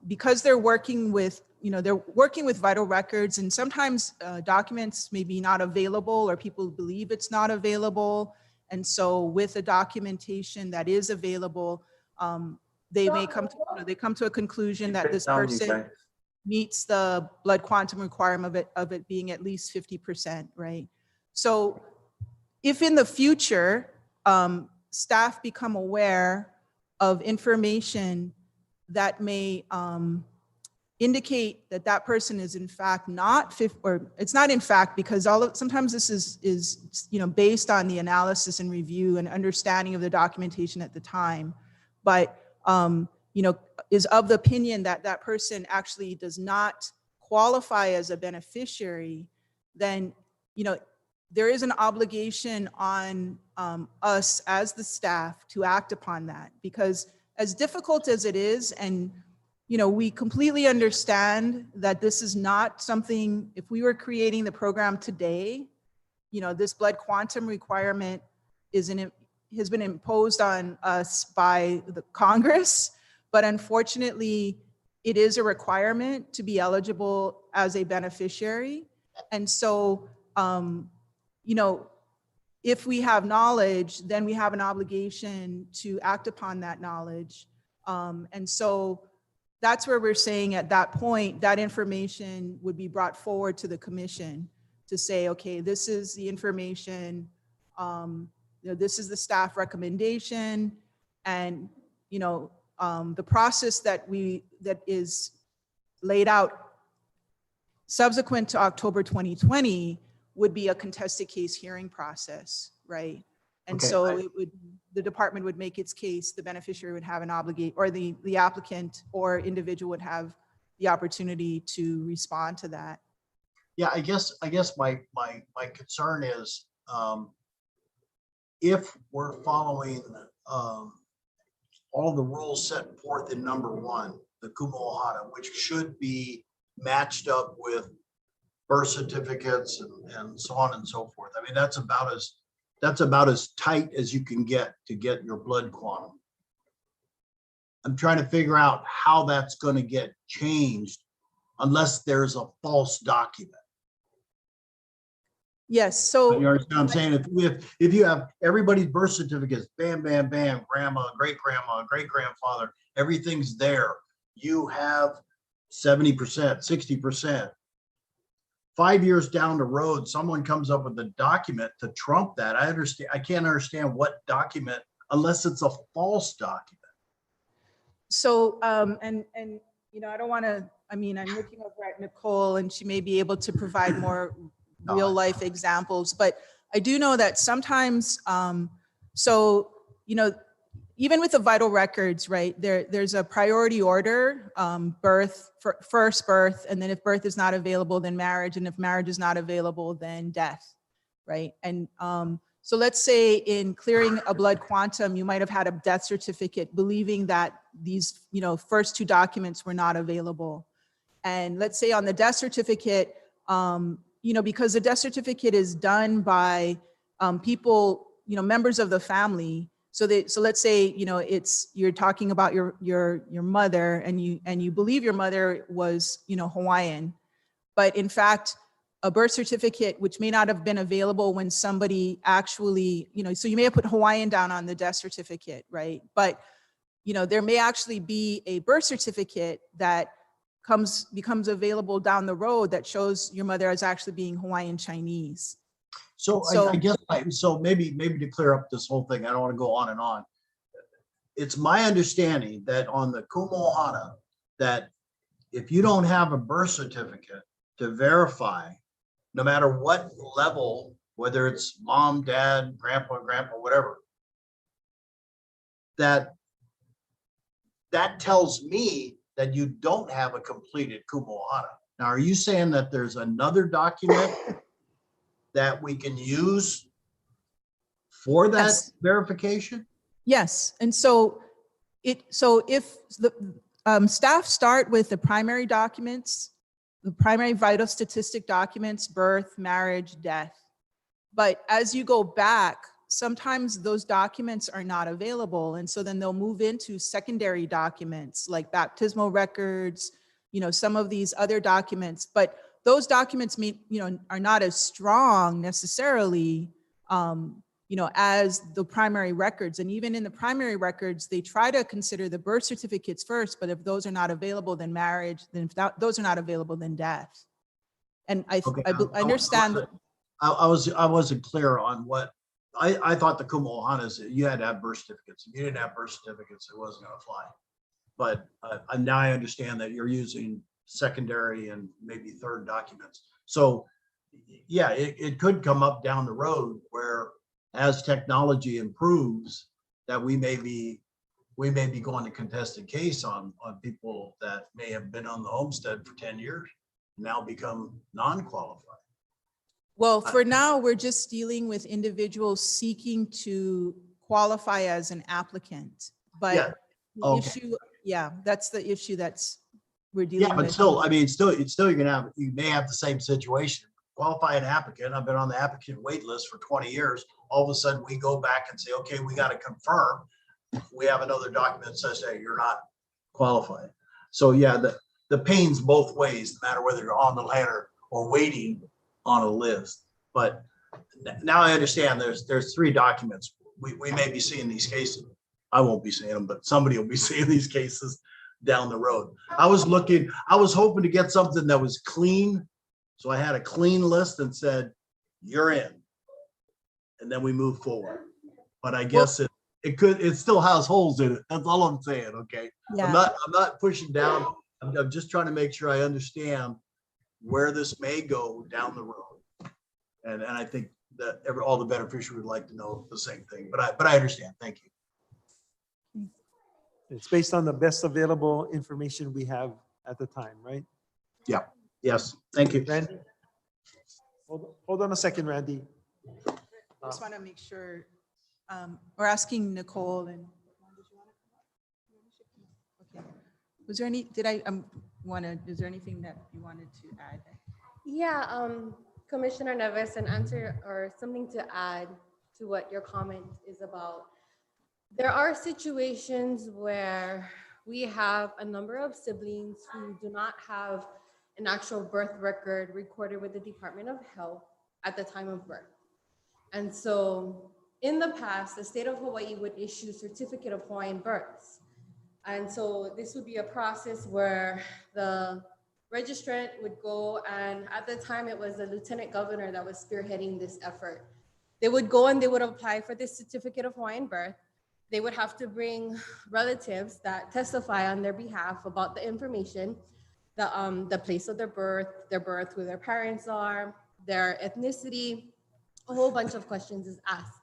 because they're working with, vital records, and sometimes documents may be not available, or people believe it's not available. And so with the documentation that is available, they may come to a conclusion that this person meets the blood quantum requirement of it being at least 50%, right? So if in the future, staff become aware of information that may indicate that that person is in fact not, or it's not in fact, because sometimes this is based on the analysis and review and understanding of the documentation at the time, but is of the opinion that that person actually does not qualify as a beneficiary, then there is an obligation on us as the staff to act upon that, because as difficult as it is, and we completely understand that this is not something, if we were creating the program today, this blood quantum requirement has been imposed on us by the Congress, but unfortunately, it is a requirement to be eligible as a beneficiary. And so, if we have knowledge, then we have an obligation to act upon that knowledge. And so that's where we're saying at that point, that information would be brought forward to the commission to say, okay, this is the information, this is the staff recommendation, and the process that is laid out subsequent to October 2020 would be a contested case hearing process, right? And Okay. so the department would make its case, the beneficiary would have an obligation, or the applicant or individual would have the opportunity to respond to that. Yeah, I guess my concern is, if we're following all the rules set forth in number 1, the Kumohana, which should be matched up with birth certificates and so on and so forth. I mean, that's about as tight as you can get to get your blood quantum. I'm trying to figure out how that's going to get changed unless there's a false document. Yes, so you understand what I'm saying? If you have everybody's birth certificates, bam, bam, bam, grandma, great grandfather, everything's there. You have 70%, 60%. 5 years down the road, someone comes up with a document to trump that. I can't understand what document unless it's a false document. So, and I don't want to, I'm looking over at Nicole, and she may be able to provide more real life examples, but I do know that sometimes, even with the vital records, right, there's a priority order, first birth, and then if birth is not available, then marriage, and if marriage is not available, then death, right? And so let's say in clearing a blood quantum, you might have had a death certificate believing that these, first 2 documents were not available. And let's say on the death certificate, because the death certificate is done by people, members of the family. So let's say, you're talking about your mother, and you believe your mother was, Hawaiian, but in fact, a birth certificate, which may not have been available when somebody actually, so you may have put Hawaiian down on the death certificate, right? But, there may actually be a birth certificate that becomes available down the road that shows your mother as actually being Hawaiian Chinese. So I guess, so maybe to clear up this whole thing, I don't want to go on and on. It's my understanding that on the kumohana, that if you don't have a birth certificate to verify, no matter what level, whether it's mom, dad, grandpa, whatever, that tells me that you don't have a completed kumohana. Now, are you saying that there's another document that we can use for that Yes. verification? Yes, and so if the staff start with the primary documents, the primary vital statistic documents, birth, marriage, death. But as you go back, sometimes those documents are not available. And so then they'll move into secondary documents like baptismal records, some of these other documents. But those documents are not as strong necessarily, as the primary records. And even in the primary records, they try to consider the birth certificates first, but if those are not available, then marriage, then if those are not available, then death. And I understand that. I wasn't clear on what, I thought the kumohanas, you had to have birth certificates. If you didn't have birth certificates, it wasn't going to fly. But now I understand that you're using secondary and maybe third documents. So yeah, it could come up down the road where as technology improves, that we may be going to contested case on people that may have been on the homestead for 10 years, now become non-qualified. Well, for now, we're just dealing with individuals seeking to qualify as an applicant. But Yeah. the issue, that's the issue we're dealing with. Yeah, but still, I mean, you may have the same situation. Qualify an applicant. I've been on the applicant wait list for 20 years. All of a sudden we go back and say, okay, we got to confirm. We have another document that says, hey, you're not qualified. So yeah, the pain's both ways, no matter whether you're on the ladder or waiting on a list. But now I understand there's 3 documents. We may be seeing these cases. I won't be seeing them, but somebody will be seeing these cases down the road. I was hoping to get something that was clean. So I had a clean list and said, you're in. And then we move forward. But I guess it still has holes in it. That's all I'm saying. Okay. Yeah. I'm not pushing down. I'm just trying to make sure I understand where this may go down the road. And I think that all the beneficiaries would like to know the same thing. But I understand. Thank you. It's based on the best available information we have at the time, right? Yeah. Yes. Thank you. Randy? Hold on a second, Randy. I just want to make sure we're asking Nicole and okay. Was there any, is there anything that you wanted to add? Yeah, Commissioner Neves, an answer or something to add to what your comment is about. There are situations where we have a number of siblings who do not have an actual birth record recorded with the Department of Health at the time of birth. And so in the past, the state of Hawaii would issue certificate of Hawaiian births. And so this would be a process where the registrant would go, and at the time it was the lieutenant governor that was spearheading this effort. They would go and they would apply for this certificate of Hawaiian birth. They would have to bring relatives that testify on their behalf about the information, the place of their birth, who their parents are, their ethnicity, a whole bunch of questions is asked.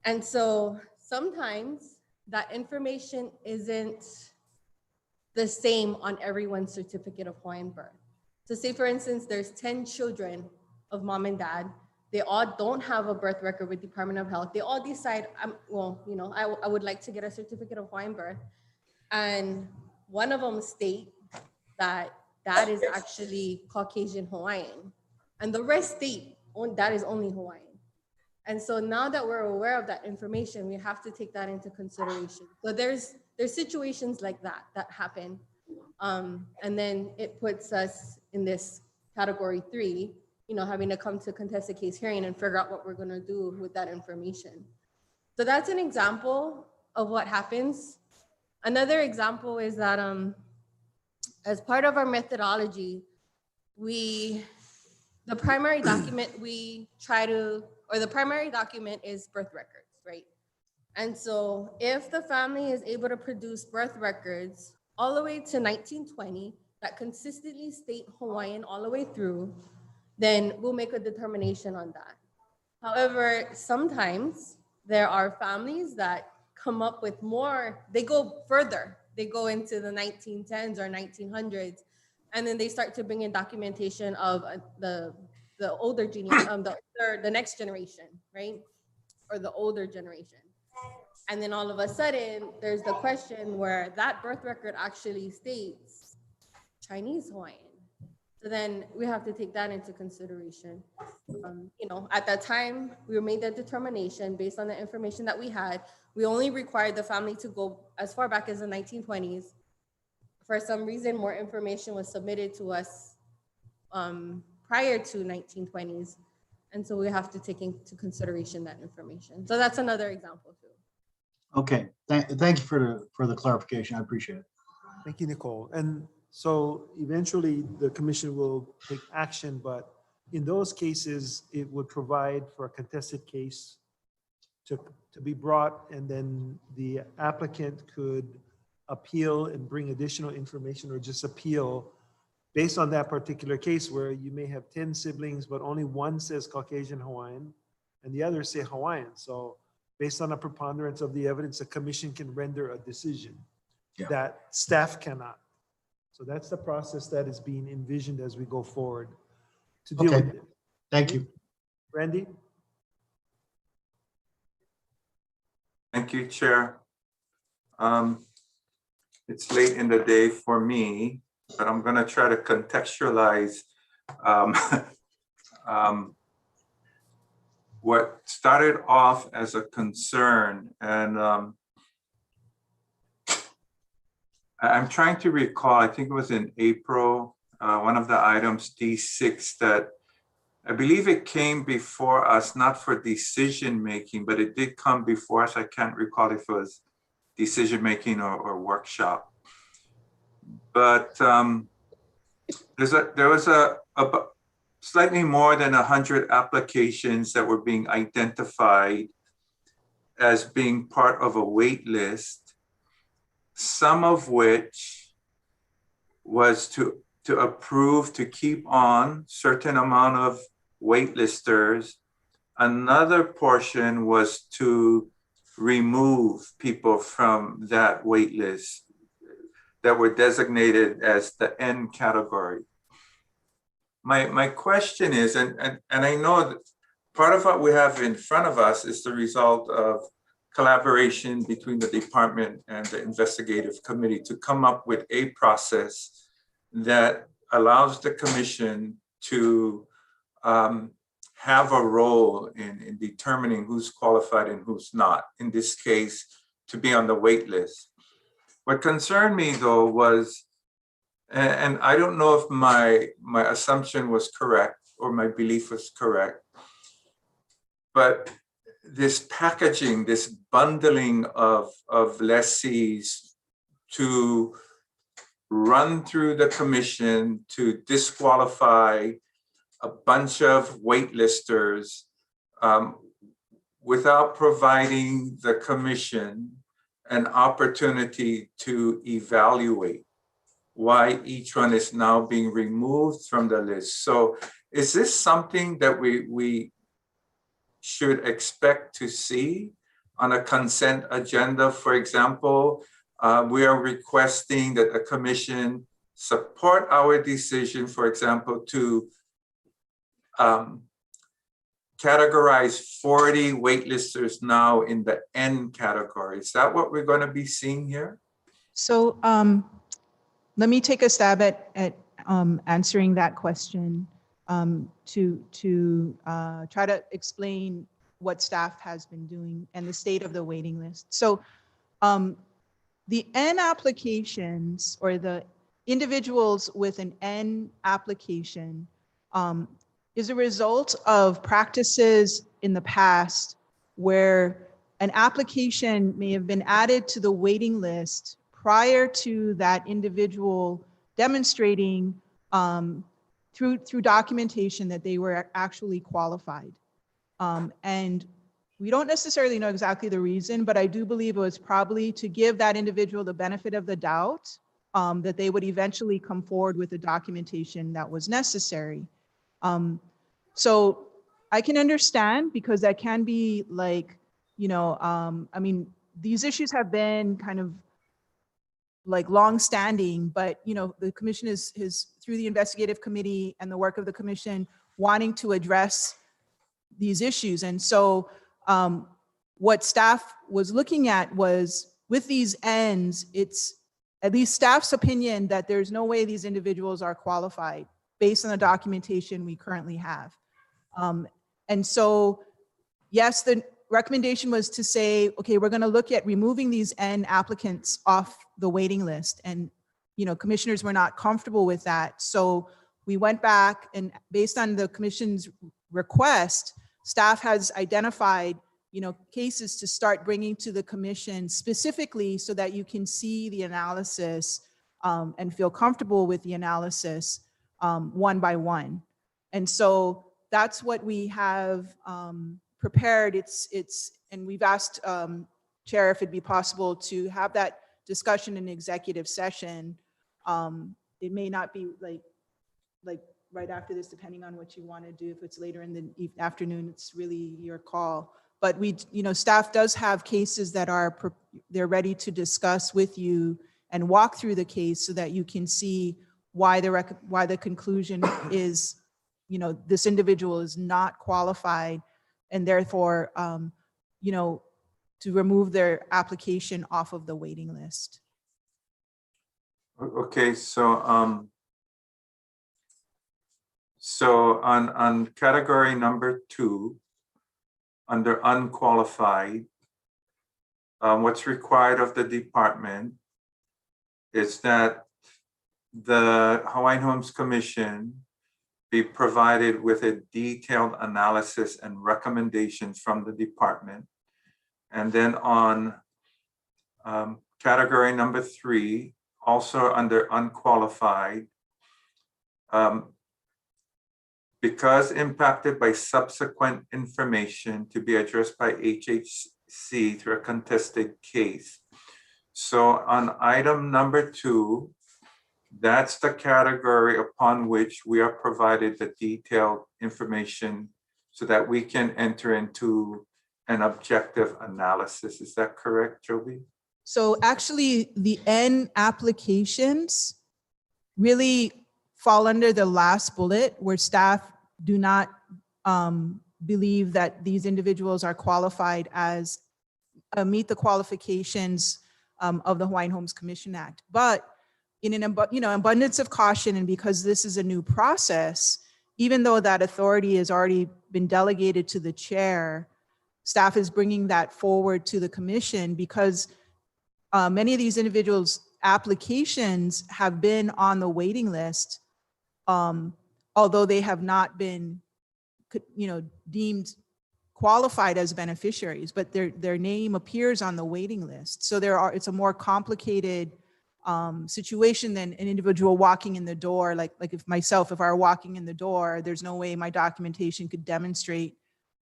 And so sometimes that information isn't the same on everyone's certificate of Hawaiian birth. So say for instance, there's 10 children of mom and dad. They all don't have a birth record with Department of Health. They all decide, I would like to get a certificate of Hawaiian birth. And one of them state that that is actually Caucasian Hawaiian. And the rest state that is only Hawaiian. And so now that we're aware of that information, we have to take that into consideration. So there's situations like that happen. And then it puts us in this category 3, having to come to contested case hearing and figure out what we're gonna do with that information. So that's an example of what happens. Another example is that as part of our methodology, we the primary document we try to, or the primary document is birth records, right? And so if the family is able to produce birth records all the way to 1920 that consistently state Hawaiian all the way through, then we'll make a determination on that. However, sometimes there are families that come up with more, they go further. They go into the 1910s or 1900s, and then they start to bring in documentation of the older the next generation, right? Or the older generation. And then all of a sudden, there's the question where that birth record actually states Chinese Hawaiian. So then we have to take that into consideration. You know, at that time, we made that determination based on the information that we had. We only required the family to go as far back as the 1920s. For some reason, more information was submitted to us prior to 1920s. And so we have to take into consideration that information. So that's another example too. Okay, thank you for the clarification. I appreciate it. Thank you, Nicole. And so eventually the commission will take action, but in those cases, it would provide for a contested case to be brought, and then the applicant could appeal and bring additional information, or just appeal based on that particular case where you may have 10 siblings, but only one says Caucasian Hawaiian and the others say Hawaiian. So based on a preponderance of the evidence, the commission can render a decision that staff cannot. So that's the process that is being envisioned as we go forward to deal with it. Thank you. Randy? Thank you, Chair. It's late in the day for me, but I'm going to try to contextualize what started off as a concern. And I'm trying to recall, I think it was in April, one of the items, D6, that I believe it came before us, not for decision making, but it did come before us. I can't recall if it was decision making or workshop. But there was a slightly more than 100 applications that were being identified as being part of a wait list, some of which was to approve to keep on certain amount of waitlisters. Another portion was to remove people from that wait list that were designated as the N category. My question is, and I know that part of what we have in front of us is the result of collaboration between the department and the investigative committee to come up with a process that allows the commission to have a role in determining who's qualified and who's not, in this case, to be on the wait list. What concerned me though was, and I don't know if my assumption was correct or my belief was correct, but this packaging, this bundling of lessees to run through the commission to disqualify a bunch of waitlisters without providing the commission an opportunity to evaluate why each one is now being removed from the list. So is this something that we should expect to see on a consent agenda? For example, we are requesting that the commission support our decision, for example, to categorize 40 waitlisters now in the N category. Is that what we're going to be seeing here? So let me take a stab at answering that question to try to explain what staff has been doing and the state of the waiting list. So the N applications, or the individuals with an N application, is a result of practices in the past where an application may have been added to the waiting list prior to that individual demonstrating through documentation that they were actually qualified. And we don't necessarily know exactly the reason, but I do believe it was probably to give that individual the benefit of the doubt that they would eventually come forward with the documentation that was necessary. So I can understand, because that can be like, you know, I mean, these issues have been kind of like long-standing, but you know, the commission is through the investigative committee and the work of the commission wanting to address these issues. And so what staff was looking at was, with these ends, it's at least staff's opinion that there's no way these individuals are qualified based on the documentation we currently have. And so, yes, the recommendation was to say, okay, we're going to look at removing these N applicants off the waiting list. And, you know, commissioners were not comfortable with that. So we went back, and based on the commission's request, staff has identified, you know, cases to start bringing to the commission specifically so that you can see the analysis and feel comfortable with the analysis one by one. And so that's what we have prepared. And we've asked Chair if it'd be possible to have that discussion in executive session. It may not be like right after this, depending on what you want to do. If it's later in the afternoon, it's really your call. But we, you know, staff does have cases that they're ready to discuss with you and walk through the case so that you can see why the conclusion is, you know, this individual is not qualified, and therefore, you know, to remove their application off of the waiting list. Okay, so on category number 2, under unqualified, what's required of the department is that the Hawaiian Homes Commission be provided with a detailed analysis and recommendations from the department. And then on category number 3, also under unqualified, because impacted by subsequent information to be addressed by HHC through a contested case. So on item number 2, that's the category upon which we are provided the detailed information so that we can enter into an objective analysis. Is that correct, Joby? So actually the N applications really fall under the last bullet, where staff do not believe that these individuals are qualified as meet the qualifications of the Hawaiian Homes Commission Act. But in an abundance of caution, and because this is a new process, even though that authority has already been delegated to the chair, staff is bringing that forward to the commission because many of these individuals' applications have been on the waiting list, although they have not been, you know, deemed qualified as beneficiaries, but their name appears on the waiting list. So it's a more complicated situation than an individual walking in the door. Like if I were walking in the door, there's no way my documentation could demonstrate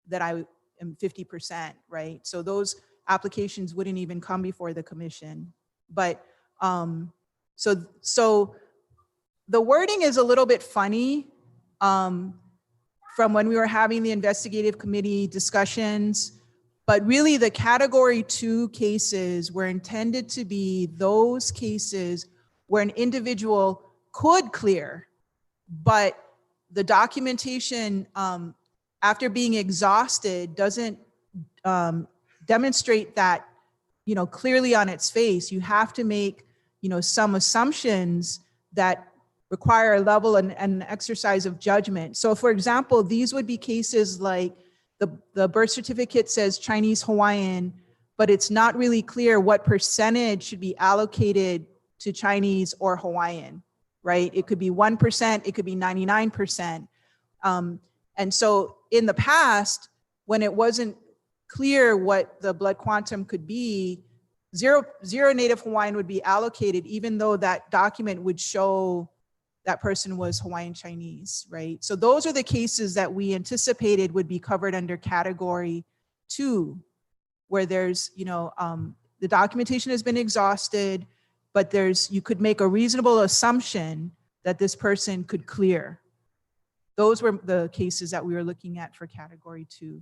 that I am 50%, right? So those applications wouldn't even come before the commission. But so the wording is a little bit funny from when we were having the investigative committee discussions, but really the category 2 cases were intended to be those cases where an individual could clear, but the documentation after being exhausted doesn't demonstrate that, you know, clearly on its face. You have to make, you know, some assumptions that require a level and an exercise of judgment. So for example, these would be cases like the birth certificate says Chinese Hawaiian, but it's not really clear what percentage should be allocated to Chinese or Hawaiian, right? It could be 1%, it could be 99%. And so in the past, when it wasn't clear what the blood quantum could be, zero Native Hawaiian would be allocated, even though that document would show that person was Hawaiian Chinese, right? So those are the cases that we anticipated would be covered under category 2, where there's, the documentation has been exhausted, but you could make a reasonable assumption that this person could clear. Those were the cases that we were looking at for category 2.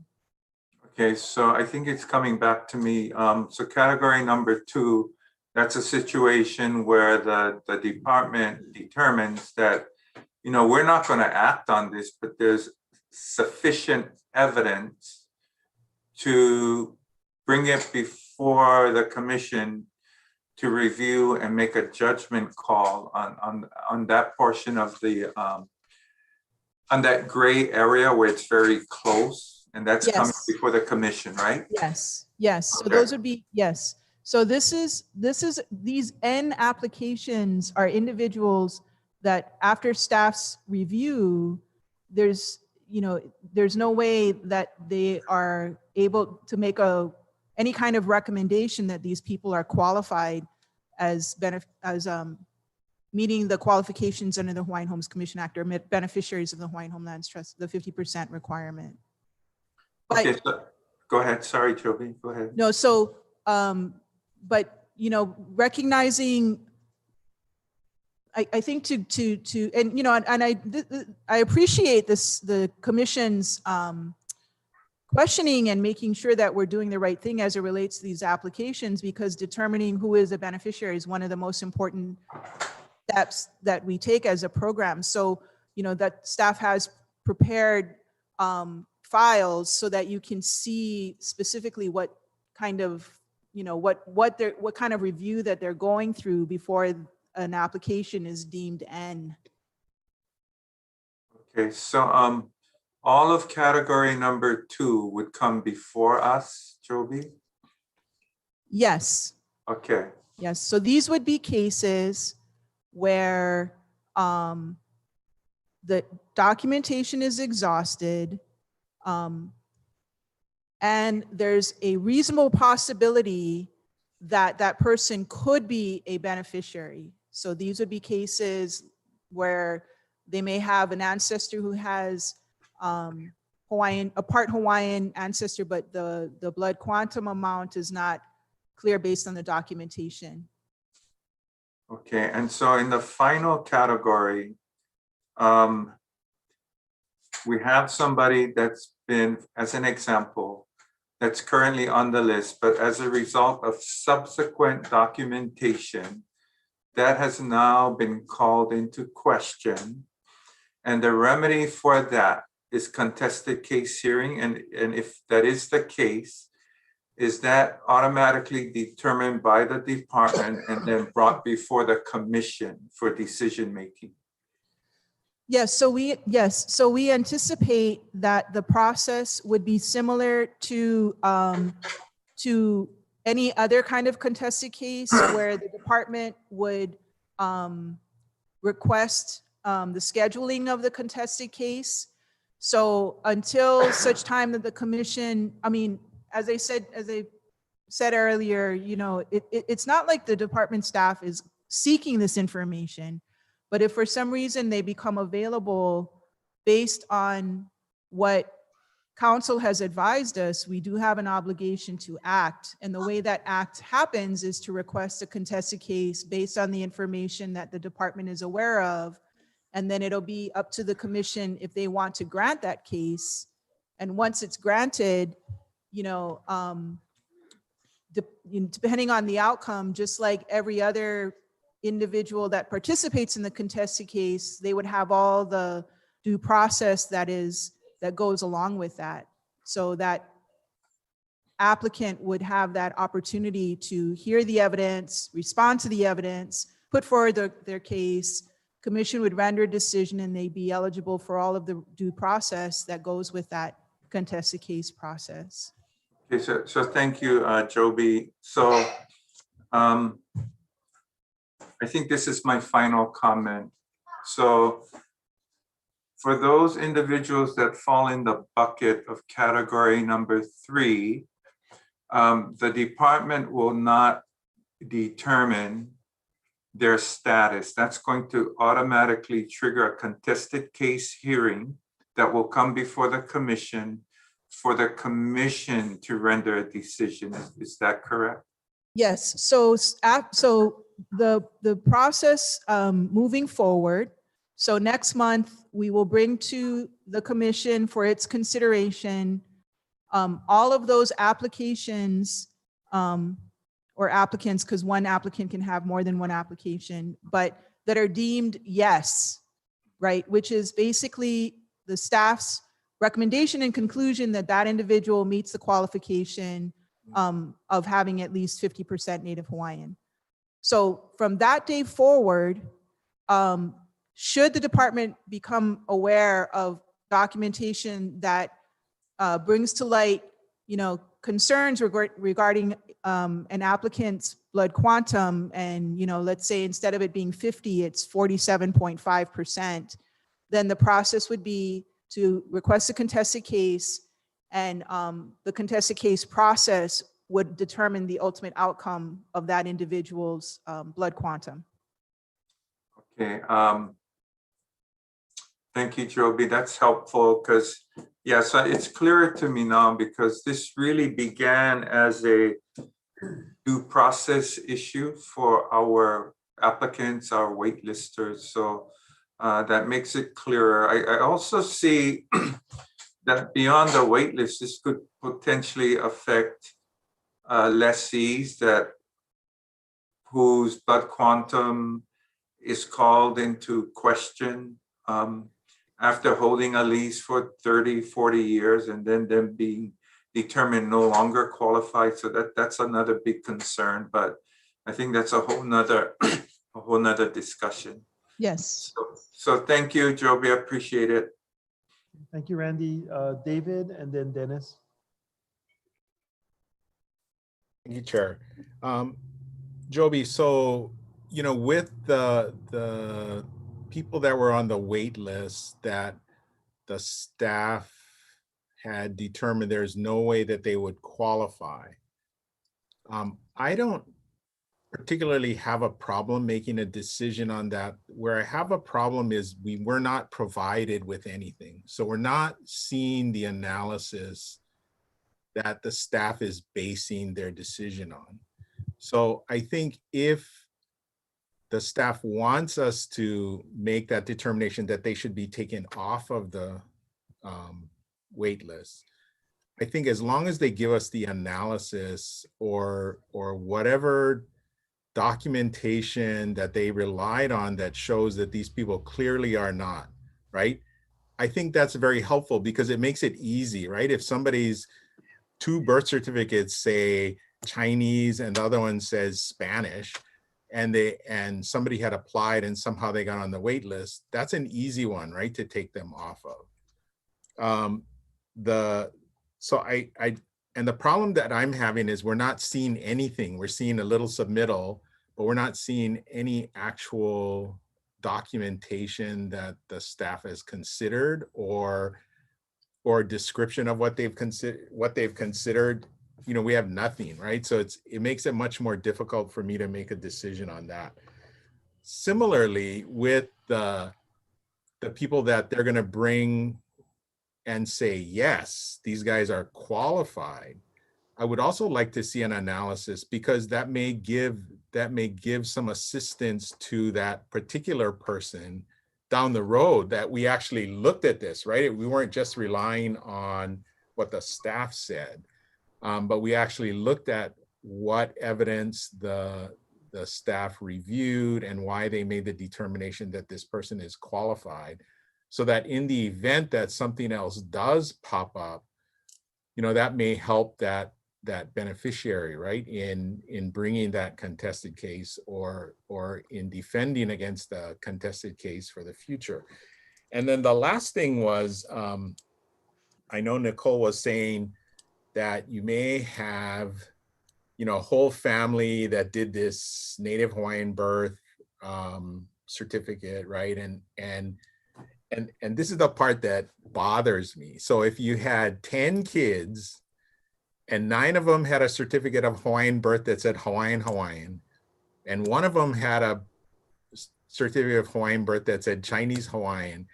Okay, so I think it's coming back to me. So category number 2, that's a situation where the department determines that, we're not going to act on this, but there's sufficient evidence to bring it before the commission to review and make a judgment call on that portion of the, on that gray area where it's very close, and that's coming before the commission, right? Yes. So Okay. those would be, yes. So these N applications are individuals that after staff's review, there's no way that they are able to make any kind of recommendation that these people are qualified as meeting the qualifications under the Hawaiian Homes Commission Act or beneficiaries of the Hawaiian Homelands Trust, the 50% requirement. Okay, so go ahead. Sorry, Joby, go ahead. No, so, but, recognizing, I think I appreciate the commission's questioning and making sure that we're doing the right thing as it relates to these applications, because determining who is a beneficiary is one of the most important steps that we take as a program. So, that staff has prepared files so that you can see specifically what kind of, what kind of review that they're going through before an application is deemed N. Okay, so all of category number 2 would come before us, Joby? Yes. Okay. Yes, so these would be cases where the documentation is exhausted, and there's a reasonable possibility that that person could be a beneficiary. So these would be cases where they may have an ancestor who has a part Hawaiian ancestor, but the blood quantum amount is not clear based on the documentation. Okay, and so in the final category, we have somebody that's been, as an example, that's currently on the list, but as a result of subsequent documentation, that has now been called into question. And the remedy for that is contested case hearing. And if that is the case, is that automatically determined by the department and then brought before the commission for decision making? Yes, so we anticipate that the process would be similar to any other kind of contested case where the department would request the scheduling of the contested case. So until such time that the commission, as I said earlier, it's not like the department staff is seeking this information, but if for some reason they become available based on what council has advised us, we do have an obligation to act. And the way that act happens is to request a contested case based on the information that the department is aware of. And then it'll be up to the commission if they want to grant that case. And once it's granted, depending on the outcome, just like every other individual that participates in the contested case, they would have all the due process that goes along with that. So that applicant would have that opportunity to hear the evidence, respond to the evidence, put forward their case, commission would render a decision, and they'd be eligible for all of the due process that goes with that contested case process. Okay, so thank you, Joby. So I think this is my final comment. So for those individuals that fall in the bucket of category number 3, the department will not determine their status. That's going to automatically trigger a contested case hearing that will come before the commission for the commission to render a decision. Is that correct? Yes, so the process moving forward, so next month, we will bring to the commission for its consideration all of those applications or applicants, because one applicant can have more than one application, but that are deemed yes, right? Which is basically the staff's recommendation and conclusion that that individual meets the qualification of having at least 50% Native Hawaiian. So from that day forward, should the department become aware of documentation that brings to light, concerns regarding an applicant's blood quantum, and let's say instead of it being 50, it's 47.5%, then the process would be to request a contested case, and the contested case process would determine the ultimate outcome of that individual's blood quantum. Okay. Thank you, Joby. That's helpful because, so it's clearer to me now, because this really began as a due process issue for our applicants, our waitlisters. So that makes it clearer. I also see that beyond the waitlist, this could potentially affect lessees whose blood quantum is called into question after holding a lease for 30, 40 years, and then them being determined no longer qualified. So that's another big concern, but I think that's a whole nother discussion. Yes. So thank you, Joby. I appreciate it. Thank you, Randy. David, and then Dennis. Thank you, Chair. Joby, so, with the people that were on the wait list that the staff had determined there's no way that they would qualify, I don't particularly have a problem making a decision on that. Where I have a problem is we were not provided with anything. So we're not seeing the analysis that the staff is basing their decision on. So I think if the staff wants us to make that determination that they should be taken off of the wait list, I think as long as they give us the analysis or whatever documentation that they relied on that shows that these people clearly are not, right? I think that's very helpful because it makes it easy, right? If somebody's two birth certificates say Chinese and the other one says Spanish, and somebody had applied and somehow they got on the wait list, that's an easy one, right, to take them off of. And the problem that I'm having is we're not seeing anything. We're seeing a little submittal, but we're not seeing any actual documentation that the staff has considered or description of what they've considered. We have nothing, right? So it makes it much more difficult for me to make a decision on that. Similarly, with the people that they're going to bring and say, yes, these guys are qualified, I would also like to see an analysis, because that may give some assistance to that particular person down the road, that we actually looked at this, right? We weren't just relying on what the staff said, but we actually looked at what evidence the staff reviewed and why they made the determination that this person is qualified, so that in the event that something else does pop up, that may help that beneficiary, right, in bringing that contested case or in defending against the contested case for the future. And then the last thing was, I know Nicole was saying that you may have, a whole family that did this Native Hawaiian birth certificate, right? And this is the part that bothers me. So if you had 10 kids and 9 of them had a certificate of Hawaiian birth that said Hawaiian, and one of them had a certificate of Hawaiian birth that said Chinese Hawaiian,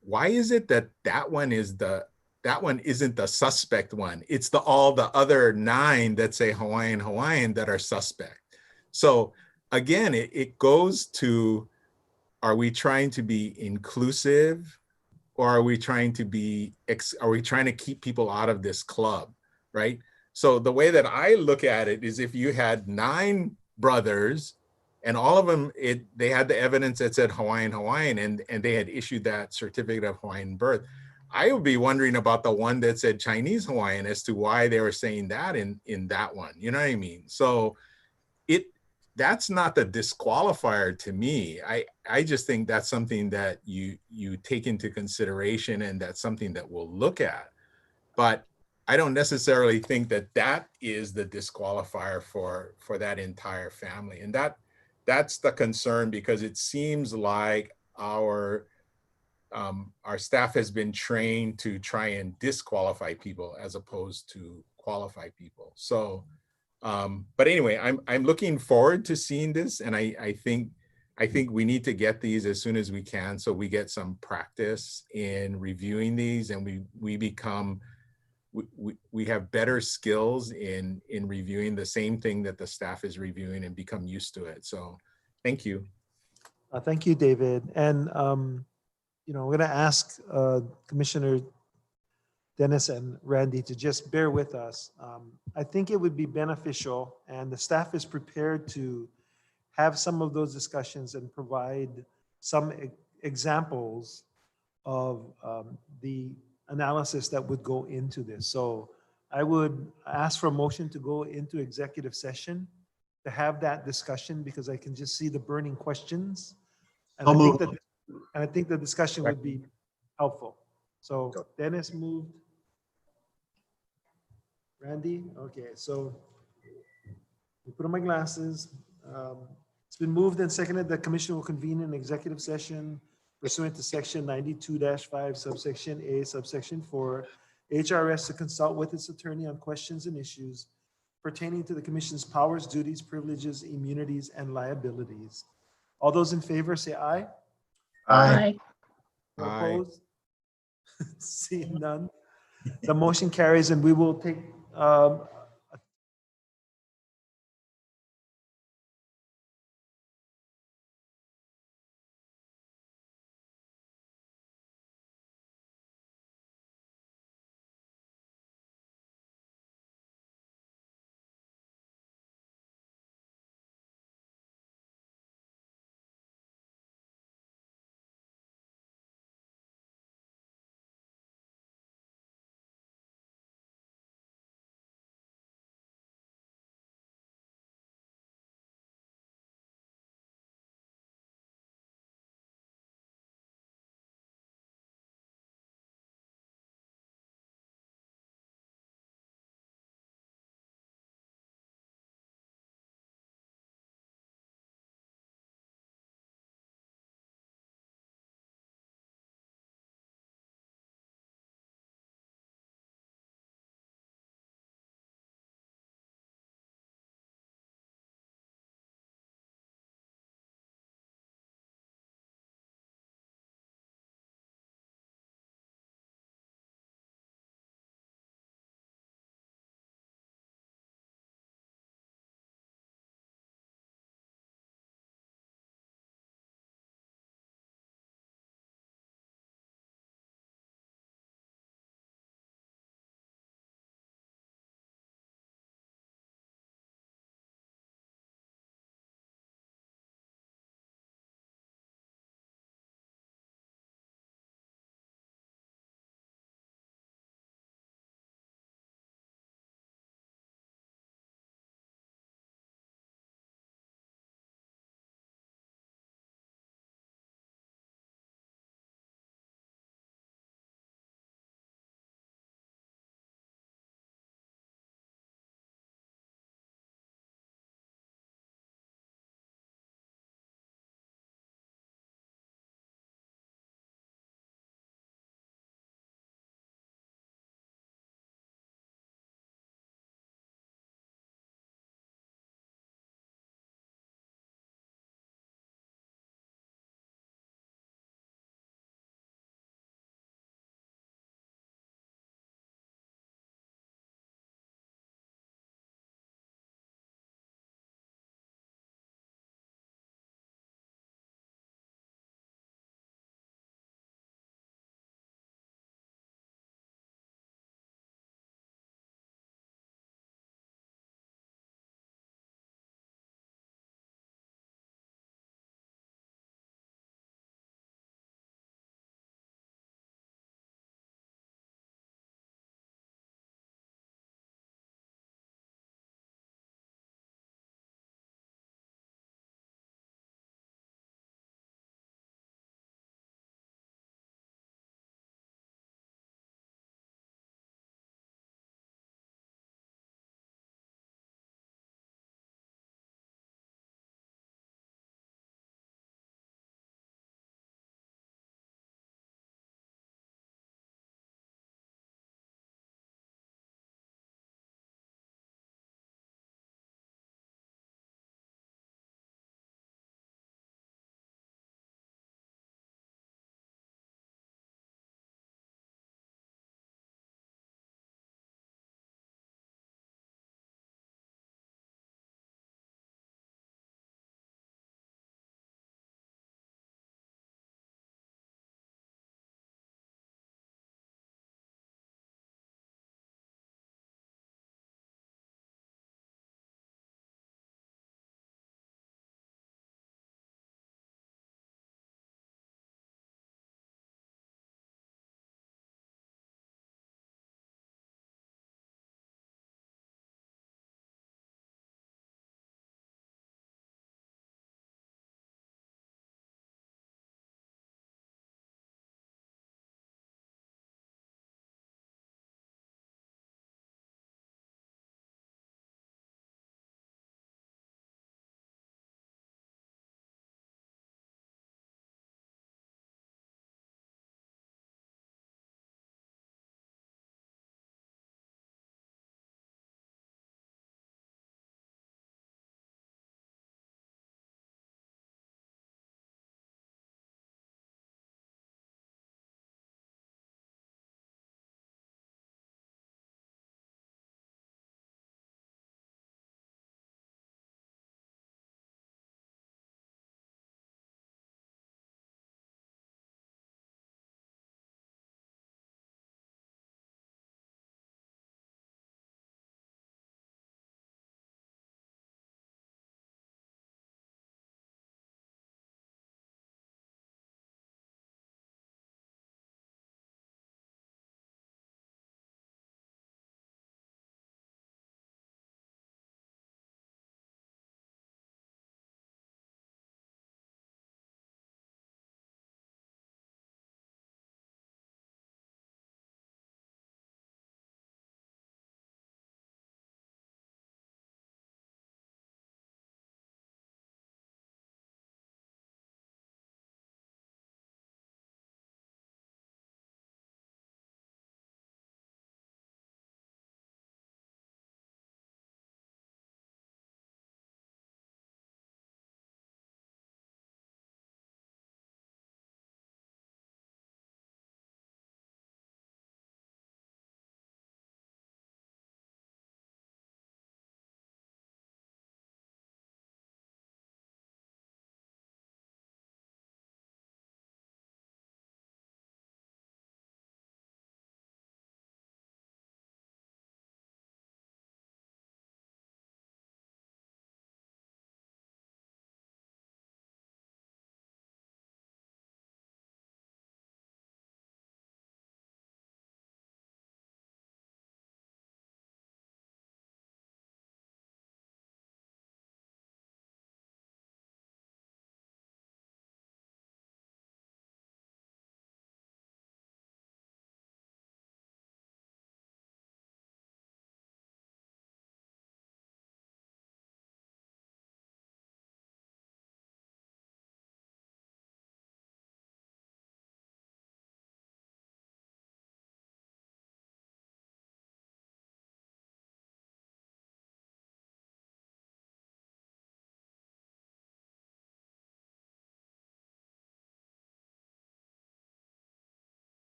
why is it that that one isn't the suspect one? It's all the other 9 that say Hawaiian that are suspect. So again, it goes to, are we trying to be inclusive, or are we trying to keep people out of this club, right? So the way that I look at it is, if you had 9 brothers and all of them, they had the evidence that said Hawaiian, and they had issued that certificate of Hawaiian birth, I would be wondering about the one that said Chinese Hawaiian as to why they were saying that in that one. You know what I mean? So that's not the disqualifier to me. I just think that's something that you take into consideration, and that's something that we'll look at. But I don't necessarily think that that is the disqualifier for that entire family. And that's the concern, because it seems like our staff has been trained to try and disqualify people as opposed to qualify people. So, but anyway, I'm looking forward to seeing this, and I think we need to get these as soon as we can, so we get some practice in reviewing these, and we have better skills in reviewing the same thing that the staff is reviewing, and become used to it. So thank you. Thank you, David. And we're going to ask Commissioner Dennis and Randy to just bear with us. I think it would be beneficial, and the staff is prepared to have some of those discussions and provide some examples of the analysis that would go into this. So I would ask for a motion to go into executive session to have that discussion, because I can just see the burning questions. And I think the discussion would be helpful. So Dennis moved. Randy? Okay, so I put on my glasses. It's been moved and seconded that commission will convene an executive session pursuant to section 92-5 subsection A subsection 4 HRS to consult with its attorney on questions and issues pertaining to the commission's powers, duties, privileges, immunities, and liabilities. All those in favor say aye. Aye. All Aye. opposed? Seeing none. The motion carries, and we will take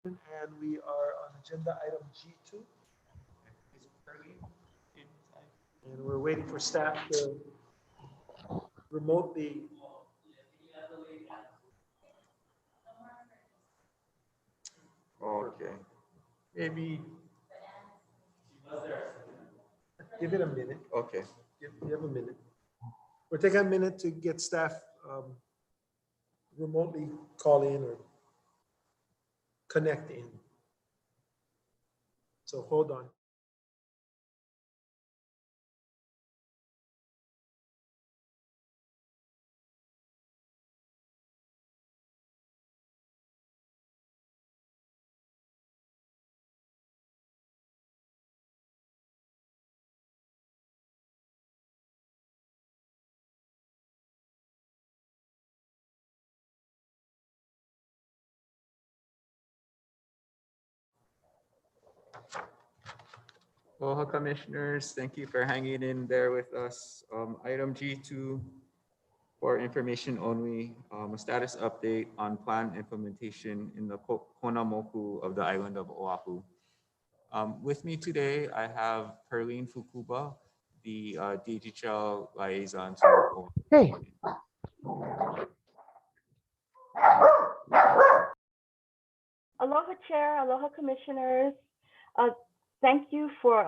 And we are on agenda item G2. And we're waiting for staff to remotely. Okay. Maybe give it a minute. Okay. Give a minute. We'll take a minute to get staff remotely call in or connect in. So hold on. Aloha Commissioners, thank you for hanging in there with us. Item G2 for information only, a status update on plan implementation in the Kona moku of the island of Oahu. With me today, I have Perlene Fukuba, the DHL liaison to Oahu. Hey. Aloha Chair, aloha Commissioners. Thank you for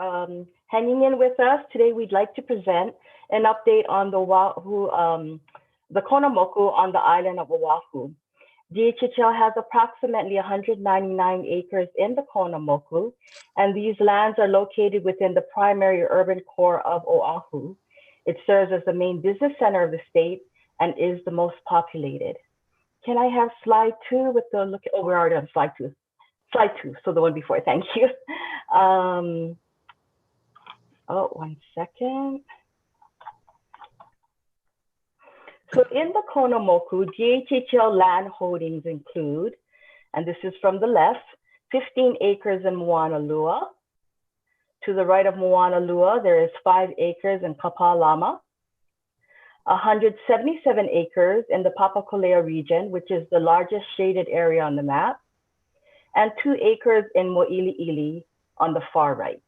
hanging in with us. Today we'd like to present an update on the Oahu, the Kona moku on the island of Oahu. DHHL has approximately 199 acres in the Kona moku, and these lands are located within the primary urban core of Oahu. It serves as the main business center of the state and is the most populated. Can I have slide 2 with the look? Oh, we're already on slide 2. Slide 2, so the one before, thank you. Oh, 1 second. So in the Kona moku, DHHL land holdings include, and this is from the left, 15 acres in Moanalua. To the right of Moanalua, there is 5 acres in Kapalama, 177 acres in the Papakolea region, which is the largest shaded area on the map, and 2 acres in Mo'ili'ili on the far right.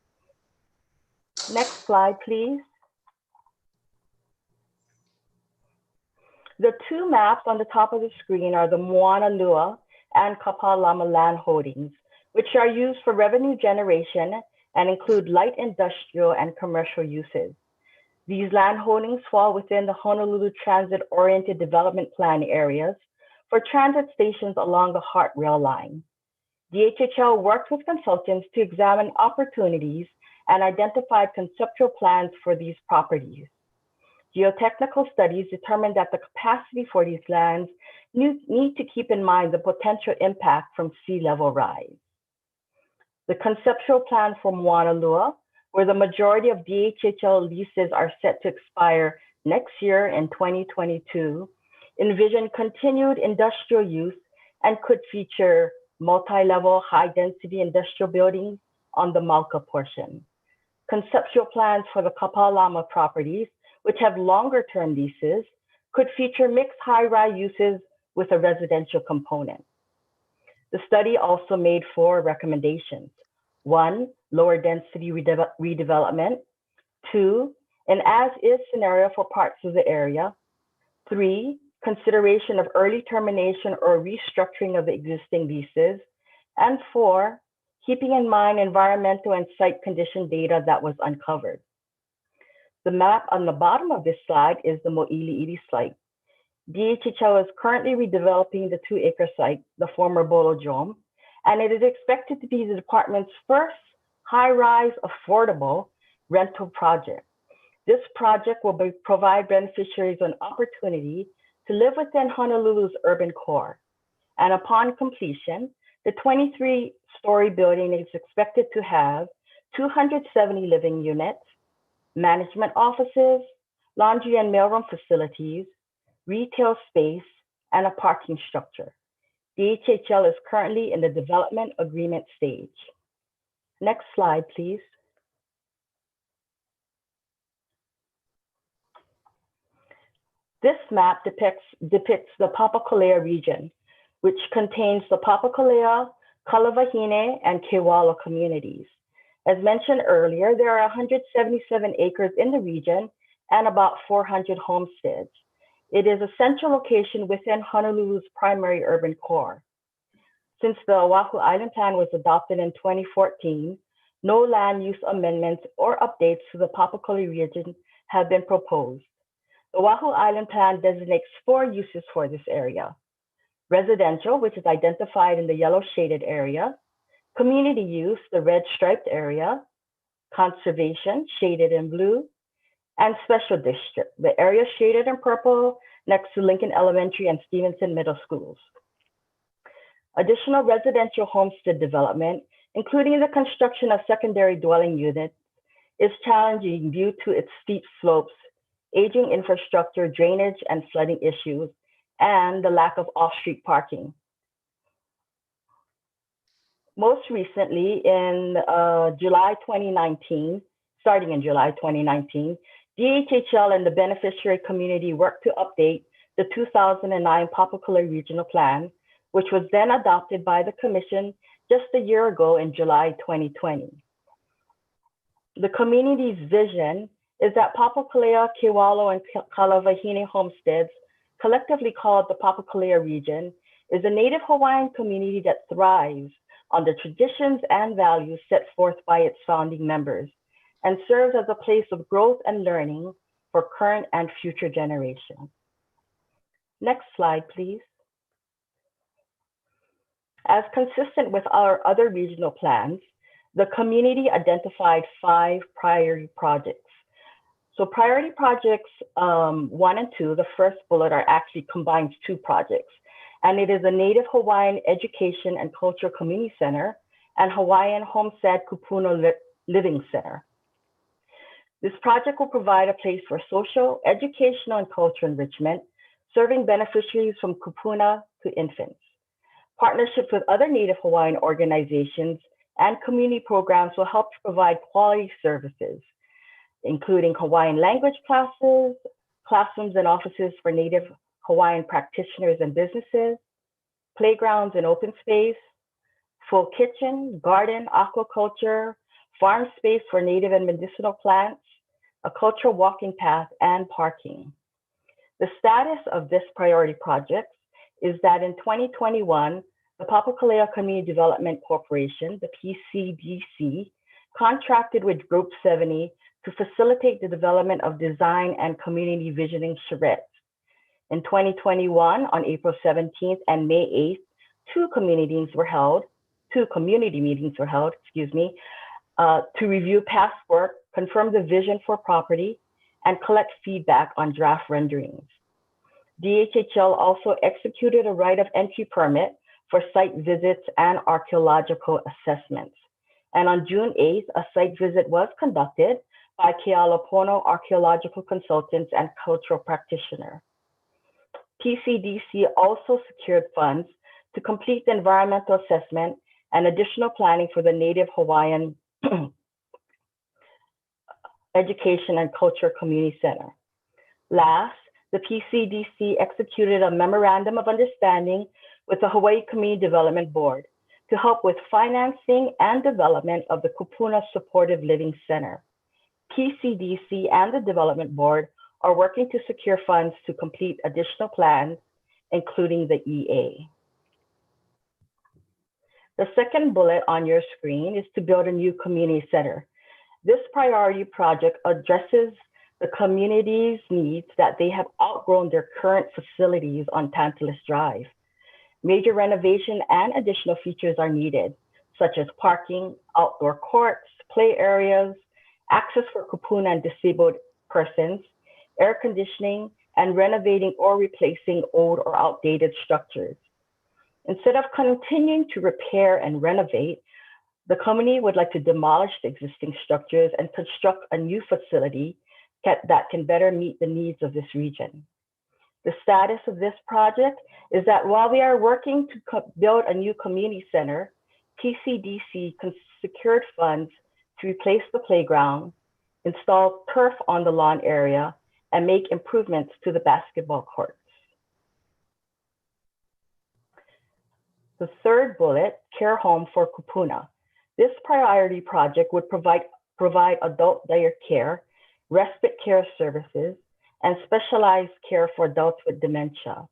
Next slide, please. The 2 maps on the top of the screen are the Moanalua and Kapalama land holdings, which are used for revenue generation and include light industrial and commercial uses. These land holdings fall within the Honolulu Transit-Oriented Development Plan areas for transit stations along the Heart Rail Line. DHHL worked with consultants to examine opportunities and identified conceptual plans for these properties. Geotechnical studies determined that the capacity for these lands need to keep in mind the potential impact from sea level rise. The conceptual plan for Moanalua, where the majority of DHHL leases are set to expire next year in 2022, envision continued industrial use and could feature multi-level high-density industrial buildings on the Malka portion. Conceptual plans for the Kapalama properties, which have longer-term leases, could feature mixed high-rise uses with a residential component. The study also made 4 recommendations. 1, lower density redevelopment. 2, an as-is scenario for parts of the area. 3, consideration of early termination or restructuring of the existing leases. And 4, keeping in mind environmental and site condition data that was uncovered. The map on the bottom of this slide is the Mo'ili'ili site. DHHL is currently redeveloping the 2-acre site, the former Bolojome, and it is expected to be the department's first high-rise, affordable rental project. This project will provide beneficiaries an opportunity to live within Honolulu's urban core. And upon completion, the 23-story building is expected to have 270 living units, management offices, laundry and mailroom facilities, retail space, and a parking structure. DHHL is currently in the development agreement stage. Next slide, please. This map depicts the Papakolea region, which contains the Papakolea, Kalavahine, and Kewalo communities. As mentioned earlier, there are 177 acres in the region and about 400 homesteads. It is a central location within Honolulu's primary urban core. Since the Oahu Island Plan was adopted in 2014, no land use amendments or updates to the Papakoli region have been proposed. The Oahu Island Plan designates 4 uses for this area: residential, which is identified in the yellow shaded area; community use, the red striped area; conservation, shaded in blue; and special district, the area shaded in purple next to Lincoln Elementary and Stevenson Middle Schools. Additional residential homestead development, including the construction of secondary dwelling units, is challenging due to its steep slopes, aging infrastructure, drainage and flooding issues, and the lack of off-street parking. Most recently, in July 2019, starting in July 2019, DHHL and the beneficiary community worked to update the 2009 Papakoli Regional Plan, which was then adopted by the Commission just a year ago in July 2020. The community's vision is that Papakolea, Kewalo, and Kalavahine homesteads, collectively called the Papakolea region, is a Native Hawaiian community that thrives on the traditions and values set forth by its founding members and serves as a place of growth and learning for current and future generations. Next slide, please. As consistent with our other regional plans, the community identified 5 priority projects. So priority projects 1 and 2, the first bullet, are actually combines 2 projects. And it is a Native Hawaiian Education and Culture Community Center and Hawaiian Homestead Kupuna Living Center. This project will provide a place for social, educational, and cultural enrichment, serving beneficiaries from kupuna to infants. Partnerships with other Native Hawaiian organizations and community programs will help to provide quality services, including Hawaiian language classes, classrooms and offices for Native Hawaiian practitioners and businesses, playgrounds and open space, full kitchen, garden, aquaculture, farm space for native and medicinal plants, a cultural walking path, and parking. The status of this priority project is that in 2021, the Papakolea Community Development Corporation, the PCDC, contracted with Group 70 to facilitate the development of design and community visioning charrettes. In 2021, on April 17th and May 8th, 2 community meetings were held, to review past work, confirm the vision for property, and collect feedback on draft renderings. DHHL also executed a right of entry permit for site visits and archaeological assessments. And on June 8th, a site visit was conducted by Kealapono Archaeological Consultants and Cultural Practitioner. PCDC also secured funds to complete the environmental assessment and additional planning for the Native Hawaiian Education and Culture Community Center. Last, the PCDC executed a memorandum of understanding with the Hawaii Community Development Board to help with financing and development of the Kupuna Supportive Living Center. PCDC and the Development Board are working to secure funds to complete additional plans, including the EA. The second bullet on your screen is to build a new community center. This priority project addresses the community's needs that they have outgrown their current facilities on Tantalus Drive. Major renovation and additional features are needed, such as parking, outdoor courts, play areas, access for kupuna and disabled persons, air conditioning, and renovating or replacing old or outdated structures. Instead of continuing to repair and renovate, the company would like to demolish the existing structures and construct a new facility that can better meet the needs of this region. The status of this project is that while we are working to build a new community center, PCDC secured funds to replace the playground, install turf on the lawn area, and make improvements to the basketball courts. The third bullet, care home for kupuna. This priority project would provide adult day care, respite care services, and specialized care for adults with dementia.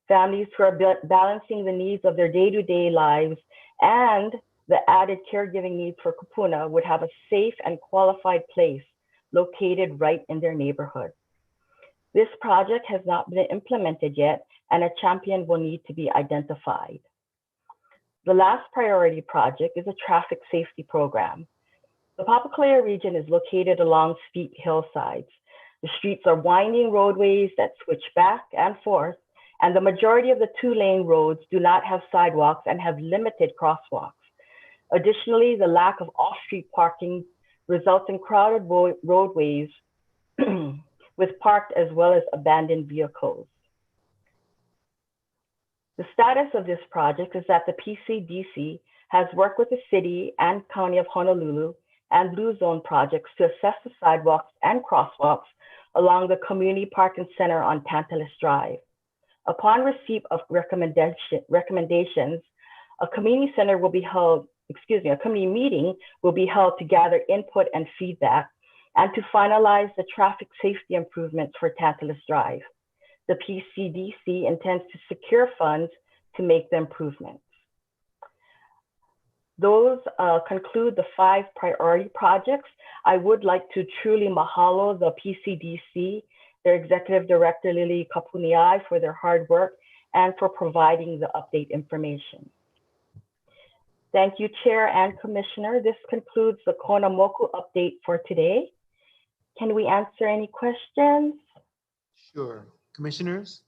Families who are balancing the needs of their day-to-day lives and the added caregiving needs for kupuna would have a safe and qualified place located right in their neighborhood. This project has not been implemented yet, and a champion will need to be identified. The last priority project is a traffic safety program. The Papakolea region is located along steep hillsides. The streets are winding roadways that switch back and forth, and the majority of the two-lane roads do not have sidewalks and have limited crosswalks. Additionally, the lack of off-street parking results in crowded roadways with parked as well as abandoned vehicles. The status of this project is that the PCDC has worked with the city and county of Honolulu and Blue Zone projects to assess the sidewalks and crosswalks along the community park and center on Tantalus Drive. Upon receipt of recommendations, a community meeting will be held to gather input and feedback and to finalize the traffic safety improvements for Tantalus Drive. The PCDC intends to secure funds to make the improvements. Those conclude the 5 priority projects. I would like to truly mahalo the PCDC, their Executive Director, Lily Kapuniai, for their hard work and for providing the update information. Thank you, Chair and Commissioner. This concludes the Konamoku update for today. Can we answer any questions? Sure. Commissioners?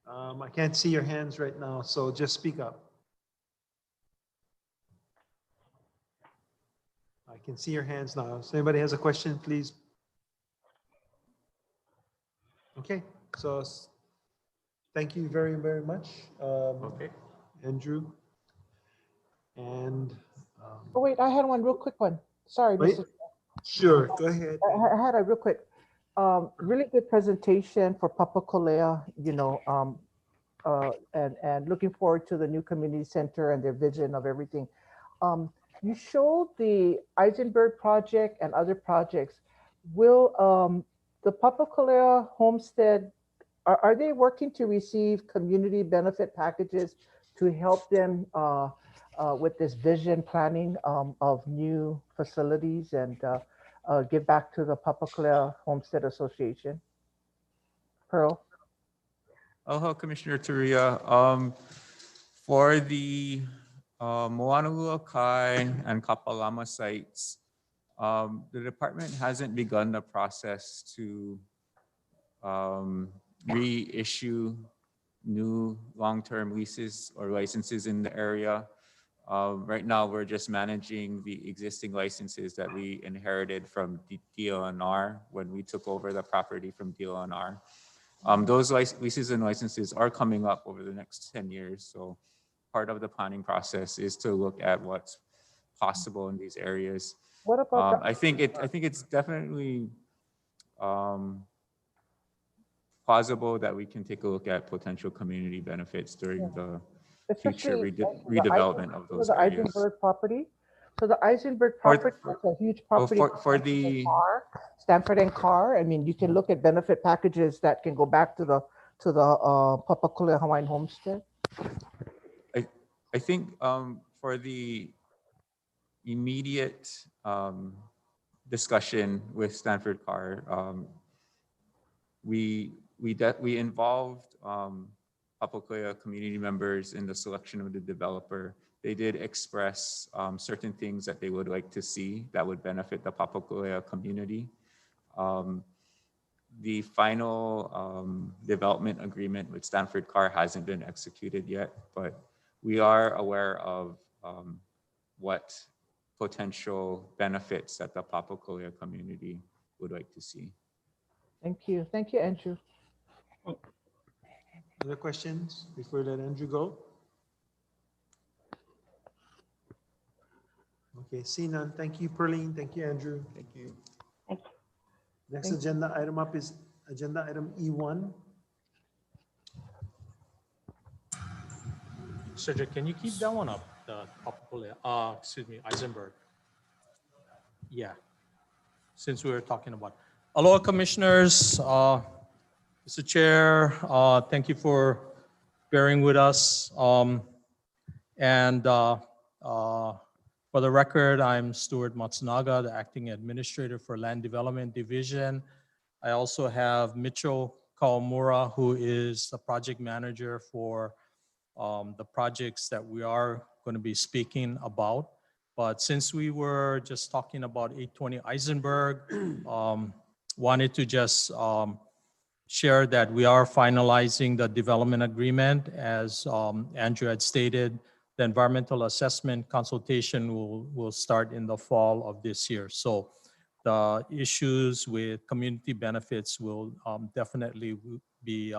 I can't see your hands right now, so just speak up. I can see your hands now. So anybody has a question, please. Okay, so thank you very, very much, Andrew. And Oh, wait, I had one real quick one. Sorry, wait. Mr. Sure, go ahead. I had a real quick, really good presentation for Papakolea, and looking forward to the new community center and their vision of everything. You showed the Eisenberg project and other projects. Will the Papakolea Homestead, are they working to receive community benefit packages to help them with this vision planning of new facilities and give back to the Papakolea Homestead Association? Pearl? Aloha, Commissioner Turia. For the Moanalua Kai and Kapalama sites, the department hasn't begun the process to reissue new long-term leases or licenses in the area. Right now, we're just managing the existing licenses that we inherited from DLNR when we took over the property from DLNR. Those leases and licenses are coming up over the next 10 years. So part of the planning process is to look at what's possible in these areas. What about I think it's definitely plausible that we can take a look at potential community benefits during the future redevelopment of those the areas. Eisenberg property. So the Eisenberg property is a huge property for the Stanford and Carr. I mean, you can look at benefit packages that can go back to the Papakolea Hawaiian Homestead. I think for the immediate discussion with Stanford Carr, we involved Papakolea community members in the selection of the developer. They did express certain things that they would like to see that would benefit the Papakolea community. The final development agreement with Stanford Carr hasn't been executed yet, but we are aware of what potential benefits that the Papakolea community would like to see. Thank you. Thank you, Andrew. Other questions before we let Andrew go? Okay, see none. Thank you, Perline. Thank you, Andrew. Thank you. Next agenda item up is agenda item E1. Cedric, can you keep that one up? The excuse me, Eisenberg. Yeah, since we were talking about. Aloha, commissioners. Mr. Chair, thank you for bearing with us. For the record, I'm Stuart Matsunaga, the Acting Administrator for Land Development Division. I also have Mitchell Kawamura, who is the project manager for the projects that we are going to be speaking about. But since we were just talking about 820 Eisenberg, wanted to just share that we are finalizing the development agreement. As Andrew had stated, the environmental assessment consultation will start in the fall of this year. So the issues with community benefits will definitely be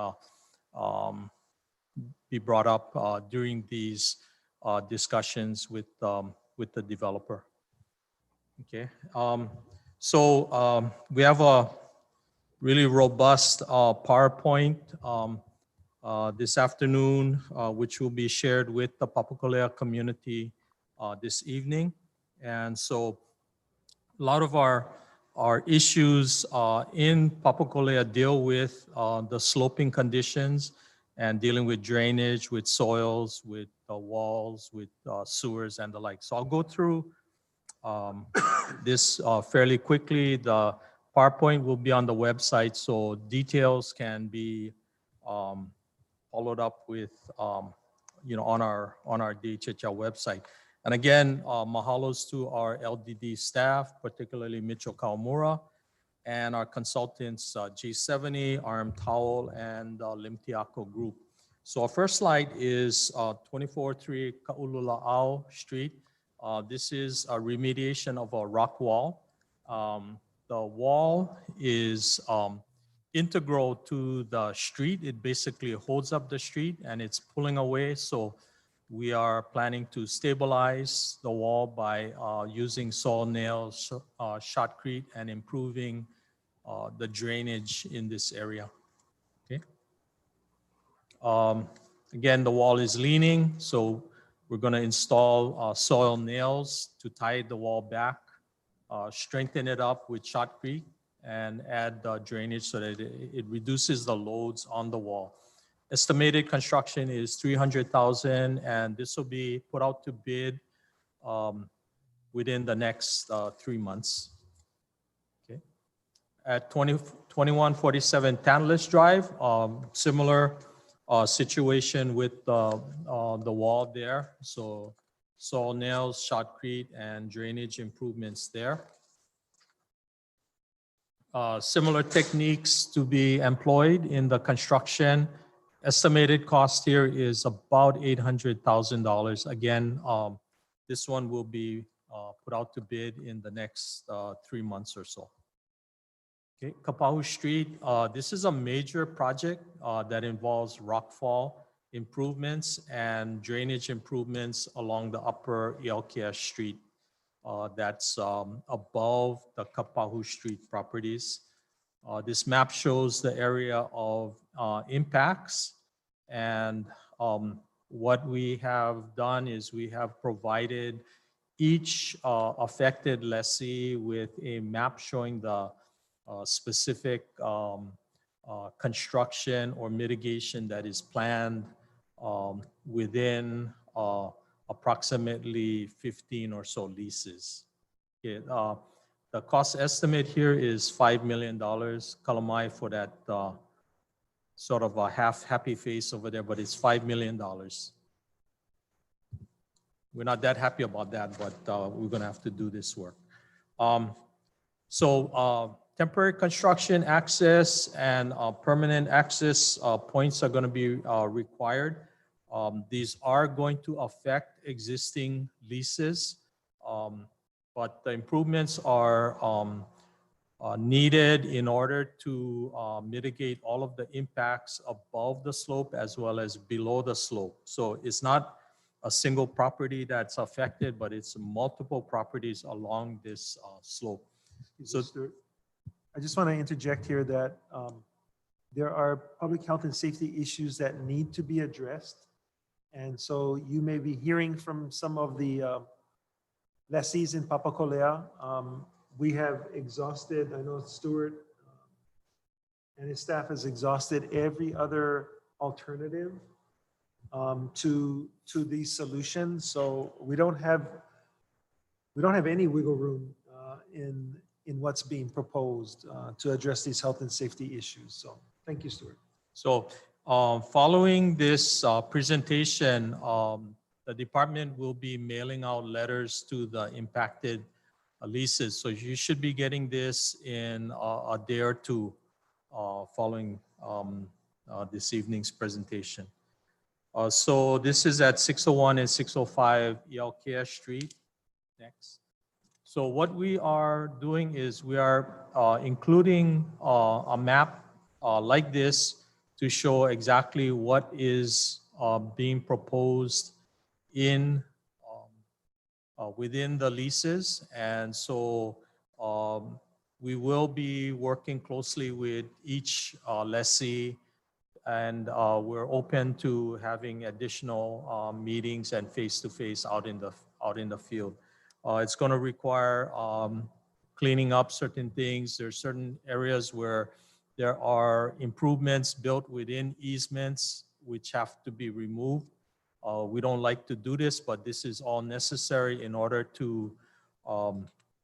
brought up during these discussions with the developer. Okay, we have a really robust PowerPoint this afternoon, which will be shared with the Papakolea community this evening. And so a lot of our issues in Papakolea deal with the sloping conditions and dealing with drainage, with soils, with walls, with sewers and the like. So I'll go through this fairly quickly. The PowerPoint will be on the website, so details can be followed up with, on our DHHL website. And again, mahalos to our LDD staff, particularly Mitchell Kawamura, and our consultants, G70, RM Towel, and Limtiako Group. So our first slide is 243 Ka'ulula'au Street. This is a remediation of a rock wall. The wall is integral to the street. It basically holds up the street and it's pulling away. So we are planning to stabilize the wall by using saw nails, shotcrete, and improving the drainage in this area. Okay. Again, the wall is leaning, so we're going to install soil nails to tie the wall back, strengthen it up with shotcrete, and add drainage so that it reduces the loads on the wall. Estimated construction is $300,000, and this will be put out to bid within the next 3 months. Okay. At 2147 Tantalus Drive, similar situation with the wall there. So soil nails, shotcrete, and drainage improvements there. Similar techniques to be employed in the construction. Estimated cost here is about $800,000. Again, this one will be put out to bid in the next 3 months or so. Okay, Kapahu Street, this is a major project that involves rockfall improvements and drainage improvements along the upper Iaukia Street. That's above the Kapahu Street properties. This map shows the area of impacts, and what we have done is we have provided each affected lessee with a map showing the specific construction or mitigation that is planned within approximately 15 or so leases. Okay, the cost estimate here is $5 million. Kalamai for that sort of a half happy face over there, but it's $5 million. We're not that happy about that, but we're gonna have to do this work. Temporary construction access and permanent access points are gonna be required. These are going to affect existing leases, but the improvements are needed in order to mitigate all of the impacts above the slope as well as below the slope. So it's not a single property that's affected, but it's multiple properties along this slope. So I just want to interject here that there are public health and safety issues that need to be addressed And so you may be hearing from some of the lessees in Papakolea. We have exhausted, I know Stuart and his staff has exhausted every other alternative to these solutions. So we don't have any wiggle room in what's being proposed to address these health and safety issues. So thank you, Stuart. So following this presentation, the department will be mailing out letters to the impacted leases. So you should be getting this in a day or two following this evening's presentation. So this is at 601 and 605 Iaukia Street. Next. So what we are doing is we are including a map like this to show exactly what is being proposed in within the leases. And so we will be working closely with each lessee, and we're open to having additional meetings and face-to-face out in the field. It's going to require cleaning up certain things. There's certain areas where there are improvements built within easements which have to be removed. We don't like to do this, but this is all necessary in order to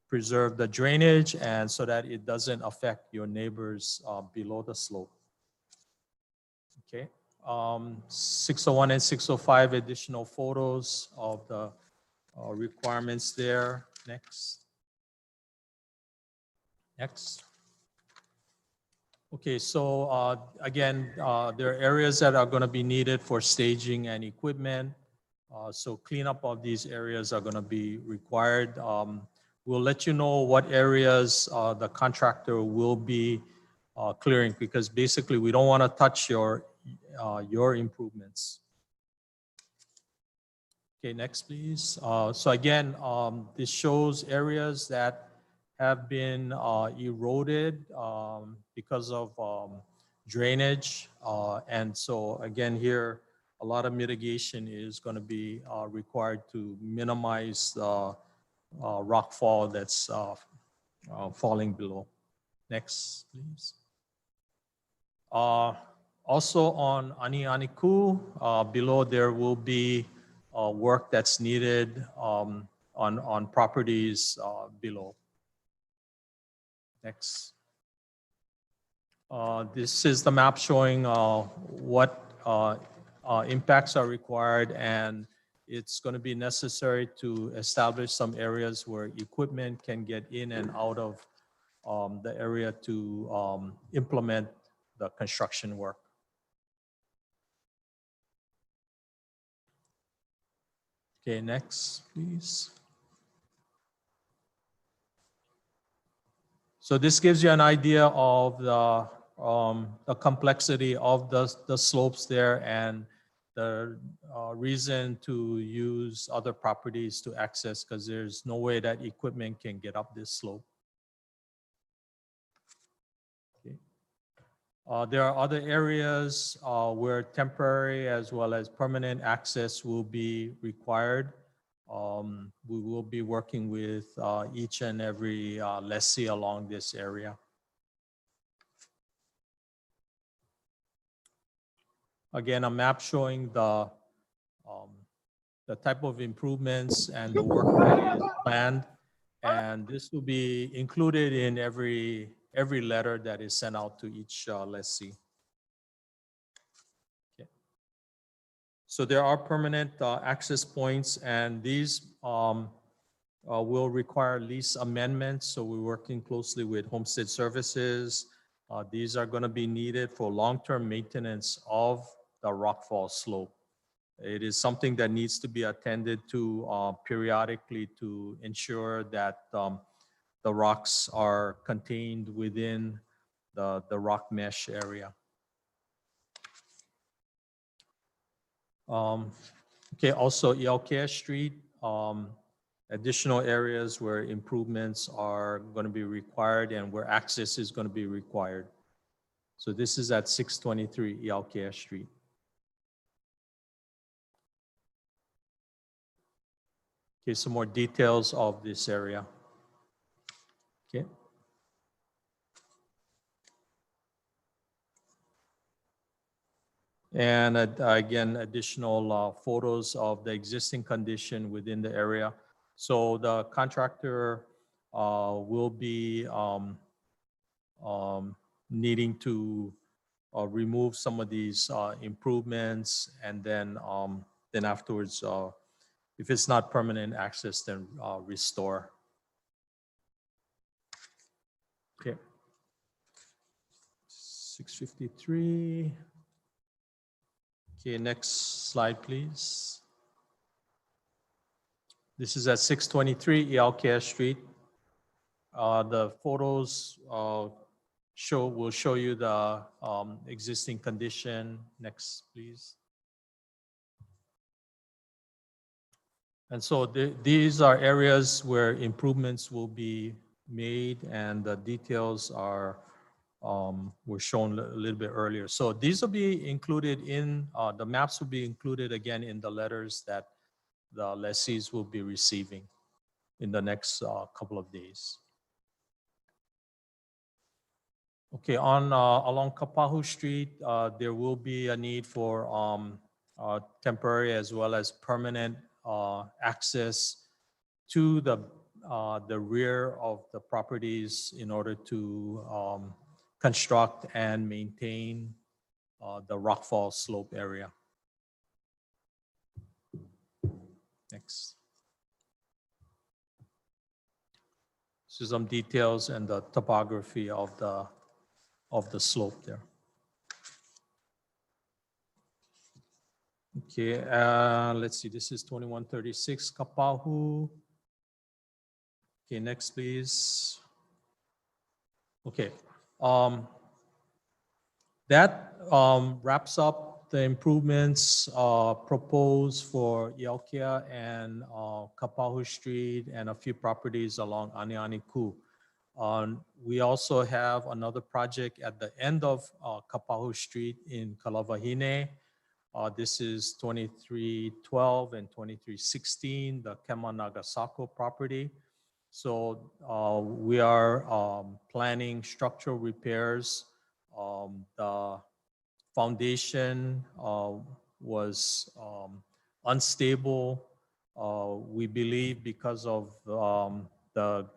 preserve the drainage and so that it doesn't affect your neighbors below the slope. Okay. 601 and 605 additional photos of the requirements there. Next. Next. Okay, so again, there are areas that are going to be needed for staging and equipment. So cleanup of these areas are going to be required. We'll let you know what areas the contractor will be clearing, because basically we don't want to touch your improvements. Okay, next please. So again, this shows areas that have been eroded because of drainage. And so again here, a lot of mitigation is going to be required to minimize the rock fall that's falling below. Next, please. Also on Anianiku, below there will be work that's needed on properties below. Next. This is the map showing what impacts are required, and it's going to be necessary to establish some areas where equipment can get in and out of the area to implement the construction work. Okay, next, please. So this gives you an idea of the complexity of the slopes there and the reason to use other properties to access, because there's no way that equipment can get up this slope. Okay. There are other areas where temporary as well as permanent access will be required. We will be working with each and every lessee along this area. Again, a map showing the type of improvements and the work that is planned. And this will be included in every letter that is sent out to each lessee. Okay. So there are permanent access points, and these will require lease amendments. So we're working closely with Homestead Services. These are going to be needed for long-term maintenance of the rockfall slope. It is something that needs to be attended to periodically to ensure that the rocks are contained within the rock mesh area. Okay, also Iaukia Street, additional areas where improvements are going to be required and where access is going to be required. So this is at 623 Iaukia Street. Okay, some more details of this area. Okay. And again, additional photos of the existing condition within the area. So the contractor will be needing to remove some of these improvements, and then afterwards, if it's not permanent access, then restore. Okay. 653. Okay, next slide, please. This is at 623 Iaukia Street. The photos will show you the existing condition. Next, please. And so these are areas where improvements will be made, and the details are were shown a little bit earlier. So these will be included in, the maps will be included again in the letters that the lessees will be receiving in the next couple of days. Okay, on along Kapahu Street, there will be a need for temporary as well as permanent access to the rear of the properties in order to construct and maintain the rockfall slope area. Next. So some details and the topography of the slope there. Okay, let's see, this is 2136 Kapahu. Okay, next please. Okay, that wraps up the improvements proposed for Iaukia and Kapahu Street and a few properties along Anianiku. We also have another project at the end of Kapahu Street in Kalavahine. This is 2312 and 2316, the Kema Nagasako property. So we are planning structural repairs. The foundation was unstable. We believe because of the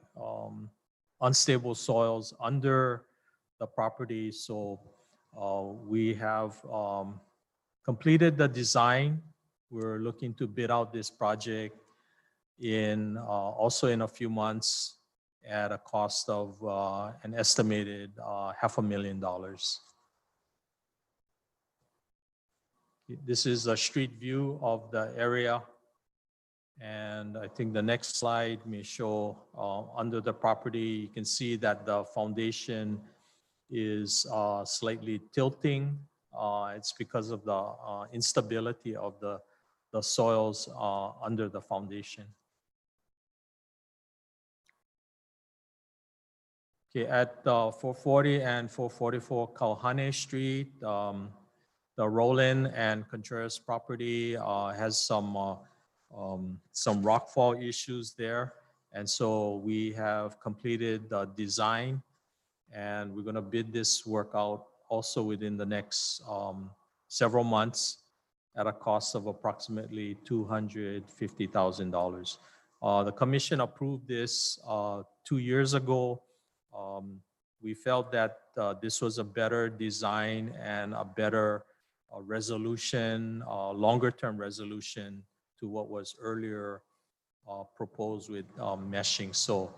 unstable soils under the property. So we have completed the design. We're looking to bid out this project in also in a few months at a cost of an estimated $500,000. This is a street view of the area. And I think the next slide may show under the property, you can see that the foundation is slightly tilting. It's because of the instability of the soils under the foundation. Okay, at 440 and 444 Kauhane Street, the Roland and Contreras property has some rockfall issues there. And so we have completed the design, and we're gonna bid this work out also within the next several months at a cost of approximately $250,000. The commission approved this 2 years ago. We felt that this was a better design and a better resolution, longer-term resolution to what was earlier proposed with meshing. So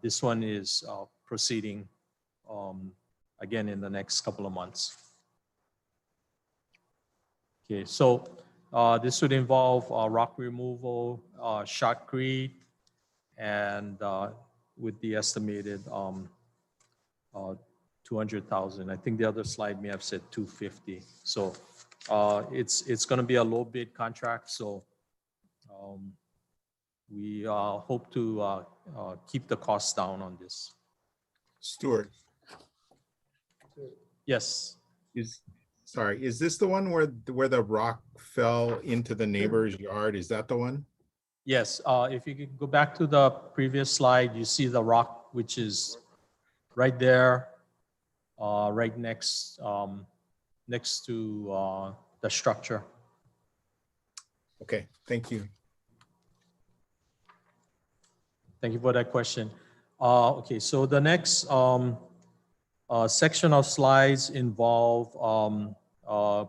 this one is proceeding again in the next couple of months. Okay, so this would involve rock removal, shotcrete, and with the estimated 200,000. I think the other slide may have said 250. So it's going to be a low bid contract. So we hope to keep the costs down on this. Stuart. Yes. Is this the one where the rock fell into the neighbor's yard? Is that the one? Yes, if you could go back to the previous slide, you see the rock, which is right there, right next next to the structure. Okay, thank you. Thank you for that question. Okay, so the next section of slides involve the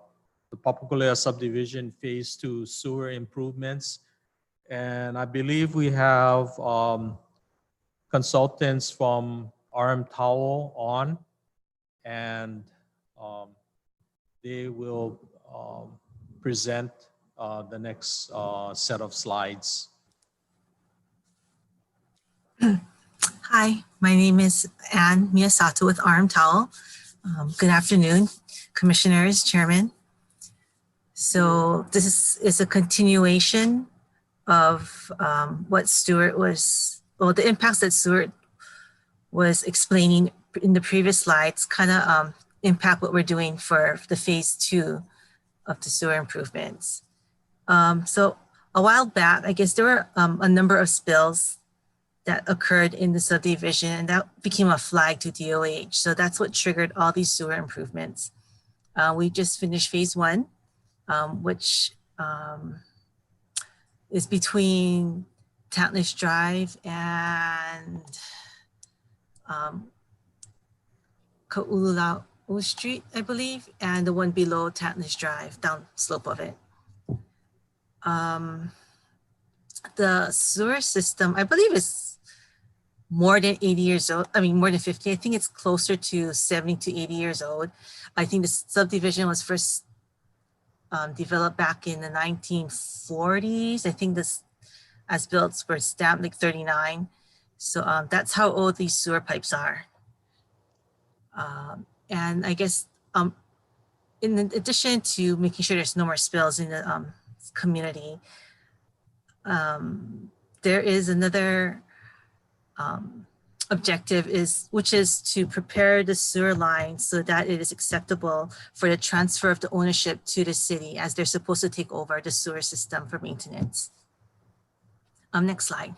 Papakolea subdivision phase 2 sewer improvements. And I believe we have consultants from RM Towel on, and they will present the next set of slides. Hi, my name is Ann Miyasato with RM Towel. Good afternoon, commissioners, chairman. So this is a continuation of what Stuart was, well, the impacts that Stuart was explaining in the previous slides kind of impact what we're doing for the phase 2 of the sewer improvements. So a while back, I guess there were a number of spills that occurred in the subdivision, and that became a flag to DOH. So that's what triggered all these sewer improvements. We just finished phase 1, which is between Tatlish Drive and Ka'ula'u Street, I believe, and the one below Tatlish Drive, down slope of it. The sewer system, I believe, is more than 80 years old. I mean, more than 50. I think it's closer to 70 to 80 years old. I think the subdivision was first developed back in the 1940s. I think this as-built were stamped like 39. So that's how old these sewer pipes are. And I guess in addition to making sure there's no more spills in the community, there is another objective, which is to prepare the sewer line so that it is acceptable for the transfer of the ownership to the city, as they're supposed to take over the sewer system for maintenance. Next slide.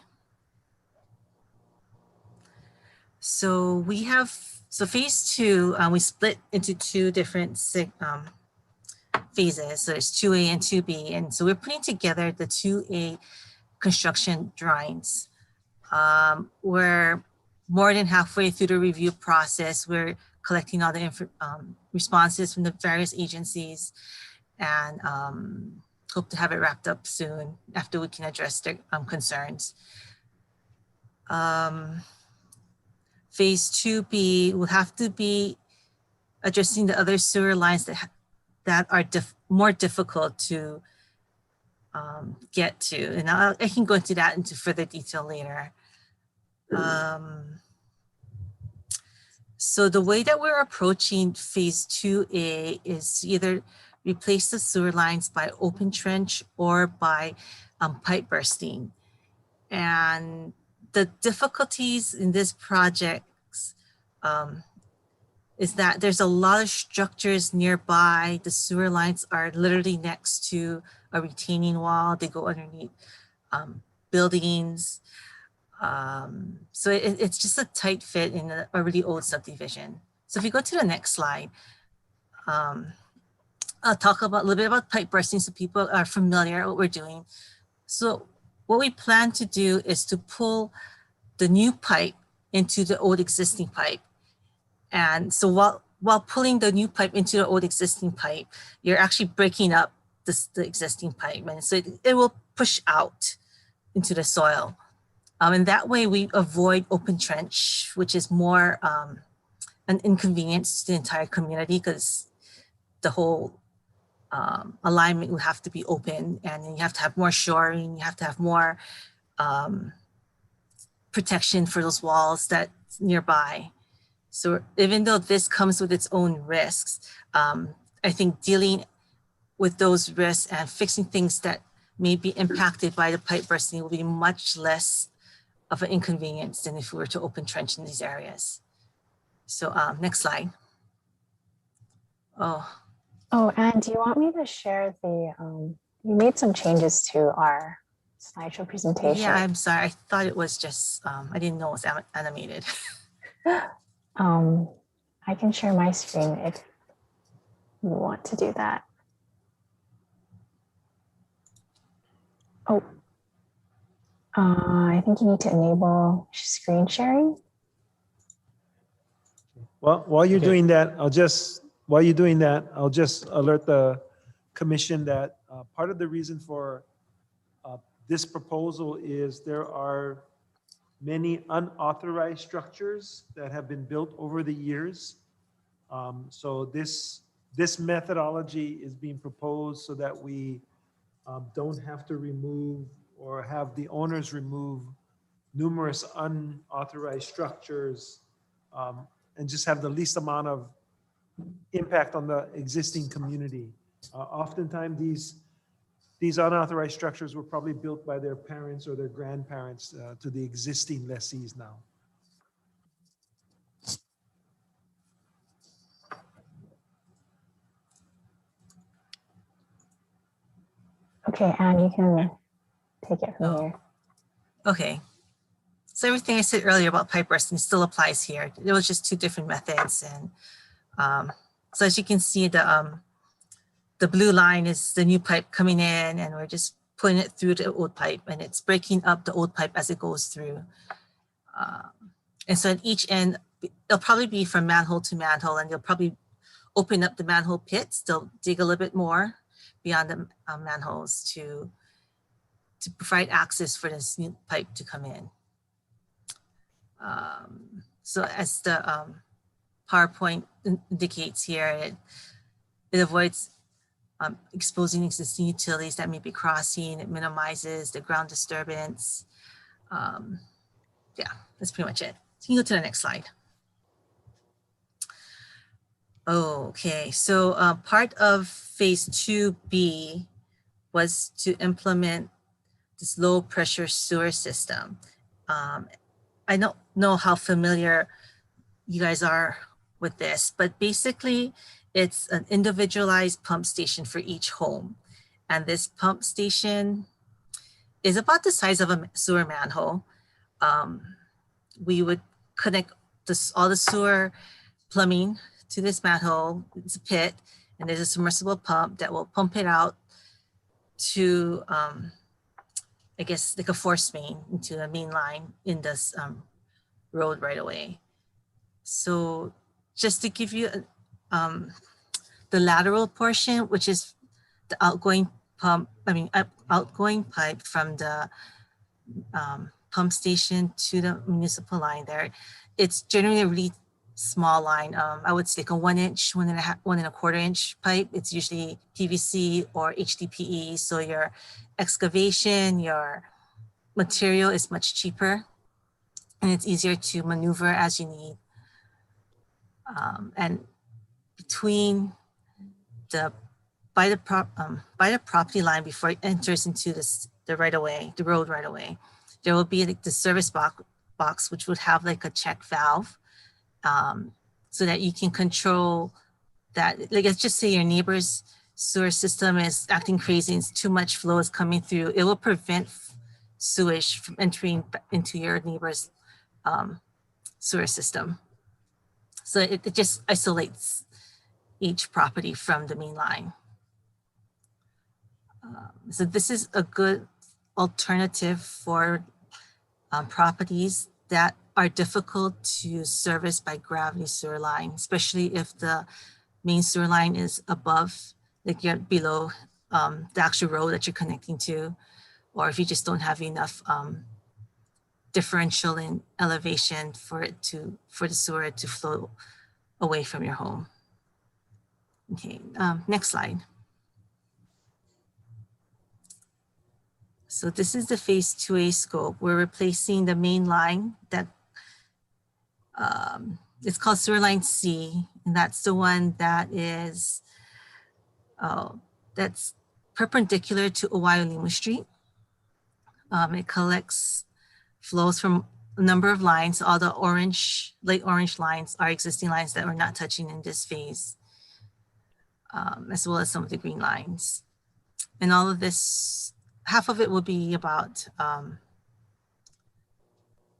So we have, so phase 2, we split into 2 different phases. So there's 2A and 2B. And so we're putting together the 2A construction drawings. We're more than halfway through the review process. We're collecting all the responses from the various agencies, and hope to have it wrapped up soon after we can address their concerns. Phase 2B will have to be addressing the other sewer lines that are more difficult to get to. And I can go into that into further detail later. So the way that we're approaching phase 2A is to either replace the sewer lines by open trench or by pipe bursting. And the difficulties in this project is that there's a lot of structures nearby. The sewer lines are literally next to a retaining wall. They go underneath buildings. So it's just a tight fit in a really old subdivision. So if you go to the next slide, I'll talk a little bit about pipe bursting so people are familiar with what we're doing. So what we plan to do is to pull the new pipe into the old existing pipe. And so while pulling the new pipe into the old existing pipe, you're actually breaking up the existing pipe. And so it will push out into the soil. And that way we avoid open trench, which is more an inconvenience to the entire community, because the whole alignment will have to be open, and you have to have more shoring, you have to have more protection for those walls that's nearby. So even though this comes with its own risks, I think dealing with those risks and fixing things that may be impacted by the pipe bursting will be much less of an inconvenience than if we were to open trench in these areas. So next slide. Oh, and do you want me to share the, you made some changes to our slideshow presentation. Yeah, I'm sorry. I thought it was just, I didn't know it was animated. I can share my screen if you want to do that. Oh, I think you need to enable screen sharing. Well, while you're doing that, I'll just alert the commission that part of the reason for this proposal is there are many unauthorized structures that have been built over the years. So this methodology is being proposed so that we don't have to remove or have the owners remove numerous unauthorized structures, and just have the least amount of impact on the existing community. Oftentimes these unauthorized structures were probably built by their parents or their grandparents to the existing lessees now. Okay, and you can take it from here. Okay. So everything I said earlier about pipe bursting still applies here. It was just two different methods. And so as you can see, the blue line is the new pipe coming in, and we're just putting it through the old pipe, and it's breaking up the old pipe as it goes through. And so at each end, it'll probably be from manhole to manhole, and they'll probably open up the manhole pits. They'll dig a little bit more beyond the manholes to provide access for this new pipe to come in. So as the PowerPoint indicates here, it avoids exposing existing utilities that may be crossing. It minimizes the ground disturbance. Yeah, that's pretty much it. So you can go to the next slide. Okay, so part of phase 2B was to implement this low pressure sewer system. I don't know how familiar you guys are with this, but basically it's an individualized pump station for each home. And this pump station is about the size of a sewer manhole. We would connect all the sewer plumbing to this manhole. It's a pit, and there's a submersible pump that will pump it out to, I guess, like a force main into the main line in this road right away. So just to give you the lateral portion, which is the outgoing pump, outgoing pipe from the pump station to the municipal line there, it's generally a really small line. I would say like a 1 inch, 1.25 inch pipe. It's usually PVC or HDPE. So your excavation, your material is much cheaper, and it's easier to maneuver as you need. And between by the property line before it enters into the road right away, there will be like the service box, which would have like a check valve, so that you can control that. Like, let's just say your neighbor's sewer system is acting crazy, and too much flow is coming through. It will prevent sewage from entering into your neighbor's sewer system. So it just isolates each property from the main line. So this is a good alternative for properties that are difficult to service by gravity sewer line, especially if the main sewer line is above, like you're below the actual road that you're connecting to, or if you just don't have enough differential in elevation for the sewer to flow away from your home. Okay, next slide. So this is the phase 2A scope. We're replacing the main line that it's called sewer line C, and that's the one that is that's perpendicular to Oahu Lima Street. It collects flows from a number of lines. All the light orange lines are existing lines that we're not touching in this phase, as well as some of the green lines. And all of this half of it will be about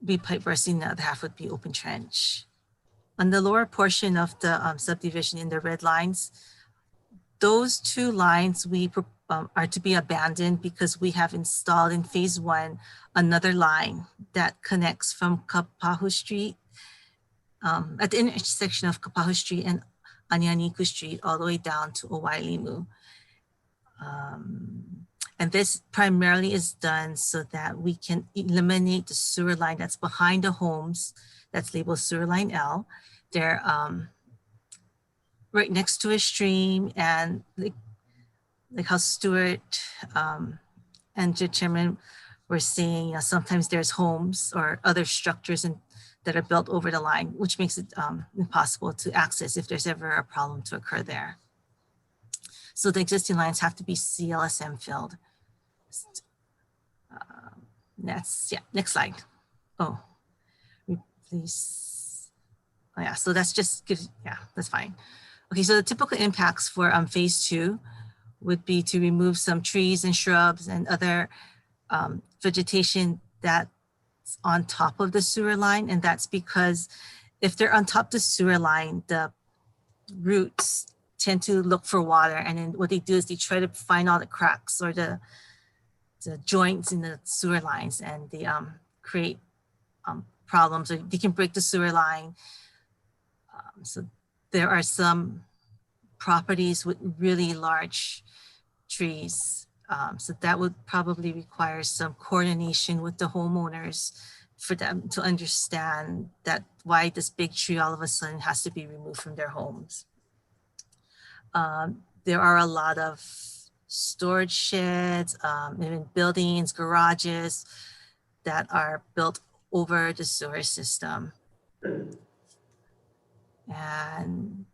be pipe bursting, the other half would be open trench. On the lower portion of the subdivision in the red lines, those 2 lines are to be abandoned because we have installed in phase 1 another line that connects from Kapahu Street at the intersection of Kapahu Street and Anianiku Street all the way down to Oahu. And this primarily is done so that we can eliminate the sewer line that's behind the homes that's labeled sewer line L. They're right next to a stream, and like how Stuart and the chairman were saying, you know, sometimes there's homes or other structures that are built over the line, which makes it impossible to access if there's ever a problem to occur there. So the existing lines have to be CLSM filled. Next slide. Oh, please. Oh yeah, so that's just gives, yeah, that's fine. Okay, so the typical impacts for phase 2 would be to remove some trees and shrubs and other vegetation that's on top of the sewer line. And that's because if they're on top of the sewer line, the roots tend to look for water. And then what they do is they try to find all the cracks or the joints in the sewer lines, and they create problems, or they can break the sewer line. So there are some properties with really large trees. So that would probably require some coordination with the homeowners for them to understand that why this big tree all of a sudden has to be removed from their homes. There are a lot of storage sheds, even buildings, garages that are built over the sewer system. And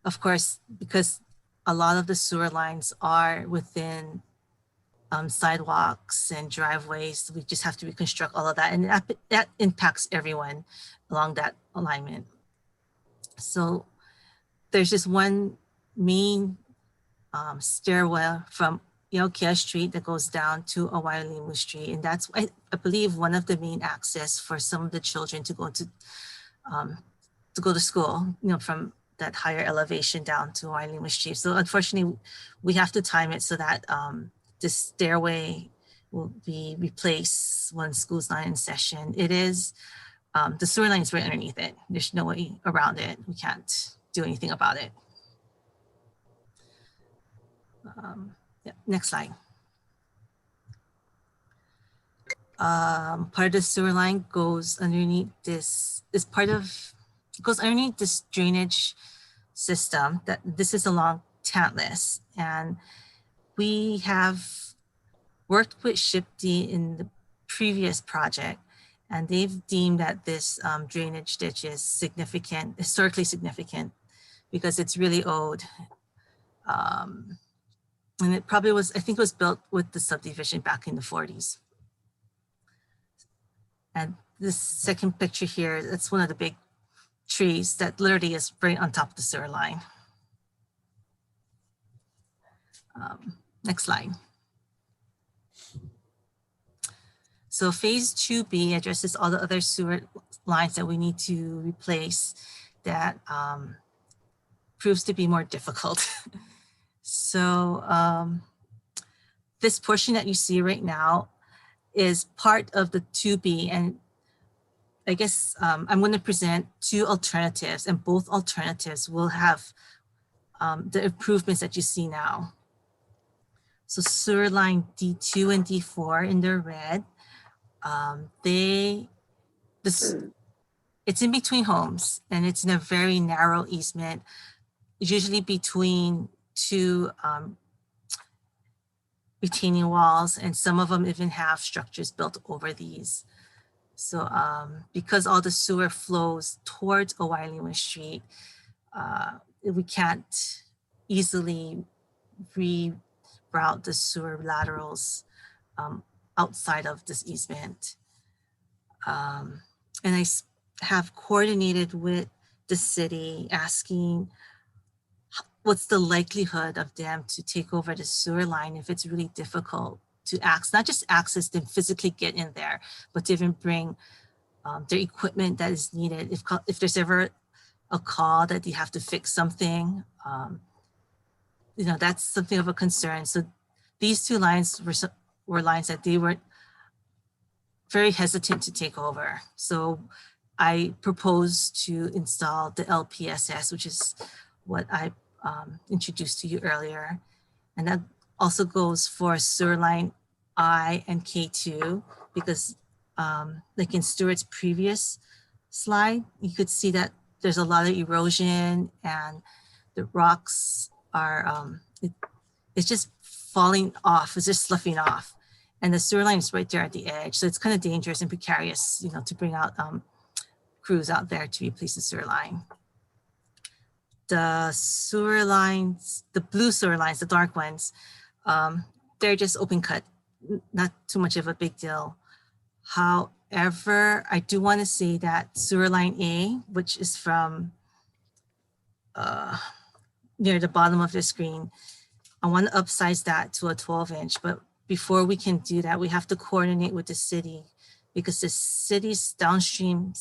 of course, because a lot of the sewer lines are within sidewalks and driveways, we just have to reconstruct all of that. And that impacts everyone along that alignment. So there's just one main stairwell from Iaukea Street that goes down to Oahu Street. And that's, I believe, one of the main access for some of the children to go to school, you know, from that higher elevation down to Oahu Street. So unfortunately, we have to time it so that this stairway will be replaced when school's not in session. It is, the sewer line is right underneath it. There's no way around it. We can't do anything about it. Yeah, next slide. Part of the sewer line goes underneath this goes underneath this drainage system. That this is along Tantless, and we have worked with SHPD in the previous project, and they've deemed that this drainage ditch is significant, historically significant, because it's really old. And it probably was, I think it was built with the subdivision back in the 40s. And this second picture here, that's one of the big trees that literally is right on top of the sewer line. Next slide. So phase 2B addresses all the other sewer lines that we need to replace that proves to be more difficult. So this portion that you see right now is part of the 2B, and I guess I'm going to present 2 alternatives, and both alternatives will have the improvements that you see now. So sewer line D2 and D4 in the red, it's in between homes, and it's in a very narrow easement, usually between 2 retaining walls, and some of them even have structures built over these. So because all the sewer flows towards Oahu Street, we can't easily reroute the sewer laterals outside of this easement. And I have coordinated with the city asking what's the likelihood of them to take over the sewer line if it's really difficult to not just access them, physically get in there, but to even bring their equipment that is needed. If there's ever a call that you have to fix something, that's something of a concern. So these two lines were lines that they were very hesitant to take over. So I proposed to install the LPSS, which is what I introduced to you earlier. And that also goes for sewer line I and K2, because like in Stuart's previous slide, you could see that there's a lot of erosion and the rocks are, it's just falling off, it's just sloughing off. And the sewer line is right there at the edge. So it's kind of dangerous and precarious, to bring out crews out there to replace the sewer line. The sewer lines, the blue sewer lines, the dark ones, they're just open cut, not too much of a big deal. However, I do want to say that sewer line A, which is from near the bottom of the screen, I want to upsize that to a 12-inch, but before we can do that, we have to coordinate with the city, because the city's downstream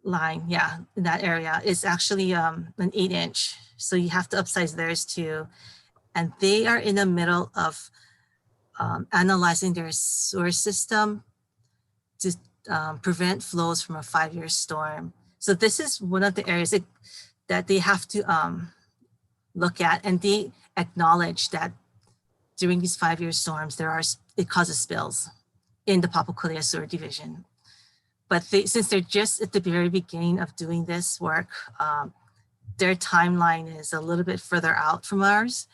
line, in that area, is actually an 8-inch. So you have to upsize theirs too. And they are in the middle of analyzing their sewer system to prevent flows from a 5-year storm. So this is one of the areas that they have to look at, and they acknowledge that during these 5-year storms, it causes spills in the Papakolea Sewer Division. But since they're just at the very beginning of doing this work, their timeline is a little bit further out from ours.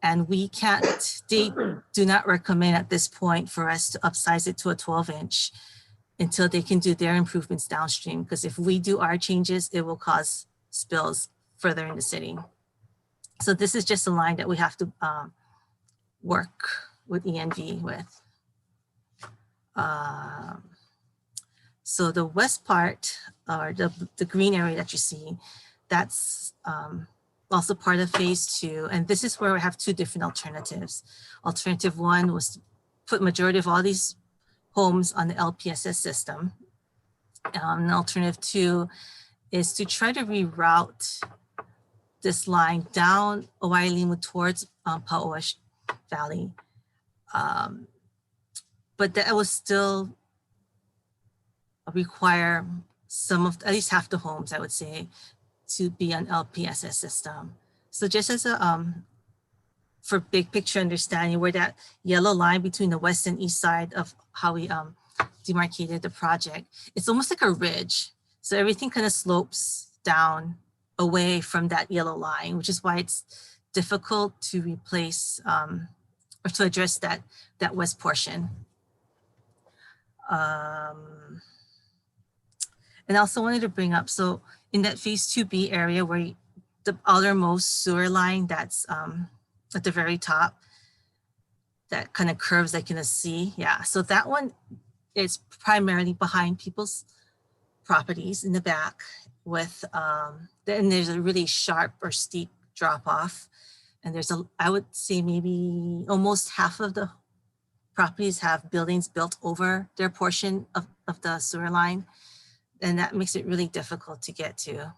And they do not recommend at this point for us to upsize it to a 12-inch until they can do their improvements downstream. Because if we do our changes, it will cause spills further in the city. So this is just a line that we have to work with ENV with. So the west part, or the green area that you see, that's also part of phase 2. And this is where we have 2 different alternatives. Alternative 1 was to put majority of all these homes on the LPSS system. And alternative 2 is to try to reroute this line down Oahu towards Pauoa Valley. But that will still require at least half the homes, I would say, to be on LPSS system. So just as for big picture understanding, where that yellow line between the west and east side of how we demarcated the project, it's almost like a ridge. So everything kind of slopes down away from that yellow line, which is why it's difficult to replace or to address that west portion. And I also wanted to bring up, so in that phase 2B area where the outermost sewer line that's at the very top, that kind of curves like in a C. Yeah, so that one is primarily behind people's properties in the back with, then there's a really sharp or steep drop off. And there's I would say maybe almost half of the properties have buildings built over their portion of the sewer line. And that makes it really difficult to get to.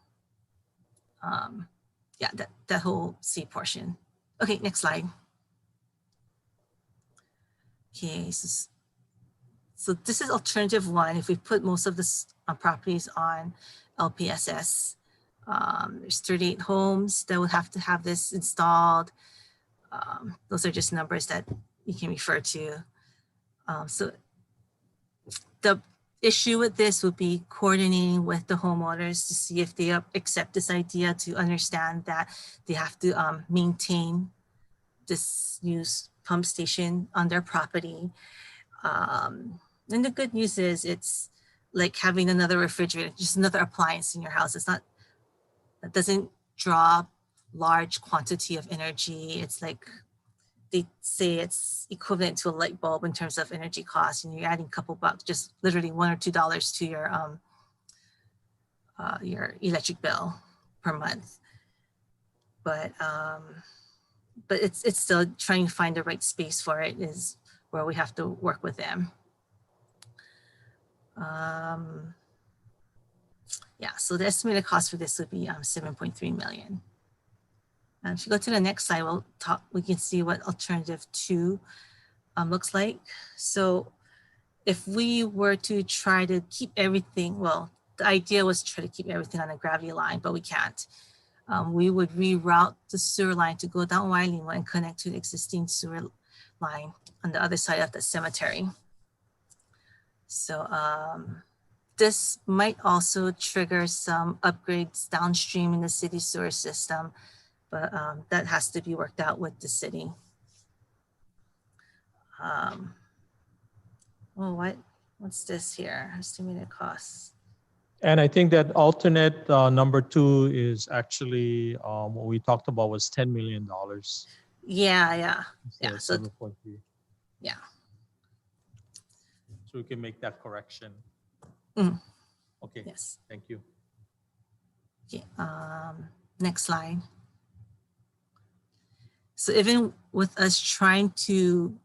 That whole C portion. Okay, next slide. Okay, so this is alternative 1. If we put most of the properties on LPSS, there's 38 homes that would have to have this installed. Those are just numbers that you can refer to. So the issue with this would be coordinating with the homeowners to see if they accept this idea, to understand that they have to maintain this new pump station on their property. And the good news is it's like having another refrigerator, just another appliance in your house. It doesn't draw large quantity of energy. It's like, they say it's equivalent to a light bulb in terms of energy costs, and you're adding a couple bucks, just literally $1 or $2 to your electric bill per month. But it's still trying to find the right space for it is where we have to work with them. Yeah, so the estimated cost for this would be 7.3 million. If you go to the next slide, we can see what alternative 2 looks like. So if we were to try to keep everything, well, the idea was to try to keep everything on a gravity line, but we can't. We would reroute the sewer line to go down Wailima and connect to the existing sewer line on the other side of the cemetery. So this might also trigger some upgrades downstream in the city sewer system, but that has to be worked out with the city. Well, what's this here? Estimated costs. And I think that alternate number 2 is actually what we talked about was $10 million. Yeah. So 7.3. Yeah. So we can make that correction. Okay. Yes. Thank you. Okay. Next slide. So even with us trying to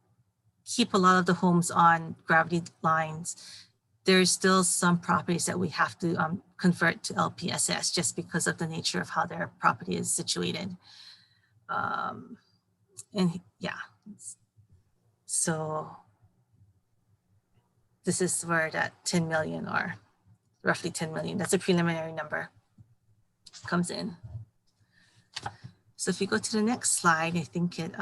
keep a lot of the homes on gravity lines, there's still some properties that we have to convert to LPSS just because of the nature of how their property is situated. And yeah, so this is where that 10 million or roughly 10 million, that's a preliminary number, comes in. So if you go to the next slide, I think it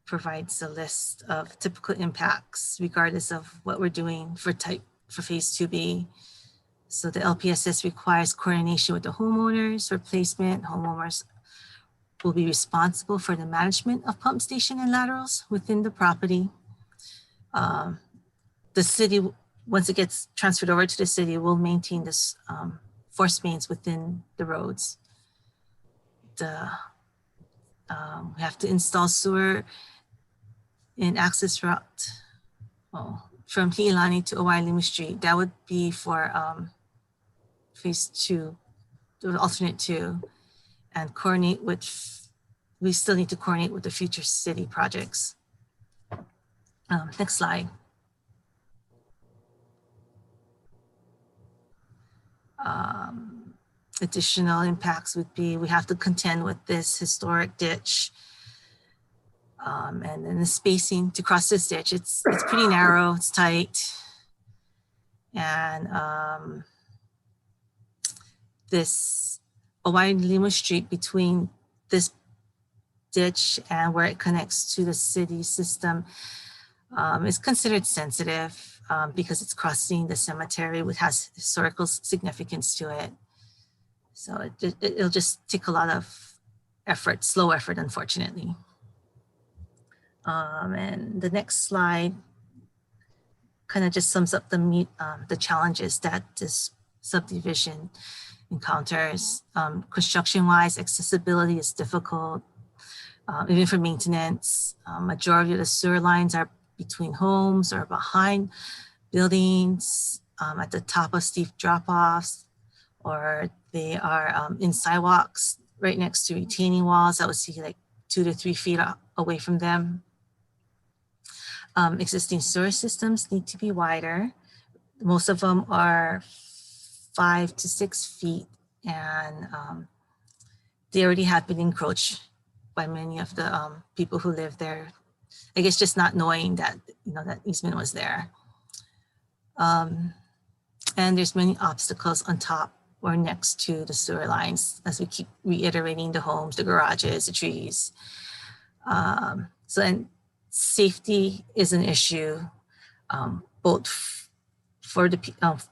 provides a list of typical impacts regardless of what we're doing for phase 2B. So the LPSS requires coordination with the homeowners for placement. Homeowners will be responsible for the management of pump station and laterals within the property. The city, once it gets transferred over to the city, will maintain this force mains within the roads. We have to install sewer in access route from Hiilani to Oahu Street. That would be for phase 2, the alternate 2, and coordinate with, we still need to coordinate with the future city projects. Next slide. Additional impacts would be, we have to contend with this historic ditch. And then the spacing to cross this ditch, it's pretty narrow, it's tight. And this Oahu Street between this ditch and where it connects to the city system is considered sensitive because it's crossing the cemetery, which has historical significance to it. So it'll just take a lot of effort, slow effort, unfortunately. And the next slide kind of just sums up the challenges that this subdivision encounters. Construction-wise, accessibility is difficult, even for maintenance. Majority of the sewer lines are between homes or behind buildings, at the top of steep drop-offs, or they are in sidewalks right next to retaining walls that would see like 2 to 3 feet away from them. Existing sewer systems need to be wider. Most of them are 5 to 6 feet, and they already have been encroached by many of the people who live there. I guess just not knowing that, that easement was there. And there's many obstacles on top or next to the sewer lines, as we keep reiterating: the homes, the garages, the trees. And safety is an issue, both for the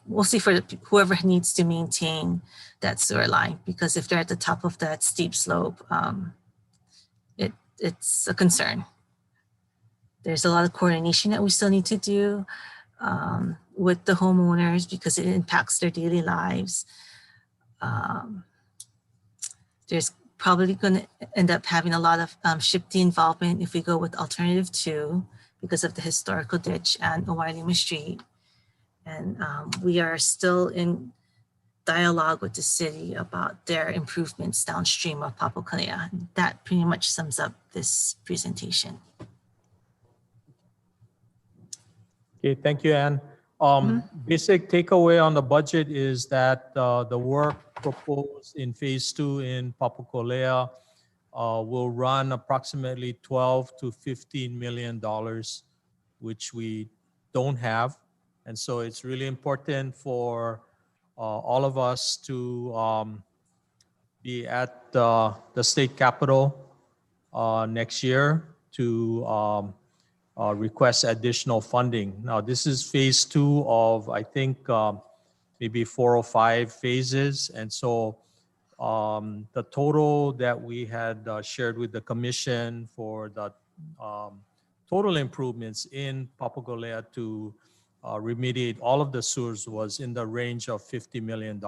mostly for whoever needs to maintain that sewer line, because if they're at the top of that steep slope, it's a concern. There's a lot of coordination that we still need to do with the homeowners because it impacts their daily lives. There's probably going to end up having a lot of shifting involvement if we go with alternative 2 because of the historical ditch and Oahu Street. And we are still in dialogue with the city about their improvements downstream of Papakolea. That pretty much sums up this presentation. Okay, thank you, Ann. Basic takeaway on the budget is that the work proposed in phase 2 in Papakolea will run approximately 12 to $15 million, which we don't have. And so it's really important for all of us to be at the state capitol next year to request additional funding. Now, this is phase 2 of, I think, maybe 4 or 5 phases. And so the total that we had shared with the commission for the total improvements in Papakolea to remediate all of the sewers was in the range of $50 million.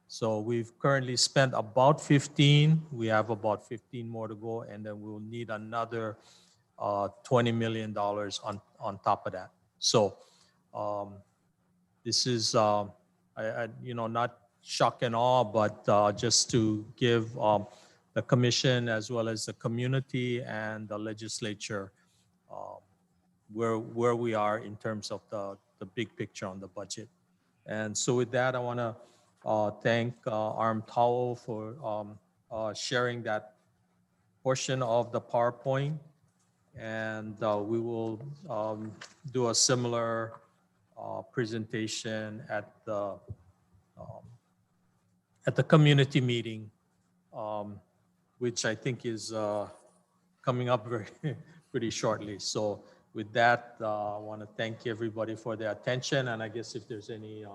So we've currently spent about 15. We have about 15 more to go, and then we'll need another $20 million on top of that. So this is, not shock and awe, but just to give the commission as well as the community and the legislature where we are in terms of the big picture on the budget. And so with that, I want to thank Arm Towel for sharing that portion of the PowerPoint. And we will do a similar presentation at the community meeting, which I think is coming up pretty shortly. So with that, I want to thank everybody for their attention. And I guess if there's any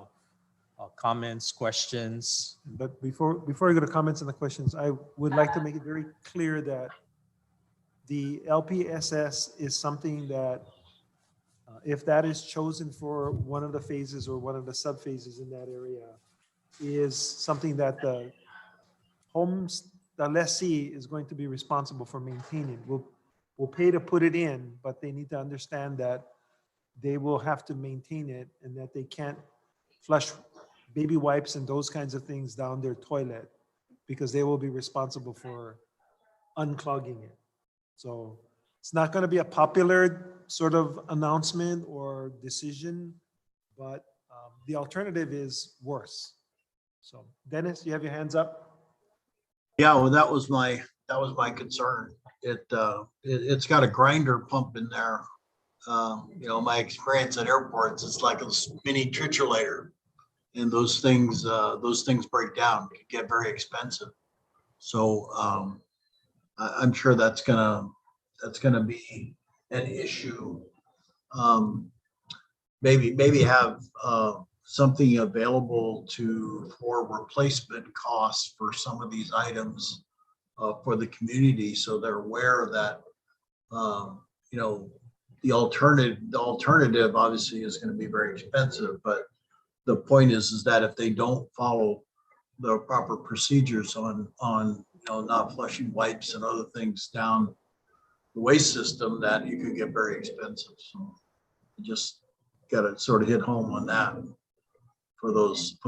comments, questions. But before I go to comments and the questions, I would like to make it very clear that the LPSS is something that if that is chosen for one of the phases or one of the sub-phases in that area, is something that the lessee is going to be responsible for maintaining. We'll pay to put it in, but they need to understand that they will have to maintain it and that they can't flush baby wipes and those kinds of things down their toilet because they will be responsible for unclogging it. So it's not going to be a popular sort of announcement or decision, but the alternative is worse. So Dennis, you have your hands up. Yeah, well, that was my concern. It's got a grinder pump in there. My experience at airports, it's like a mini tritulator, and those things break down, can get very expensive. So I'm sure that's gonna be an issue. Maybe have something available for replacement costs for some of these items for the community, so they're aware that the alternative obviously is going to be very expensive. But the point is that if they don't follow the proper procedures on not flushing wipes and other things down the waste system, that you could get very expensive. So you just got to sort of hit home on that for those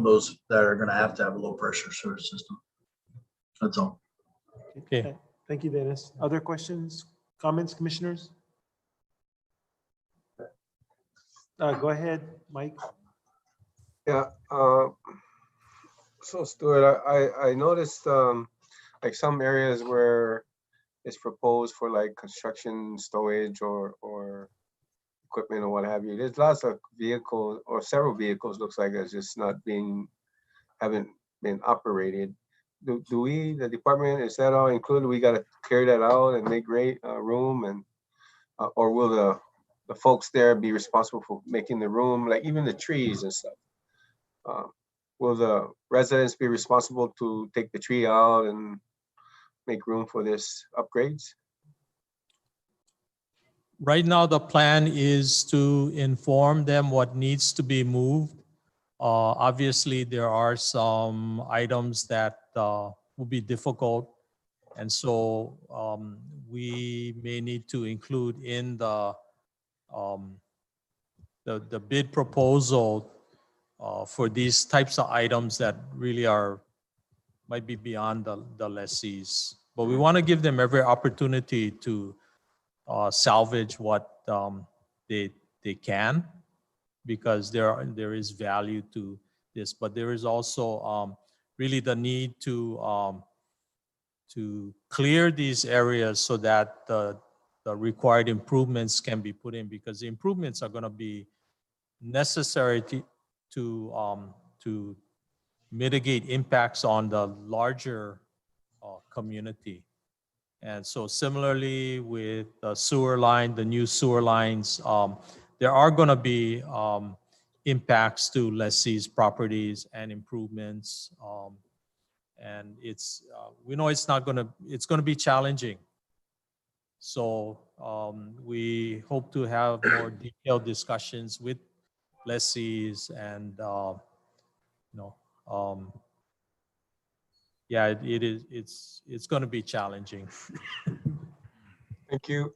that are going to have a low pressure sewer system. That's all. Okay. Thank you, Dennis. Other questions, comments, commissioners? Go ahead, Mike. Yeah. So Stuart, I noticed like some areas where it's proposed for like construction stowage or equipment or what have you. There's lots of vehicles or several vehicles looks like it's just haven't been operated. Do we, the department, is that all included? We got to carry that out and make room, and or will the folks there be responsible for making the room, like even the trees and stuff? Will the residents be responsible to take the tree out and make room for this upgrades? Right now, the plan is to inform them what needs to be moved. Obviously, there are some items that will be difficult. And so we may need to include in the bid proposal for these types of items that really might be beyond the lessees. But we want to give them every opportunity to salvage what they can. because there is value to this, but there is also really the need to clear these areas so that the required improvements can be put in, because the improvements are going to be necessary to mitigate impacts on the larger community. And so similarly with the sewer line, the new sewer lines, there are going to be impacts to lessees' properties and improvements. And it's we know it's going to be challenging. So we hope to have more detailed discussions with lessees and yeah, it's going to be challenging. Thank you.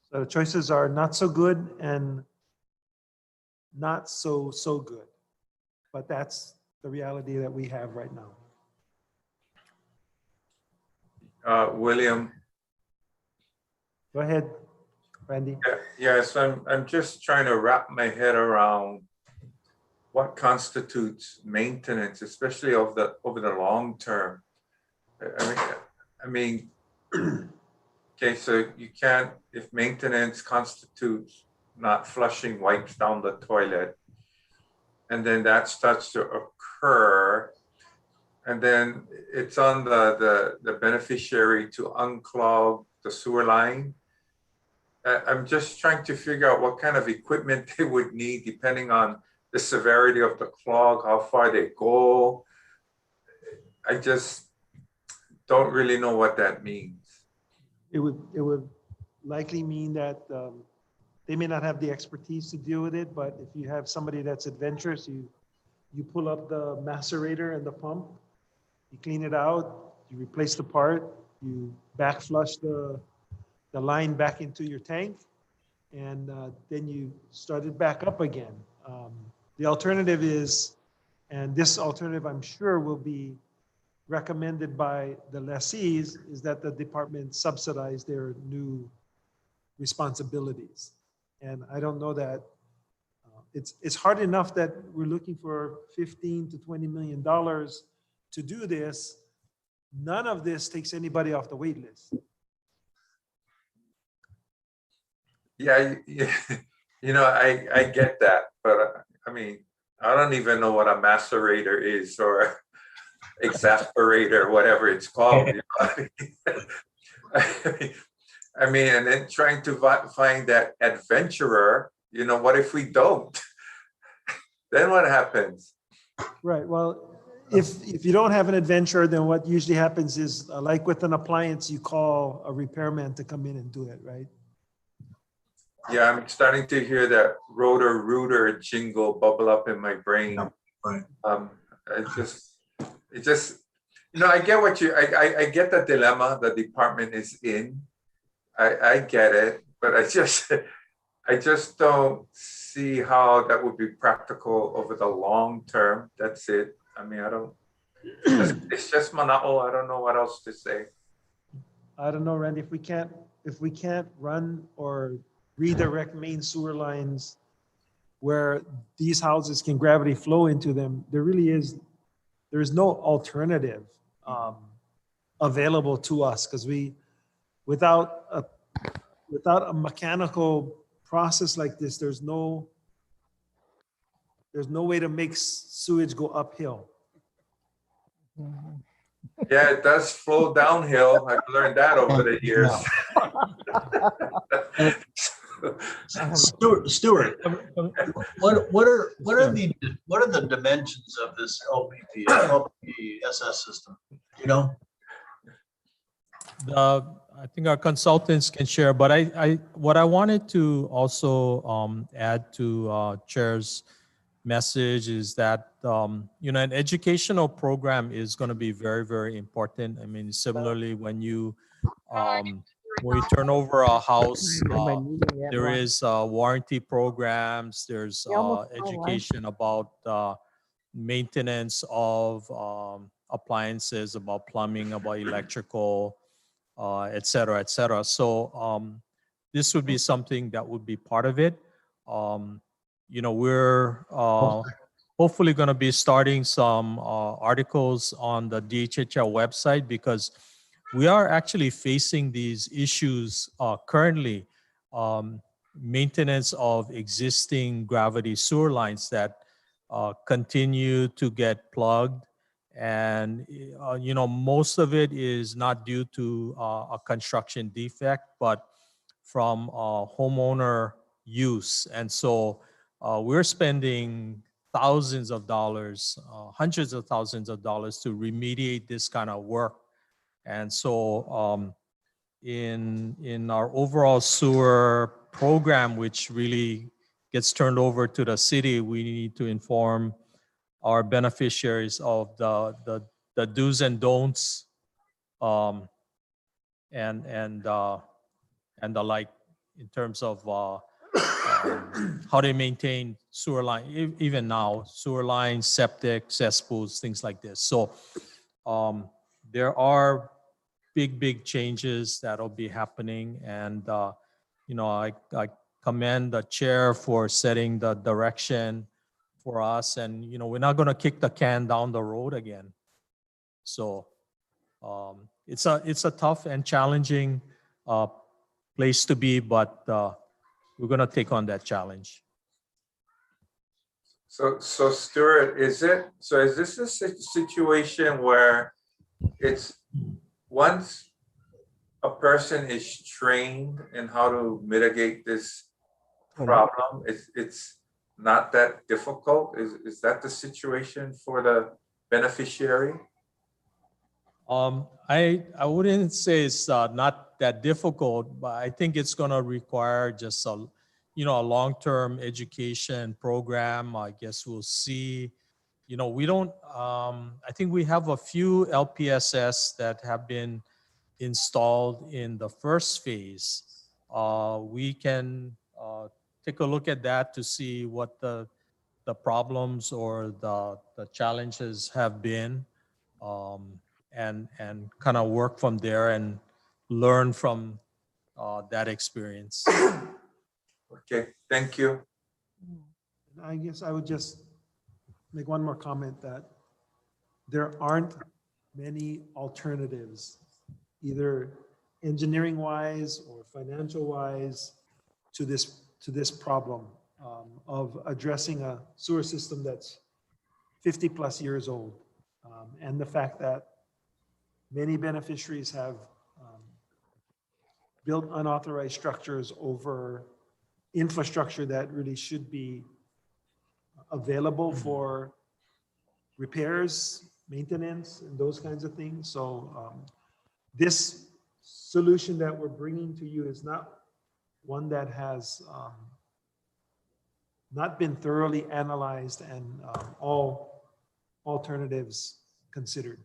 So the choices are not so good and not so good. But that's the reality that we have right now. William. Go ahead, Randy. Yes, I'm just trying to wrap my head around what constitutes maintenance, especially over the long term. I mean, okay, so you can't, if maintenance constitutes not flushing wipes down the toilet, and then that starts to occur, and then it's on the beneficiary to unclog the sewer line. I'm just trying to figure out what kind of equipment they would need depending on the severity of the clog, how far they go. I just don't really know what that means. It would likely mean that they may not have the expertise to deal with it, but if you have somebody that's adventurous, you pull up the macerator and the pump, you clean it out, you replace the part, you back flush the line back into your tank, and then you start it back up again. The alternative is, and this alternative I'm sure will be recommended by the lessees, is that the department subsidize their new responsibilities. And I don't know that, it's hard enough that we're looking for $15 to $20 million to do this. None of this takes anybody off the wait list. Yeah, you know, I get that, but I mean, I don't even know what a macerator is or exasperator, whatever it's called. You know? I mean, and then trying to find that adventurer, you know, what if we don't? Then what happens? Right, well, if you don't have an adventurer, then what usually happens is, like with an appliance, you call a repairman to come in and do it, right? Yeah, I'm starting to hear that rotor rooter jingle bubble up in my brain. Right. It just, you know, I get what I get the dilemma the department is in. I get it, but I just don't see how that would be practical over the long term. That's it. I mean, I don't, it's just mana'o. I don't know what else to say. I don't know, Randy, if we can't run or redirect main sewer lines where these houses can gravity flow into them, there's no alternative available to us, because without a mechanical process like this, there's no way to make sewage go uphill. Yeah, it does flow downhill. I've learned that over the years. Stuart, what are the dimensions of this LPPSS system? You know? I think our consultants can share, but what I wanted to also add to Chair's message is that you know, an educational program is going to be very, very important. I mean, similarly, when you turn over a house, there is warranty programs. There's education about maintenance of appliances, about plumbing, about electrical, et cetera, et cetera. So this would be something that would be part of it. we're hopefully going to be starting some articles on the DHHL website, because we are actually facing these issues currently. Maintenance of existing gravity sewer lines that continue to get plugged. And, most of it is not due to a construction defect, but from homeowner use. And so we're spending thousands of dollars, hundreds of thousands of dollars to remediate this kind of work. And so in our overall sewer program, which really gets turned over to the city, we need to inform our beneficiaries of the do's and don'ts, and the like, in terms of how they maintain sewer line, even now, sewer lines, septic, cesspools, things like this. So there are big changes that'll be happening. And, I commend the chair for setting the direction for us. And, we're not going to kick the can down the road again. So it's a tough and challenging place to be, but we're going to take on that challenge. So Stuart, is this a situation where it's once a person is trained in how to mitigate this problem, it's not that difficult? Is that the situation for the beneficiary? I wouldn't say it's not that difficult, but I think it's going to require just a long-term education program. I guess we'll see. We don't. I think we have a few LPSS that have been installed in the first phase. We can take a look at that to see what the problems or the challenges have been. And kind of work from there and learn from that experience. Okay, thank you. I guess I would just make one more comment that there aren't many alternatives, either engineering wise or financial wise, to this problem of addressing a sewer system that's 50 plus years old. And the fact that many beneficiaries have built unauthorized structures over infrastructure that really should be available for repairs, maintenance, and those kinds of things. So this solution that we're bringing to you is not one that has not been thoroughly analyzed and all alternatives considered.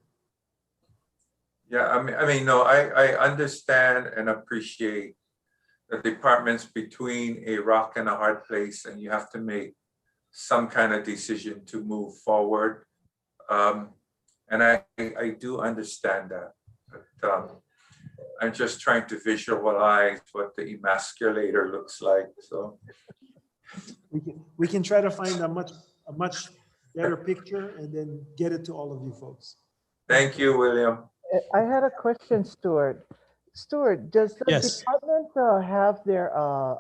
Yeah, I mean, no, I understand and appreciate the department's between a rock and a hard place, and you have to make some kind of decision to move forward. And I do understand that. But, I'm just trying to visualize what the emasculator looks like. So we can try to find a much better picture and then get it to all of you folks. Thank you, William. I had a question, Stuart. Stuart, does the department have their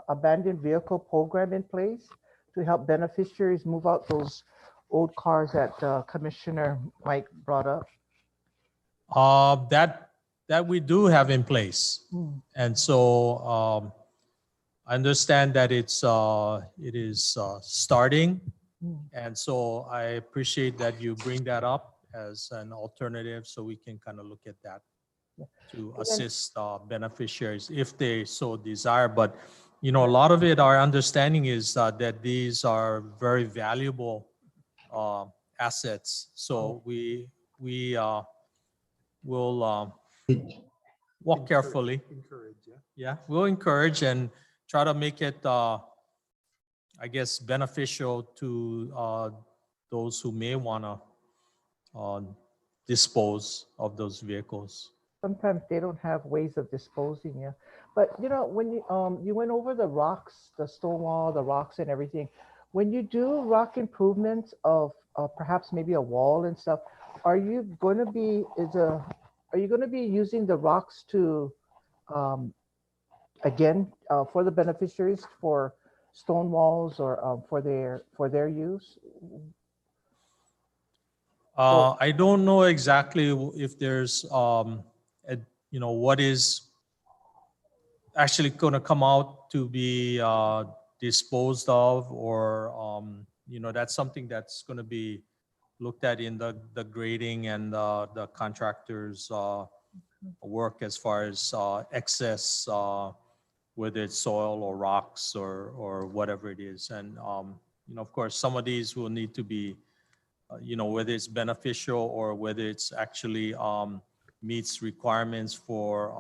abandoned vehicle program in place to help beneficiaries move out those old cars that Commissioner Mike brought up? That we do have in place. And so I understand that it is starting. And so I appreciate that you bring that up as an alternative, so we can kind of look at that to assist beneficiaries if they so desire. But a lot of it, our understanding is that these are very valuable assets. So we will walk carefully. Yeah, we'll encourage and try to make it, I guess, beneficial to those who may want to dispose of those vehicles. Sometimes they don't have ways of disposing, yeah. But when you went over the rocks, the stone wall, the rocks and everything, when you do rock improvements of perhaps maybe a wall and stuff, are you going to be using the rocks to again for the beneficiaries for stone walls or for their use? I don't know exactly if there's, what is actually going to come out to be disposed of, or, that's something that's going to be looked at in the grading and the contractor's work as far as excess, whether it's soil or rocks or whatever it is. And, of course, some of these will need to be, whether it's beneficial or whether it's actually meets requirements for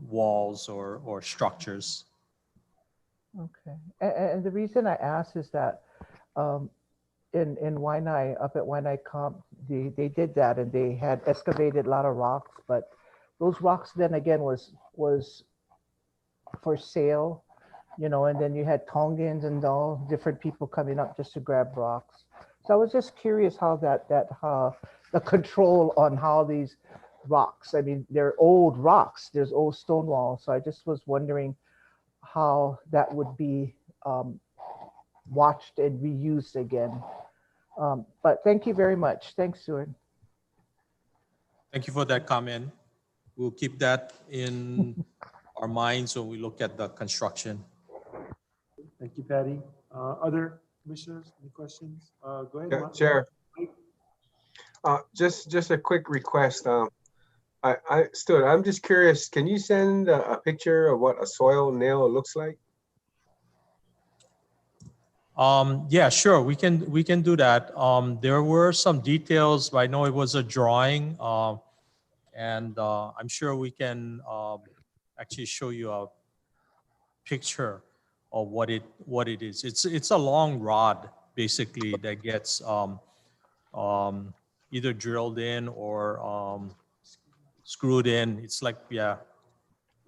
walls or structures. Okay. And the reason I ask is that in Waianae, up at Waianae Comp, they did that and they had excavated a lot of rocks, but those rocks then again was for sale, and then you had Tongans and all different people coming up just to grab rocks. So I was just curious how the control on how these rocks, I mean, they're old rocks, there's old stone walls. So I just was wondering how that would be watched and reused again. But thank you very much. Thanks, Stuart. Thank you for that comment. We'll keep that in our minds when we look at the construction. Thank you, Patty. Other commissioners, any questions? Go ahead. Yeah, Chair. Just a quick request. Stuart, I'm just curious, can you send a picture of what a soil nail looks like? Yeah, sure. We can do that. There were some details. I know it was a drawing, and I'm sure we can actually show you a picture of what it is. It's a long rod basically that gets either drilled in or screwed in. It's like, yeah.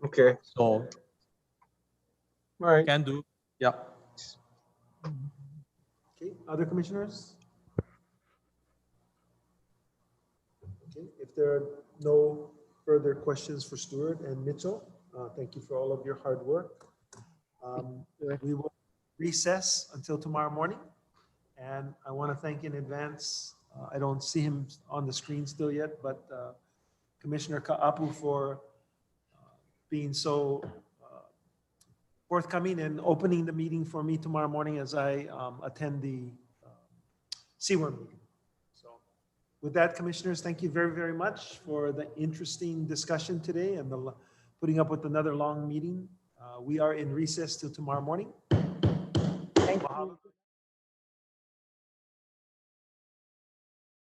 Okay. So, all right. Can do. Yeah. Okay. Other commissioners? Okay. If there are no further questions for Stuart and Mitchell, thank you for all of your hard work. We will recess until tomorrow morning. And I want to thank in advance, I don't see him on the screen still yet, but Commissioner Ka'apu for being so forthcoming and opening the meeting for me tomorrow morning as I attend the CWER meeting. So with that, commissioners, thank you very, very much for the interesting discussion today and the putting up with another long meeting. We are in recess till tomorrow morning. Thank you.